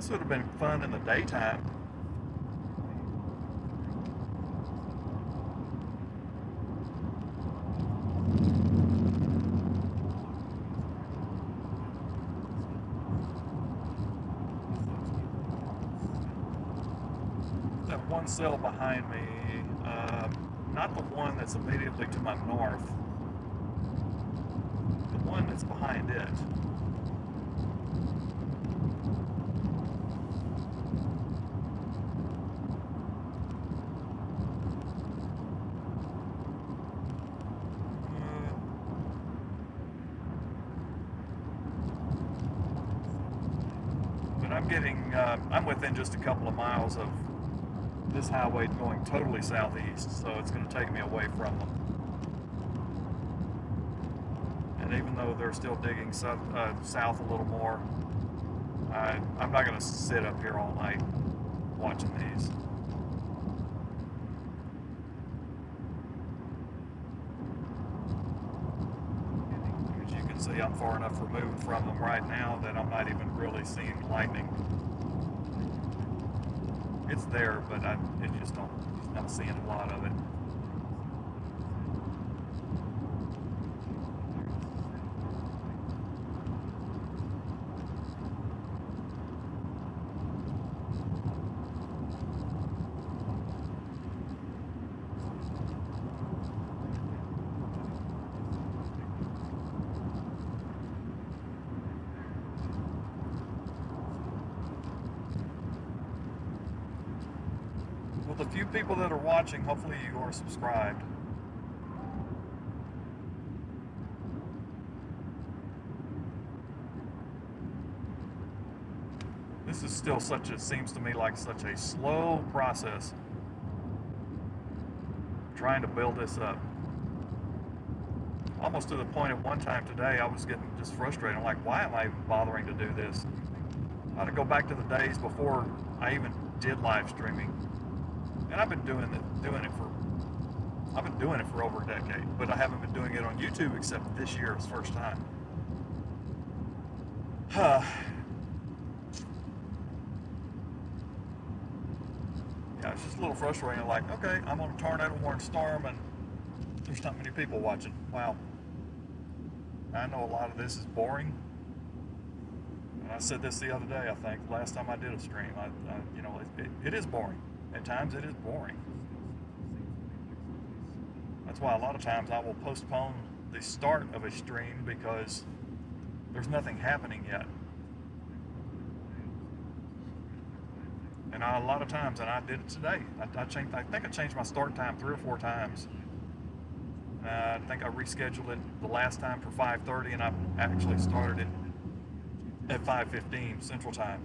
would have been fun in the daytime. That one cell behind me, not the one that's immediately to my north, the one that's behind it. But I'm within just a couple of miles of this highway going totally southeast, so it's going to take me away from them. And even though they're still digging south a little more, I'm not going to sit up here all night watching these. As you can see, I'm far enough removed from them right now that I'm not even really seeing lightning. It's there, but just not seeing a lot of it. Well, the few people that are watching, hopefully you are subscribed. This is still seems to me like such a slow process trying to build this up. Almost to the point at one time today I was getting just frustrated. I'm like, why am I even bothering to do this? I ought to go back to the days before I even did live streaming. And I've been doing it for over a decade, but I haven't been doing it on YouTube except this year is the first time. Yeah, it's just a little frustrating. Like, okay, I'm on a tornado warning storm and there's not many people watching. Wow. I know a lot of this is boring. And I said this the other day, I think, last time I did a stream. It is boring. At times it is boring. That's why a lot of times I will postpone the start of a stream because there's nothing happening yet. And a lot of times, and I did it today, I think I changed my start time 3 or 4 times. I think I rescheduled it the last time for 5:30, and I actually started it at 5:15 Central Time.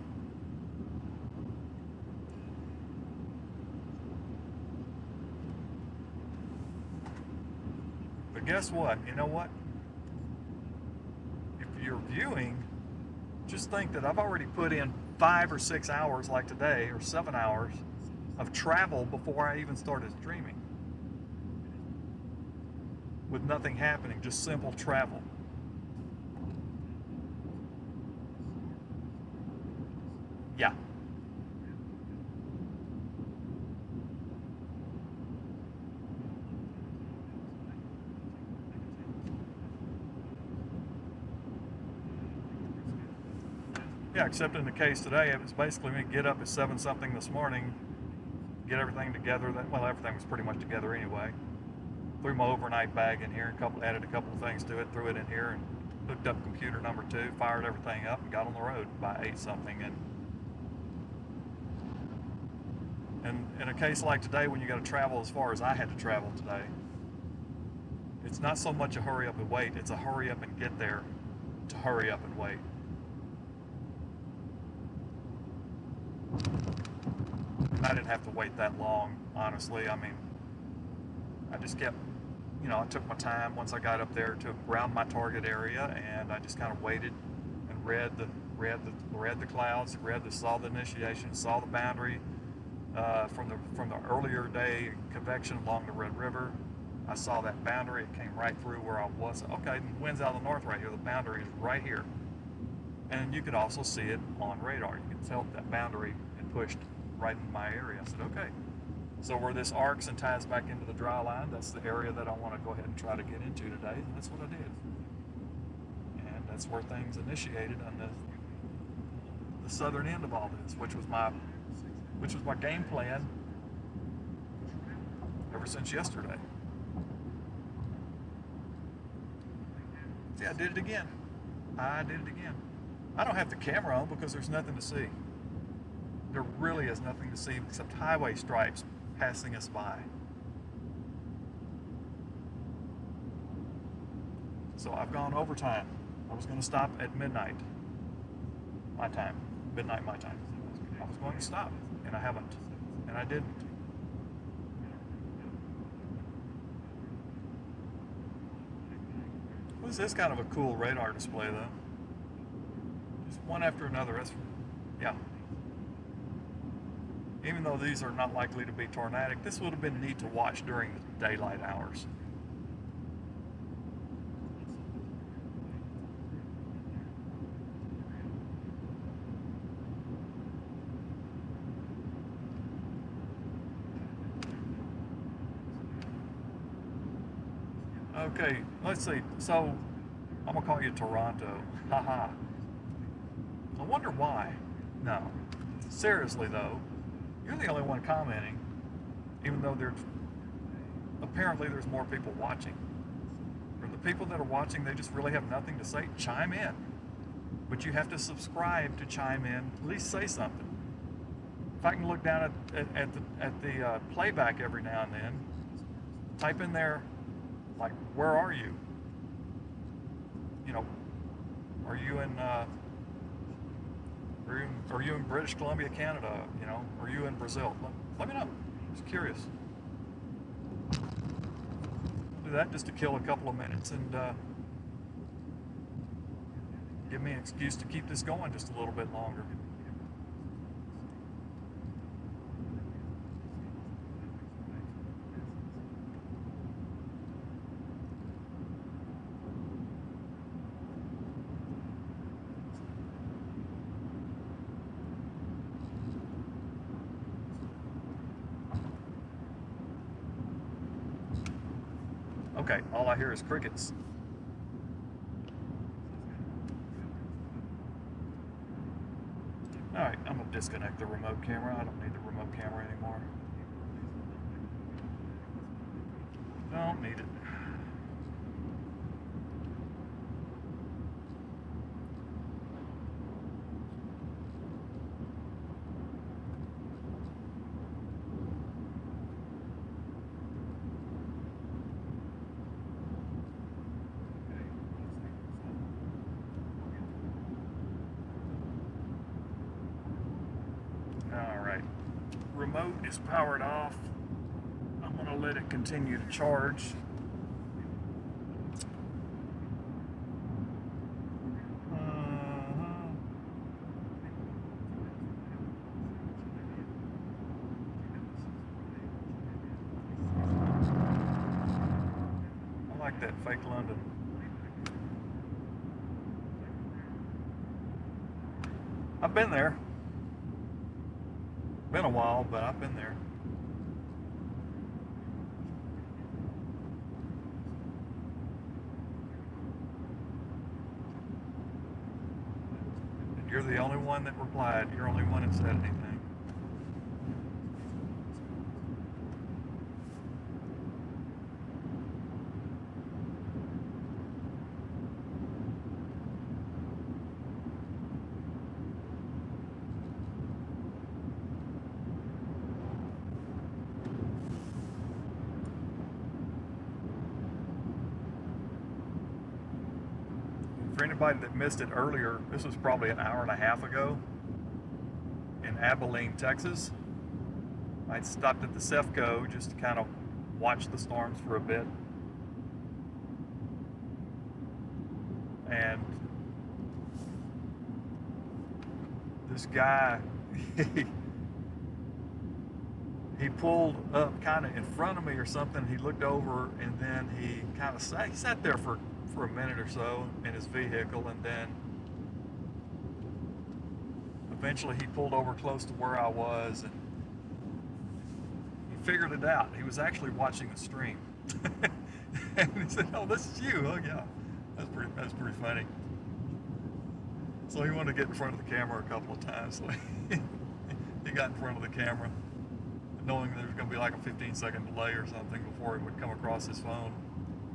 But guess what? You know what? If you're viewing, just think that I've already put in 5 or 6 hours like today, or 7 hours of travel before I even started streaming. With nothing happening, just simple travel. Yeah. Yeah, except in the case today, it was basically me get up at 7 something this morning, get everything together. Well, everything was pretty much together anyway. Threw my overnight bag in here, added a couple of things to it, threw it in here, and hooked up computer number 2, fired everything up, and got on the road by 8 something. And in a case like today, when you got to travel as far as I had to travel today, it's not so much a hurry up and wait, it's a hurry up and get there to hurry up and wait. I didn't have to wait that long, honestly. I mean, I just kept, I took my time once I got up there to around my target area, and I just kind of waited and read the clouds, saw the initiation, saw the boundary from the earlier day convection along the Red River. I saw that boundary. It came right through where I was. Okay, the wind's out of the north right here. The boundary is right here. And you could also see it on radar. You could tell that boundary had pushed right in my area. I said, okay. So where this arcs and ties back into the dry line, that's the area that I want to go ahead and try to get into today. And that's what I did. And that's where things initiated on the southern end of all this, which was my game plan ever since yesterday. See, I did it again. I don't have the camera on because there's nothing to see. There really is nothing to see except highway stripes passing us by. So I've gone overtime. I was going to stop at midnight my time. Midnight my time. I was going to stop, and I haven't. And I didn't. This is kind of a cool radar display, though. Just one after another. Yeah. Even though these are not likely to be tornadic, this would have been neat to watch during the daylight hours. Okay, let's see. So, I'm gonna call you Toronto. Haha. I wonder why. No. Seriously though, you're the only one commenting, even though apparently there's more people watching. For the people that are watching, they just really have nothing to say. Chime in. But you have to subscribe to chime in. At least say something. If I can look down at the playback every now and then, type in there, like, where are you? Are you in British Columbia, Canada? Are you in Brazil? Let me know. Just curious. I'll do that just to kill a couple of minutes and give me an excuse to keep this going just a little bit longer. Okay, all I hear is crickets. Alright, I'm going to disconnect the remote camera. I don't need the remote camera anymore. Don't need it. Alright, remote is powered off. I'm going to let it continue to charge. I like that fake London. I've been there. Been a while, but I've been there. And you're the only one that replied. You're the only one that said anything. For anybody that missed it earlier, this was probably an hour and a half ago in Abilene, Texas. I stopped at the CEFCO just to kind of watch the storms for a bit. And this guy, he pulled up kind of in front of me or something. He looked over and then he kind of sat there for a minute or so in his vehicle, and then eventually he pulled over close to where I was, and he figured it out. He was actually watching the stream. And he said, "Oh, this is you." Oh yeah, that's pretty funny. So he wanted to get in front of the camera a couple of times. So he got in front of the camera, knowing there was going to be like a 15-second delay or something before it would come across his phone.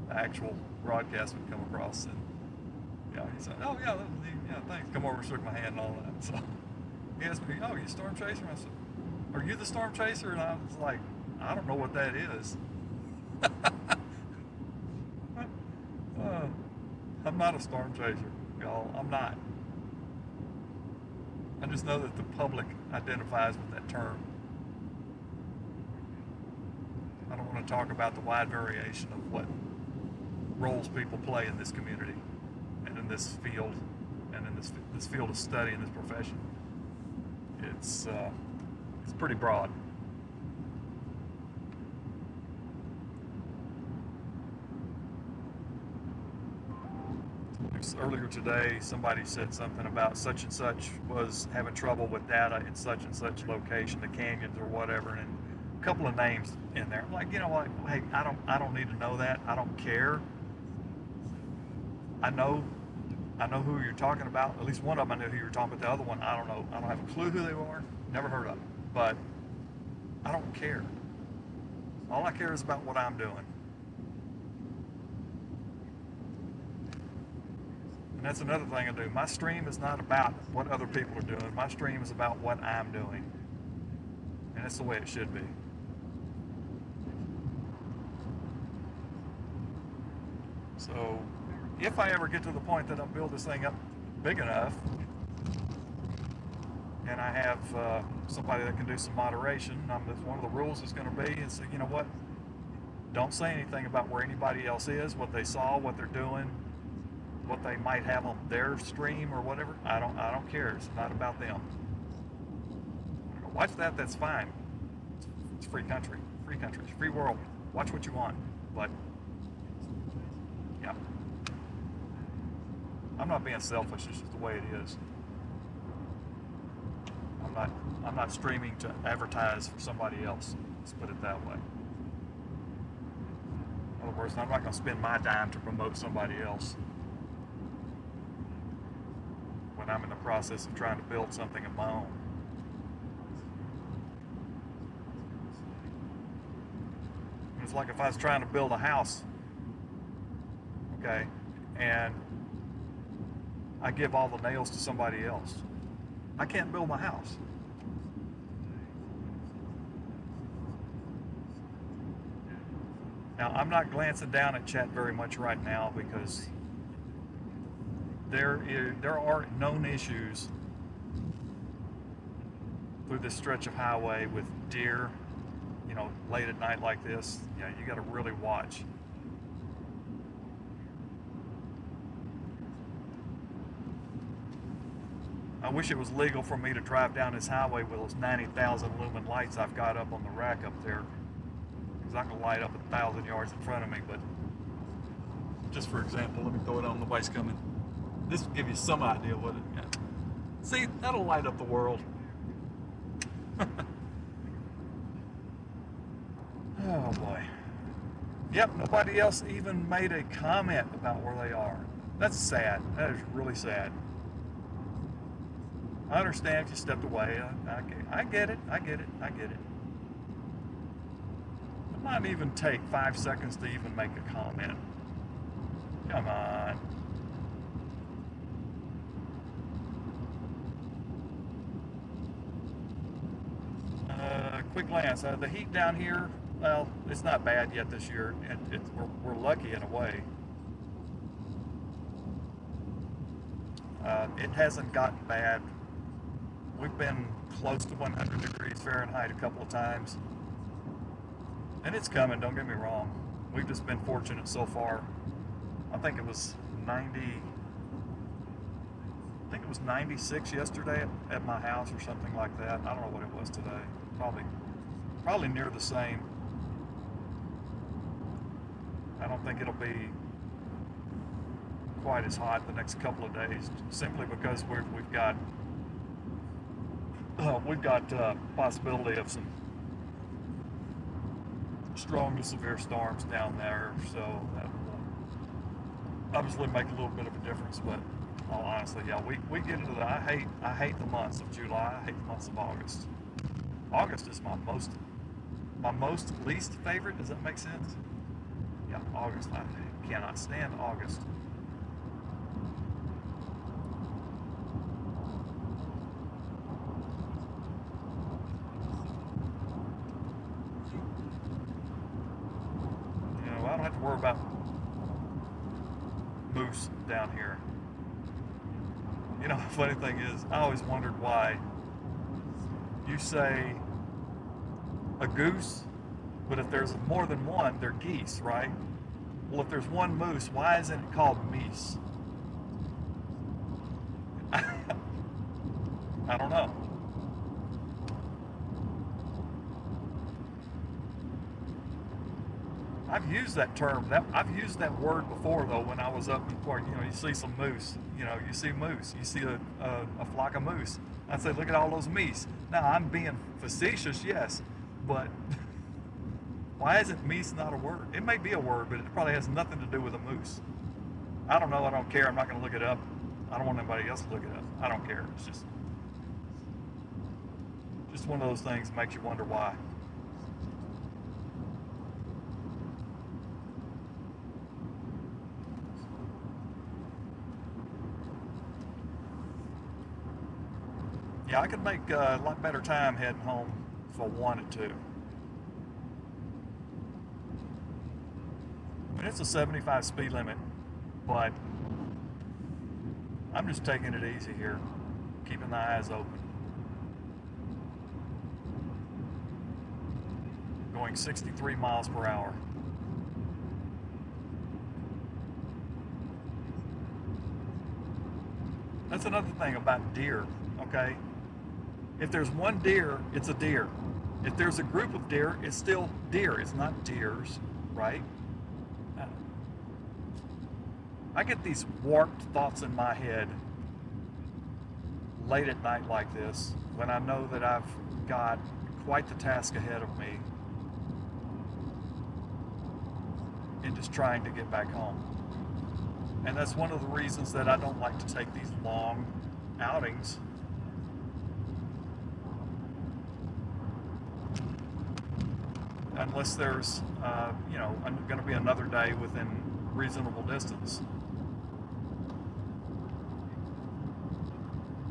The actual broadcast would come across, and yeah, he said, "Oh yeah, yeah, thanks." Come over, shook my hand, and all that. So he asked me, "Oh, you a storm chaser?" I said, "Are you the storm chaser?" And I was like, "I don't know what that is." I'm not a storm chaser, y'all. I'm not. I just know that the public identifies with that term. I don't want to talk about the wide variation of what roles people play in this community and in this field and in this field of study and this profession. It's pretty broad. Earlier today, somebody said something about such and such was having trouble with data in such and such location, the canyons or whatever, and a couple of names in there. I'm like, you know what? Hey, I don't need to know that. I don't care. I know who you're talking about. At least one of them I knew who you were talking about. The other one, I don't know. I don't have a clue who they were. Never heard of them. But I don't care. All I care is about what I'm doing. And that's another thing I do. My stream is not about what other people are doing. My stream is about what I'm doing. And that's the way it should be. So if I ever get to the point that I build this thing up big enough, and I have somebody that can do some moderation, one of the rules is going to be, is, you know what, don't say anything about where anybody else is, what they saw, what they're doing, what they might have on their stream or whatever. I don't care. It's not about them. Watch that. That's fine. It's free country, free world. Watch what you want, but yeah, I'm not being selfish. It's just the way it is. I'm not streaming to advertise for somebody else. Let's put it that way. In other words, I'm not going to spend my dime to promote somebody else when I'm in the process of trying to build something of my own. It's like if I was trying to build a house, okay, and I give all the nails to somebody else. I can't build my house. Now, I'm not glancing down at chat very much right now because there are known issues through this stretch of highway with deer, you know, late at night like this. Yeah, you got to really watch. I wish it was legal for me to drive down this highway with those 90,000 lumen lights I've got up on the rack up there, because I can light up 1,000 yards in front of me. But just for example, let me throw it on. Nobody's coming. This will give you some idea what it. Yeah. See, that'll light up the world. Oh boy. Yep, nobody else even made a comment about where they are. That's sad. That is really sad. I understand if you stepped away. I get it. I get it. I get it. It might even take 5 seconds to even make a comment. Come on. Quick glance. The heat down here, well, it's not bad yet this year. We're lucky in a way. It hasn't gotten bad. We've been close to 100 degrees Fahrenheit a couple of times. And it's coming, don't get me wrong. We've just been fortunate so far. I think it was 96 yesterday at my house or something like that. I don't know what it was today. Probably near the same. I don't think it'll be quite as hot the next couple of days, simply because we've got possibility of some strong to severe storms down there, so that will obviously make a little bit of a difference. But all honestly, yeah, we get into that. I hate the months of July. I hate the months of August. August is my most least favorite. Does that make sense? Yeah, August. I cannot stand August. You know, I don't have to worry about moose down here. You know, the funny thing is, I always wondered why you say a goose, but if there's more than one, they're geese, right? Well, if there's one moose, why isn't it called meese? I don't know. I've used that term. I've used that word before, though, when I was up in Florida. You know, you see some moose. You know, you see moose. You see a flock of moose. I'd say, look at all those meese. Now, I'm being facetious, yes, but why isn't meese not a word? It may be a word, but it probably has nothing to do with a moose. I don't know. I don't care. I'm not going to look it up. I don't want anybody else to look it up. I don't care. It's just one of those things that makes you wonder why. Yeah, I could make a lot better time heading home if I wanted to. I mean, it's a 75 speed limit, but I'm just taking it easy here, keeping the eyes open. Going 63 miles per hour. That's another thing about deer, okay? If there's one deer, it's a deer. If there's a group of deer, it's still deer. It's not deers, right? I get these warped thoughts in my head late at night like this, when I know that I've got quite the task ahead of me in just trying to get back home. And that's one of the reasons that I don't like to take these long outings. Unless there's, you know, going to be another day within reasonable distance.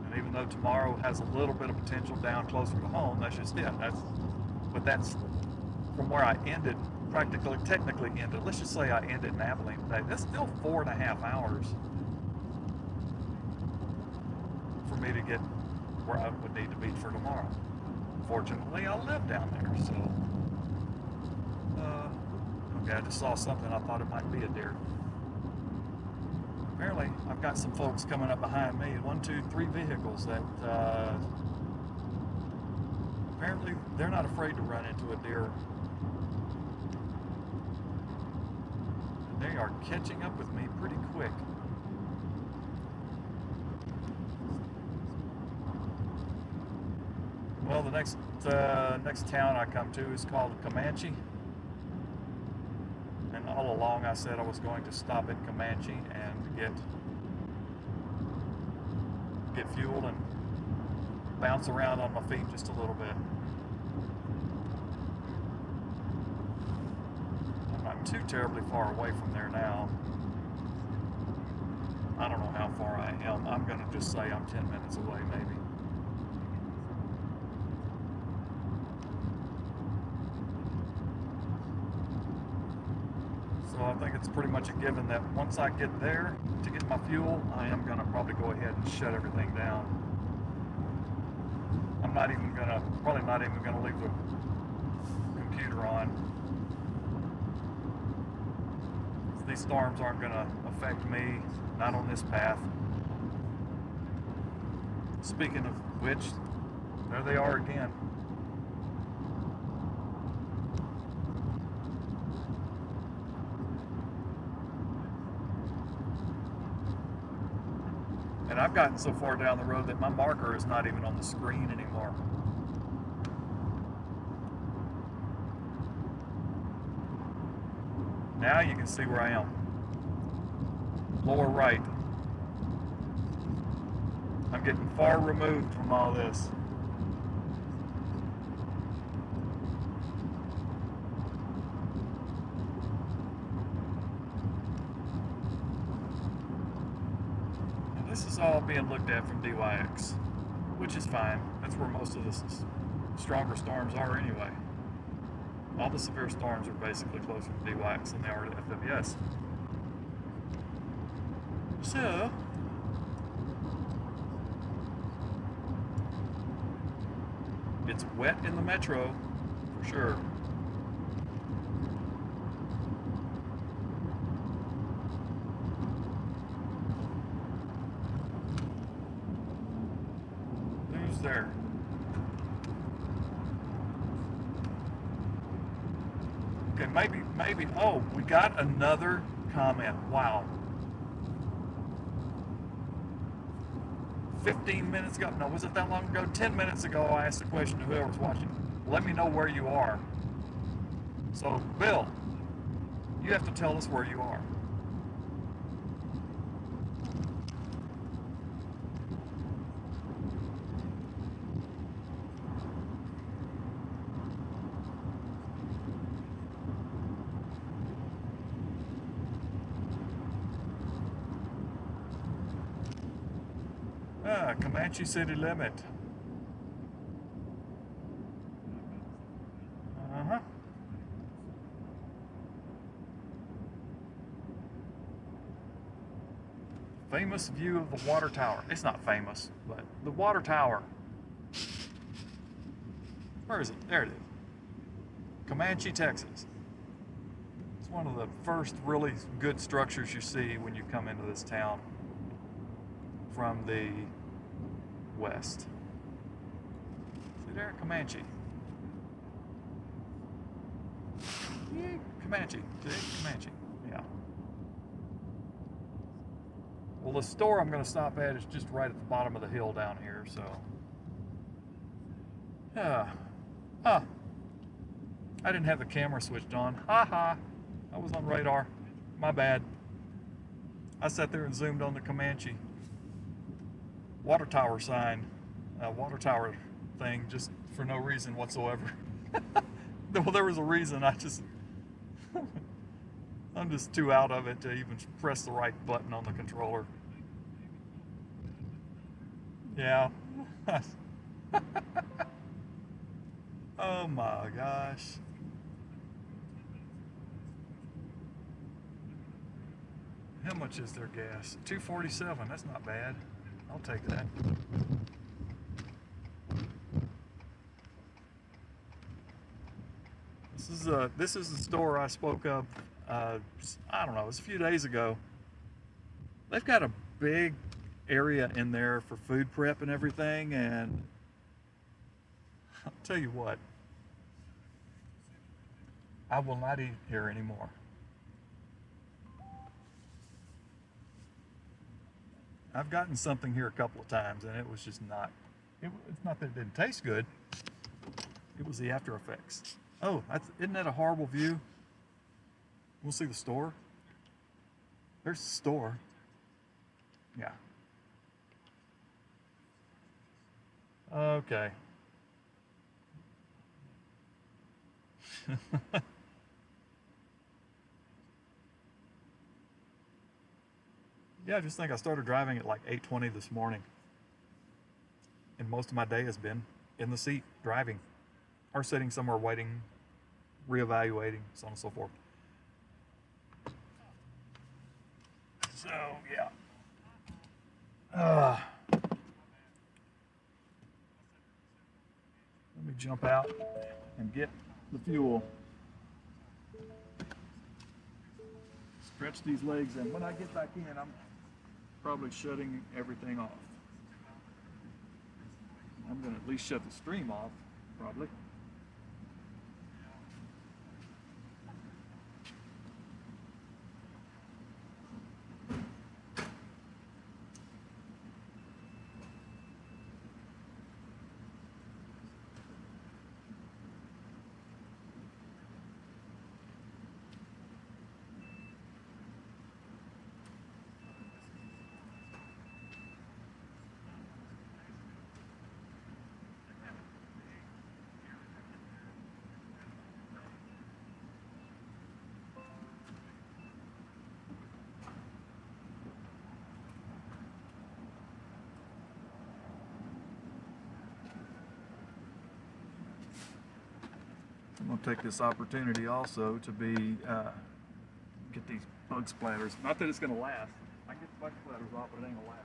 And even though tomorrow has a little bit of potential down closer to home, that's just it. That's from where I ended, technically ended. Let's just say I ended in Abilene today. That's still 4.5 hours for me to get where I would need to be for tomorrow. Fortunately, I live down there, so. Okay, I just saw something. I thought it might be a deer. Apparently, I've got some folks coming up behind me. 1, 2, 3 vehicles that apparently they're not afraid to run into a deer. And they are catching up with me pretty quick. Well, the next town I come to is called Comanche. And all along I said I was going to stop at Comanche and get fuel and bounce around on my feet just a little bit. I'm not too terribly far away from there now. I don't know how far I am. I'm going to just say I'm 10 minutes away maybe. So I think it's pretty much a given that once I get there to get my fuel, I am going to probably go ahead and shut everything down. I'm probably not even going to leave the computer on. These storms aren't going to affect me, not on this path. Speaking of which, there they are again. And I've gotten so far down the road that my marker is not even on the screen anymore. Now you can see where I am. Lower right. I'm getting far removed from all this. And this is all being looked at from DYX, which is fine. That's where most of the stronger storms are anyway. All the severe storms are basically closer to DYX than they are to FWS. So, it's wet in the metro, for sure. Who's there? Okay, maybe, oh, we got another comment. Wow. 15 minutes ago, no, was it that long ago? 10 minutes ago, I asked the question to whoever's watching. Let me know where you are. So, Bill, you have to tell us where you are. Comanche city limit. Uh-huh. Famous view of the water tower. It's not famous, but the water tower. Where is it? There it is. Comanche, Texas. It's one of the first really good structures you see when you come into this town from the west. See there? Comanche. Yeah, Comanche. See? Comanche. Yeah. Well, the store I'm going to stop at is just right at the bottom of the hill down here, so. Yeah. Ah. I didn't have the camera switched on. Ha ha. I was on radar. My bad. I sat there and zoomed on the Comanche water tower sign, water tower thing, just for no reason whatsoever. Well, there was a reason. I'm just too out of it to even press the right button on the controller. Yeah. Oh my gosh. How much is their gas? $2.47. That's not bad. I'll take that. This is the store I spoke of. I don't know. It was a few days ago. They've got a big area in there for food prep and everything, and I'll tell you what. I will not eat here anymore. I've gotten something here a couple of times, and it was just not. It's not that it didn't taste good. It was the after effects. Oh, isn't that a horrible view? We'll see the store. There's the store. Yeah. Okay. Yeah, I just think I started driving at like 8:20 this morning. And most of my day has been in the seat, driving. Or sitting somewhere waiting, reevaluating, so on and so forth. So, yeah. Let me jump out and get the fuel. stretch these legs, and when I get back in, I'm probably shutting everything off. I'm gonna at least shut the stream off, probably. I'm gonna take this opportunity also to get these bug splatters. Not that it's gonna last. I can get the bug splatters off, but it ain't gonna last.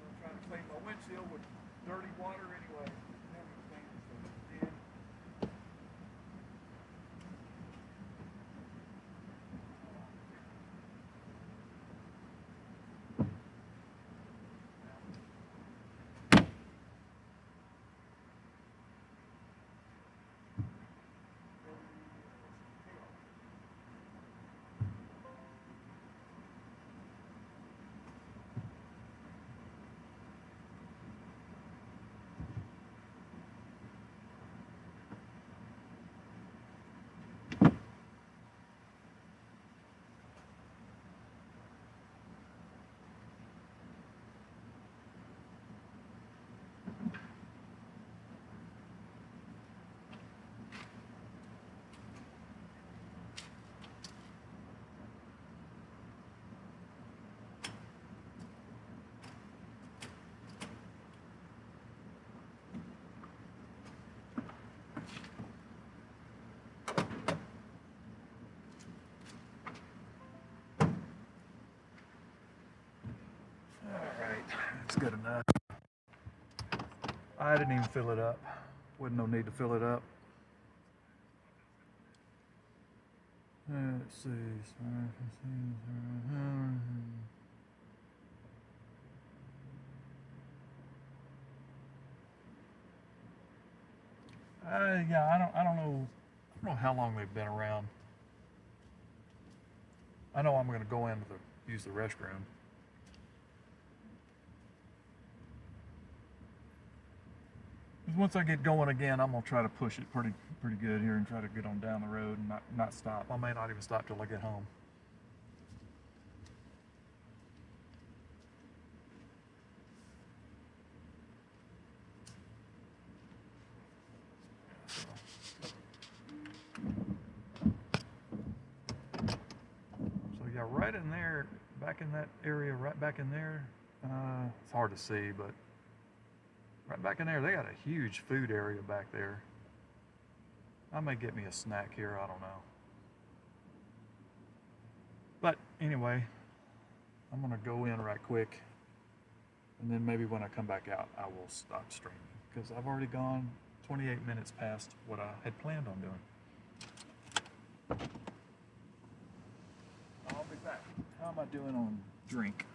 I'm trying to clean my windshield with dirty water anyway. Never clean it, so it's dead. Alright, that's good enough. I didn't even fill it up. Wasn't no need to fill it up. Let's see. Yeah, I don't know how long they've been around. I know I'm going to go in to use the restroom. Once I get going again, I'm gonna try to push it pretty good here and try to get on down the road and not stop. I may not even stop till I get home. So yeah, right in there, back in that area, right back in there, it's hard to see, but right back in there, they got a huge food area back there. I may get me a snack here, I don't know. But anyway, I'm gonna go in right quick, and then maybe when I come back out, I will stop streaming, because I've already gone 28 minutes past what I had planned on doing. I'll be back. How am I doing on drink?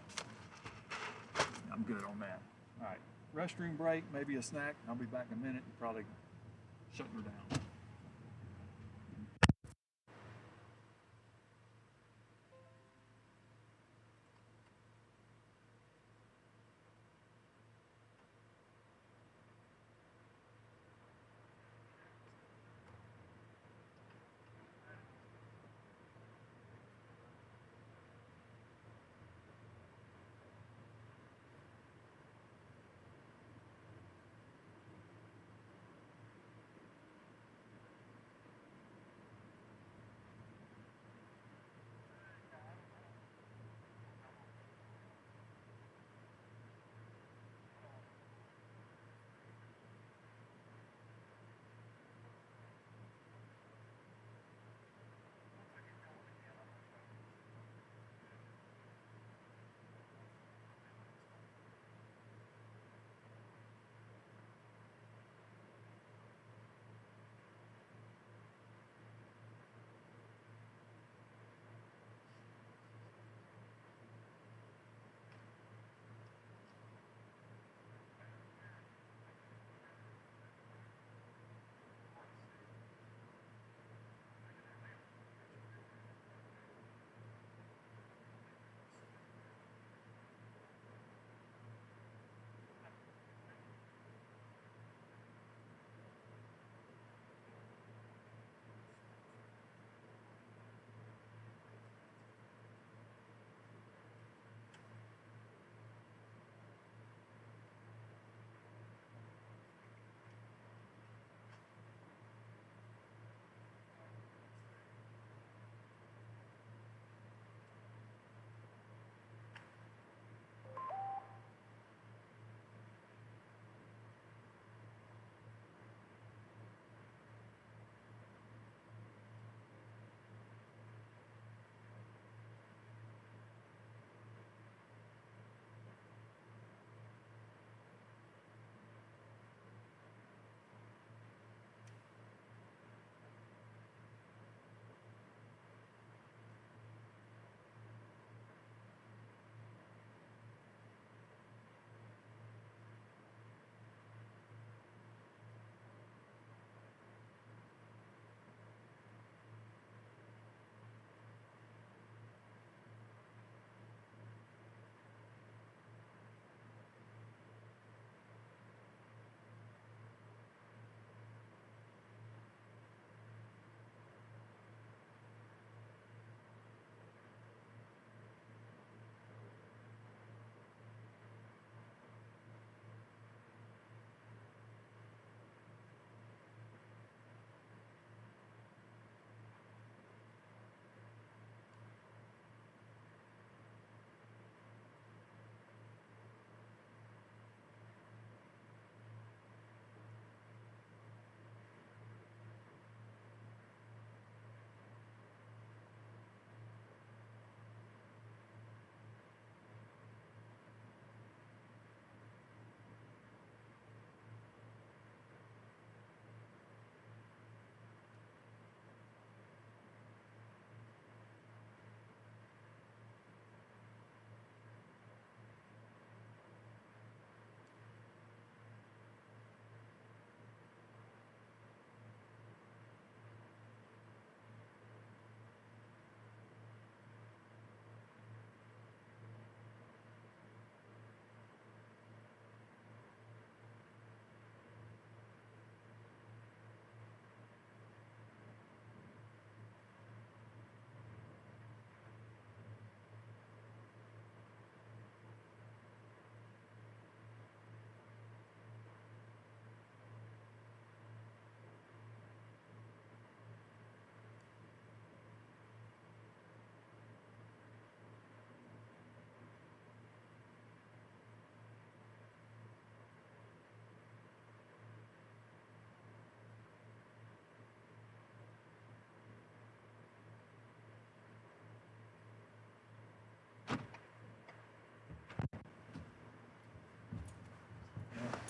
I'm good on that. All right, restroom break, maybe a snack. I'll be back in a minute, probably shutting her down.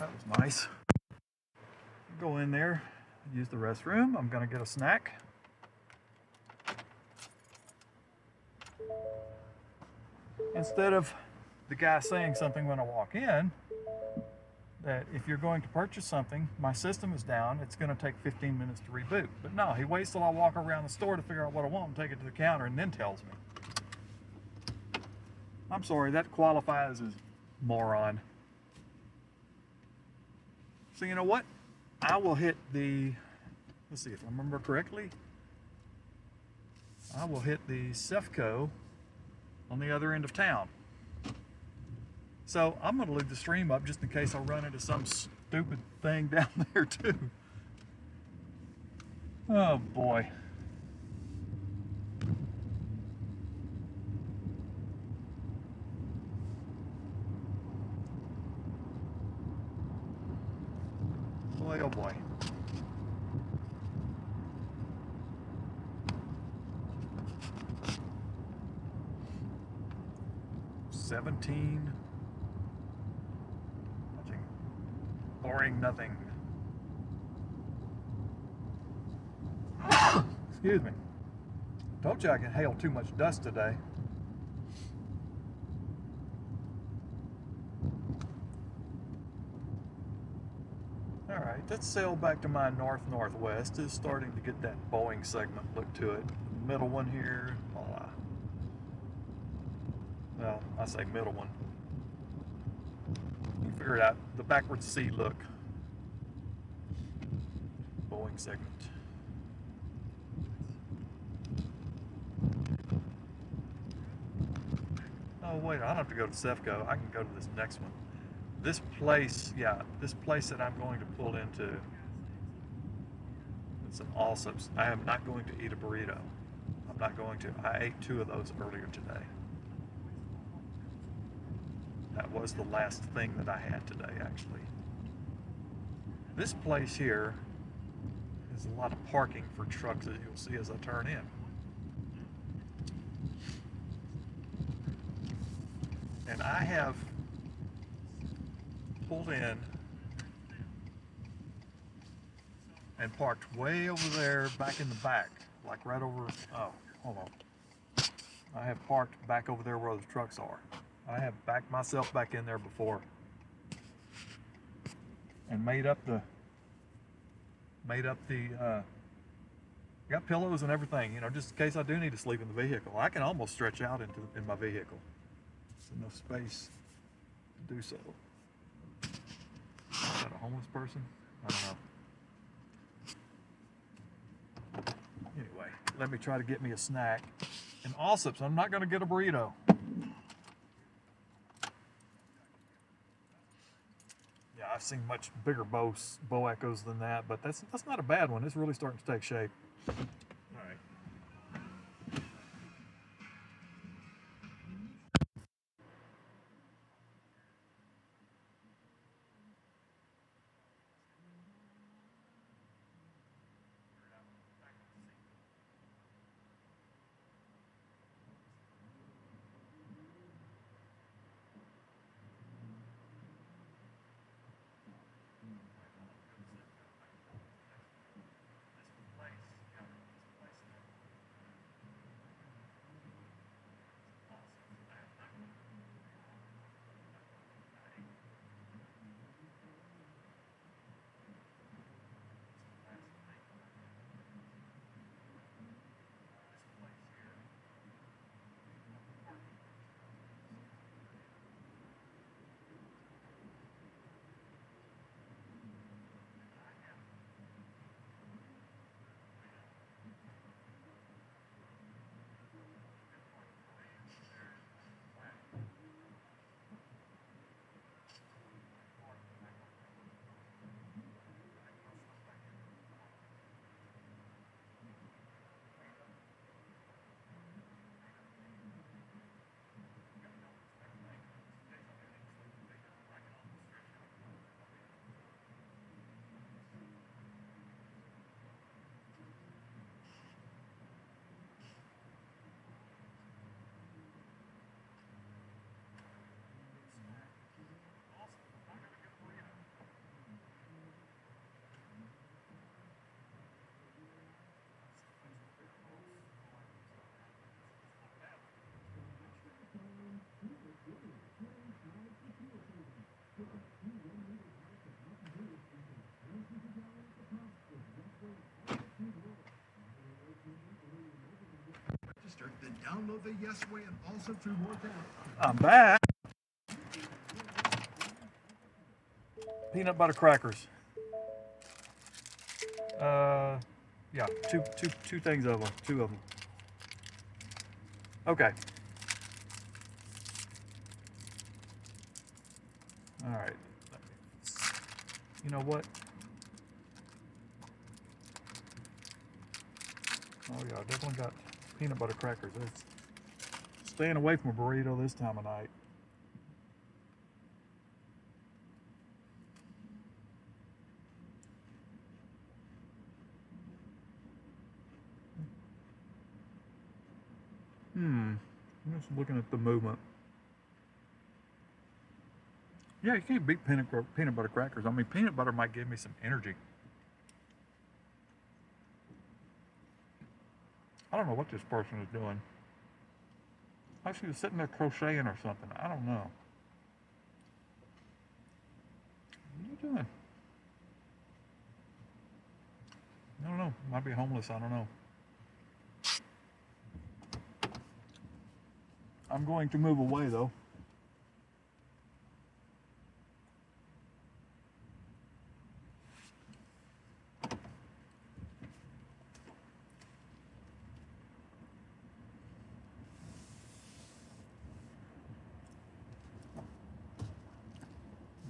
That was nice. Go in there, use the restroom. I'm gonna get a snack. Instead of the guy saying something when I walk in, that if you're going to purchase something, my system is down, it's going to take 15 minutes to reboot. But no, he waits till I walk around the store to figure out what I want and take it to the counter and then tells me. I'm sorry, that qualifies as moron. So you know what? I will hit the, let's see if I remember correctly, I will hit the Cefco on the other end of town. So I'm going to leave the stream up just in case I run into some stupid thing down there too. Oh boy. Boy, oh boy. $17. Boring nothing. Excuse me. Told you I can inhale too much dust today. Alright, let's sail back to my north-northwest. It's starting to get that Boeing segment look to it. The middle one here, well, I say middle one. You figure it out, the backwards C look. Boeing segment. Oh wait, I don't have to go to Cefco. I can go to this next one. This place, yeah, this place that I'm going to pull into, it's an Allsup's. I am not going to eat a burrito. I'm not going to. I ate 2 of those earlier today. That was the last thing that I had today, actually. This place here is a lot of parking for trucks, as you'll see as I turn in. And I have pulled in and parked way over there back in the back, like right over, oh, hold on. I have parked back over there where the trucks are. I have backed myself back in there before and made up the got pillows and everything, you know, just in case I do need to sleep in the vehicle. I can almost stretch out in my vehicle. There's enough space to do so. Is that a homeless person? I don't know. Anyway, let me try to get me a snack. And also, I'm not going to get a burrito. Yeah, I've seen much bigger bow echoes than that, but that's not a bad one. It's really starting to take shape. All right. Then download the Yes Way and Also True Workout. I'm back. Peanut butter crackers. Yeah, two things of them. Two of them. Okay. All right. You know what? Oh yeah, I definitely got peanut butter crackers. It's staying away from a burrito this time of night. I'm just looking at the movement. Yeah, you can't beat peanut butter crackers. I mean, peanut butter might give me some energy. I don't know what this person is doing. I she was sitting there crocheting or something. I don't know. What are you doing? I don't know. Might be homeless. I don't know. I'm going to move away though.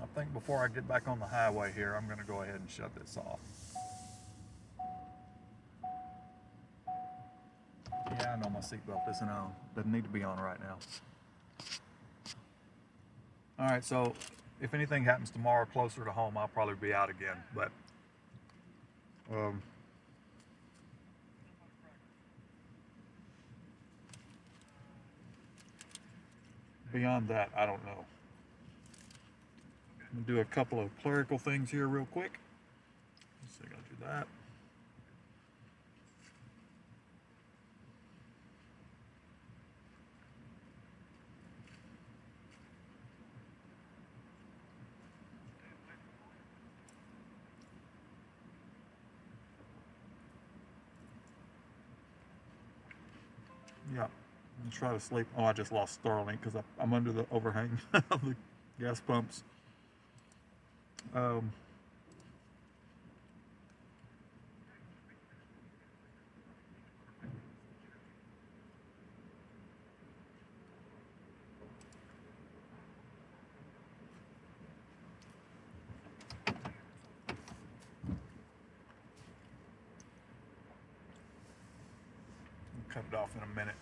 I think before I get back on the highway here, I'm going to go ahead and shut this off. Yeah, I know my seatbelt isn't on. Doesn't need to be on right now. All right, so if anything happens tomorrow closer to home, I'll probably be out again. But beyond that, I don't know. I'm gonna do a couple of clerical things here real quick. So I'm gonna do that. Yeah, I'm gonna try to sleep. Oh, I just lost Starlink because I'm under the overhang of the gas pumps. Cut it off in a minute.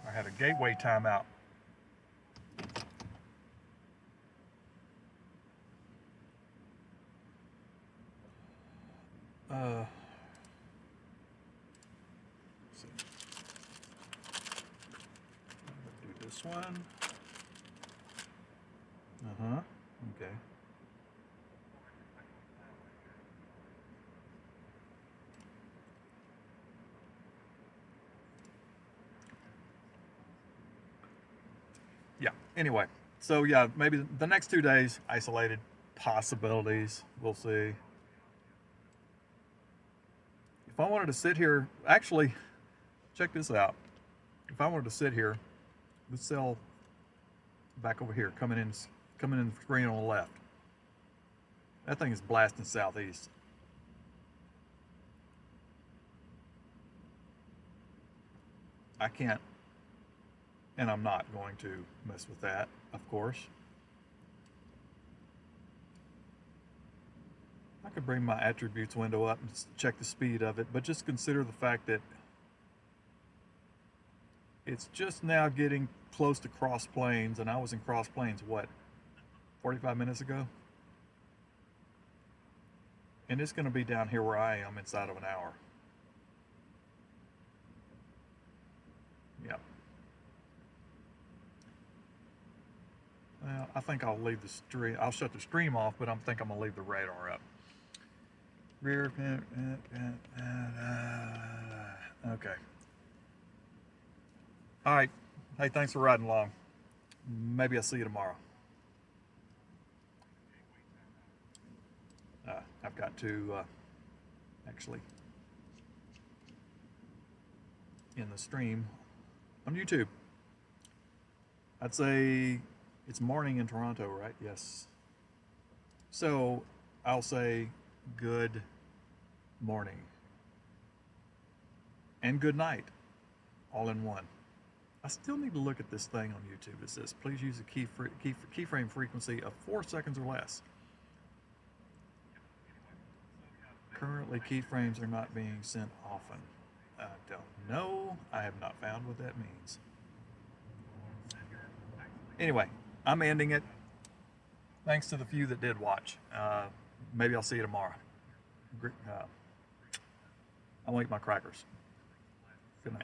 I had a gateway timeout. Let's see. Do this one. Okay. Yeah, anyway, so yeah, maybe the next 2 days, isolated possibilities, we'll see. If I wanted to sit here, actually, check this out. If I wanted to sit here, let's sell back over here, coming in the screen on the left. That thing is blasting southeast. I can't, and I'm not going to mess with that, of course. I could bring my attributes window up and check the speed of it, but just consider the fact that it's just now getting close to cross plains, and I was in cross plains, what, 45 minutes ago? And it's going to be down here where I am inside of an hour. Yep. Well, I think I'll leave the stream. I'll shut the stream off, but I think I'm gonna leave the radar up. Rear. Okay. All right. Hey, thanks for riding along. Maybe I'll see you tomorrow. I've got to actually in the stream on YouTube. I'd say it's morning in Toronto, right? Yes. So I'll say good morning and good night all in one. I still need to look at this thing on YouTube. It says, please use a keyframe frequency of 4 seconds or less. Currently, keyframes are not being sent often. I don't know. I have not found what that means. Anyway, I'm ending it. Thanks to the few that did watch. Maybe I'll see you tomorrow. I'll eat my crackers. Good night.